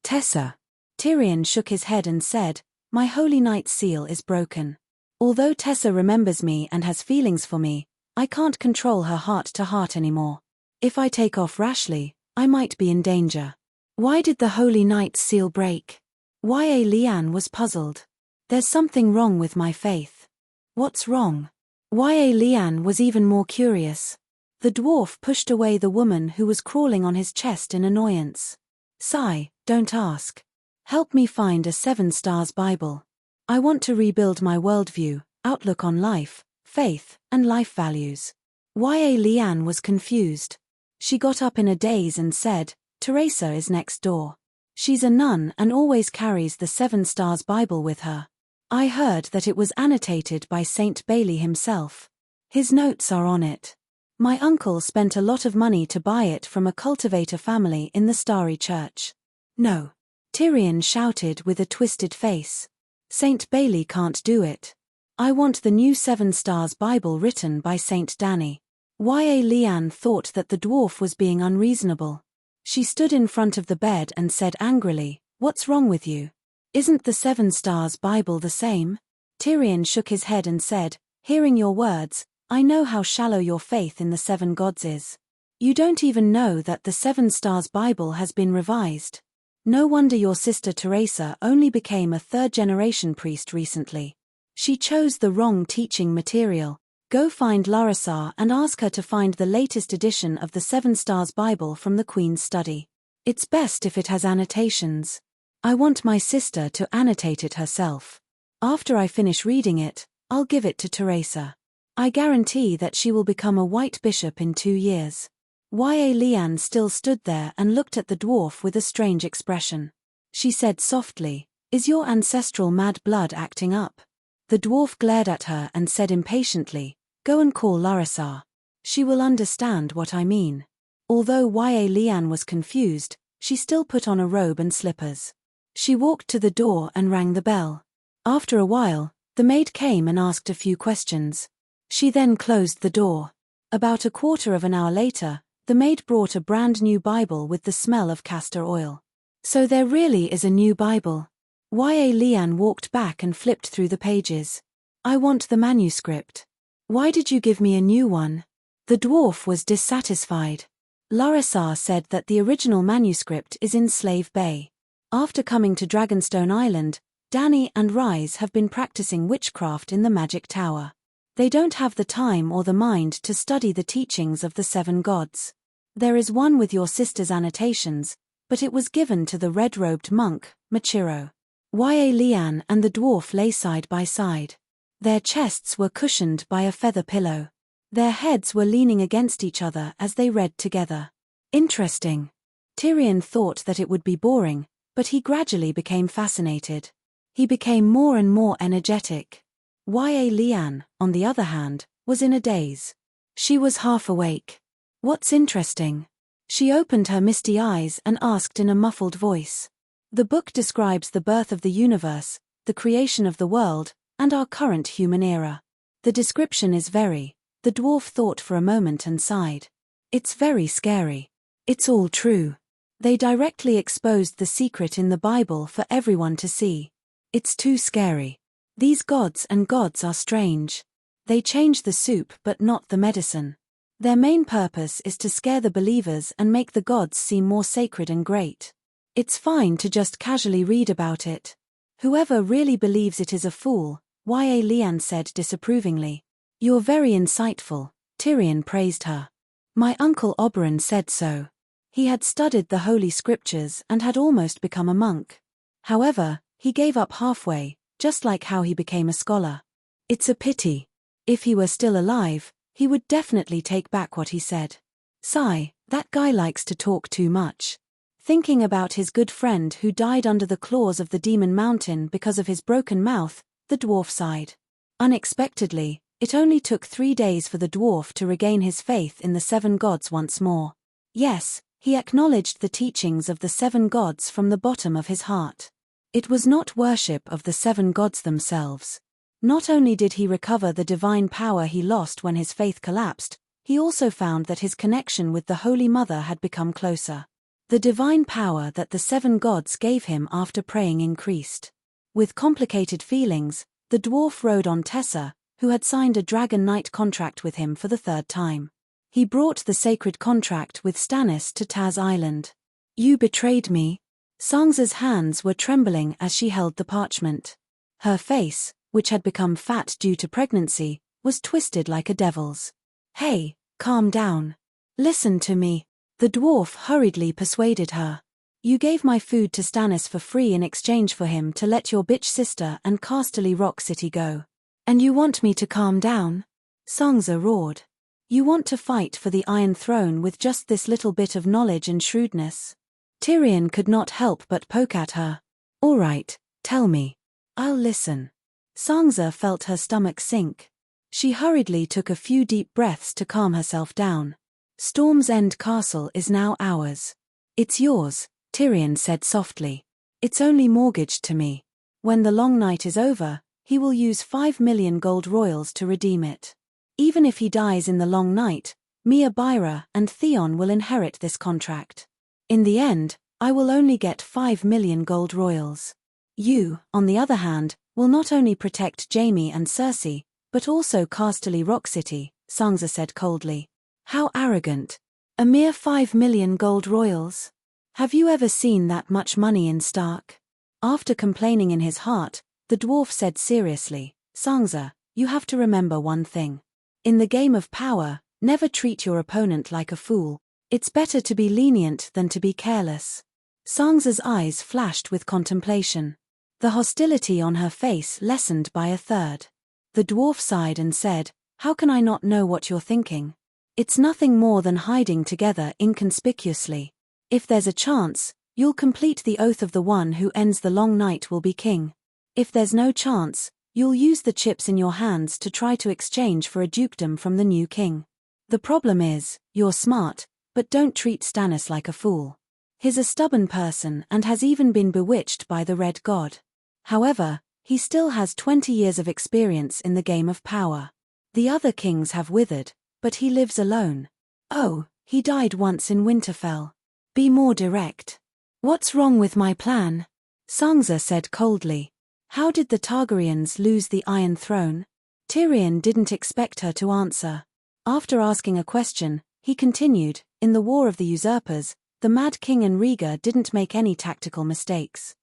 "Tessa." Tyrion shook his head and said, "My holy knight's seal is broken. Although Tessa remembers me and has feelings for me, I can't control her heart-to-heart anymore. If I take off rashly, I might be in danger." "Why did the holy knight's seal break?" Yelene was puzzled. "There's something wrong with my faith." "What's wrong?" Yelene was even more curious. The dwarf pushed away the woman who was crawling on his chest in annoyance. "Sigh, don't ask. Help me find a 7 Stars Bible. I want to rebuild my worldview, outlook on life, faith, and life values. Y.A. Leanne was confused. She got up in a daze and said, "Teresa is next door. She's a nun and always carries the Seven Stars Bible with her. I heard that it was annotated by Saint Bailey himself. His notes are on it. My uncle spent a lot of money to buy it from a cultivator family in the Starry Church." "No," Tyrion shouted with a twisted face. "Saint Bailey can't do it. I want the new Seven Stars Bible written by Saint Danny." Y.A. Leanne thought that the dwarf was being unreasonable. She stood in front of the bed and said angrily, "What's wrong with you? Isn't the Seven Stars Bible the same?" Tyrion shook his head and said, "Hearing your words, I know how shallow your faith in the seven gods is. You don't even know that the Seven Stars Bible has been revised. No wonder your sister Teresa only became a third-generation priest recently. She chose the wrong teaching material. Go find Larissa and ask her to find the latest edition of the Seven Stars Bible from the Queen's study. It's best if it has annotations. I want my sister to annotate it herself. After I finish reading it, I'll give it to Teresa. I guarantee that she will become a white bishop in 2 years." Y.A. Leanne still stood there and looked at the dwarf with a strange expression. She said softly, "Is your ancestral mad blood acting up?" The dwarf glared at her and said impatiently, "Go and call Larissa. She will understand what I mean." Although Y.A. Leanne was confused, she still put on a robe and slippers. She walked to the door and rang the bell. After a while, the maid came and asked a few questions. She then closed the door. About a quarter of an hour later, the maid brought a brand new Bible with the smell of castor oil. "So there really is a new Bible." Y.A. Leanne walked back and flipped through the pages. "I want the manuscript. Why did you give me a new one?" The dwarf was dissatisfied. Larissa said that the original manuscript is in Slave Bay. After coming to Dragonstone Island, Danny and Rise have been practicing witchcraft in the Magic Tower. They don't have the time or the mind to study the teachings of the seven gods. There is one with your sister's annotations, but it was given to the red-robed monk, Machiro. Y.A. Leanne and the dwarf lay side by side. Their chests were cushioned by a feather pillow. Their heads were leaning against each other as they read together. Interesting. Tyrion thought that it would be boring, but he gradually became fascinated. He became more and more energetic. Y.A. Leanne, on the other hand, was in a daze. She was half awake. "What's interesting?" She opened her misty eyes and asked in a muffled voice. "The book describes the birth of the universe, the creation of the world, and our current human era. The description is very..." The dwarf thought for a moment and sighed. "It's very scary. It's all true. They directly exposed the secret in the Bible for everyone to see. It's too scary. These gods and gods are strange. They change the soup but not the medicine. Their main purpose is to scare the believers and make the gods seem more sacred and great. It's fine to just casually read about it. Whoever really believes it is a fool," Y.A. Leanne said disapprovingly. "You're very insightful," Tyrion praised her. "My uncle Oberyn said so. He had studied the Holy Scriptures and had almost become a monk. However, he gave up halfway, just like how he became a scholar. It's a pity. If he were still alive, he would definitely take back what he said. Sigh, that guy likes to talk too much." Thinking about his good friend who died under the claws of the Demon Mountain because of his broken mouth, the dwarf sighed. Unexpectedly, it only took 3 days for the dwarf to regain his faith in the seven gods once more. Yes, he acknowledged the teachings of the seven gods from the bottom of his heart. It was not worship of the seven gods themselves. Not only did he recover the divine power he lost when his faith collapsed, he also found that his connection with the Holy Mother had become closer. The divine power that the seven gods gave him after praying increased. With complicated feelings, the dwarf rode on Tessa, who had signed a Dragon Knight contract with him for the 3rd time. He brought the sacred contract with Stannis to Taz Island. "You betrayed me." Sansa's hands were trembling as she held the parchment. Her face, which had become fat due to pregnancy, was twisted like a devil's. "Hey, calm down. Listen to me," the dwarf hurriedly persuaded her. "You gave my food to Stannis for free in exchange for him to let your bitch sister and Casterly Rock City go. And you want me to calm down?" Sangza roared. You want to fight for the Iron Throne with just this little bit of knowledge and shrewdness? Tyrion could not help but poke at her. All right, tell me. I'll listen. Sangza felt her stomach sink. She hurriedly took a few deep breaths to calm herself down. Storm's End Castle is now ours. It's yours, Tyrion said softly. It's only mortgaged to me. When the long night is over, he will use 5 million gold royals to redeem it. Even if he dies in the long night, Mia Byra and Theon will inherit this contract. In the end, I will only get 5 million gold royals. You, on the other hand, will not only protect Jaime and Cersei, but also Casterly Rock City, Sangza said coldly. How arrogant. A mere 5 million gold royals? Have you ever seen that much money in Stark? After complaining in his heart, the dwarf said seriously, Sangza, you have to remember one thing. In the game of power, never treat your opponent like a fool. It's better to be lenient than to be careless. Sangza's eyes flashed with contemplation. The hostility on her face lessened by a third. The dwarf sighed and said, How can I not know what you're thinking? It's nothing more than hiding together inconspicuously. If there's a chance, you'll complete the oath of the one who ends the long night will be king. If there's no chance, you'll use the chips in your hands to try to exchange for a dukedom from the new king. The problem is, you're smart, but don't treat Stannis like a fool. He's a stubborn person and has even been bewitched by the Red God. However, he still has 20 years of experience in the game of power. The other kings have withered, but he lives alone. Oh, he died once in Winterfell. Be more direct. What's wrong with my plan? Sangza said coldly. How did the Targaryens lose the Iron Throne? Tyrion didn't expect her to answer. After asking a question, he continued, in the War of the Usurpers, the Mad King and Rhaegar didn't make any tactical mistakes.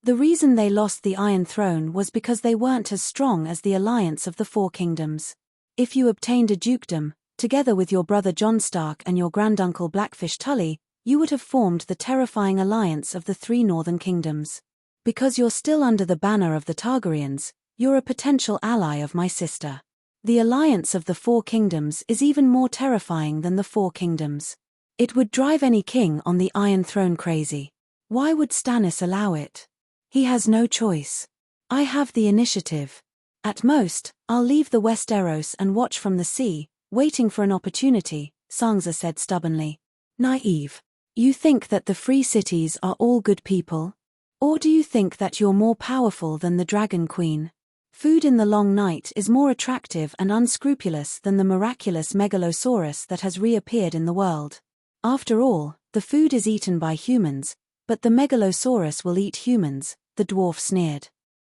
The reason they lost the Iron Throne was because they weren't as strong as the alliance of the Four Kingdoms. If you obtained a dukedom, together with your brother Jon Stark and your granduncle Blackfish Tully, you would have formed the terrifying alliance of the three northern kingdoms. Because you're still under the banner of the Targaryens, you're a potential ally of my sister. The alliance of the Four Kingdoms is even more terrifying than the Four Kingdoms. It would drive any king on the Iron Throne crazy. Why would Stannis allow it? He has no choice. I have the initiative. At most, I'll leave the Westeros and watch from the sea, waiting for an opportunity, Sangza said stubbornly. Naive. You think that the free cities are all good people? Or do you think that you're more powerful than the Dragon Queen? Food in the long night is more attractive and unscrupulous than the miraculous megalosaurus that has reappeared in the world. After all, the food is eaten by humans, but the megalosaurus will eat humans, the dwarf sneered.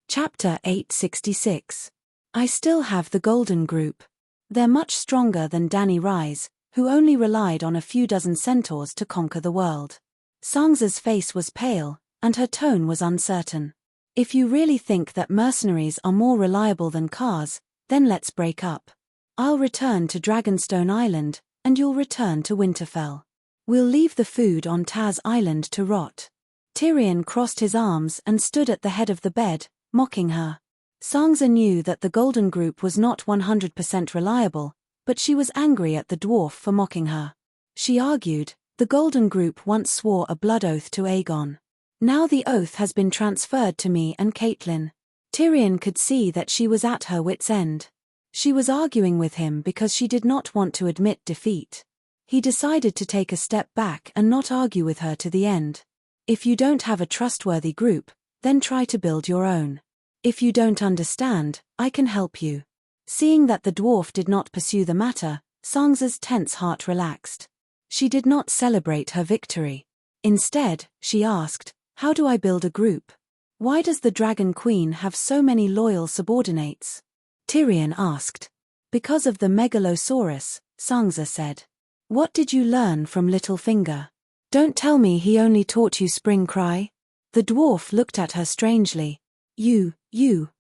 Chapter 866. I still have the Golden Group. They're much stronger than Dany Rise, who only relied on a few dozen centaurs to conquer the world. Sangza's face was pale, and her tone was uncertain. If you really think that mercenaries are more reliable than cars, then let's break up. I'll return to Dragonstone Island, and you'll return to Winterfell. We'll leave the food on Taz Island to rot. Tyrion crossed his arms and stood at the head of the bed, mocking her. Sangza knew that the Golden Group was not 100% reliable, but she was angry at the dwarf for mocking her. She argued, the Golden Group once swore a blood oath to Aegon. Now the oath has been transferred to me and Catelyn. Tyrion could see that she was at her wit's end. She was arguing with him because she did not want to admit defeat. He decided to take a step back and not argue with her to the end. If you don't have a trustworthy group, then try to build your own. If you don't understand, I can help you. Seeing that the dwarf did not pursue the matter, Sangza's tense heart relaxed. She did not celebrate her victory. Instead, she asked, how do I build a group? Why does the Dragon Queen have so many loyal subordinates? Tyrion asked. Because of the megalosaurus, Sangza said. What did you learn from Littlefinger? Don't tell me he only taught you Spring Cry. The dwarf looked at her strangely.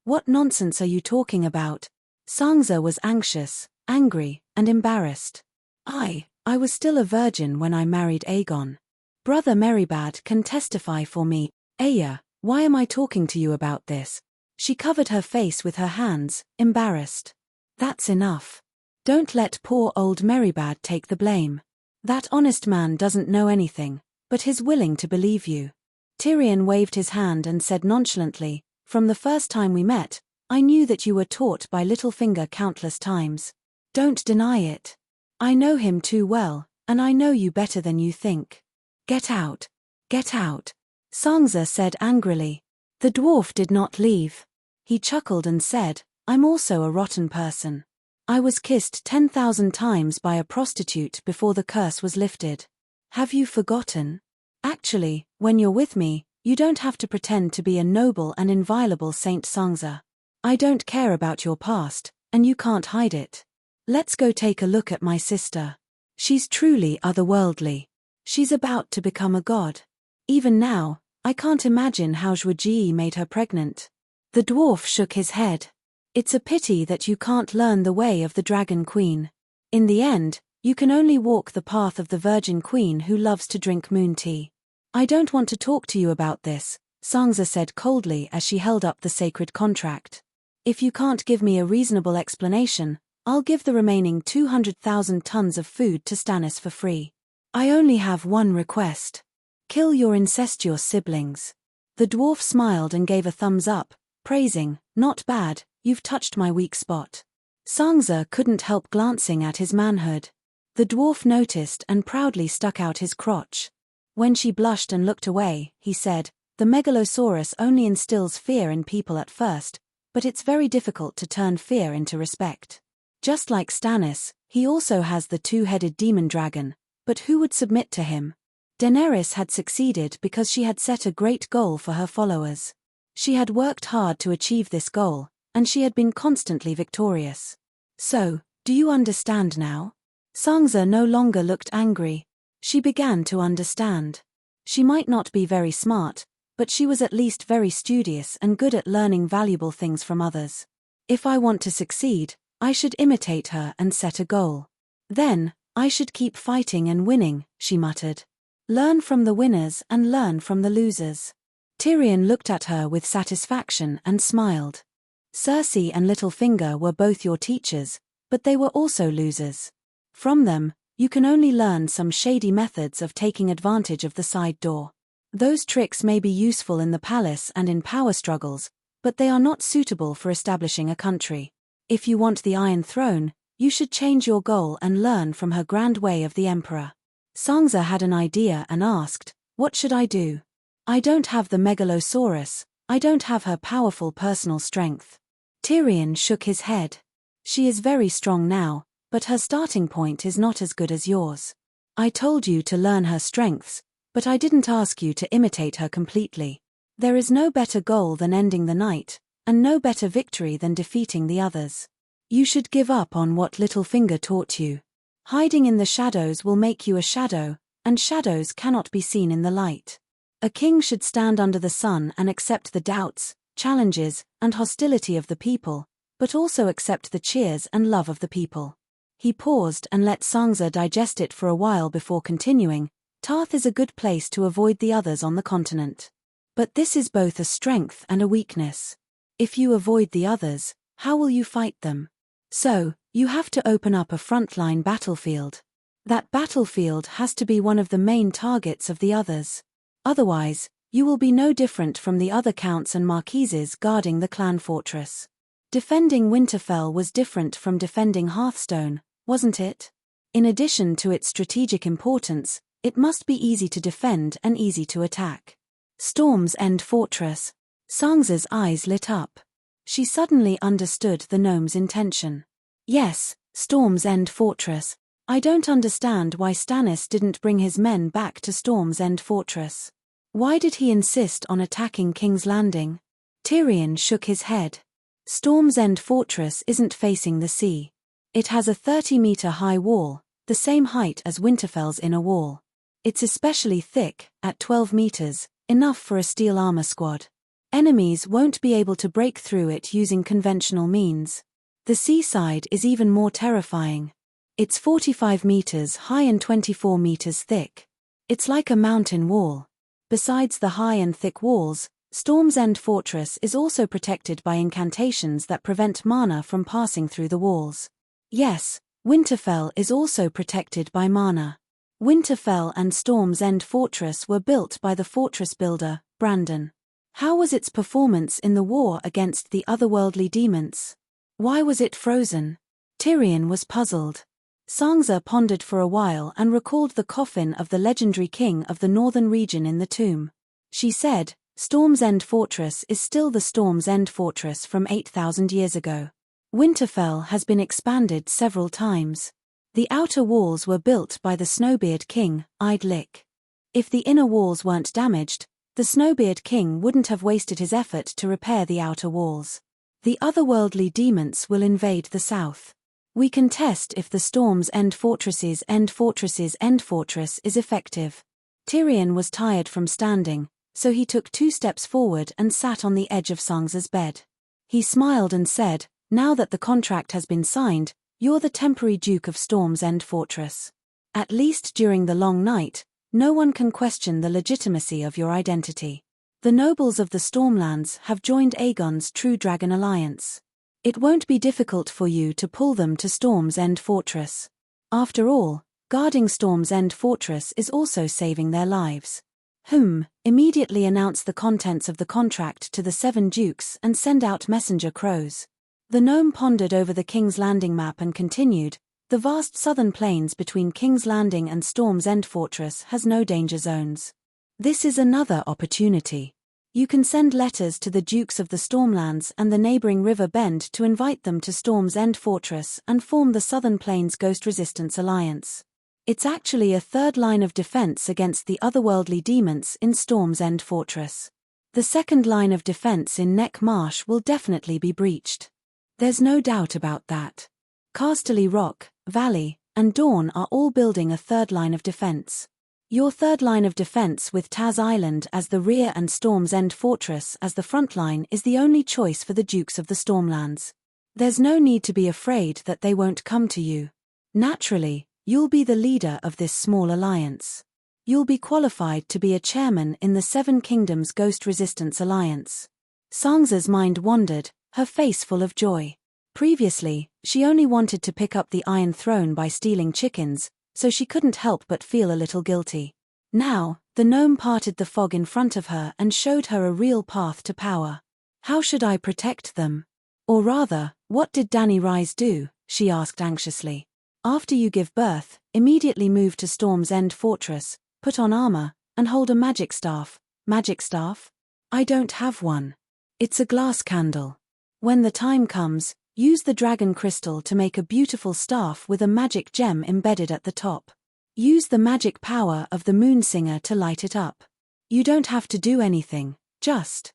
What nonsense are you talking about? Sangza was anxious, angry, and embarrassed. I was still a virgin when I married Aegon. Brother Meribad can testify for me. Aya, why am I talking to you about this? She covered her face with her hands, embarrassed. That's enough. Don't let poor old Merrybad take the blame. That honest man doesn't know anything, but he's willing to believe you. Tyrion waved his hand and said nonchalantly, "From the first time we met, I knew that you were taught by Littlefinger countless times. Don't deny it. I know him too well, and I know you better than you think. Get out. Get out," Sansa said angrily. The dwarf did not leave. He chuckled and said, "I'm also a rotten person. I was kissed 10,000 times by a prostitute before the curse was lifted. Have you forgotten? Actually, when you're with me, you don't have to pretend to be a noble and inviolable Saint Sansa. I don't care about your past, and you can't hide it. Let's go take a look at my sister. She's truly otherworldly. She's about to become a god. Even now, I can't imagine how Zhuji made her pregnant." The dwarf shook his head. "It's a pity that you can't learn the way of the Dragon Queen. In the end, you can only walk the path of the Virgin Queen who loves to drink moon tea." "I don't want to talk to you about this," Sansa said coldly as she held up the sacred contract. "If you can't give me a reasonable explanation, I'll give the remaining 200,000 tons of food to Stannis for free. I only have one request. Kill your incestuous siblings." The dwarf smiled and gave a thumbs up, praising, "Not bad, you've touched my weak spot." Sansa couldn't help glancing at his manhood. The dwarf noticed and proudly stuck out his crotch. When she blushed and looked away, he said, "The Megalosaurus only instills fear in people at first, but it's very difficult to turn fear into respect. Just like Stannis, he also has the two-headed demon dragon, but who would submit to him?" Daenerys had succeeded because she had set a great goal for her followers. She had worked hard to achieve this goal, and she had been constantly victorious. "So, do you understand now?" Sansa no longer looked angry. She began to understand. She might not be very smart, but she was at least very studious and good at learning valuable things from others. "If I want to succeed, I should imitate her and set a goal. Then, I should keep fighting and winning," she muttered. "Learn from the winners and learn from the losers." Tyrion looked at her with satisfaction and smiled. "Cersei and Littlefinger were both your teachers, but they were also losers. From them, you can only learn some shady methods of taking advantage of the side door. Those tricks may be useful in the palace and in power struggles, but they are not suitable for establishing a country. If you want the Iron Throne, you should change your goal and learn from her grand way of the Emperor." Sansa had an idea and asked, "What should I do? I don't have the Megalosaurus, I don't have her powerful personal strength." Tyrion shook his head. "She is very strong now, but her starting point is not as good as yours. I told you to learn her strengths, but I didn't ask you to imitate her completely. There is no better goal than ending the night, and no better victory than defeating the others. You should give up on what Littlefinger taught you. Hiding in the shadows will make you a shadow, and shadows cannot be seen in the light. A king should stand under the sun and accept the doubts, challenges, and hostility of the people, but also accept the cheers and love of the people." He paused and let Sansa digest it for a while before continuing, "Tarth is a good place to avoid the others on the continent. But this is both a strength and a weakness. If you avoid the others, how will you fight them? So, you have to open up a frontline battlefield. That battlefield has to be one of the main targets of the others. Otherwise, you will be no different from the other counts and marquises guarding the clan fortress. Defending Winterfell was different from defending Hearthstone, wasn't it? In addition to its strategic importance, it must be easy to defend and easy to attack. Storm's End Fortress." Sansa's eyes lit up. She suddenly understood the gnome's intention. "Yes, Storm's End Fortress. I don't understand why Stannis didn't bring his men back to Storm's End Fortress. Why did he insist on attacking King's Landing?" Tyrion shook his head. "Storm's End Fortress isn't facing the sea. It has a 30-meter-high wall, the same height as Winterfell's inner wall. It's especially thick, at 12 meters, enough for a steel armor squad. Enemies won't be able to break through it using conventional means. The seaside is even more terrifying. It's 45 meters high and 24 meters thick. It's like a mountain wall. Besides the high and thick walls, Storm's End Fortress is also protected by incantations that prevent mana from passing through the walls. Yes, Winterfell is also protected by mana. Winterfell and Storm's End Fortress were built by the fortress builder, Brandon. How was its performance in the war against the otherworldly demons? Why was it frozen? Tyrion was puzzled. Sansa pondered for a while and recalled the coffin of the legendary king of the northern region in the tomb. She said, Storm's End Fortress is still the Storm's End Fortress from 8,000 years ago. Winterfell has been expanded several times. The outer walls were built by the Snowbeard King, Idlic. If the inner walls weren't damaged, the Snowbeard King wouldn't have wasted his effort to repair the outer walls. The otherworldly demons will invade the south. We can test if the Storm's End Fortress's End Fortress is effective. Tyrion was tired from standing, so he took 2 steps forward and sat on the edge of Sansa's bed. He smiled and said, now that the contract has been signed, you're the temporary Duke of Storm's End Fortress. At least during the long night, no one can question the legitimacy of your identity. The nobles of the Stormlands have joined Aegon's True Dragon Alliance. It won't be difficult for you to pull them to Storm's End Fortress. After all, guarding Storm's End Fortress is also saving their lives. Immediately announce the contents of the contract to the 7 dukes and send out messenger crows. The gnome pondered over the King's Landing map and continued, the vast southern plains between King's Landing and Storm's End Fortress has no danger zones. This is another opportunity. You can send letters to the Dukes of the Stormlands and the neighboring River Bend to invite them to Storm's End Fortress and form the Southern Plains Ghost Resistance Alliance. It's actually a third line of defense against the otherworldly demons in Storm's End Fortress. The second line of defense in Neck Marsh will definitely be breached. There's no doubt about that. Casterly Rock, Valley, and Dawn are all building a third line of defense. Your third line of defense with Taz Island as the rear and Storm's End Fortress as the front line is the only choice for the Dukes of the Stormlands. There's no need to be afraid that they won't come to you. Naturally, you'll be the leader of this small alliance. You'll be qualified to be a chairman in the Seven Kingdoms Ghost Resistance Alliance. Sansa's mind wandered, her face full of joy. Previously, she only wanted to pick up the Iron Throne by stealing chickens, so she couldn't help but feel a little guilty. Now, the gnome parted the fog in front of her and showed her a real path to power. How should I protect them? Or rather, what did Dany Rise do? She asked anxiously. After you give birth, immediately move to Storm's End Fortress, put on armor, and hold a magic staff. Magic staff? I don't have one. It's a glass candle. When the time comes, use the dragon crystal to make a beautiful staff with a magic gem embedded at the top. Use the magic power of the Moonsinger to light it up. You don't have to do anything, just,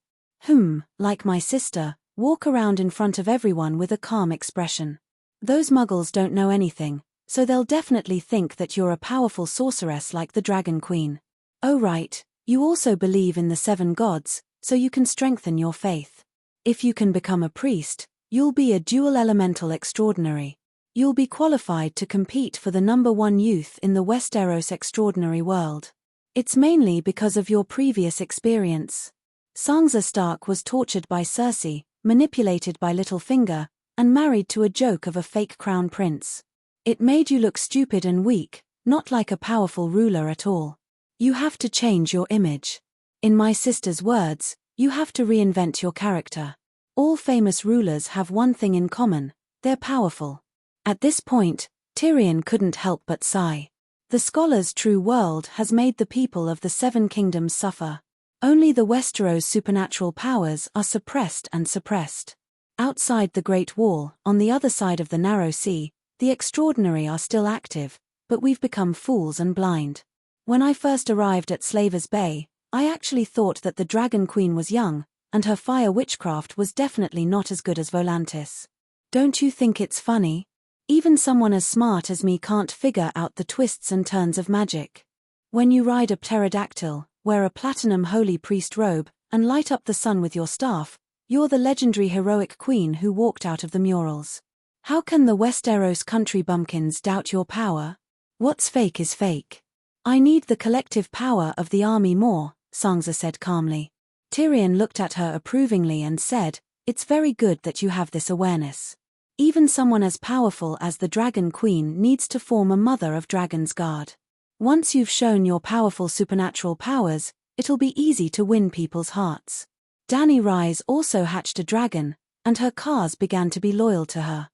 like my sister, walk around in front of everyone with a calm expression. Those muggles don't know anything, so they'll definitely think that you're a powerful sorceress like the Dragon Queen. Oh right, you also believe in the 7 gods, so you can strengthen your faith. If you can become a priest, you'll be a dual elemental extraordinary. You'll be qualified to compete for the #1 youth in the Westeros extraordinary world. It's mainly because of your previous experience. Sansa Stark was tortured by Cersei, manipulated by Littlefinger, and married to a joke of a fake crown prince. It made you look stupid and weak, not like a powerful ruler at all. You have to change your image. In my sister's words, you have to reinvent your character. All famous rulers have one thing in common, they're powerful. At this point, Tyrion couldn't help but sigh. The scholar's true world has made the people of the 7 kingdoms suffer. Only the Westeros' supernatural powers are suppressed and suppressed. Outside the Great Wall, on the other side of the narrow sea, the extraordinary are still active, but we've become fools and blind. When I first arrived at Slaver's Bay, I actually thought that the Dragon Queen was young, and her fire witchcraft was definitely not as good as Volantis. Don't you think it's funny? Even someone as smart as me can't figure out the twists and turns of magic. When you ride a pterodactyl, wear a platinum holy priest robe, and light up the sun with your staff, you're the legendary heroic queen who walked out of the murals. How can the Westeros country bumpkins doubt your power? What's fake is fake. I need the collective power of the army more, Sansa said calmly. Tyrion looked at her approvingly and said, "It's very good that you have this awareness. Even someone as powerful as the Dragon Queen needs to form a mother of dragons guard. Once you've shown your powerful supernatural powers, it'll be easy to win people's hearts. Dani Rise also hatched a dragon, and her cars began to be loyal to her.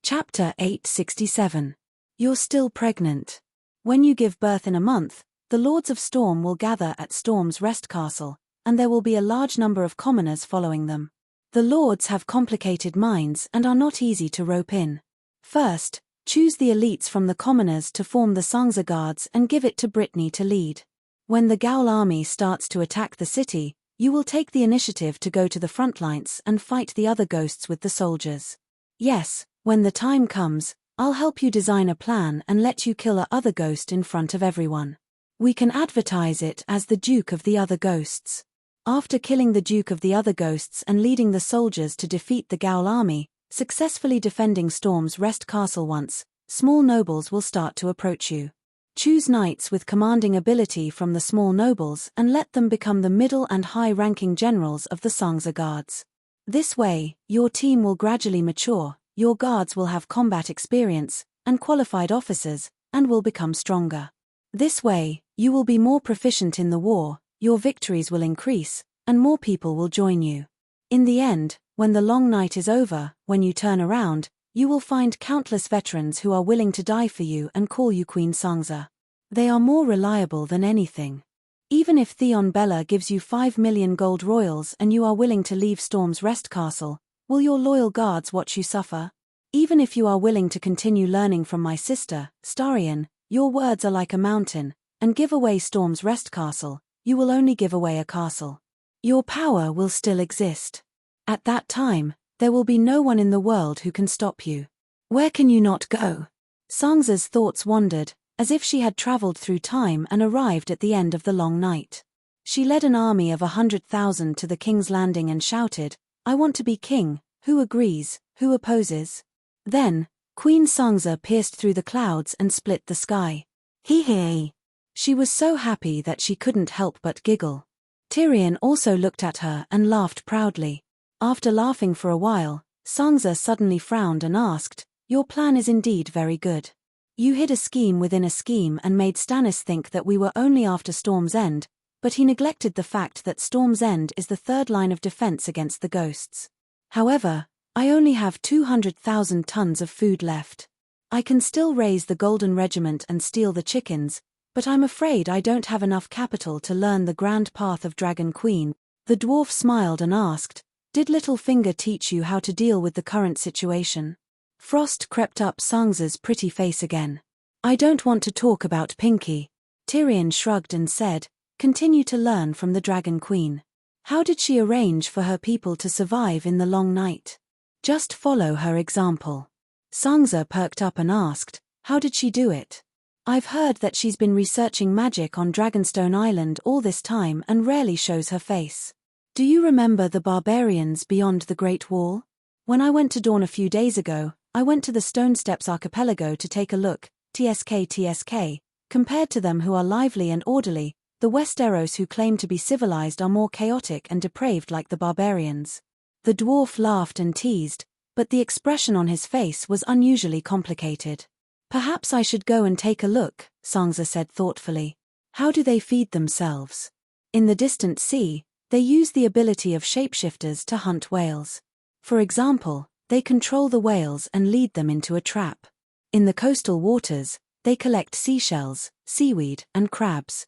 Chapter 867. You're still pregnant. When you give birth in a month, the Lords of Storm will gather at Storm's Rest Castle, and there will be a large number of commoners following them. The Lords have complicated minds and are not easy to rope in. First, choose the elites from the commoners to form the Sangza Guards and give it to Brittany to lead. When the Gaul army starts to attack the city, you will take the initiative to go to the front lines and fight the other ghosts with the soldiers. Yes, when the time comes, I'll help you design a plan and let you kill a other ghost in front of everyone. We can advertise it as the Duke of the Other Ghosts. After killing the Duke of the Other Ghosts and leading the soldiers to defeat the Gaul army, successfully defending Storm's Rest Castle once, small nobles will start to approach you. Choose knights with commanding ability from the small nobles and let them become the middle and high-ranking generals of the Sangza Guards. This way, your team will gradually mature, your guards will have combat experience and qualified officers, and will become stronger. This way, you will be more proficient in the war, your victories will increase, and more people will join you. In the end, when the long night is over, when you turn around, you will find countless veterans who are willing to die for you and call you Queen Sangza. They are more reliable than anything. Even if Theon Bella gives you 5 million gold royals and you are willing to leave Storm's Rest Castle, will your loyal guards watch you suffer? Even if you are willing to continue learning from my sister, Starion, your words are like a mountain, and give away Storm's Rest Castle, you will only give away a castle. Your power will still exist. At that time, there will be no one in the world who can stop you. Where can you not go? Sangza's thoughts wandered, as if she had traveled through time and arrived at the end of the long night. She led an army of 100,000 to the King's Landing and shouted, "I want to be king, who agrees, who opposes?" Then, Queen Sangza pierced through the clouds and split the sky. Hee hee! She was so happy that she couldn't help but giggle. Tyrion also looked at her and laughed proudly. After laughing for a while, Sangza suddenly frowned and asked, "Your plan is indeed very good. You hid a scheme within a scheme and made Stannis think that we were only after Storm's End, but he neglected the fact that Storm's End is the third line of defense against the ghosts. However, I only have 200,000 tons of food left. I can still raise the Golden Regiment and steal the chickens, but I'm afraid I don't have enough capital to learn the grand path of Dragon Queen." The dwarf smiled and asked, "Did Littlefinger teach you how to deal with the current situation?" Frost crept up Sangza's pretty face again. "I don't want to talk about Pinky." Tyrion shrugged and said, "Continue to learn from the Dragon Queen. How did she arrange for her people to survive in the long night? Just follow her example." Sangza perked up and asked, "How did she do it?" "I've heard that she's been researching magic on Dragonstone Island all this time and rarely shows her face. Do you remember the barbarians beyond the Great Wall? When I went to Dawn a few days ago, I went to the Stone Steps Archipelago to take a look, TSK. Compared to them who are lively and orderly, the Westeros who claim to be civilized are more chaotic and depraved like the barbarians." The dwarf laughed and teased, but the expression on his face was unusually complicated. "Perhaps I should go and take a look," Sangza said thoughtfully. "How do they feed themselves?" In the distant sea, they use the ability of shapeshifters to hunt whales. For example, they control the whales and lead them into a trap. In the coastal waters, they collect seashells, seaweed, and crabs.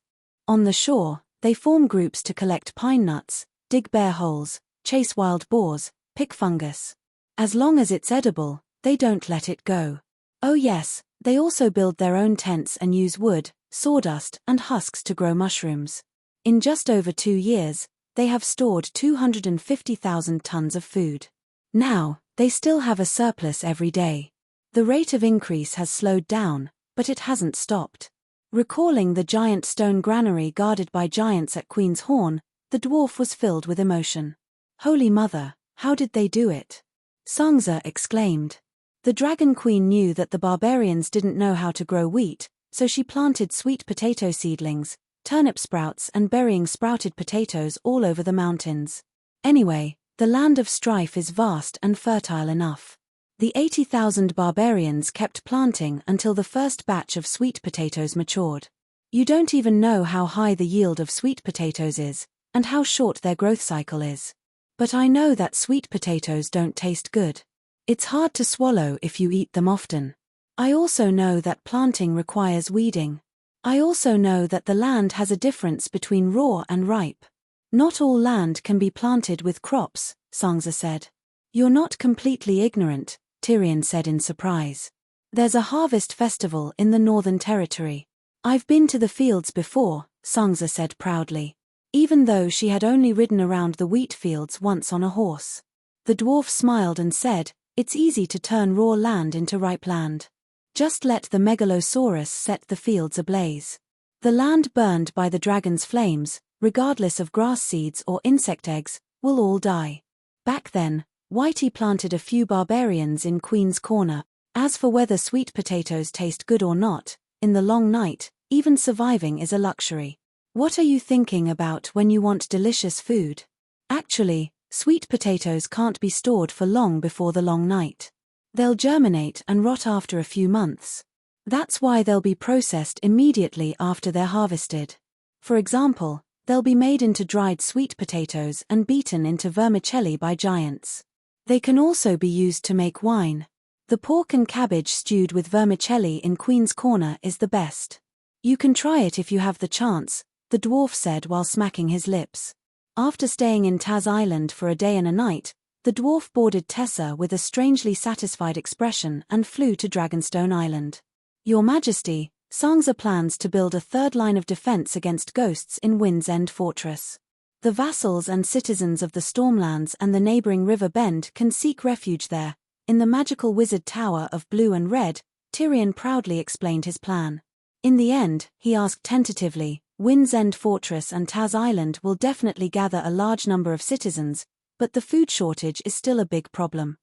On the shore, they form groups to collect pine nuts, dig bear holes, chase wild boars, pick fungus. As long as it's edible, they don't let it go. Oh yes, they also build their own tents and use wood, sawdust, and husks to grow mushrooms. In just over 2 years, they have stored 250,000 tons of food. Now, they still have a surplus every day. The rate of increase has slowed down, but it hasn't stopped. Recalling the giant stone granary guarded by giants at Queen's Horn, the dwarf was filled with emotion. "Holy Mother, how did they do it?" Sangza exclaimed. The Dragon Queen knew that the barbarians didn't know how to grow wheat, so she planted sweet potato seedlings, turnip sprouts and burying sprouted potatoes all over the mountains. Anyway, the land of strife is vast and fertile enough. The 80,000 barbarians kept planting until the first batch of sweet potatoes matured. You don't even know how high the yield of sweet potatoes is, and how short their growth cycle is. But I know that sweet potatoes don't taste good. It's hard to swallow if you eat them often. I also know that planting requires weeding. I also know that the land has a difference between raw and ripe. Not all land can be planted with crops, Sansa said. You're not completely ignorant, Tyrion said in surprise. There's a harvest festival in the Northern Territory. I've been to the fields before, Sansa said proudly. Even though she had only ridden around the wheat fields once on a horse. The dwarf smiled and said, "It's easy to turn raw land into ripe land. Just let the megalosaurus set the fields ablaze. The land burned by the dragon's flames, regardless of grass seeds or insect eggs, will all die." Back then, Whitey planted a few barbarians in Queen's Corner. As for whether sweet potatoes taste good or not, in the long night, even surviving is a luxury. What are you thinking about when you want delicious food? Actually, sweet potatoes can't be stored for long before the long night. They'll germinate and rot after a few months. That's why they'll be processed immediately after they're harvested. For example, they'll be made into dried sweet potatoes and beaten into vermicelli by giants. They can also be used to make wine. The pork and cabbage stewed with vermicelli in Queen's Corner is the best. You can try it if you have the chance, the dwarf said while smacking his lips. After staying in Taz Island for a day and a night, the dwarf boarded Tessa with a strangely satisfied expression and flew to Dragonstone Island. "Your Majesty, Sansa plans to build a third line of defense against ghosts in Wind's End Fortress. The vassals and citizens of the Stormlands and the neighboring River Bend can seek refuge there. In the magical wizard tower of blue and red," Tyrion proudly explained his plan. In the end, he asked tentatively, "Wind's End Fortress and Taz Island will definitely gather a large number of citizens, but the food shortage is still a big problem.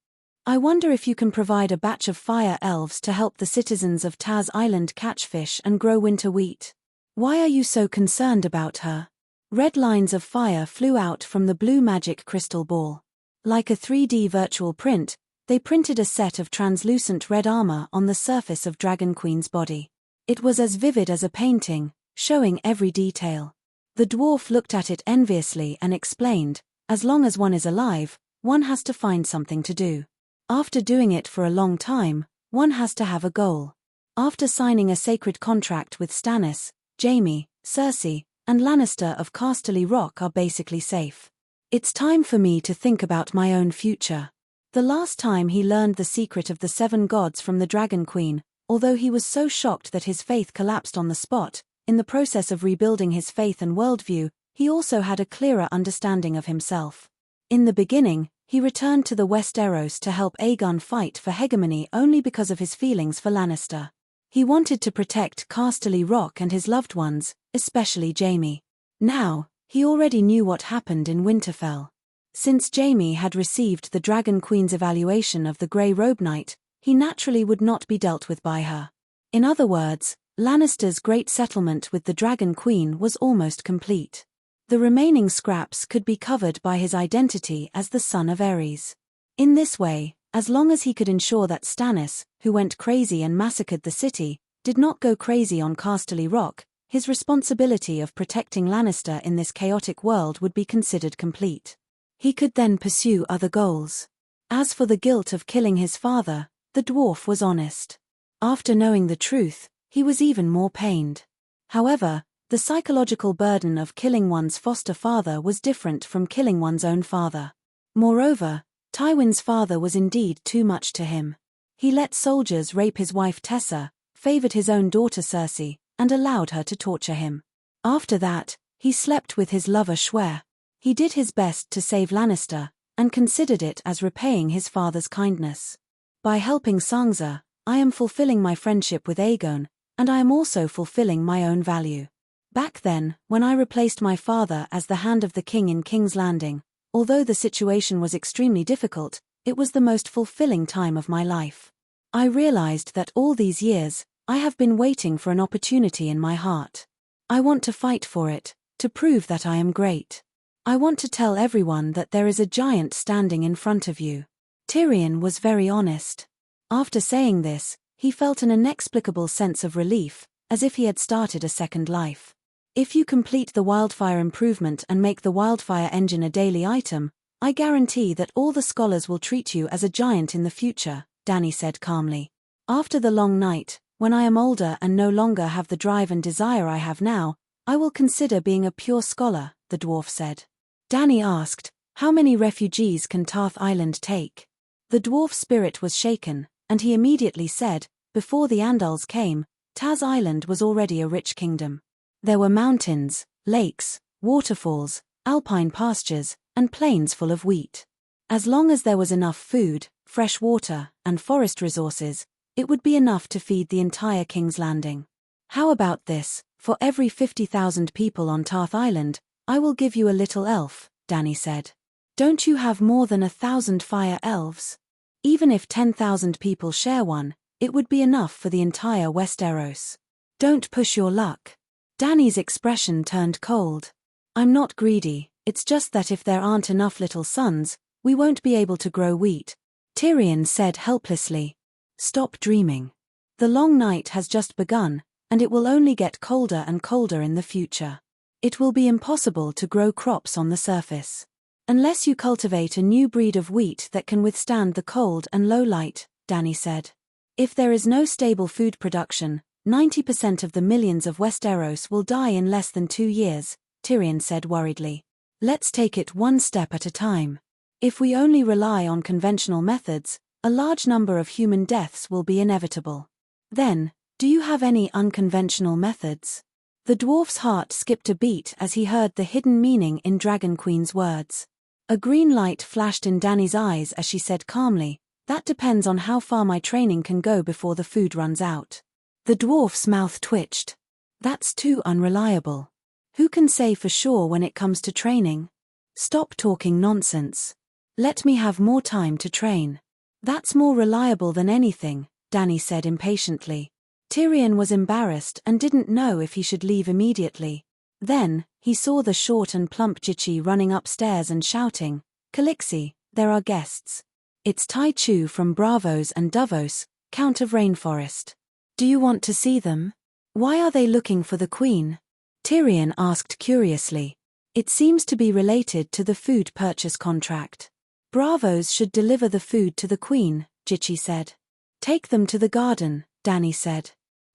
I wonder if you can provide a batch of fire elves to help the citizens of Taz Island catch fish and grow winter wheat. Why are you so concerned about her?" Red lines of fire flew out from the blue magic crystal ball. Like a 3D virtual print, they printed a set of translucent red armor on the surface of Dragon Queen's body. It was as vivid as a painting, showing every detail. The dwarf looked at it enviously and explained, "As long as one is alive, one has to find something to do. After doing it for a long time, one has to have a goal. After signing a sacred contract with Stannis, Jaime, Cersei, and Lannister of Casterly Rock are basically safe. It's time for me to think about my own future." The last time he learned the secret of the 7 gods from the Dragon Queen, although he was so shocked that his faith collapsed on the spot, in the process of rebuilding his faith and worldview, he also had a clearer understanding of himself. In the beginning, he returned to the Westeros to help Aegon fight for hegemony only because of his feelings for Lannister. He wanted to protect Casterly Rock and his loved ones, especially Jaime. Now, he already knew what happened in Winterfell. Since Jaime had received the Dragon Queen's evaluation of the Grey Robe Knight, he naturally would not be dealt with by her. In other words, Lannister's great settlement with the Dragon Queen was almost complete. The remaining scraps could be covered by his identity as the son of Aerys. In this way, as long as he could ensure that Stannis, who went crazy and massacred the city, did not go crazy on Casterly Rock, his responsibility of protecting Lannister in this chaotic world would be considered complete. He could then pursue other goals. As for the guilt of killing his father, the dwarf was honest. After knowing the truth, he was even more pained. However, the psychological burden of killing one's foster father was different from killing one's own father. Moreover, Tywin's father was indeed too much to him. He let soldiers rape his wife Tessa, favored his own daughter Cersei, and allowed her to torture him. After that, he slept with his lover Shwer. He did his best to save Lannister, and considered it as repaying his father's kindness. By helping Sansa, I am fulfilling my friendship with Aegon, and I am also fulfilling my own value. Back then, when I replaced my father as the Hand of the King in King's Landing, although the situation was extremely difficult, it was the most fulfilling time of my life. I realized that all these years, I have been waiting for an opportunity in my heart. I want to fight for it, to prove that I am great. I want to tell everyone that there is a giant standing in front of you. Tyrion was very honest. After saying this, he felt an inexplicable sense of relief, as if he had started a second life. If you complete the wildfire improvement and make the wildfire engine a daily item, I guarantee that all the scholars will treat you as a giant in the future, Dany said calmly. After the long night, when I am older and no longer have the drive and desire I have now, I will consider being a pure scholar, the dwarf said. Dany asked, how many refugees can Tarth Island take? The dwarf's spirit was shaken, and he immediately said, before the Andals came, Taz Island was already a rich kingdom. There were mountains, lakes, waterfalls, alpine pastures, and plains full of wheat. As long as there was enough food, fresh water, and forest resources, it would be enough to feed the entire King's Landing. How about this? For every 50,000 people on Tarth Island, I will give you a little elf, Dany said. Don't you have more than 1,000 fire elves? Even if 10,000 people share one, it would be enough for the entire Westeros. Don't push your luck. Dany's expression turned cold. I'm not greedy, it's just that if there aren't enough little sons, we won't be able to grow wheat, Tyrion said helplessly. Stop dreaming. The long night has just begun, and it will only get colder and colder in the future. It will be impossible to grow crops on the surface. Unless you cultivate a new breed of wheat that can withstand the cold and low light, Dany said. If there is no stable food production, 90% of the millions of Westeros will die in less than 2 years, Tyrion said worriedly. Let's take it one step at a time. If we only rely on conventional methods, a large number of human deaths will be inevitable. Then, do you have any unconventional methods? The dwarf's heart skipped a beat as he heard the hidden meaning in Dragon Queen's words. A green light flashed in Dany's eyes as she said calmly, that depends on how far my training can go before the food runs out. The dwarf's mouth twitched. That's too unreliable. Who can say for sure when it comes to training? Stop talking nonsense. Let me have more time to train. That's more reliable than anything, Dany said impatiently. Tyrion was embarrassed and didn't know if he should leave immediately. Then, he saw the short and plump Jichi running upstairs and shouting, Calixi, there are guests. It's Tai Chu from Bravos and Davos, Count of Rainforest. Do you want to see them? Why are they looking for the Queen? Tyrion asked curiously. It seems to be related to the food purchase contract. Bravos should deliver the food to the Queen, Jichi said. Take them to the garden, Dany said.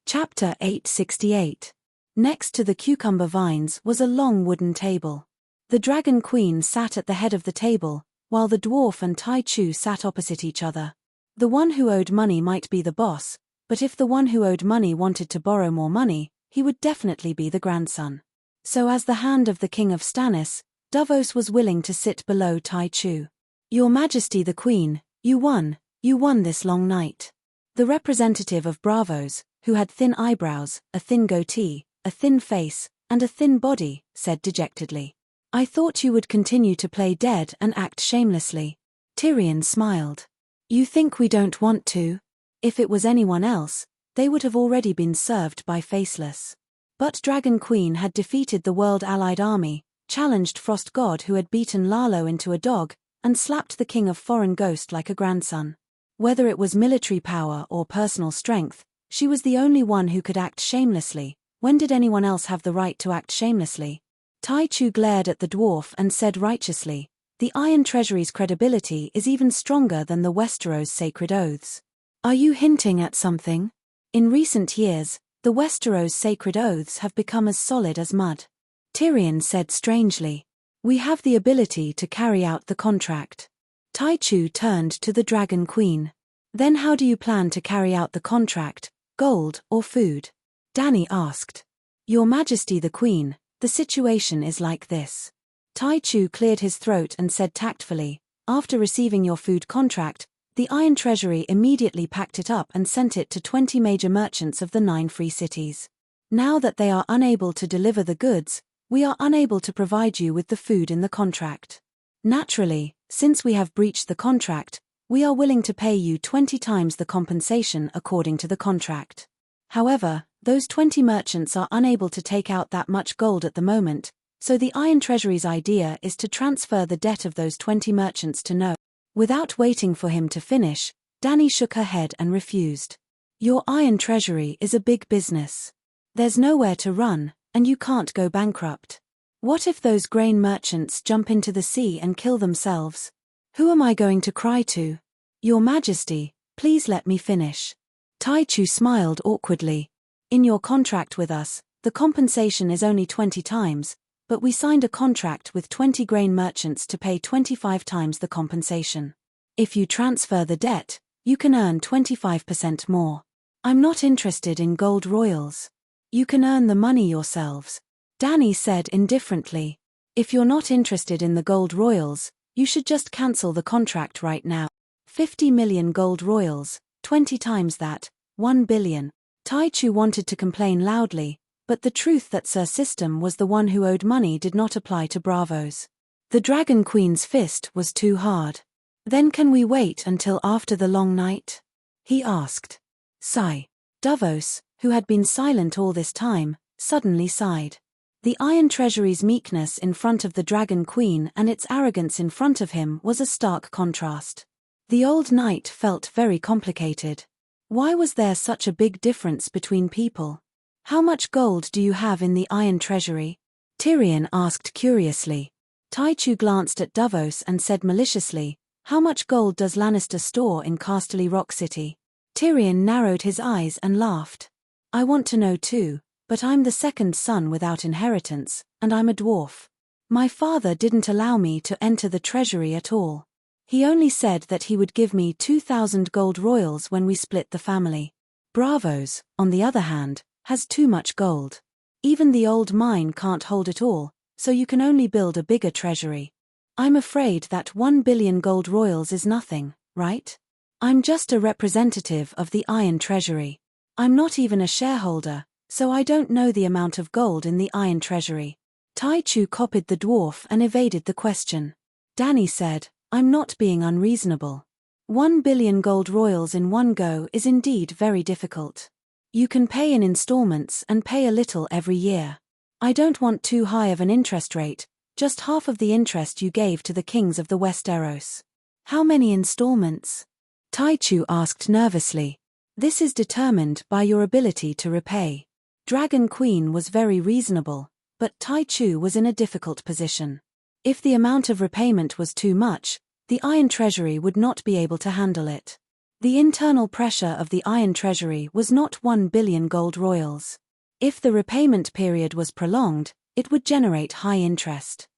Chapter 868. Next to the cucumber vines was a long wooden table. The Dragon Queen sat at the head of the table, while the dwarf and Tai Chu sat opposite each other. The one who owed money might be the boss, but if the one who owed money wanted to borrow more money, he would definitely be the grandson. So as the hand of the King of Stannis, Davos was willing to sit below Tai Chu. Your Majesty the Queen, you won this long night. The representative of Bravos, who had thin eyebrows, a thin goatee, a thin face, and a thin body, said dejectedly. I thought you would continue to play dead and act shamelessly. Tyrion smiled. You think we don't want to? If it was anyone else, they would have already been served by Faceless. But Dragon Queen had defeated the World Allied Army, challenged Frost God who had beaten Lalo into a dog, and slapped the King of Foreign Ghost like a grandson. Whether it was military power or personal strength, she was the only one who could act shamelessly. When did anyone else have the right to act shamelessly? Tai Chu glared at the dwarf and said righteously, the Iron Treasury's credibility is even stronger than the Westeros' sacred oaths. Are you hinting at something? In recent years, the Westeros' sacred oaths have become as solid as mud. Tyrion said strangely. We have the ability to carry out the contract. Tai Chu turned to the Dragon Queen. Then how do you plan to carry out the contract, gold or food? Dany asked. Your Majesty the Queen, the situation is like this. Tai Chu cleared his throat and said tactfully, after receiving your food contract, the Iron Treasury immediately packed it up and sent it to 20 major merchants of the 9 free cities. Now that they are unable to deliver the goods, we are unable to provide you with the food in the contract. Naturally, since we have breached the contract, we are willing to pay you 20 times the compensation according to the contract. However, those 20 merchants are unable to take out that much gold at the moment, so the Iron Treasury's idea is to transfer the debt of those 20 merchants to no Without waiting for him to finish, Danny shook her head and refused. Your iron treasury is a big business. There's nowhere to run, and you can't go bankrupt. What if those grain merchants jump into the sea and kill themselves? Who am I going to cry to? Your Majesty, please let me finish. Taichu smiled awkwardly. In your contract with us, the compensation is only 20 times, but we signed a contract with 20 grain merchants to pay 25 times the compensation. If you transfer the debt, you can earn 25% more. I'm not interested in gold royals. You can earn the money yourselves. Danny said indifferently. If you're not interested in the gold royals, you should just cancel the contract right now. 50 million gold royals, 20 times that, 1 billion. Taichu wanted to complain loudly, but the truth that Sir System was the one who owed money did not apply to Bravos. The Dragon Queen's fist was too hard. Then can we wait until after the long night? He asked. Sigh. Davos, who had been silent all this time, suddenly sighed. The Iron Treasury's meekness in front of the Dragon Queen and its arrogance in front of him was a stark contrast. The old knight felt very complicated. Why was there such a big difference between people? How much gold do you have in the Iron Treasury? Tyrion asked curiously. Taichu glanced at Davos and said maliciously, how much gold does Lannister store in Casterly Rock City? Tyrion narrowed his eyes and laughed. I want to know too. But I'm the second son without inheritance, and I'm a dwarf. My father didn't allow me to enter the treasury at all. He only said that he would give me 2,000 gold royals when we split the family. Bravos, on the other hand, has too much gold. Even the old mine can't hold it all, so you can only build a bigger treasury. I'm afraid that 1 billion gold royals is nothing, right? I'm just a representative of the Iron Treasury. I'm not even a shareholder, so I don't know the amount of gold in the Iron Treasury. Taichu copied the dwarf and evaded the question. Danny said, I'm not being unreasonable. 1 billion gold royals in one go is indeed very difficult. You can pay in installments and pay a little every year. I don't want too high of an interest rate, just half of the interest you gave to the kings of the Westeros. How many installments? Taichu asked nervously. This is determined by your ability to repay. Dragon Queen was very reasonable, but Taichu was in a difficult position. If the amount of repayment was too much, the Iron Treasury would not be able to handle it. The internal pressure of the Iron Treasury was not 1 billion gold royals. If the repayment period was prolonged, it would generate high interest.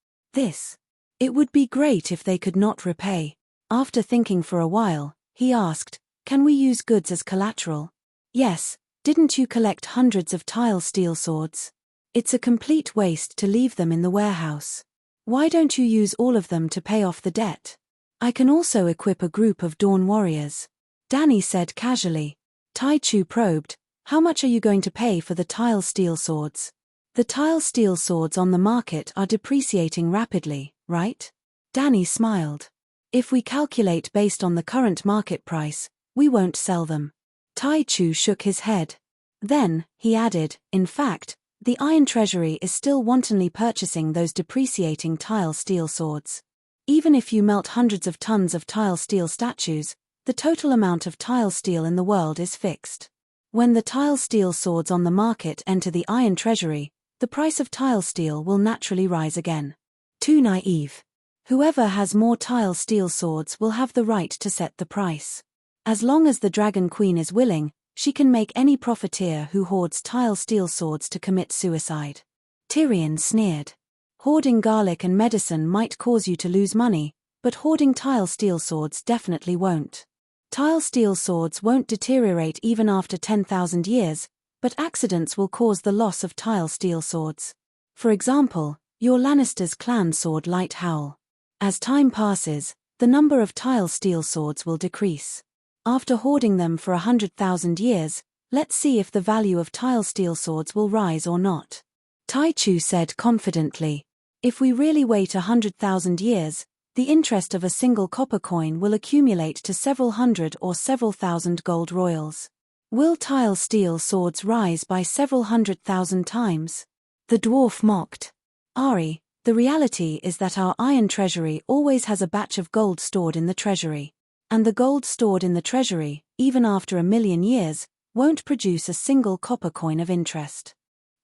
It would be great if they could not repay. After thinking for a while, he asked, can we use goods as collateral? Yes. Didn't you collect hundreds of tile steel swords? It's a complete waste to leave them in the warehouse. Why don't you use all of them to pay off the debt? I can also equip a group of Dawn warriors. Danny said casually. Taichu probed, how much are you going to pay for the tile steel swords? The tile steel swords on the market are depreciating rapidly, right? Danny smiled. If we calculate based on the current market price, we won't sell them. Taichu shook his head. Then, he added, in fact, the Iron Treasury is still wantonly purchasing those depreciating tile steel swords. Even if you melt hundreds of tons of tile steel statues, the total amount of tile steel in the world is fixed. When the tile steel swords on the market enter the Iron Treasury, the price of tile steel will naturally rise again. Too naive. Whoever has more tile steel swords will have the right to set the price. As long as the Dragon Queen is willing, she can make any profiteer who hoards tile steel swords to commit suicide. Tyrion sneered. Hoarding garlic and medicine might cause you to lose money, but hoarding tile steel swords definitely won't. Tile steel swords won't deteriorate even after 10,000 years, but accidents will cause the loss of tile steel swords. For example, your Lannister's clan sword Light Howl. As time passes, the number of tile steel swords will decrease. After hoarding them for 100,000 years, let's see if the value of tile steel swords will rise or not. Taichu said confidently, if we really wait 100,000 years, the interest of a single copper coin will accumulate to several hundred or several thousand gold royals. Will tile steel swords rise by several 100,000 times? The dwarf mocked. Ari, The reality is that our iron treasury always has a batch of gold stored in the treasury. And the gold stored in the treasury, even after 1,000,000 years, won't produce a single copper coin of interest.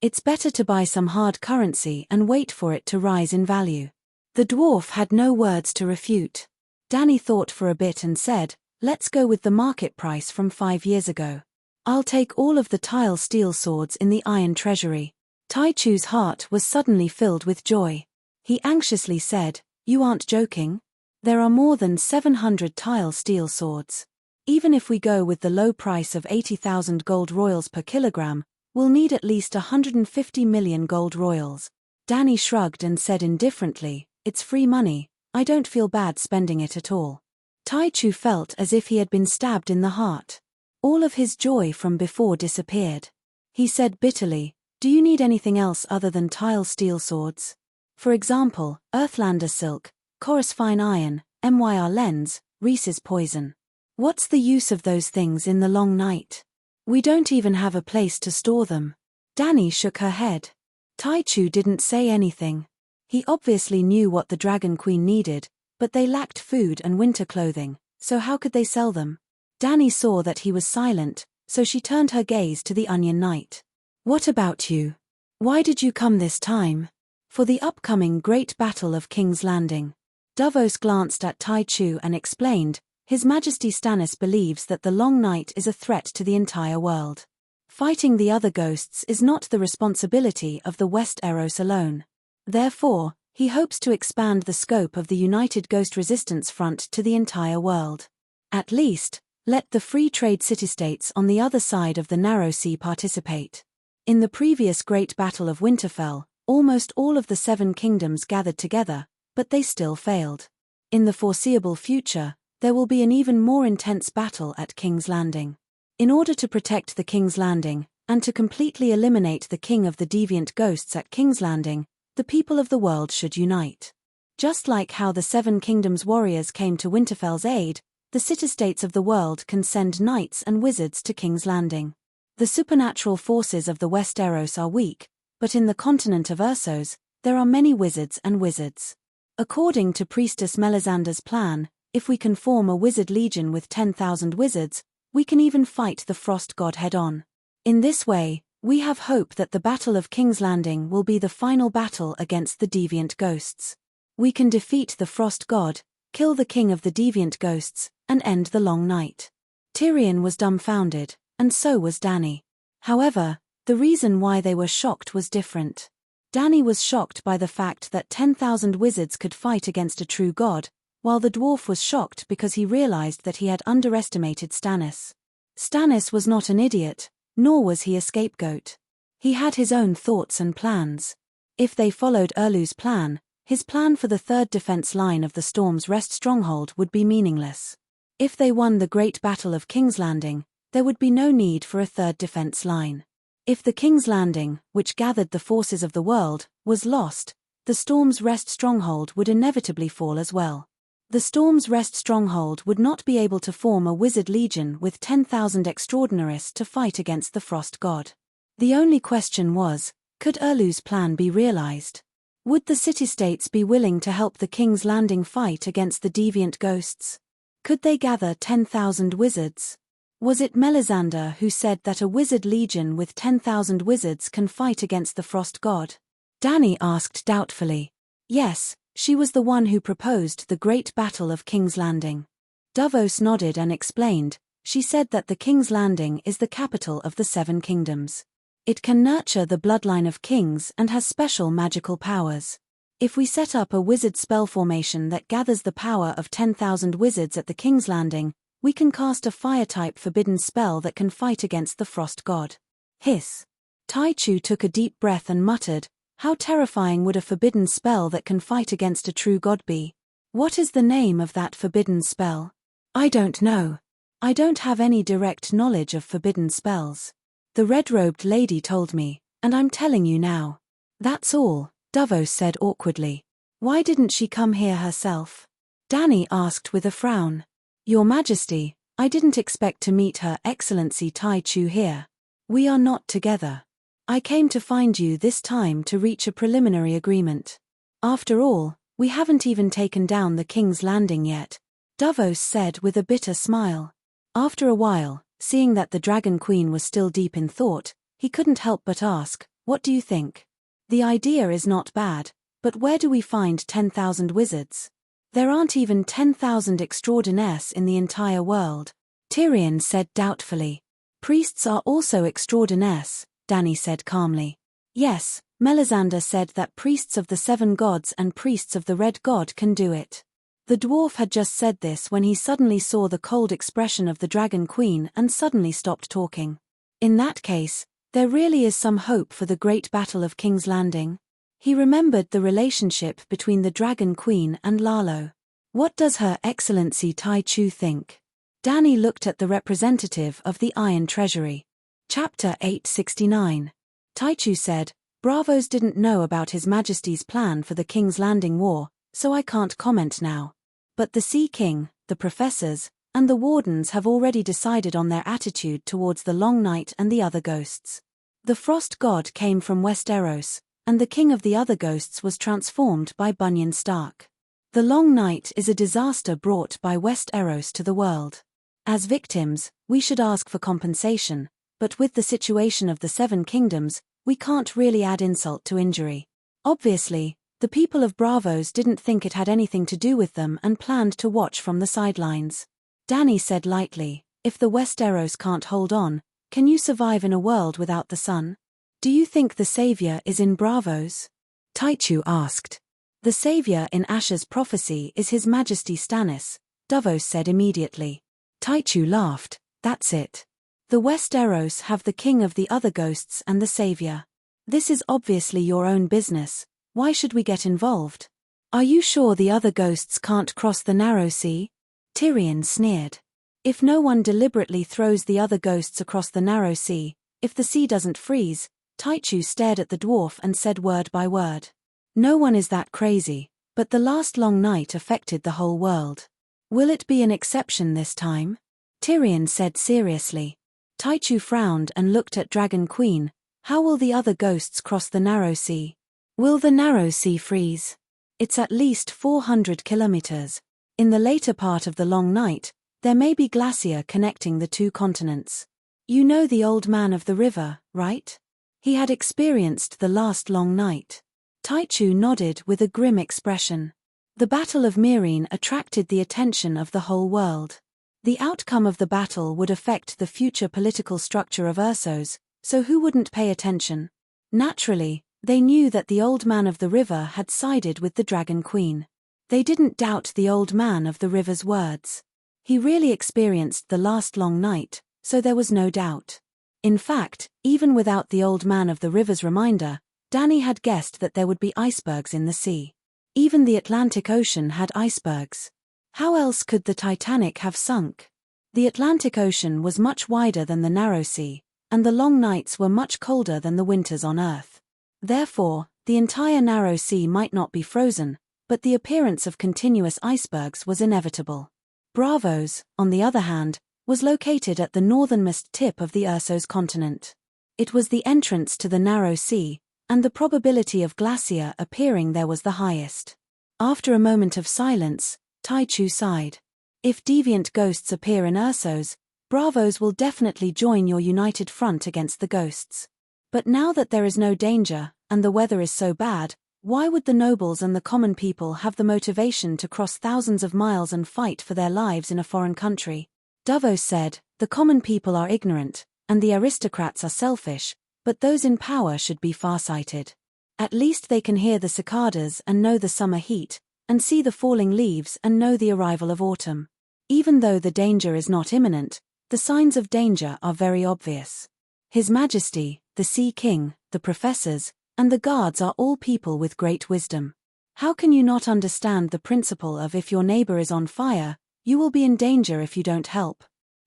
It's better to buy some hard currency and wait for it to rise in value. The dwarf had no words to refute. Danny thought for a bit and said, "Let's go with the market price from 5 years ago. I'll take all of the tile steel swords in the iron treasury." Taichu's heart was suddenly filled with joy. He anxiously said, "You aren't joking? There are more than 700 tile steel swords. Even if we go with the low price of 80,000 gold royals per kilogram, we'll need at least 150 million gold royals." Danny shrugged and said indifferently, "It's free money, I don't feel bad spending it at all." Taichu felt as if he had been stabbed in the heart. All of his joy from before disappeared. He said bitterly, "Do you need anything else other than tile steel swords? For example, Earthlander silk, Chorus fine iron, MYR lens, Reese's poison. What's the use of those things in the long night? We don't even have a place to store them." Danny shook her head. Taichu didn't say anything. He obviously knew what the Dragon Queen needed, but they lacked food and winter clothing, so how could they sell them? Danny saw that he was silent, so she turned her gaze to the Onion Knight. "What about you? Why did you come this time?" "For the upcoming Great Battle of King's Landing." Davos glanced at Taichu and explained, "His Majesty Stannis believes that the Long Night is a threat to the entire world. Fighting the other ghosts is not the responsibility of the Westeros alone. Therefore, he hopes to expand the scope of the United Ghost Resistance Front to the entire world. At least, let the free trade city-states on the other side of the Narrow Sea participate." In the previous Great Battle of Winterfell, almost all of the 7 kingdoms gathered together, but they still failed. In the foreseeable future, there will be an even more intense battle at King's Landing. In order to protect the King's Landing, and to completely eliminate the King of the Deviant Ghosts at King's Landing, the people of the world should unite. Just like how the 7 kingdoms' warriors came to Winterfell's aid, the city-states of the world can send knights and wizards to King's Landing. The supernatural forces of the Westeros are weak, but in the continent of Essos, there are many wizards and wizards. According to Priestess Melisandre's plan, if we can form a wizard legion with 10,000 wizards, we can even fight the Frost God head-on. In this way, we have hope that the Battle of King's Landing will be the final battle against the deviant ghosts. We can defeat the Frost God, kill the King of the Deviant Ghosts, and end the Long Night. Tyrion was dumbfounded, and so was Danny. However, the reason why they were shocked was different. Danny was shocked by the fact that 10,000 wizards could fight against a true god, while the dwarf was shocked because he realized that he had underestimated Stannis. Stannis was not an idiot, nor was he a scapegoat. He had his own thoughts and plans. If they followed Erlu's plan, his plan for the third defense line of the Storm's Rest stronghold would be meaningless. If they won the Great Battle of King's Landing, there would be no need for a third defense line. If the King's Landing, which gathered the forces of the world, was lost, the Storm's Rest stronghold would inevitably fall as well. The Storm's Rest stronghold would not be able to form a wizard legion with 10,000 extraordinarists to fight against the Frost God. The only question was, could Erlu's plan be realized? Would the city-states be willing to help the King's Landing fight against the deviant ghosts? Could they gather 10,000 wizards? Was it Melisandre who said that a wizard legion with 10,000 wizards can fight against the Frost God? Danny asked doubtfully. Yes, she was the one who proposed the Great Battle of King's Landing. Davos nodded and explained, she said that the King's Landing is the capital of the 7 kingdoms. It can nurture the bloodline of kings and has special magical powers. If we set up a wizard spell formation that gathers the power of 10,000 wizards at the King's Landing, we can cast a fire-type forbidden spell that can fight against the Frost God. Hiss. Taichu took a deep breath and muttered, how terrifying would a forbidden spell that can fight against a true god be? What is the name of that forbidden spell? I don't know. I don't have any direct knowledge of forbidden spells. The red-robed lady told me, and I'm telling you now. That's all, Davos said awkwardly. Why didn't she come here herself? Danny asked with a frown. Your Majesty, I didn't expect to meet Her Excellency Taichu here. We are not together. I came to find you this time to reach a preliminary agreement. After all, we haven't even taken down the King's Landing yet, Davos said with a bitter smile. After a while, seeing that the Dragon Queen was still deep in thought, he couldn't help but ask, "What do you think? The idea is not bad, but where do we find 10,000 wizards? There aren't even 10,000 extraordinaires in the entire world," Tyrion said doubtfully. "Priests are also extraordinaires," Dany said calmly. "Yes, Melisandre said that priests of the 7 gods and priests of the Red God can do it." The dwarf had just said this when he suddenly saw the cold expression of the Dragon Queen and suddenly stopped talking. In that case, there really is some hope for the great battle of King's Landing. He remembered the relationship between the Dragon Queen and Lalo. What does Her Excellency Tai Chu think? Dany looked at the representative of the Iron Treasury. Chapter 869. Tai Chu said, "Bravos didn't know about His Majesty's plan for the King's Landing war, so I can't comment now. But the Sea King, the professors, and the wardens have already decided on their attitude towards the Long Night and the other ghosts. The Frost God came from Westeros, and the king of the other ghosts was transformed by Bunyan Stark. The Long Night is a disaster brought by Westeros to the world. As victims, we should ask for compensation, but with the situation of the 7 kingdoms, we can't really add insult to injury. Obviously, the people of Bravos didn't think it had anything to do with them and planned to watch from the sidelines." Dany said lightly, "If the Westeros can't hold on, can you survive in a world without the sun? Do you think the savior is in Bravos?" Taichu asked. "The savior in Asher's prophecy is His Majesty Stannis," Davos said immediately. Taichu laughed. "That's it. The Westeros have the king of the other ghosts and the savior. This is obviously your own business. Why should we get involved? Are you sure the other ghosts can't cross the narrow sea?" Tyrion sneered. "If no one deliberately throws the other ghosts across the narrow sea, if the sea doesn't freeze," Taichu stared at the dwarf and said word by word. "No one is that crazy, but the last long night affected the whole world. Will it be an exception this time?" Tyrion said seriously. Taichu frowned and looked at Dragon Queen. "How will the other ghosts cross the narrow sea? Will the narrow sea freeze? It's at least 400 kilometers. In the later part of the long night, there may be glacier connecting the 2 continents. You know the old man of the river, right? He had experienced the last long night." Taichu nodded with a grim expression. The Battle of Meereen attracted the attention of the whole world. The outcome of the battle would affect the future political structure of Essos, so who wouldn't pay attention? Naturally, they knew that the old man of the river had sided with the Dragon Queen. They didn't doubt the old man of the river's words. He really experienced the last long night, so there was no doubt. In fact, even without the old man of the river's reminder, Dany had guessed that there would be icebergs in the sea. Even the Atlantic Ocean had icebergs. How else could the Titanic have sunk? The Atlantic Ocean was much wider than the narrow sea, and the long nights were much colder than the winters on Earth. Therefore, the entire narrow sea might not be frozen, but the appearance of continuous icebergs was inevitable. Bravos, on the other hand, was located at the northernmost tip of the Essos continent. It was the entrance to the narrow sea, and the probability of glacier appearing there was the highest. After a moment of silence, Taichu sighed. "If deviant ghosts appear in Essos, Bravos will definitely join your united front against the ghosts. But now that there is no danger, and the weather is so bad, why would the nobles and the common people have the motivation to cross thousands of miles and fight for their lives in a foreign country?" Davos said, "The common people are ignorant, and the aristocrats are selfish, but those in power should be farsighted. At least they can hear the cicadas and know the summer heat, and see the falling leaves and know the arrival of autumn. Even though the danger is not imminent, the signs of danger are very obvious. His Majesty, the Sea King, the professors, and the guards are all people with great wisdom. How can you not understand the principle of if your neighbor is on fire, you will be in danger if you don't help?"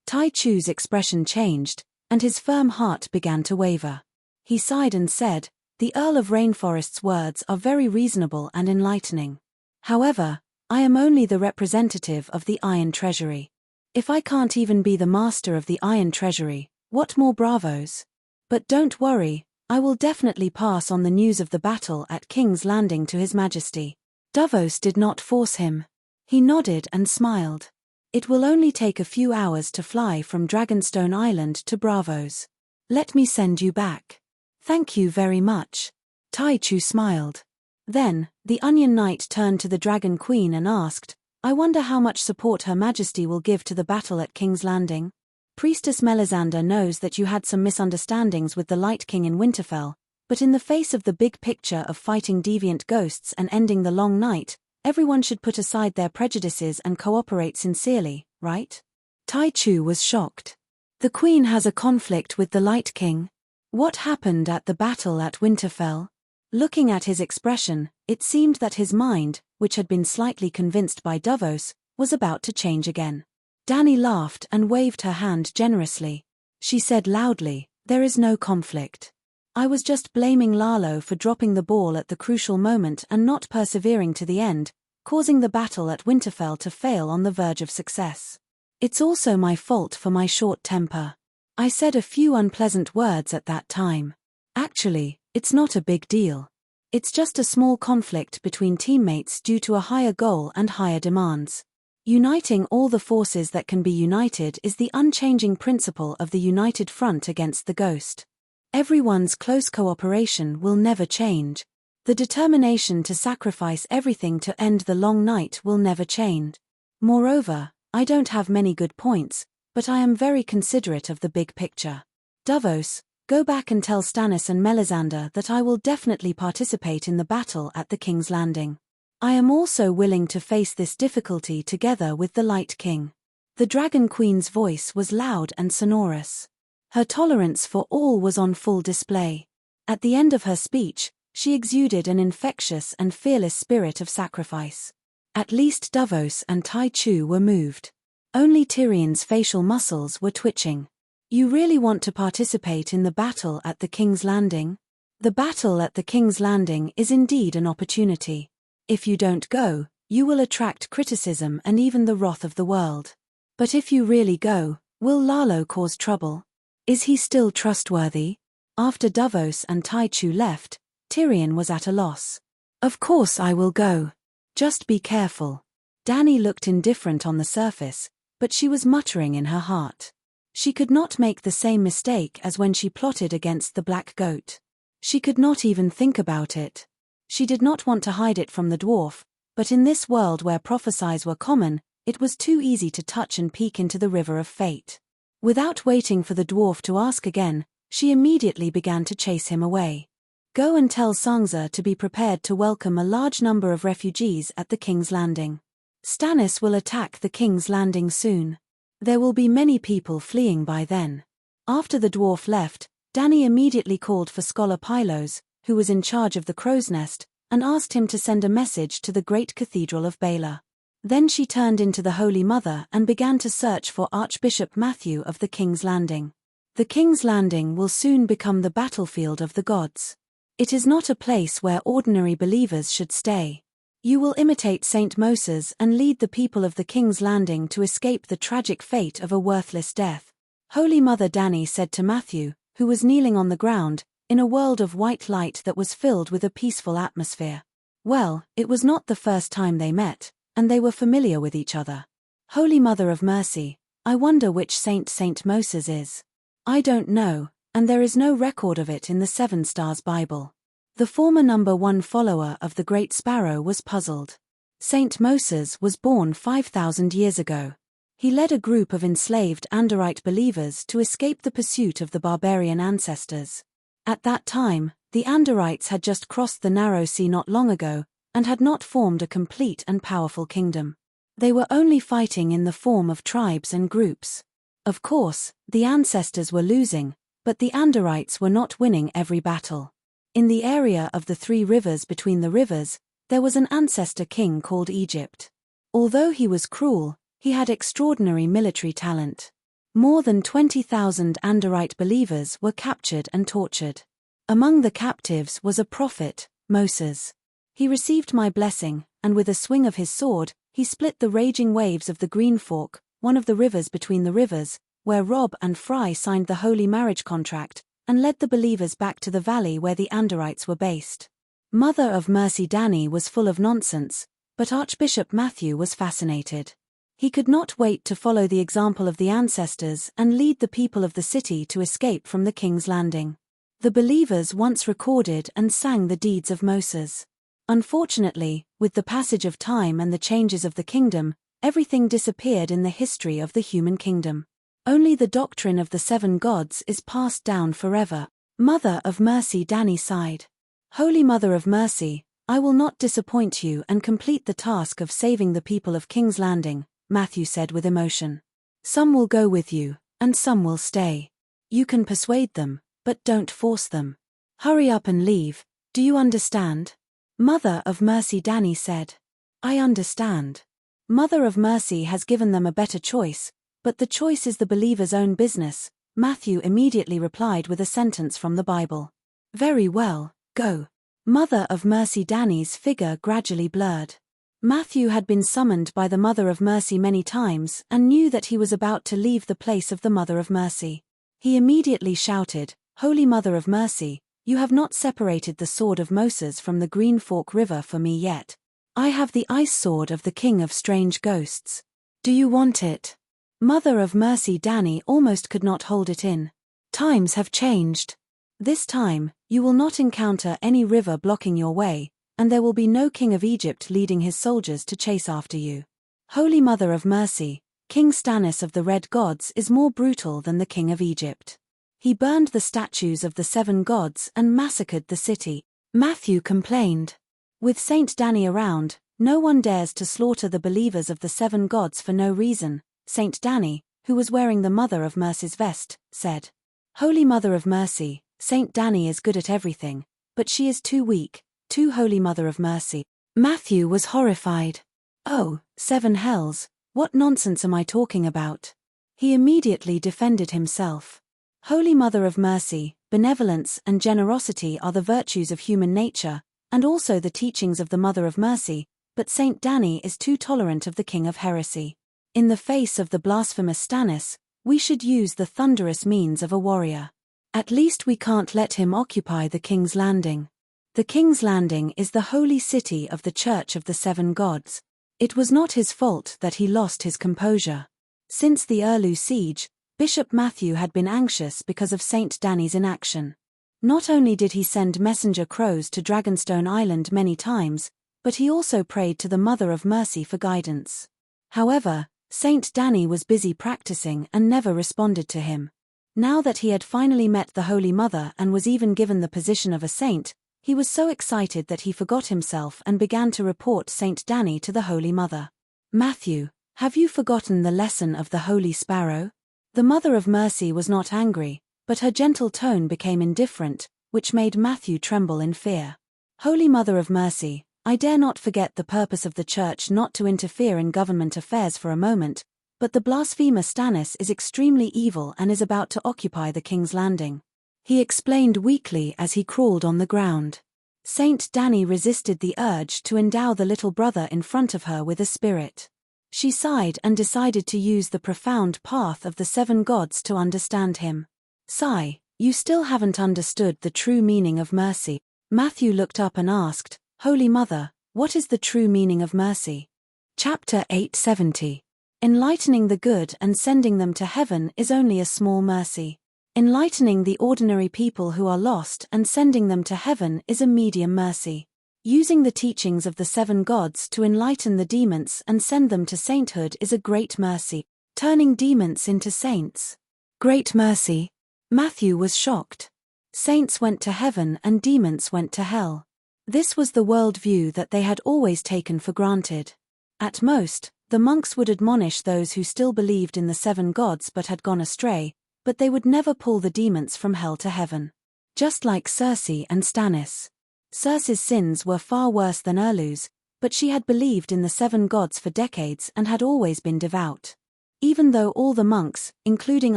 Tai Chu's expression changed, and his firm heart began to waver. He sighed and said, "The Earl of Rainforest's words are very reasonable and enlightening. However, I am only the representative of the Iron Treasury. If I can't even be the master of the Iron Treasury, what more Bravos? But don't worry, I will definitely pass on the news of the battle at King's Landing to His Majesty. Davos did not force him. He nodded and smiled. It will only take a few hours to fly from Dragonstone Island to Bravos. Let me send you back. Thank you very much. Tai Chu smiled. Then, the Onion Knight turned to the Dragon Queen and asked, I wonder how much support Her Majesty will give to the battle at King's Landing? Priestess Melisandre knows that you had some misunderstandings with the Light King in Winterfell, but in the face of the big picture of fighting deviant ghosts and ending the long night, everyone should put aside their prejudices and cooperate sincerely, right? Tai Chu was shocked. The Queen has a conflict with the Light King. What happened at the battle at Winterfell? Looking at his expression, it seemed that his mind, which had been slightly convinced by Davos, was about to change again. Dany laughed and waved her hand generously. She said loudly, there is no conflict. I was just blaming Lalo for dropping the ball at the crucial moment and not persevering to the end, causing the battle at Winterfell to fail on the verge of success. It's also my fault for my short temper. I said a few unpleasant words at that time. Actually, it's not a big deal. It's just a small conflict between teammates due to a higher goal and higher demands. Uniting all the forces that can be united is the unchanging principle of the united front against the ghost. Everyone's close cooperation will never change. The determination to sacrifice everything to end the long night will never change. Moreover, I don't have many good points, but I am very considerate of the big picture. Davos, go back and tell Stannis and Melisandre that I will definitely participate in the battle at the King's Landing. I am also willing to face this difficulty together with the Light King. The Dragon Queen's voice was loud and sonorous. Her tolerance for all was on full display. At the end of her speech, she exuded an infectious and fearless spirit of sacrifice. At least Davos and Tai Chu were moved. Only Tyrion's facial muscles were twitching. You really want to participate in the battle at the King's Landing? The battle at the King's Landing is indeed an opportunity. If you don't go, you will attract criticism and even the wrath of the world. But if you really go, will Lalo cause trouble? Is he still trustworthy? After Davos and Tai Chu left, Tyrion was at a loss. Of course I will go. Just be careful. Dany looked indifferent on the surface, but she was muttering in her heart. She could not make the same mistake as when she plotted against the Black Goat. She could not even think about it. She did not want to hide it from the dwarf, but in this world where prophecies were common, it was too easy to touch and peek into the river of fate. Without waiting for the dwarf to ask again, she immediately began to chase him away. Go and tell Sansa to be prepared to welcome a large number of refugees at the King's Landing. Stannis will attack the King's Landing soon. There will be many people fleeing by then. After the dwarf left, Dany immediately called for Scholar Pylos, who was in charge of the Crow's Nest, and asked him to send a message to the great cathedral of Baelor. Then she turned into the Holy Mother and began to search for Archbishop Matthew of the King's Landing. The King's Landing will soon become the battlefield of the gods. It is not a place where ordinary believers should stay. You will imitate Saint Moses and lead the people of the King's Landing to escape the tragic fate of a worthless death. Holy Mother Dany said to Matthew, who was kneeling on the ground, in a world of white light that was filled with a peaceful atmosphere. Well, it was not the first time they met, and they were familiar with each other. Holy Mother of Mercy, I wonder which saint Saint Moses is. I don't know, and there is no record of it in the Seven Stars Bible. The former number 1 follower of the Great Sparrow was puzzled. Saint Moses was born 5,000 years ago. He led a group of enslaved Anderite believers to escape the pursuit of the barbarian ancestors. At that time, the Andorites had just crossed the narrow sea not long ago, and had not formed a complete and powerful kingdom. They were only fighting in the form of tribes and groups. Of course, the ancestors were losing, but the Andorites were not winning every battle. In the area of the 3 rivers between the rivers, there was an ancestor king called Egypt. Although he was cruel, he had extraordinary military talent. More than 20,000 Anderite believers were captured and tortured. Among the captives was a prophet, Moses. He received my blessing, and with a swing of his sword, he split the raging waves of the Green Fork, one of the rivers between the rivers, where Robb and Fry signed the holy marriage contract, and led the believers back to the valley where the Andorites were based. Mother of Mercy Danny was full of nonsense, but Archbishop Matthew was fascinated. He could not wait to follow the example of the ancestors and lead the people of the city to escape from the King's Landing. The believers once recorded and sang the deeds of Moses. Unfortunately, with the passage of time and the changes of the kingdom, everything disappeared in the history of the human kingdom. Only the doctrine of the 7 gods is passed down forever. Mother of Mercy Danny sighed. Holy Mother of Mercy, I will not disappoint you and complete the task of saving the people of King's Landing, Matthew said with emotion. Some will go with you, and some will stay. You can persuade them, but don't force them. Hurry up and leave, do you understand? Mother of Mercy Danny said. I understand. Mother of Mercy has given them a better choice, but the choice is the believer's own business, Matthew immediately replied with a sentence from the Bible. Very well, go. Mother of Mercy Danny's figure gradually blurred. Matthew had been summoned by the Mother of Mercy many times and knew that he was about to leave the place of the Mother of Mercy. He immediately shouted, Holy Mother of Mercy, you have not separated the sword of Moses from the Green Fork River for me yet. I have the ice sword of the King of Strange Ghosts. Do you want it? Mother of Mercy Danny almost could not hold it in. Times have changed. This time, you will not encounter any river blocking your way, and there will be no king of Egypt leading his soldiers to chase after you. Holy Mother of Mercy, King Stannis of the Red Gods is more brutal than the King of Egypt. He burned the statues of the 7 gods and massacred the city. Matthew complained. With Saint Danny around, no one dares to slaughter the believers of the 7 gods for no reason, Saint Danny, who was wearing the Mother of Mercy's vest, said. Holy Mother of Mercy, Saint Danny is good at everything, but she is too weak, too Holy Mother of Mercy. Matthew was horrified. Oh, 7 hells, what nonsense am I talking about? He immediately defended himself. Holy Mother of Mercy, benevolence and generosity are the virtues of human nature, and also the teachings of the Mother of Mercy, but Saint Danny is too tolerant of the King of Heresy. In the face of the blasphemous Stannis, we should use the thunderous means of a warrior. At least we can't let him occupy the King's Landing. The King's Landing is the holy city of the Church of the 7 Gods. It was not his fault that he lost his composure. Since the Erlu siege, Bishop Matthew had been anxious because of Saint Danny's inaction. Not only did he send messenger crows to Dragonstone Island many times, but he also prayed to the Mother of Mercy for guidance. However, Saint Danny was busy practicing and never responded to him. Now that he had finally met the Holy Mother and was even given the position of a saint, he was so excited that he forgot himself and began to report Saint Danny to the Holy Mother. Matthew, have you forgotten the lesson of the Holy Sparrow? The Mother of Mercy was not angry, but her gentle tone became indifferent, which made Matthew tremble in fear. Holy Mother of Mercy, I dare not forget the purpose of the Church not to interfere in government affairs for a moment, but the blasphemer Stannis is extremely evil and is about to occupy the King's Landing. He explained weakly as he crawled on the ground. Saint Danny resisted the urge to endow the little brother in front of her with a spirit. She sighed and decided to use the profound path of the 7 gods to understand him. Sigh, you still haven't understood the true meaning of mercy. Matthew looked up and asked, Holy Mother, what is the true meaning of mercy? Chapter 870. Enlightening the good and sending them to heaven is only a small mercy. Enlightening the ordinary people who are lost and sending them to heaven is a medium mercy. Using the teachings of the 7 gods to enlighten the demons and send them to sainthood is a great mercy. Turning demons into saints. Great mercy. Matthew was shocked. Saints went to heaven and demons went to hell. This was the world view that they had always taken for granted. At most, the monks would admonish those who still believed in the 7 gods but had gone astray, but they would never pull the demons from hell to heaven. Just like Cersei and Stannis. Cersei's sins were far worse than Erlu's, but she had believed in the 7 gods for decades and had always been devout. Even though all the monks, including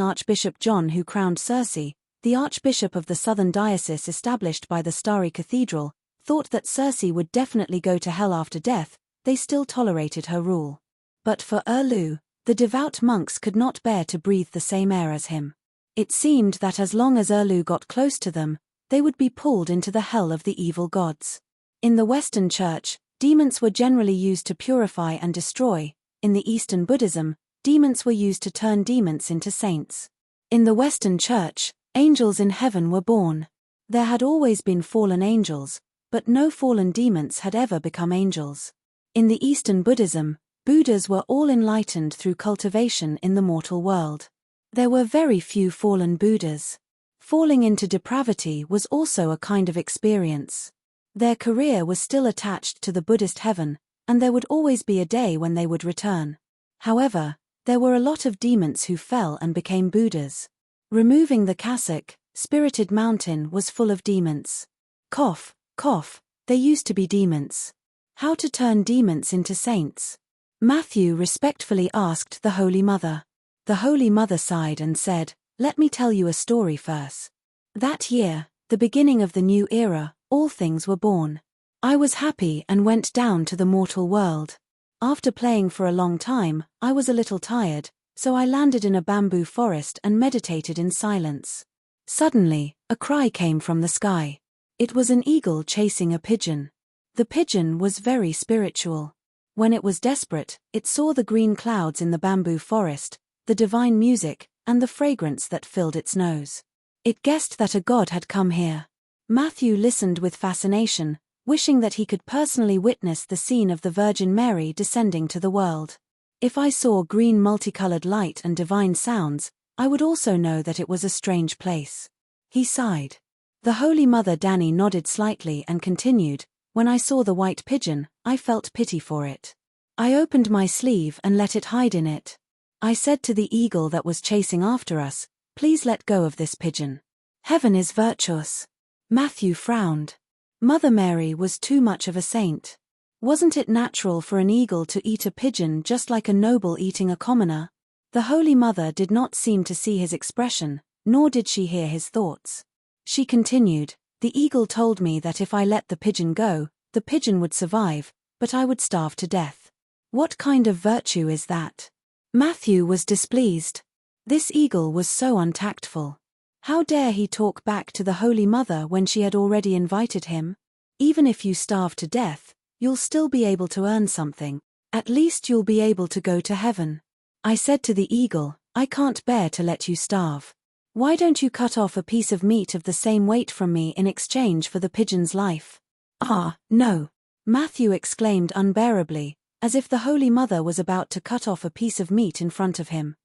Archbishop John who crowned Cersei, the Archbishop of the southern diocese established by the Starry Cathedral, thought that Cersei would definitely go to hell after death, they still tolerated her rule. But for Erlu, the devout monks could not bear to breathe the same air as him. It seemed that as long as Urlu got close to them, they would be pulled into the hell of the evil gods. In the Western Church, demons were generally used to purify and destroy. In the Eastern Buddhism, demons were used to turn demons into saints. In the Western Church, angels in heaven were born. There had always been fallen angels, but no fallen demons had ever become angels. In the Eastern Buddhism, Buddhas were all enlightened through cultivation in the mortal world. There were very few fallen Buddhas. Falling into depravity was also a kind of experience. Their career was still attached to the Buddhist heaven, and there would always be a day when they would return. However, there were a lot of demons who fell and became Buddhas. Removing the cassock, Spirited Mountain was full of demons. Cough, cough, they used to be demons. How to turn demons into saints? Matthew respectfully asked the Holy Mother. The Holy Mother sighed and said, "Let me tell you a story first. That year, the beginning of the new era, all things were born. I was happy and went down to the mortal world. After playing for a long time, I was a little tired, so I landed in a bamboo forest and meditated in silence. Suddenly, a cry came from the sky. It was an eagle chasing a pigeon. The pigeon was very spiritual. When it was desperate, it saw the green clouds in the bamboo forest, the divine music, and the fragrance that filled its nose. It guessed that a god had come here. Matthew listened with fascination, wishing that he could personally witness the scene of the Virgin Mary descending to the world. If I saw green multicolored light and divine sounds, I would also know that it was a strange place." He sighed. The Holy Mother Danny nodded slightly and continued, "When I saw the white pigeon, I felt pity for it. I opened my sleeve and let it hide in it. I said to the eagle that was chasing after us, 'Please let go of this pigeon. Heaven is virtuous.'" Matthew frowned. Mother Mary was too much of a saint. Wasn't it natural for an eagle to eat a pigeon just like a noble eating a commoner? The Holy Mother did not seem to see his expression, nor did she hear his thoughts. She continued, "The eagle told me that if I let the pigeon go, the pigeon would survive, but I would starve to death. What kind of virtue is that?" Matthew was displeased. This eagle was so untactful. How dare he talk back to the Holy Mother when she had already invited him? Even if you starve to death, you'll still be able to earn something. At least you'll be able to go to heaven. I said to the eagle, "I can't bear to let you starve. Why don't you cut off a piece of meat of the same weight from me in exchange for the pigeon's life?" "Ah, no!" Matthew exclaimed unbearably, as if the Holy Mother was about to cut off a piece of meat in front of him.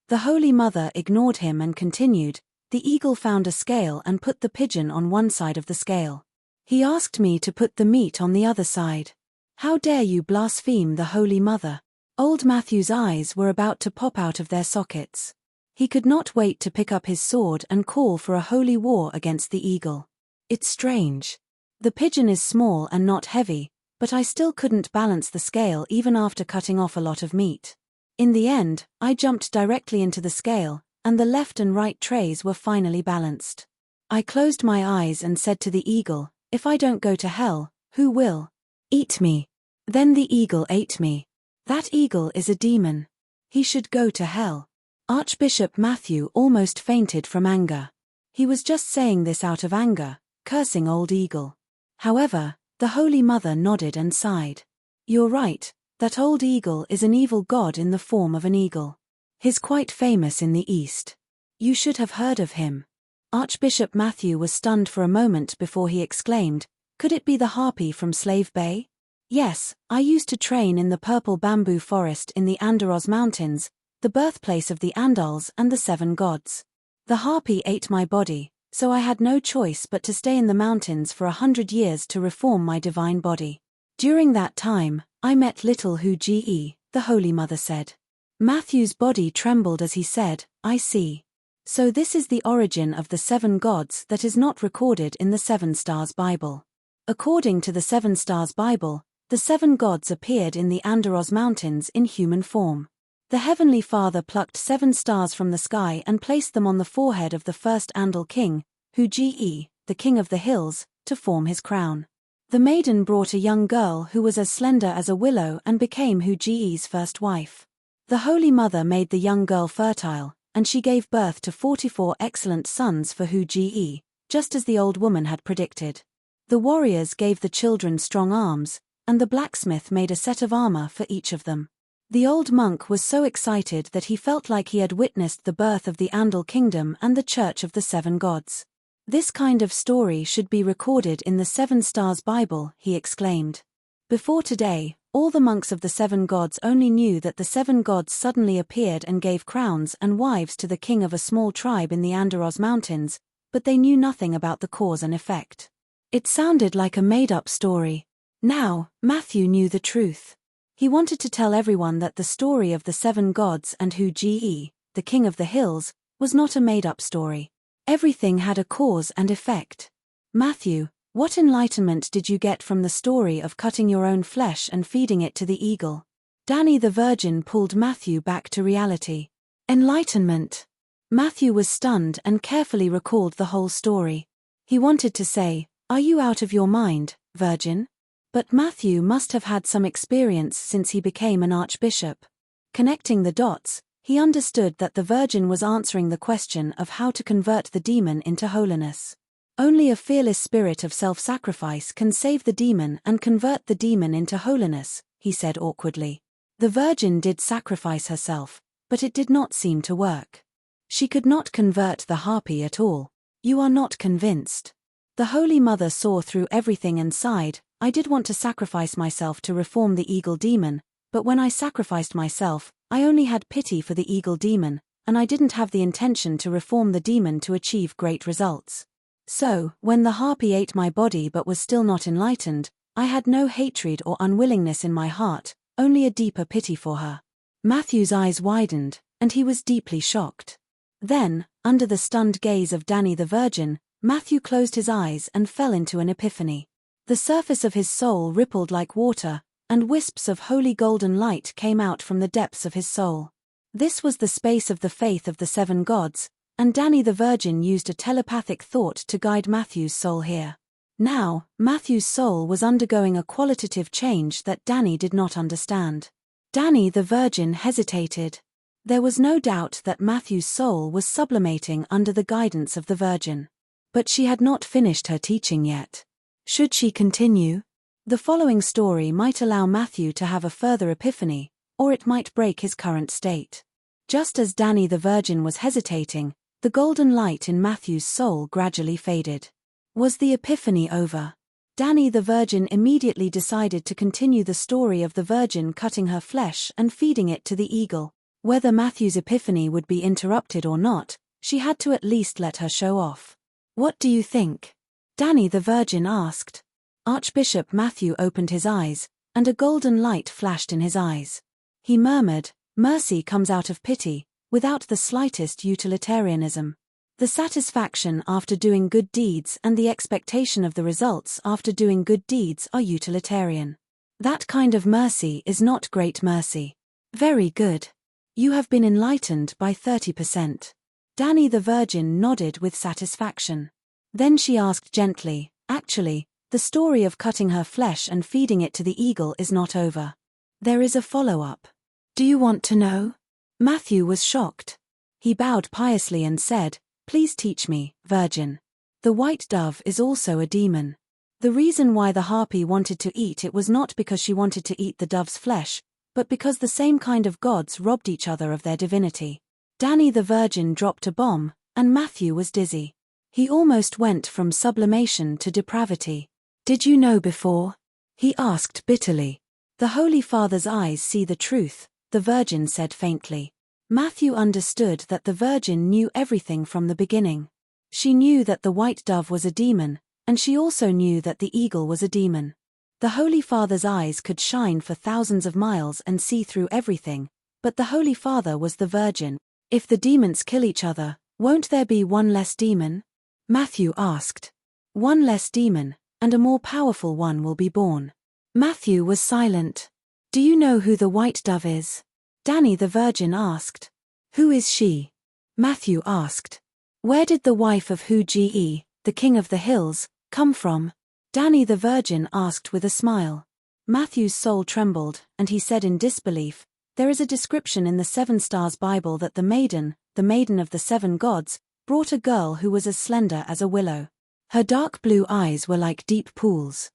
The Holy Mother ignored him and continued, "The eagle found a scale and put the pigeon on one side of the scale. He asked me to put the meat on the other side. How dare you blaspheme the Holy Mother?" Old Matthew's eyes were about to pop out of their sockets. He could not wait to pick up his sword and call for a holy war against the eagle. "It's strange. The pigeon is small and not heavy, but I still couldn't balance the scale even after cutting off a lot of meat. In the end, I jumped directly into the scale, and the left and right trays were finally balanced. I closed my eyes and said to the eagle, 'If I don't go to hell, who will? Eat me.' Then the eagle ate me. That eagle is a demon. He should go to hell." Archbishop Matthew almost fainted from anger. He was just saying this out of anger, cursing old eagle. However, the Holy Mother nodded and sighed. "You're right, that old eagle is an evil god in the form of an eagle. He's quite famous in the East. You should have heard of him." Archbishop Matthew was stunned for a moment before he exclaimed, "Could it be the harpy from Slave Bay?" "Yes, I used to train in the purple bamboo forest in the Andaros Mountains, the birthplace of the Andals and the 7 gods. The harpy ate my body, so I had no choice but to stay in the mountains for 100 years to reform my divine body. During that time, I met little Hu Ge, the Holy Mother said." Matthew's body trembled as he said, "I see. So this is the origin of the 7 gods that is not recorded in the 7 Stars Bible. According to the 7 Stars Bible, the 7 gods appeared in the Andaros Mountains in human form. The Heavenly Father plucked 7 stars from the sky and placed them on the forehead of the first Andal king, Hu Ge, the king of the hills, to form his crown. The maiden brought a young girl who was as slender as a willow and became Hu Ge's first wife. The Holy Mother made the young girl fertile, and she gave birth to 44 excellent sons for Hu-Ge, just as the old woman had predicted. The warriors gave the children strong arms, and the blacksmith made a set of armor for each of them. The old monk was so excited that he felt like he had witnessed the birth of the Andal kingdom and the Church of the Seven Gods. This kind of story should be recorded in the Seven Stars Bible, he exclaimed. Before today, all the monks of the Seven Gods only knew that the Seven Gods suddenly appeared and gave crowns and wives to the king of a small tribe in the Andaros Mountains, but they knew nothing about the cause and effect. It sounded like a made-up story. Now, Matthew knew the truth. He wanted to tell everyone that the story of the Seven Gods and Hu-Ge, the king of the hills, was not a made-up story. Everything had a cause and effect. Matthew, what enlightenment did you get from the story of cutting your own flesh and feeding it to the eagle? Danny the Virgin pulled Matthew back to reality. Enlightenment. Matthew was stunned and carefully recalled the whole story. He wanted to say, "Are you out of your mind, Virgin?" But Matthew must have had some experience since he became an archbishop. Connecting the dots, he understood that the Virgin was answering the question of how to convert the demon into holiness. Only a fearless spirit of self-sacrifice can save the demon and convert the demon into holiness, he said awkwardly. The Virgin did sacrifice herself, but it did not seem to work. She could not convert the harpy at all. You are not convinced. The Holy Mother saw through everything and sighed, "I did want to sacrifice myself to reform the eagle demon, but when I sacrificed myself, I only had pity for the eagle demon, and I didn't have the intention to reform the demon to achieve great results. So, when the harpy ate my body but was still not enlightened, I had no hatred or unwillingness in my heart, only a deeper pity for her." Matthew's eyes widened, and he was deeply shocked. Then, under the stunned gaze of Danny the Virgin, Matthew closed his eyes and fell into an epiphany. The surface of his soul rippled like water, and wisps of holy golden light came out from the depths of his soul. This was the space of the faith of the Seven Gods, and Danny the Virgin used a telepathic thought to guide Matthew's soul here. Now, Matthew's soul was undergoing a qualitative change that Danny did not understand. Danny the Virgin hesitated. There was no doubt that Matthew's soul was sublimating under the guidance of the Virgin. But she had not finished her teaching yet. Should she continue? The following story might allow Matthew to have a further epiphany, or it might break his current state. Just as Danny the Virgin was hesitating, the golden light in Matthew's soul gradually faded. Was the epiphany over? Danny the Virgin immediately decided to continue the story of the Virgin cutting her flesh and feeding it to the eagle. Whether Matthew's epiphany would be interrupted or not, she had to at least let her show off. "What do you think?" Danny the Virgin asked. Archbishop Matthew opened his eyes, and a golden light flashed in his eyes. He murmured, "Mercy comes out of pity, without the slightest utilitarianism. The satisfaction after doing good deeds and the expectation of the results after doing good deeds are utilitarian. That kind of mercy is not great mercy." "Very good. You have been enlightened by 30%. Danny the Virgin nodded with satisfaction. Then she asked gently, "Actually, the story of cutting her flesh and feeding it to the eagle is not over. There is a follow-up. Do you want to know?" Matthew was shocked. He bowed piously and said, "Please teach me, Virgin. The white dove is also a demon. The reason why the harpy wanted to eat it was not because she wanted to eat the dove's flesh, but because the same kind of gods robbed each other of their divinity." Danny the Virgin dropped a bomb, and Matthew was dizzy. He almost went from sublimation to depravity. "Did you know before?" he asked bitterly. "The Holy Father's eyes see the truth," the Virgin said faintly. Matthew understood that the Virgin knew everything from the beginning. She knew that the white dove was a demon, and she also knew that the eagle was a demon. The Holy Father's eyes could shine for thousands of miles and see through everything, but the Holy Father was the Virgin. "If the demons kill each other, won't there be one less demon?" Matthew asked. "One less demon, and a more powerful one will be born." Matthew was silent. "Do you know who the white dove is?" Danny the Virgin asked. "Who is she?" Matthew asked. "Where did the wife of Hu-Ge, the king of the hills, come from?" Danny the Virgin asked with a smile. Matthew's soul trembled, and he said in disbelief, "There is a description in the Seven Stars Bible that the maiden, the maiden of the 7 gods, brought a girl who was as slender as a willow. Her dark blue eyes were like deep pools.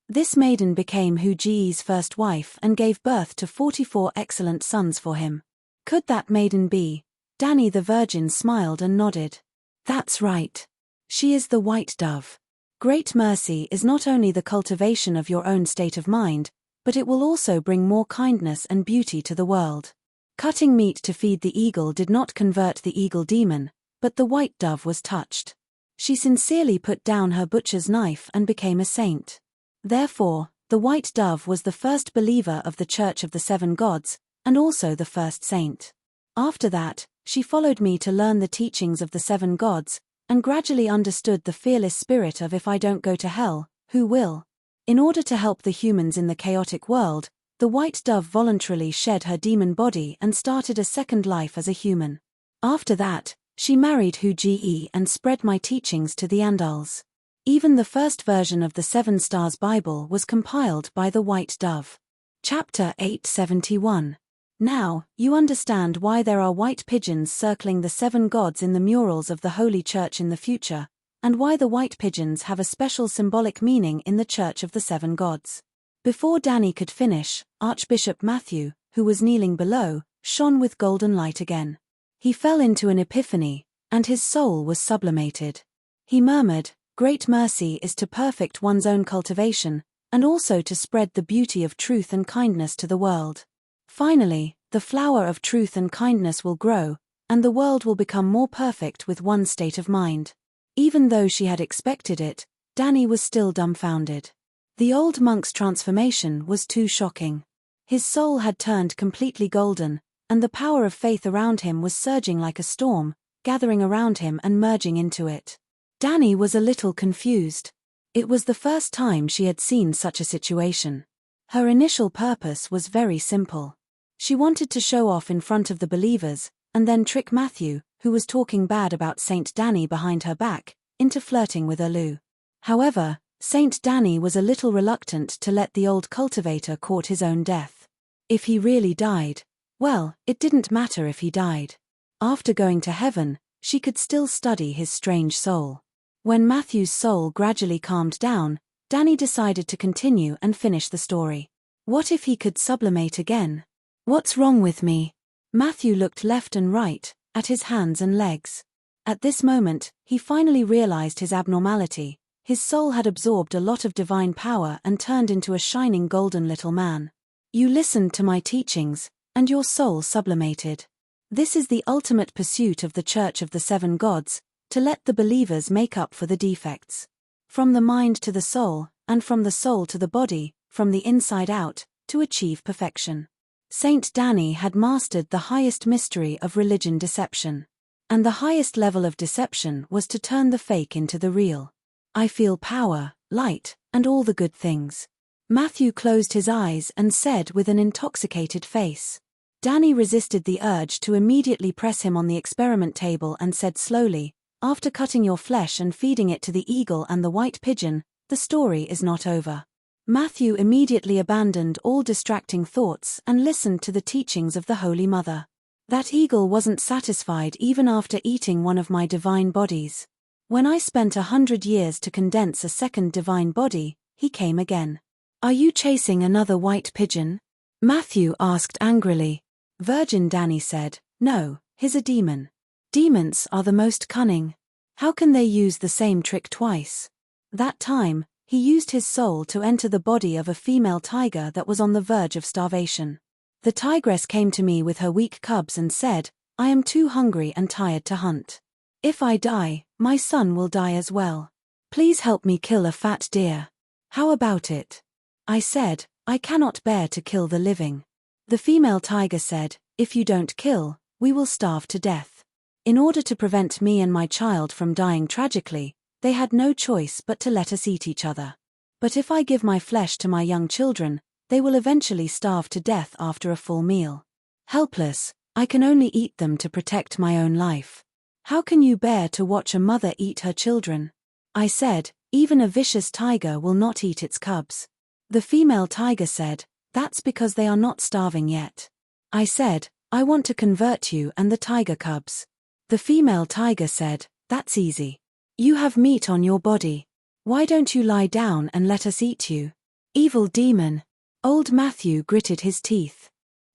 This maiden became Hu Ji's first wife and gave birth to 44 excellent sons for him. Could that maiden be? Danny the Virgin smiled and nodded. That's right. She is the white dove. Great mercy is not only the cultivation of your own state of mind, but it will also bring more kindness and beauty to the world. Cutting meat to feed the eagle did not convert the eagle demon, but the white dove was touched. She sincerely put down her butcher's knife and became a saint. Therefore, the white dove was the first believer of the Church of the 7 gods, and also the first saint. After that, she followed me to learn the teachings of the 7 gods, and gradually understood the fearless spirit of if I don't go to hell, who will? In order to help the humans in the chaotic world, the white dove voluntarily shed her demon body and started a second life as a human. After that, she married Hu Ji and spread my teachings to the Andals. Even the first version of the 7 Stars Bible was compiled by the white dove. Chapter 871. Now, you understand why there are white pigeons circling the 7 gods in the murals of the Holy Church in the future, and why the white pigeons have a special symbolic meaning in the Church of the 7 gods. Before Danny could finish, Archbishop Matthew, who was kneeling below, shone with golden light again. He fell into an epiphany, and his soul was sublimated. He murmured, "Great mercy is to perfect one's own cultivation, and also to spread the beauty of truth and kindness to the world. Finally, the flower of truth and kindness will grow, and the world will become more perfect with one state of mind." Even though she had expected it, Danny was still dumbfounded. The old monk's transformation was too shocking. His soul had turned completely golden, and the power of faith around him was surging like a storm, gathering around him and merging into it. Danny was a little confused. It was the first time she had seen such a situation. Her initial purpose was very simple. She wanted to show off in front of the believers, and then trick Matthew, who was talking bad about Saint Danny behind her back, into flirting with Elu. However, Saint Danny was a little reluctant to let the old cultivator court his own death. If he really died, well, it didn't matter if he died. After going to heaven, she could still study his strange soul. When Matthew's soul gradually calmed down, Danny decided to continue and finish the story. What if he could sublimate again? What's wrong with me? Matthew looked left and right, at his hands and legs. At this moment, he finally realized his abnormality. His soul had absorbed a lot of divine power and turned into a shining golden little man. You listened to my teachings, and your soul sublimated. This is the ultimate pursuit of the Church of the 7 gods, to let the believers make up for the defects. From the mind to the soul, and from the soul to the body, from the inside out, to achieve perfection. Saint Danny had mastered the highest mystery of religion deception. And the highest level of deception was to turn the fake into the real. I feel power, light, and all the good things. Matthew closed his eyes and said with an intoxicated face. Danny resisted the urge to immediately press him on the experiment table and said slowly, "After cutting your flesh and feeding it to the eagle and the white pigeon, the story is not over." Matthew immediately abandoned all distracting thoughts and listened to the teachings of the Holy Mother. That eagle wasn't satisfied even after eating one of my divine bodies. When I spent 100 years to condense a second divine body, he came again. "Are you chasing another white pigeon?" Matthew asked angrily. Virgin Danny said, "No, he's a demon. Demons are the most cunning. How can they use the same trick twice?" That time, he used his soul to enter the body of a female tiger that was on the verge of starvation. The tigress came to me with her weak cubs and said, "I am too hungry and tired to hunt. If I die, my son will die as well. Please help me kill a fat deer. How about it?" I said, "I cannot bear to kill the living." The female tiger said, "If you don't kill, we will starve to death." In order to prevent me and my child from dying tragically, they had no choice but to let us eat each other. But if I give my flesh to my young children, they will eventually starve to death after a full meal. Helpless, I can only eat them to protect my own life. How can you bear to watch a mother eat her children? I said, "Even a vicious tiger will not eat its cubs." The female tiger said, "That's because they are not starving yet." I said, "I want to convert you and the tiger cubs. The female tiger said, "That's easy. You have meat on your body. Why don't you lie down and let us eat you?" Evil demon. Old Matthew gritted his teeth.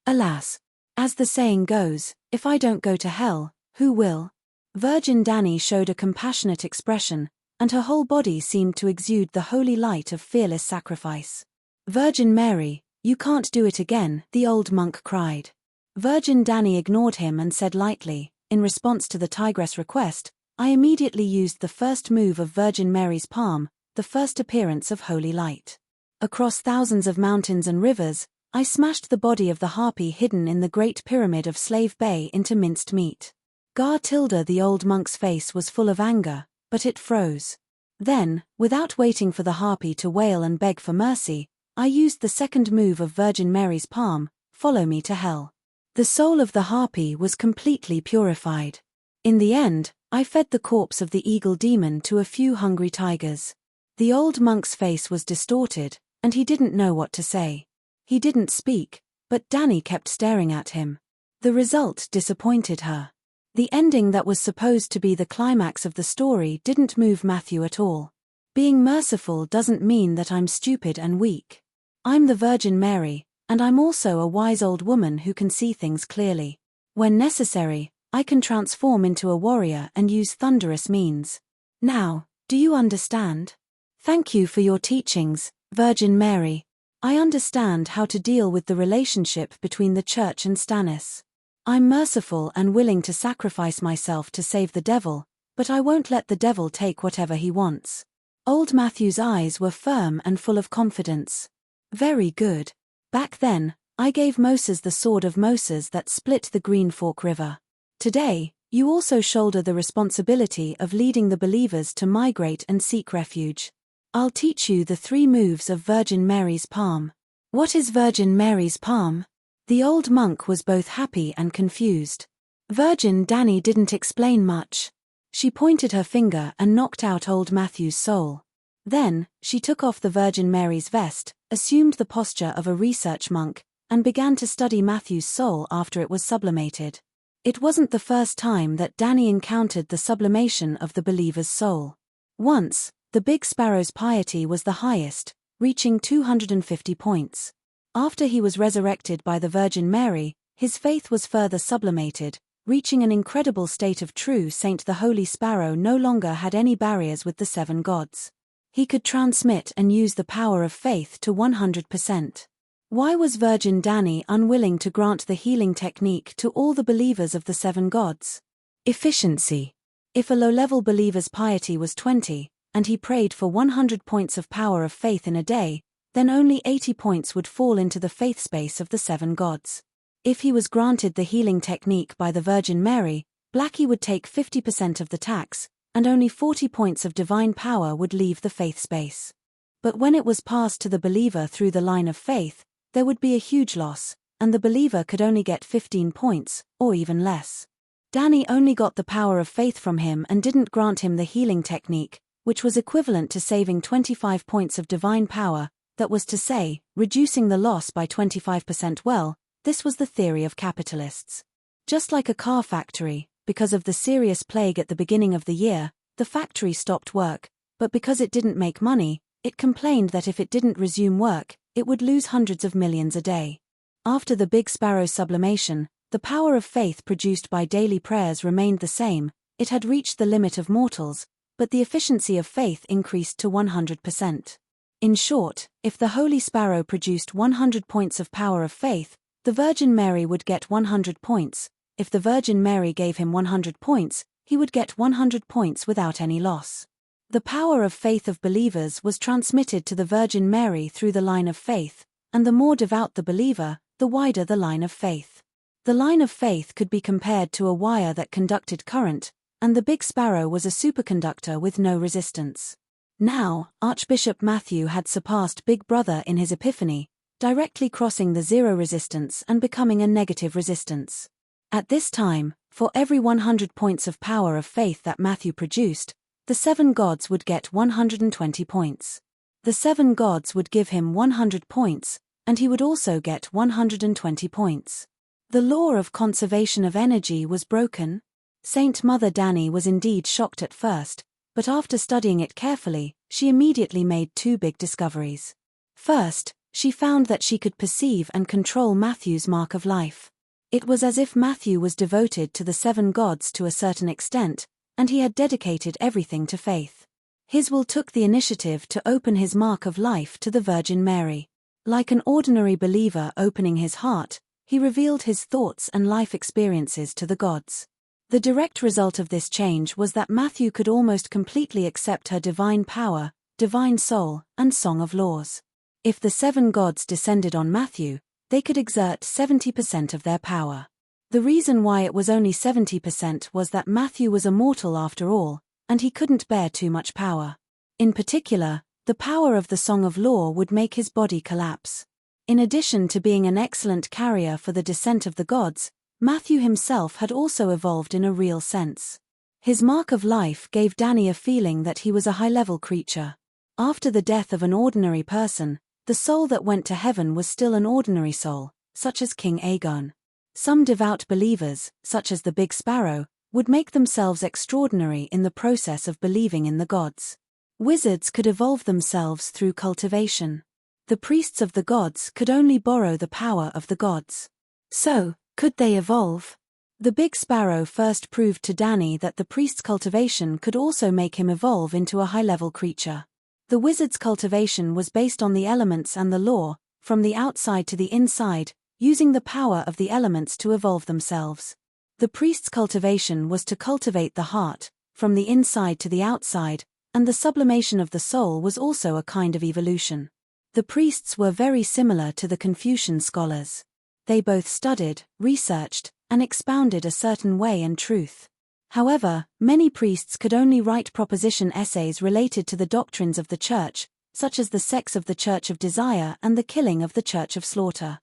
Alas. As the saying goes, if I don't go to hell, who will? Virgin Danny showed a compassionate expression, and her whole body seemed to exude the holy light of fearless sacrifice. "Virgin Mary, you can't do it again," the old monk cried. Virgin Danny ignored him and said lightly, in response to the tigress' request, "I immediately used the first move of Virgin Mary's palm, the first appearance of holy light. Across thousands of mountains and rivers, I smashed the body of the harpy hidden in the Great Pyramid of Slave Bay into minced meat." The old monk's face was full of anger, but it froze. Then, without waiting for the harpy to wail and beg for mercy, I used the second move of Virgin Mary's palm, "Follow me to hell." The soul of the harpy was completely purified. In the end, I fed the corpse of the eagle demon to a few hungry tigers. The old monk's face was distorted, and he didn't know what to say. He didn't speak, but Danny kept staring at him. The result disappointed her. The ending that was supposed to be the climax of the story didn't move Matthew at all. Being merciful doesn't mean that I'm stupid and weak. I'm the Virgin Mary, and I'm also a wise old woman who can see things clearly. When necessary, I can transform into a warrior and use thunderous means. Now, do you understand? Thank you for your teachings, Virgin Mary. I understand how to deal with the relationship between the Church and Stannis. I'm merciful and willing to sacrifice myself to save the devil, but I won't let the devil take whatever he wants. Old Matthew's eyes were firm and full of confidence. Very good. Back then, I gave Moses the sword of Moses that split the Green Fork River. Today, you also shoulder the responsibility of leading the believers to migrate and seek refuge. I'll teach you the 3 moves of Virgin Mary's palm. What is Virgin Mary's palm? The old monk was both happy and confused. Virgin Danny didn't explain much. She pointed her finger and knocked out old Matthew's soul. Then, she took off the Virgin Mary's vest, assumed the posture of a research monk, and began to study Matthew's soul after it was sublimated. It wasn't the first time that Danny encountered the sublimation of the believer's soul. Once, the big sparrow's piety was the highest, reaching 250 points. After he was resurrected by the Virgin Mary, his faith was further sublimated, reaching an incredible state of true saint. The holy sparrow no longer had any barriers with the 7 gods. He could transmit and use the power of faith to 100%. Why was Virgin Danny unwilling to grant the healing technique to all the believers of the 7 gods? Efficiency. If a low-level believer's piety was 20, and he prayed for 100 points of power of faith in a day, then only 80 points would fall into the faith space of the 7 gods. If he was granted the healing technique by the Virgin Mary, Blackie would take 50% of the tax, and only 40 points of divine power would leave the faith space. But when it was passed to the believer through the line of faith, there would be a huge loss, and the believer could only get 15 points, or even less. Danny only got the power of faith from him and didn't grant him the healing technique, which was equivalent to saving 25 points of divine power, that was to say, reducing the loss by 25%. Well, this was the theory of capitalists. Just like a car factory, because of the serious plague at the beginning of the year, the factory stopped work, but because it didn't make money, it complained that if it didn't resume work, it would lose hundreds of millions a day. After the big sparrow sublimation, the power of faith produced by daily prayers remained the same. It had reached the limit of mortals, but the efficiency of faith increased to 100%. In short, if the Holy Sparrow produced 100 points of power of faith, the Virgin Mary would get 100 points. If the Virgin Mary gave him 100 points, he would get 100 points without any loss. The power of faith of believers was transmitted to the Virgin Mary through the line of faith, and the more devout the believer, the wider the line of faith. The line of faith could be compared to a wire that conducted current, and the big sparrow was a superconductor with no resistance. Now, Archbishop Matthew had surpassed Big Brother in his epiphany, directly crossing the zero resistance and becoming a negative resistance. At this time, for every 100 points of power of faith that Matthew produced, the 7 gods would get 120 points. The 7 gods would give him 100 points, and he would also get 120 points. The law of conservation of energy was broken. Saint Mother Danny was indeed shocked at first, but after studying it carefully, she immediately made two big discoveries. First, she found that she could perceive and control Matthew's mark of life. It was as if Matthew was devoted to the seven gods to a certain extent, and he had dedicated everything to faith. His will took the initiative to open his mark of life to the Virgin Mary. Like an ordinary believer opening his heart, he revealed his thoughts and life experiences to the gods. The direct result of this change was that Matthew could almost completely accept her divine power, divine soul, and song of laws. If the seven gods descended on Matthew, they could exert 70% of their power. The reason why it was only 70% was that Matthew was a mortal after all, and he couldn't bear too much power. In particular, the power of the Song of Law would make his body collapse. In addition to being an excellent carrier for the descent of the gods, Matthew himself had also evolved in a real sense. His mark of life gave Danny a feeling that he was a high-level creature. After the death of an ordinary person, the soul that went to heaven was still an ordinary soul, such as King Aegon. Some devout believers, such as the Big Sparrow, would make themselves extraordinary in the process of believing in the gods. Wizards could evolve themselves through cultivation. The priests of the gods could only borrow the power of the gods. So, could they evolve? The Big Sparrow first proved to Danny that the priest's cultivation could also make him evolve into a high-level creature. The wizard's cultivation was based on the elements and the law, from the outside to the inside, using the power of the elements to evolve themselves. The priest's cultivation was to cultivate the heart, from the inside to the outside, and the sublimation of the soul was also a kind of evolution. The priests were very similar to the Confucian scholars. They both studied, researched, and expounded a certain way and truth. However, many priests could only write proposition essays related to the doctrines of the Church, such as the sex of the Church of Desire and the killing of the Church of Slaughter.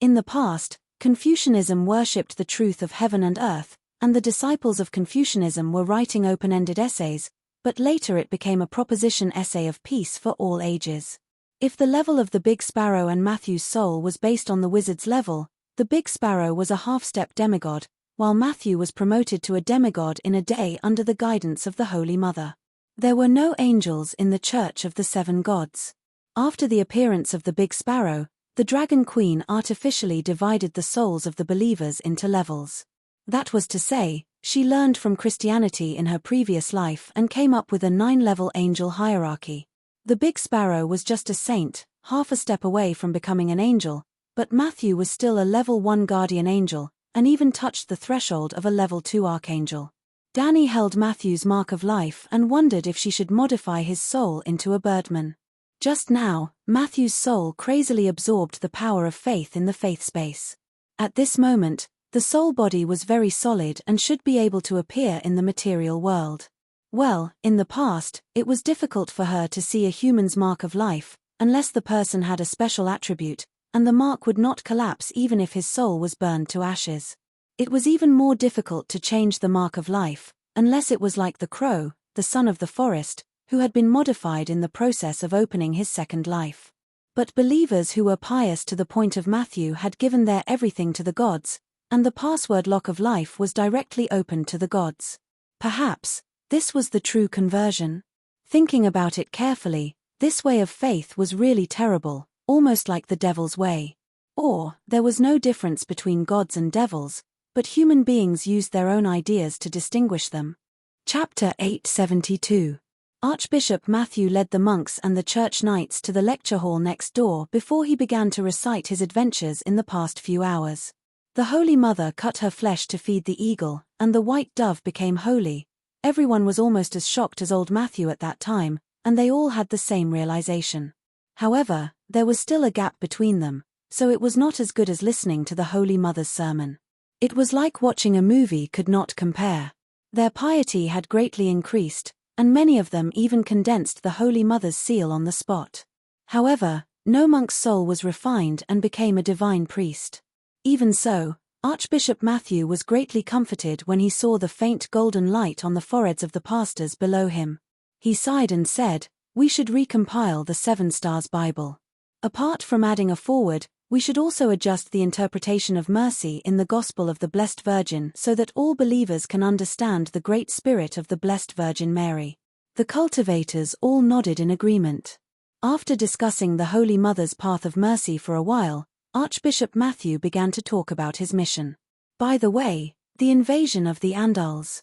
In the past, Confucianism worshipped the truth of heaven and earth, and the disciples of Confucianism were writing open-ended essays, but later it became a proposition essay of peace for all ages. If the level of the Big Sparrow and Matthew's soul was based on the wizard's level, the Big Sparrow was a half-step demigod, while Matthew was promoted to a demigod in a day under the guidance of the Holy Mother. There were no angels in the Church of the Seven Gods. After the appearance of the Big Sparrow, the Dragon Queen artificially divided the souls of the believers into levels. That was to say, she learned from Christianity in her previous life and came up with a 9-level angel hierarchy. The Big Sparrow was just a saint, half a step away from becoming an angel, but Matthew was still a level 1 guardian angel, and even touched the threshold of a level 2 archangel. Danny held Matthew's mark of life and wondered if she should modify his soul into a birdman. Just now, Matthew's soul crazily absorbed the power of faith in the faith space. At this moment, the soul body was very solid and should be able to appear in the material world. Well, in the past, it was difficult for her to see a human's mark of life, unless the person had a special attribute, and the mark would not collapse even if his soul was burned to ashes. It was even more difficult to change the mark of life, unless it was like the crow, the son of the forest, who had been modified in the process of opening his second life. But believers who were pious to the point of Matthew had given their everything to the gods, and the password lock of life was directly opened to the gods. Perhaps, this was the true conversion. Thinking about it carefully, this way of faith was really terrible, almost like the devil's way. Or, there was no difference between gods and devils, but human beings used their own ideas to distinguish them. Chapter 872. Archbishop Matthew led the monks and the church knights to the lecture hall next door before he began to recite his adventures in the past few hours. The Holy Mother cut her flesh to feed the eagle, and the white dove became holy. Everyone was almost as shocked as old Matthew at that time, and they all had the same realization. However, there was still a gap between them, so it was not as good as listening to the Holy Mother's sermon. It was like watching a movie could not compare. Their piety had greatly increased, and many of them even condensed the Holy Mother's seal on the spot. However, no monk's soul was refined and became a divine priest. Even so, Archbishop Matthew was greatly comforted when he saw the faint golden light on the foreheads of the pastors below him. He sighed and said, "We should recompile the Seven Stars Bible. Apart from adding a foreword, We should also adjust the interpretation of mercy in the Gospel of the Blessed Virgin so that all believers can understand the great spirit of the Blessed Virgin Mary. The cultivators all nodded in agreement. After discussing the Holy Mother's path of mercy for a while, Archbishop Matthew began to talk about his mission. By the way, the invasion of the Andals.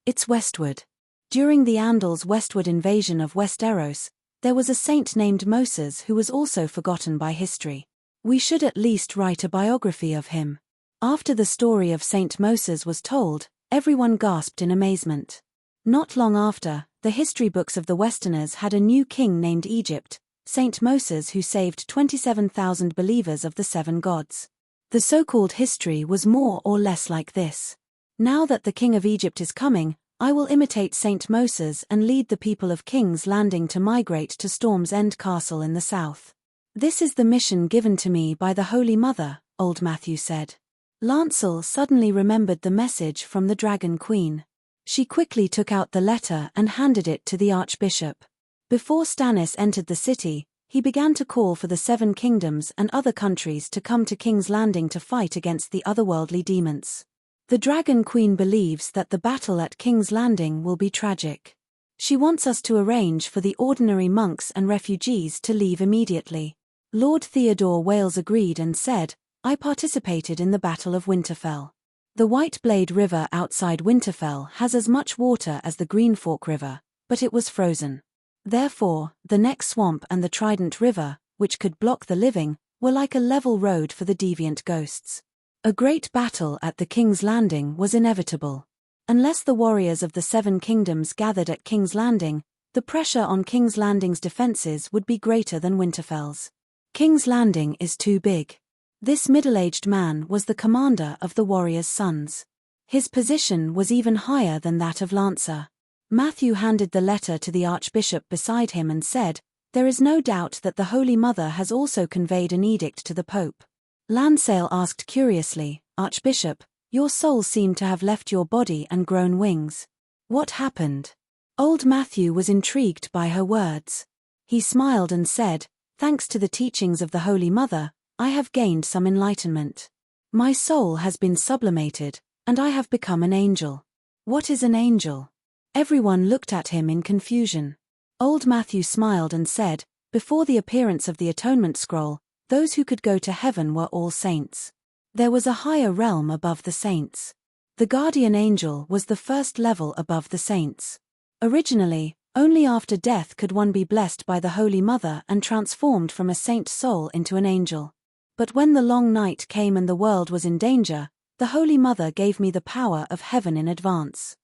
It's westward. During the Andals' westward invasion of Westeros, there was a saint named Moses who was also forgotten by history. We should at least write a biography of him. After the story of Saint Moses was told, everyone gasped in amazement. Not long after, the history books of the Westerners had a new king named Egypt, Saint Moses, who saved 27,000 believers of the 7 gods. The so-called history was more or less like this. Now that the king of Egypt is coming, I will imitate Saint Moses and lead the people of King's Landing to migrate to Storm's End Castle in the south. This is the mission given to me by the Holy Mother, old Matthew said. Lancel suddenly remembered the message from the Dragon Queen. She quickly took out the letter and handed it to the Archbishop. Before Stannis entered the city, he began to call for the 7 kingdoms and other countries to come to King's Landing to fight against the otherworldly demons. The Dragon Queen believes that the battle at King's Landing will be tragic. She wants us to arrange for the ordinary monks and refugees to leave immediately. Lord Theodore Wales agreed and said, I participated in the Battle of Winterfell. The White Blade River outside Winterfell has as much water as the Green Fork River, but it was frozen. Therefore, the Neck Swamp and the Trident River, which could block the living, were like a level road for the deviant ghosts. A great battle at the King's Landing was inevitable. Unless the warriors of the 7 kingdoms gathered at King's Landing, the pressure on King's Landing's defenses would be greater than Winterfell's. King's Landing is too big. This middle-aged man was the commander of the warriors' sons. His position was even higher than that of Lancer. Matthew handed the letter to the Archbishop beside him and said, There is no doubt that the Holy Mother has also conveyed an edict to the Pope. Lancel asked curiously, Archbishop, your soul seemed to have left your body and grown wings. What happened? Old Matthew was intrigued by her words. He smiled and said, Thanks to the teachings of the Holy Mother, I have gained some enlightenment. My soul has been sublimated, and I have become an angel. What is an angel? Everyone looked at him in confusion. Old Matthew smiled and said, Before the appearance of the Atonement Scroll, those who could go to heaven were all saints. There was a higher realm above the saints. The guardian angel was the first level above the saints. Originally, only after death could one be blessed by the Holy Mother and transformed from a saint soul into an angel. But when the long night came and the world was in danger, the Holy Mother gave me the power of heaven in advance.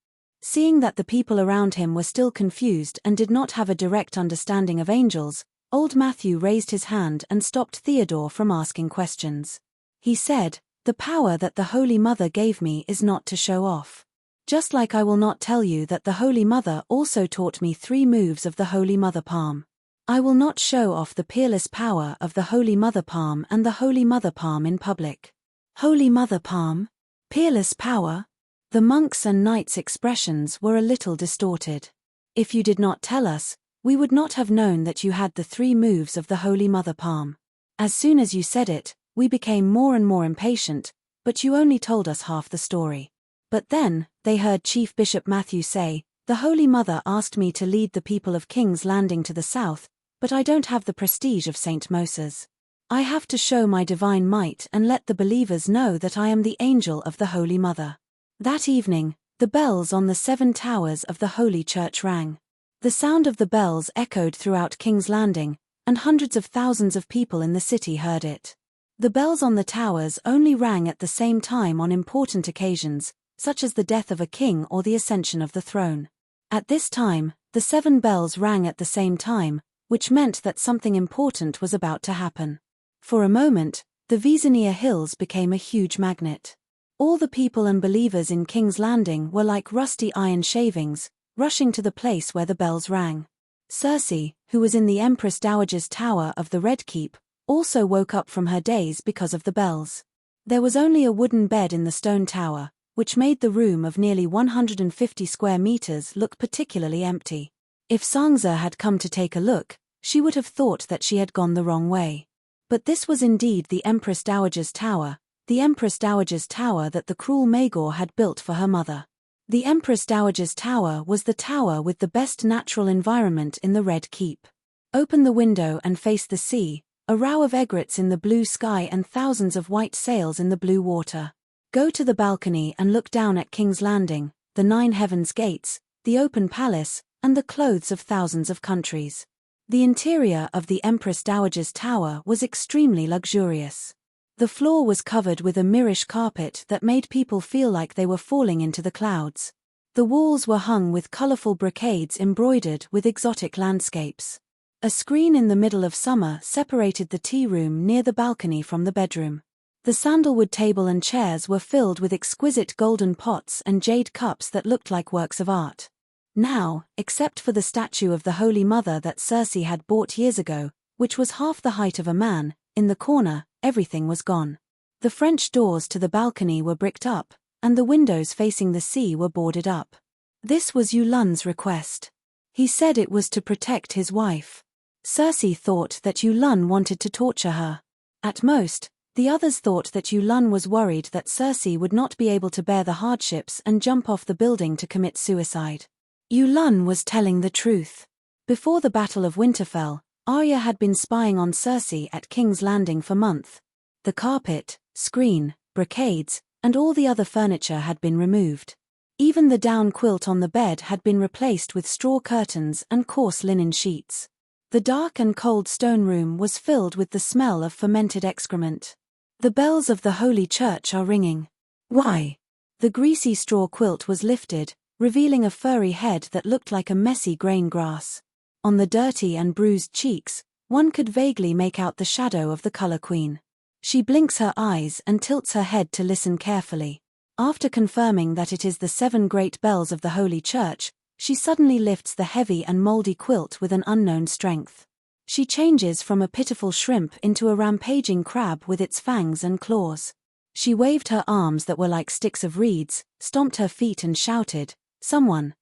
Seeing that the people around him were still confused and did not have a direct understanding of angels, old Matthew raised his hand and stopped Theodore from asking questions. He said, The power that the Holy Mother gave me is not to show off. Just like I will not tell you that the Holy Mother also taught me 3 moves of the Holy Mother Palm. I will not show off the peerless power of the Holy Mother Palm and the Holy Mother Palm in public. Holy Mother Palm? Peerless power? The monks' and knights' expressions were a little distorted. If you did not tell us, we would not have known that you had the 3 moves of the Holy Mother Palm. As soon as you said it, we became more and more impatient, but you only told us half the story. But then, they heard Chief Bishop Matthew say, The Holy Mother asked me to lead the people of King's Landing to the south, but I don't have the prestige of Saint Moses. I have to show my divine might and let the believers know that I am the angel of the Holy Mother. That evening, the bells on the 7 towers of the Holy Church rang. The sound of the bells echoed throughout King's Landing, and hundreds of thousands of people in the city heard it. The bells on the towers only rang at the same time on important occasions, such as the death of a king or the ascension of the throne. At this time, the 7 bells rang at the same time, which meant that something important was about to happen. For a moment, the Vesemir Hills became a huge magnet. All the people and believers in King's Landing were like rusty iron shavings, rushing to the place where the bells rang. Cersei, who was in the Empress Dowager's Tower of the Red Keep, also woke up from her daze because of the bells. There was only a wooden bed in the stone tower, which made the room of nearly 150 square meters look particularly empty. If Sansa had come to take a look, she would have thought that she had gone the wrong way. But this was indeed the Empress Dowager's tower, the Empress Dowager's tower that the cruel Maegor had built for her mother. The Empress Dowager's tower was the tower with the best natural environment in the Red Keep. Open the window and face the sea, a row of egrets in the blue sky and thousands of white sails in the blue water. Go to the balcony and look down at King's Landing, the 9 heavens gates, the open palace, and the clothes of thousands of countries. The interior of the Empress Dowager's tower was extremely luxurious. The floor was covered with a mirish carpet that made people feel like they were falling into the clouds. The walls were hung with colorful brocades embroidered with exotic landscapes. A screen in the middle of summer separated the tea room near the balcony from the bedroom. The sandalwood table and chairs were filled with exquisite golden pots and jade cups that looked like works of art. Now, except for the statue of the Holy Mother that Circe had bought years ago, which was half the height of a man, in the corner, everything was gone. The French doors to the balcony were bricked up, and the windows facing the sea were boarded up. This was Yulan's request. He said it was to protect his wife. Circe thought that Yulan wanted to torture her. At most, the others thought that Yulan was worried that Circe would not be able to bear the hardships and jump off the building to commit suicide. Yulan was telling the truth. Before the Battle of Winterfell, Arya had been spying on Circe at King's Landing for months. The carpet, screen, brocades, and all the other furniture had been removed. Even the down quilt on the bed had been replaced with straw curtains and coarse linen sheets. The dark and cold stone room was filled with the smell of fermented excrement. The bells of the Holy Church are ringing. Why? The greasy straw quilt was lifted, revealing a furry head that looked like a messy grain grass. On the dirty and bruised cheeks, one could vaguely make out the shadow of the Color Queen. She blinks her eyes and tilts her head to listen carefully. After confirming that it is the 7 great bells of the Holy Church, she suddenly lifts the heavy and moldy quilt with an unknown strength. She changes from a pitiful shrimp into a rampaging crab with its fangs and claws. She waved her arms that were like sticks of reeds, stomped her feet and shouted, "Someone,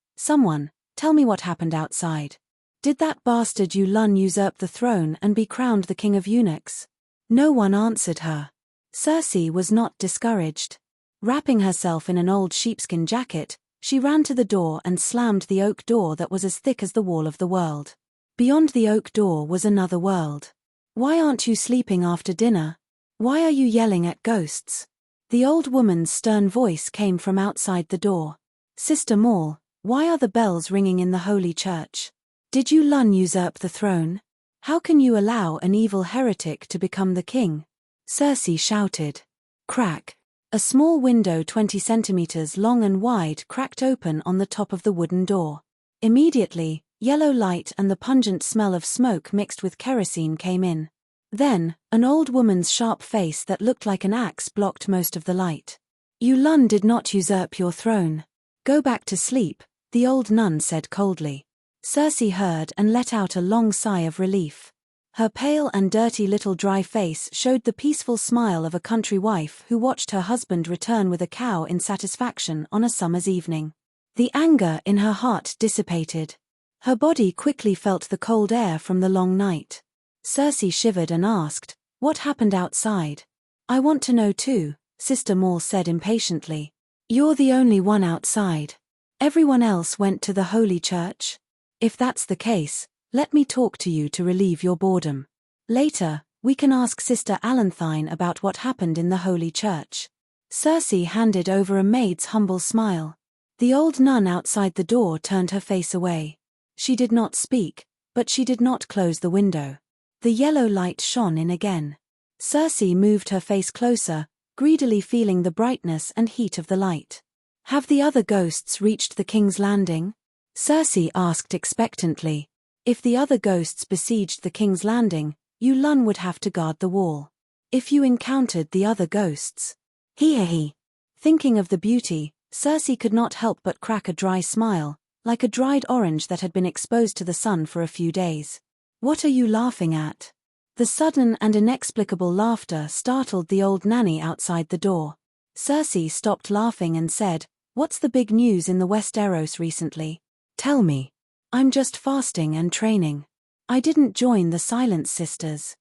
tell me what happened outside. Did that bastard Yulan usurp the throne and be crowned the king of eunuchs?" No one answered her. Circe was not discouraged. Wrapping herself in an old sheepskin jacket, she ran to the door and slammed the oak door that was as thick as the wall of the world. Beyond the oak door was another world. "Why aren't you sleeping after dinner? Why are you yelling at ghosts?" The old woman's stern voice came from outside the door. "Sister Maul, why are the bells ringing in the Holy Church? Did Yulan usurp the throne? How can you allow an evil heretic to become the king?" Circe shouted. Crack. A small window 20 centimeters long and wide cracked open on the top of the wooden door. Immediately, yellow light and the pungent smell of smoke mixed with kerosene came in. Then, an old woman's sharp face that looked like an axe blocked most of the light. "Yulan did not usurp your throne. Go back to sleep," the old nun said coldly. Circe heard and let out a long sigh of relief. Her pale and dirty little dry face showed the peaceful smile of a country wife who watched her husband return with a cow in satisfaction on a summer's evening. The anger in her heart dissipated. Her body quickly felt the cold air from the long night. Circe shivered and asked, "What happened outside?" "I want to know too," Sister Maul said impatiently. "You're the only one outside. Everyone else went to the Holy Church? If that's the case, let me talk to you to relieve your boredom. Later, we can ask Sister Alanthine about what happened in the Holy Church." Circe handed over a maid's humble smile. The old nun outside the door turned her face away. She did not speak, but she did not close the window. The yellow light shone in again. Circe moved her face closer, greedily feeling the brightness and heat of the light. "Have the other ghosts reached the King's Landing?" Circe asked expectantly. If the other ghosts besieged the King's Landing, Yulan would have to guard the wall. If you encountered the other ghosts. Hee. Thinking of the beauty, Circe could not help but crack a dry smile, like a dried orange that had been exposed to the sun for a few days. "What are you laughing at?" The sudden and inexplicable laughter startled the old nanny outside the door. Circe stopped laughing and said, "What's the big news in the Westeros recently? Tell me. I'm just fasting and training. I didn't join the Silence Sisters."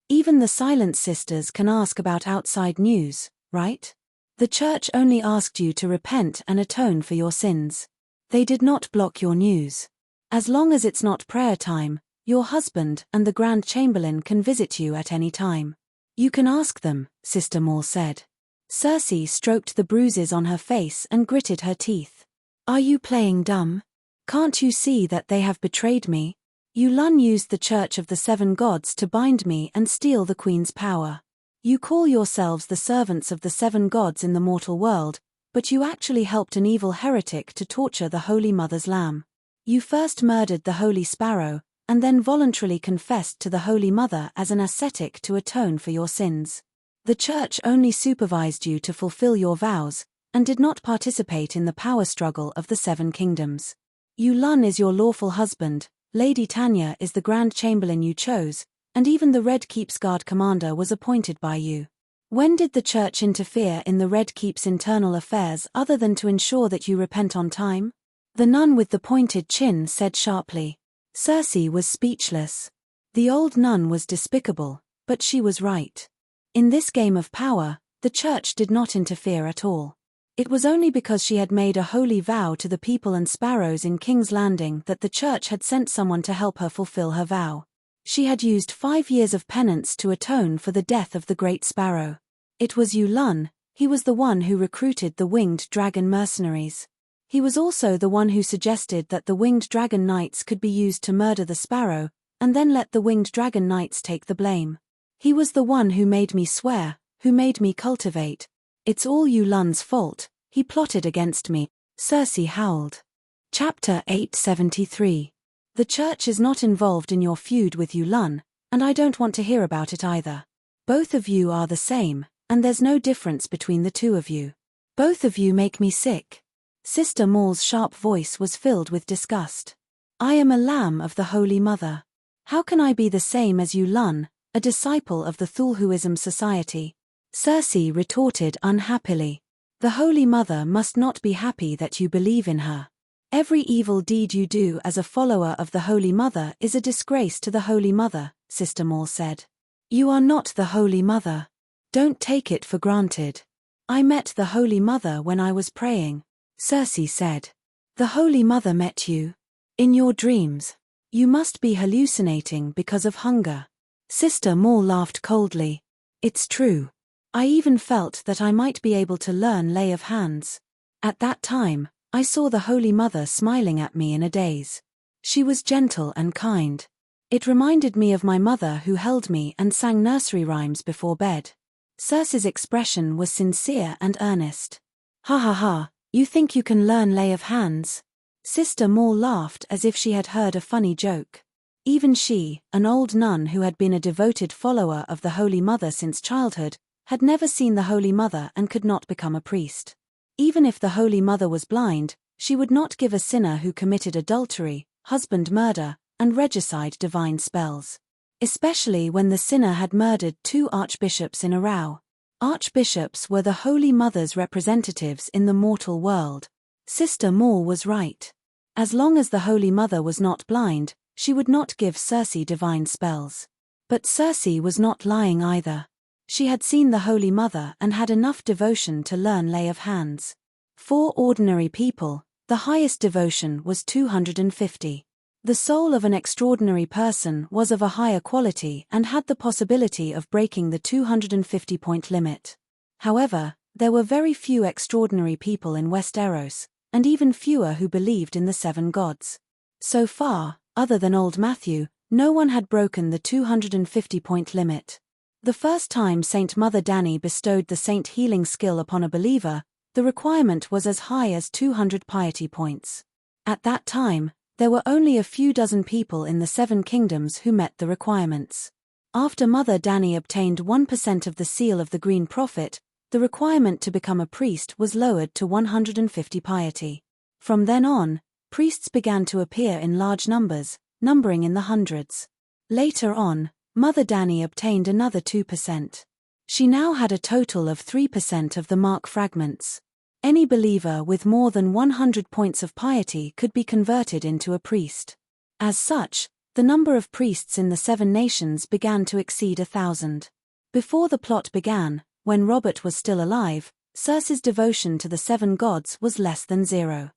Even the silent sisters can ask about outside news, right? The church only asked you to repent and atone for your sins. They did not block your news. As long as it's not prayer time, your husband and the Grand Chamberlain can visit you at any time. You can ask them, Sister Maul said. Cersei stroked the bruises on her face and gritted her teeth. Are you playing dumb? Can't you see that they have betrayed me? Yulan used the Church of the Seven Gods to bind me and steal the Queen's power. You call yourselves the servants of the Seven Gods in the mortal world, but you actually helped an evil heretic to torture the Holy Mother's lamb. You first murdered the Holy Sparrow, and then voluntarily confessed to the Holy Mother as an ascetic to atone for your sins. The Church only supervised you to fulfill your vows, and did not participate in the power struggle of the Seven Kingdoms. Yulan is your lawful husband, Lady Tanya is the Grand Chamberlain you chose, and even the Red Keep's guard commander was appointed by you. When did the Church interfere in the Red Keep's internal affairs other than to ensure that you repent on time? The nun with the pointed chin said sharply. Cersei was speechless. The old nun was despicable, but she was right. In this game of power, the Church did not interfere at all. It was only because she had made a holy vow to the people and sparrows in King's Landing that the Church had sent someone to help her fulfill her vow. She had used 5 years of penance to atone for the death of the Great Sparrow. It was Yulan, he was the one who recruited the Winged Dragon mercenaries. He was also the one who suggested that the Winged Dragon Knights could be used to murder the Sparrow, and then let the Winged Dragon Knights take the blame. He was the one who made me swear, who made me cultivate. It's all Yulan's fault, he plotted against me, Cersei howled. Chapter 873. The Church is not involved in your feud with Yulan, and I don't want to hear about it either. Both of you are the same, and there's no difference between the two of you. Both of you make me sick. Sister Maul's sharp voice was filled with disgust. I am a lamb of the Holy Mother. How can I be the same as Yulan, a disciple of the Thulhuism Society? Cersei retorted unhappily. The Holy Mother must not be happy that you believe in her. Every evil deed you do as a follower of the Holy Mother is a disgrace to the Holy Mother, Sister Maul said. You are not the Holy Mother. Don't take it for granted. I met the Holy Mother when I was praying, Cersei said. The Holy Mother met you? In your dreams. You must be hallucinating because of hunger. Sister Maul laughed coldly. It's true. I even felt that I might be able to learn lay of hands. At that time, I saw the Holy Mother smiling at me in a daze. She was gentle and kind. It reminded me of my mother who held me and sang nursery rhymes before bed. Cersei's expression was sincere and earnest. Ha ha ha, you think you can learn lay of hands? Sister Maul laughed as if she had heard a funny joke. Even she, an old nun who had been a devoted follower of the Holy Mother since childhood, had never seen the Holy Mother and could not become a priest. Even if the Holy Mother was blind, she would not give a sinner who committed adultery, husband murder, and regicide divine spells. Especially when the sinner had murdered 2 archbishops in a row. Archbishops were the Holy Mother's representatives in the mortal world. Sister Maul was right. As long as the Holy Mother was not blind, she would not give Cersei divine spells. But Cersei was not lying either. She had seen the Holy Mother and had enough devotion to learn lay of hands. For ordinary people, the highest devotion was 250. The soul of an extraordinary person was of a higher quality and had the possibility of breaking the 250-point limit. However, there were very few extraordinary people in Westeros, and even fewer who believed in the 7 gods. So far, other than old Matthew, no one had broken the 250-point limit. The first time Saint Mother Dany bestowed the saint healing skill upon a believer, the requirement was as high as 200 piety points. At that time, there were only a few dozen people in the 7 kingdoms who met the requirements. After Mother Dany obtained 1% of the seal of the Green Prophet, the requirement to become a priest was lowered to 150 piety. From then on, priests began to appear in large numbers, numbering in the hundreds. Later on, Mother Dany obtained another 2%. She now had a total of 3% of the mark fragments. Any believer with more than 100 points of piety could be converted into a priest. As such, the The number of priests in the 7 nations began to exceed 1,000. Before the plot began, when Robert was still alive, Cersei's devotion to the 7 gods was less than 0.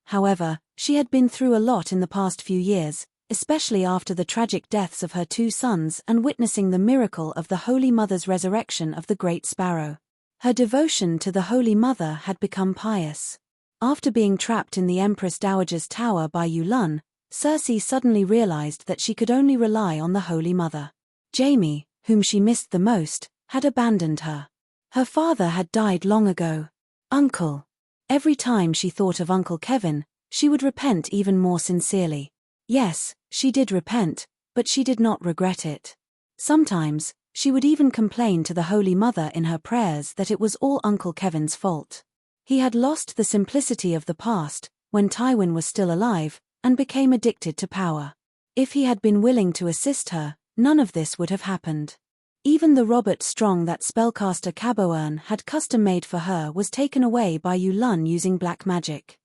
However, she had been through a lot in the past few years, especially after the tragic deaths of her 2 sons and witnessing the miracle of the Holy Mother's resurrection of the Great Sparrow. Her devotion to the Holy Mother had become pious. After being trapped in the Empress Dowager's tower by Yulun, Cersei suddenly realized that she could only rely on the Holy Mother. Jaime, whom she missed the most, had abandoned her. Her father had died long ago. Uncle. Every time she thought of Uncle Kevin, she would repent even more sincerely. Yes, she did repent, but she did not regret it. Sometimes, she would even complain to the Holy Mother in her prayers that it was all Uncle Kevin's fault. He had lost the simplicity of the past, when Tywin was still alive, and became addicted to power. If he had been willing to assist her, none of this would have happened. Even the Robert Strong that spellcaster Cabourn had custom-made for her was taken away by Yulun using black magic.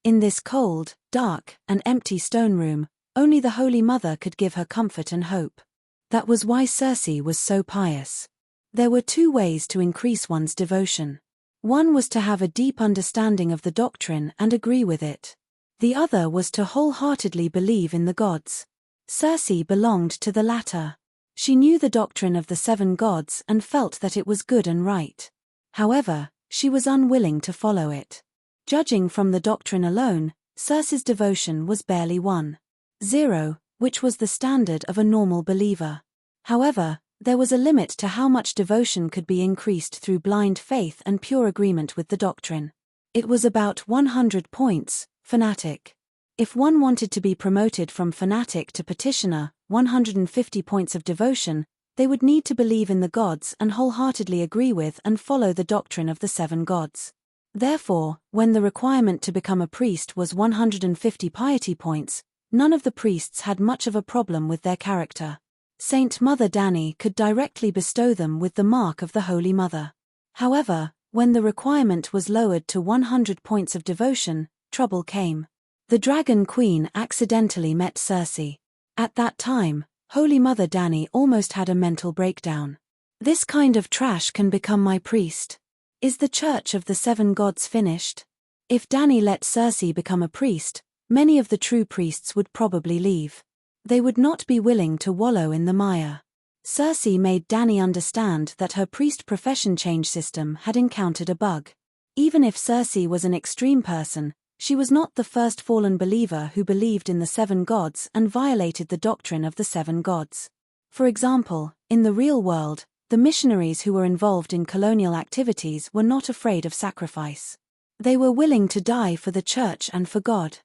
In this cold, dark, and empty stone room, only the Holy Mother could give her comfort and hope. That was why Cersei was so pious. There were 2 ways to increase one's devotion. One was to have a deep understanding of the doctrine and agree with it. The other was to wholeheartedly believe in the gods. Cersei belonged to the latter. She knew the doctrine of the 7 gods and felt that it was good and right. However, she was unwilling to follow it. Judging from the doctrine alone, Cersei's devotion was barely 1.0, which was the standard of a normal believer. However, there was a limit to how much devotion could be increased through blind faith and pure agreement with the doctrine. It was about 100 points, fanatic. If one wanted to be promoted from fanatic to petitioner, 150 points of devotion, they would need to believe in the gods and wholeheartedly agree with and follow the doctrine of the 7 gods. Therefore, when the requirement to become a priest was 150 piety points, none of the priests had much of a problem with their character. Saint Mother Dany could directly bestow them with the mark of the Holy Mother. However, when the requirement was lowered to 100 points of devotion, trouble came. The Dragon Queen accidentally met Cersei. At that time, Holy Mother Dany almost had a mental breakdown. This kind of trash can become my priest. Is the Church of the 7 Gods finished? If Dany let Cersei become a priest, many of the true priests would probably leave. They would not be willing to wallow in the mire. Cersei made Dany understand that her priest profession change system had encountered a bug. Even if Cersei was an extreme person, she was not the first fallen believer who believed in the 7 gods and violated the doctrine of the 7 gods. For example, in the real world, the missionaries who were involved in colonial activities were not afraid of sacrifice. They were willing to die for the church and for God.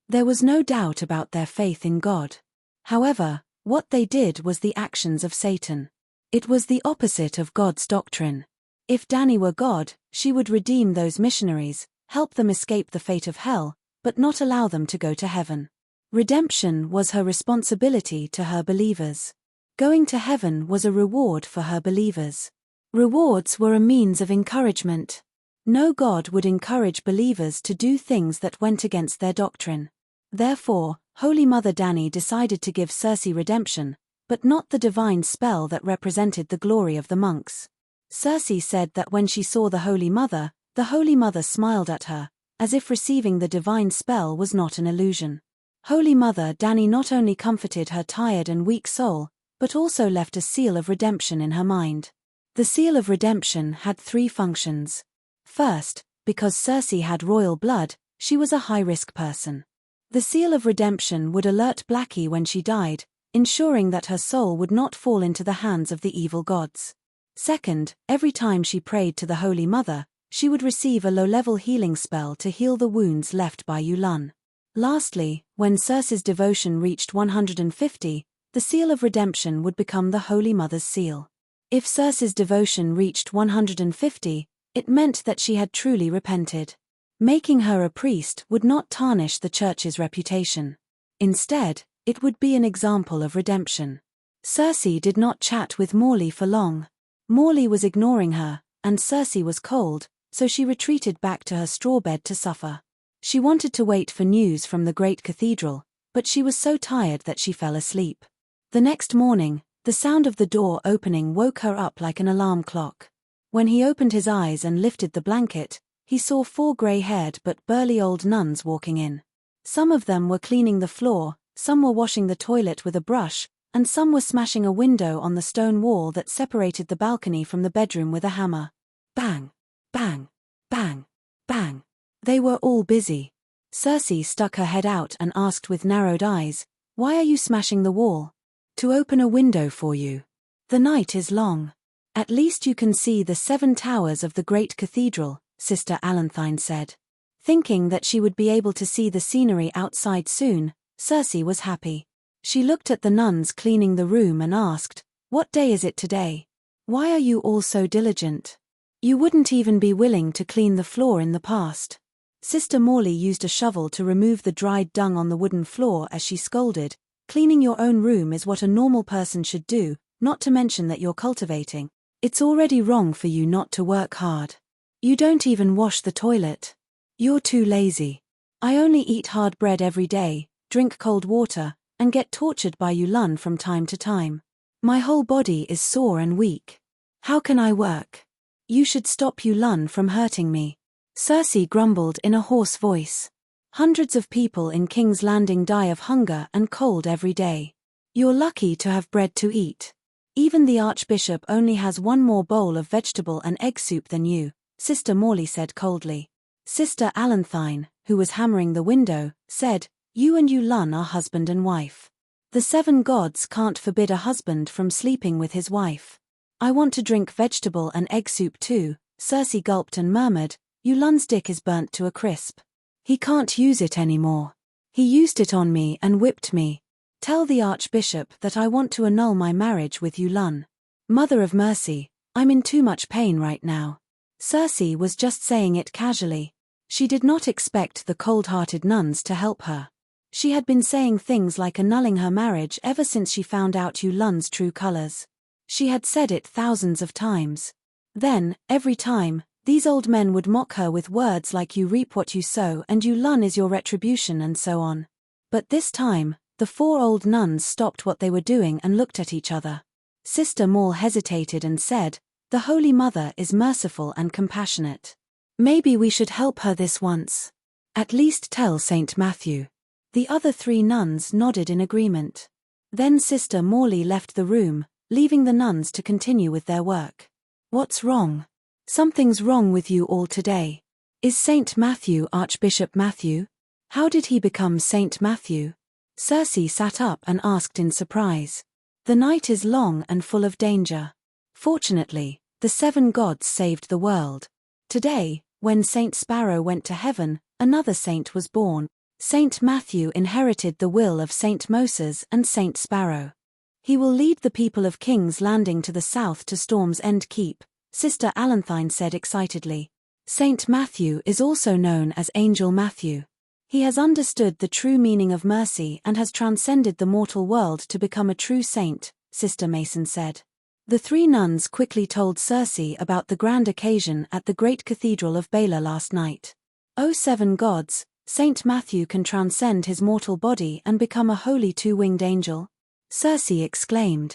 There was no doubt about their faith in God. However, what they did was the actions of Satan. It was the opposite of God's doctrine. If Dany were God, she would redeem those missionaries, help them escape the fate of hell, but not allow them to go to heaven. Redemption was her responsibility to her believers. Going to heaven was a reward for her believers. Rewards were a means of encouragement. No God would encourage believers to do things that went against their doctrine. Therefore, Holy Mother Dany decided to give Cersei redemption, but not the divine spell that represented the glory of the monks. Cersei said that when she saw the Holy Mother smiled at her, as if receiving the divine spell was not an illusion. Holy Mother Dany not only comforted her tired and weak soul, but also left a seal of redemption in her mind. The seal of redemption had 3 functions. First, because Cersei had royal blood, she was a high-risk person. The seal of redemption would alert Blackie when she died, ensuring that her soul would not fall into the hands of the evil gods. Second, every time she prayed to the Holy Mother, she would receive a low-level healing spell to heal the wounds left by Yulun. Lastly, when Cersei's devotion reached 150, the seal of redemption would become the Holy Mother's seal. If Cersei's devotion reached 150, it meant that she had truly repented. Making her a priest would not tarnish the church's reputation. Instead, it would be an example of redemption. Cersei did not chat with Morley for long. Morley was ignoring her, and Cersei was cold, so she retreated back to her straw bed to suffer. She wanted to wait for news from the great cathedral, but she was so tired that she fell asleep. The next morning, the sound of the door opening woke her up like an alarm clock. When he opened his eyes and lifted the blanket, he saw 4 grey-haired but burly old nuns walking in. Some of them were cleaning the floor, some were washing the toilet with a brush, and some were smashing a window on the stone wall that separated the balcony from the bedroom with a hammer. Bang! Bang! Bang! Bang! They were all busy. Circe stuck her head out and asked with narrowed eyes, "Why are you smashing the wall?" "To open a window for you. The night is long. At least you can see the 7 towers of the great cathedral," Sister Alanthine said. Thinking that she would be able to see the scenery outside soon, Circe was happy. She looked at the nuns cleaning the room and asked, "What day is it today? Why are you all so diligent? You wouldn't even be willing to clean the floor in the past." Sister Morley used a shovel to remove the dried dung on the wooden floor as she scolded, "Cleaning your own room is what a normal person should do, not to mention that you're cultivating. It's already wrong for you not to work hard. You don't even wash the toilet. You're too lazy. I only eat hard bread every day, drink cold water, and get tortured by Yulun from time to time. My whole body is sore and weak. How can I work? You should stop Yulun from hurting me." Circe grumbled in a hoarse voice. "Hundreds of people in King's Landing die of hunger and cold every day. You're lucky to have bread to eat. Even the Archbishop only has 1 more bowl of vegetable and egg soup than you," Sister Morley said coldly. Sister Alanthine, who was hammering the window, said, "You and Yulun are husband and wife. The 7 gods can't forbid a husband from sleeping with his wife." "I want to drink vegetable and egg soup too," Circe gulped and murmured, "Yulun's dick is burnt to a crisp. He can't use it anymore. He used it on me and whipped me. Tell the Archbishop that I want to annul my marriage with Yulun. Mother of mercy, I'm in too much pain right now." Circe was just saying it casually. She did not expect the cold-hearted nuns to help her. She had been saying things like annulling her marriage ever since she found out Yulun's true colors. She had said it thousands of times. Then, every time, these old men would mock her with words like "you reap what you sow" and "Yulun is your retribution" and so on. But this time, the 4 old nuns stopped what they were doing and looked at each other. Sister Maul hesitated and said, "The Holy Mother is merciful and compassionate. Maybe we should help her this once. At least tell Saint Matthew." The other 3 nuns nodded in agreement. Then Sister Morley left the room, leaving the nuns to continue with their work. "What's wrong? Something's wrong with you all today. Is Saint Matthew Archbishop Matthew? How did he become Saint Matthew?" Circe sat up and asked in surprise. "The night is long and full of danger. Fortunately, the 7 gods saved the world. Today, when Saint Sparrow went to heaven, another saint was born. Saint Matthew inherited the will of Saint Moses and Saint Sparrow. He will lead the people of King's Landing to the south to Storm's End Keep," Sister Alanthine said excitedly. "Saint Matthew is also known as Angel Matthew. He has understood the true meaning of mercy and has transcended the mortal world to become a true saint," Sister Mason said. The 3 nuns quickly told Circe about the grand occasion at the great cathedral of Bela last night. "O 7 gods, Saint Matthew can transcend his mortal body and become a holy 2-winged angel?" Circe exclaimed.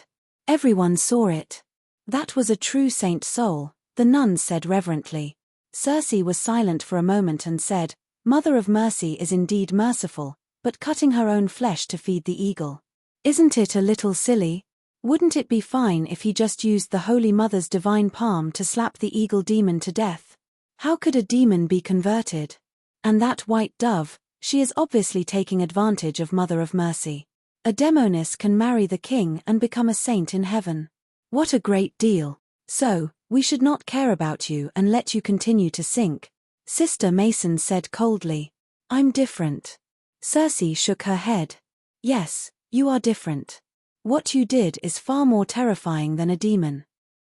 "Everyone saw it. That was a true saint soul," the nuns said reverently. Circe was silent for a moment and said, "Mother of mercy is indeed merciful, but cutting her own flesh to feed the eagle. Isn't it a little silly? Wouldn't it be fine if he just used the Holy Mother's divine palm to slap the eagle demon to death? How could a demon be converted? And that white dove, she is obviously taking advantage of Mother of mercy. A demoness can marry the king and become a saint in heaven. What a great deal. So, we should not care about you and let you continue to sink," Sister Mason said coldly. "I'm different." Circe shook her head. "Yes, you are different. What you did is far more terrifying than a demon.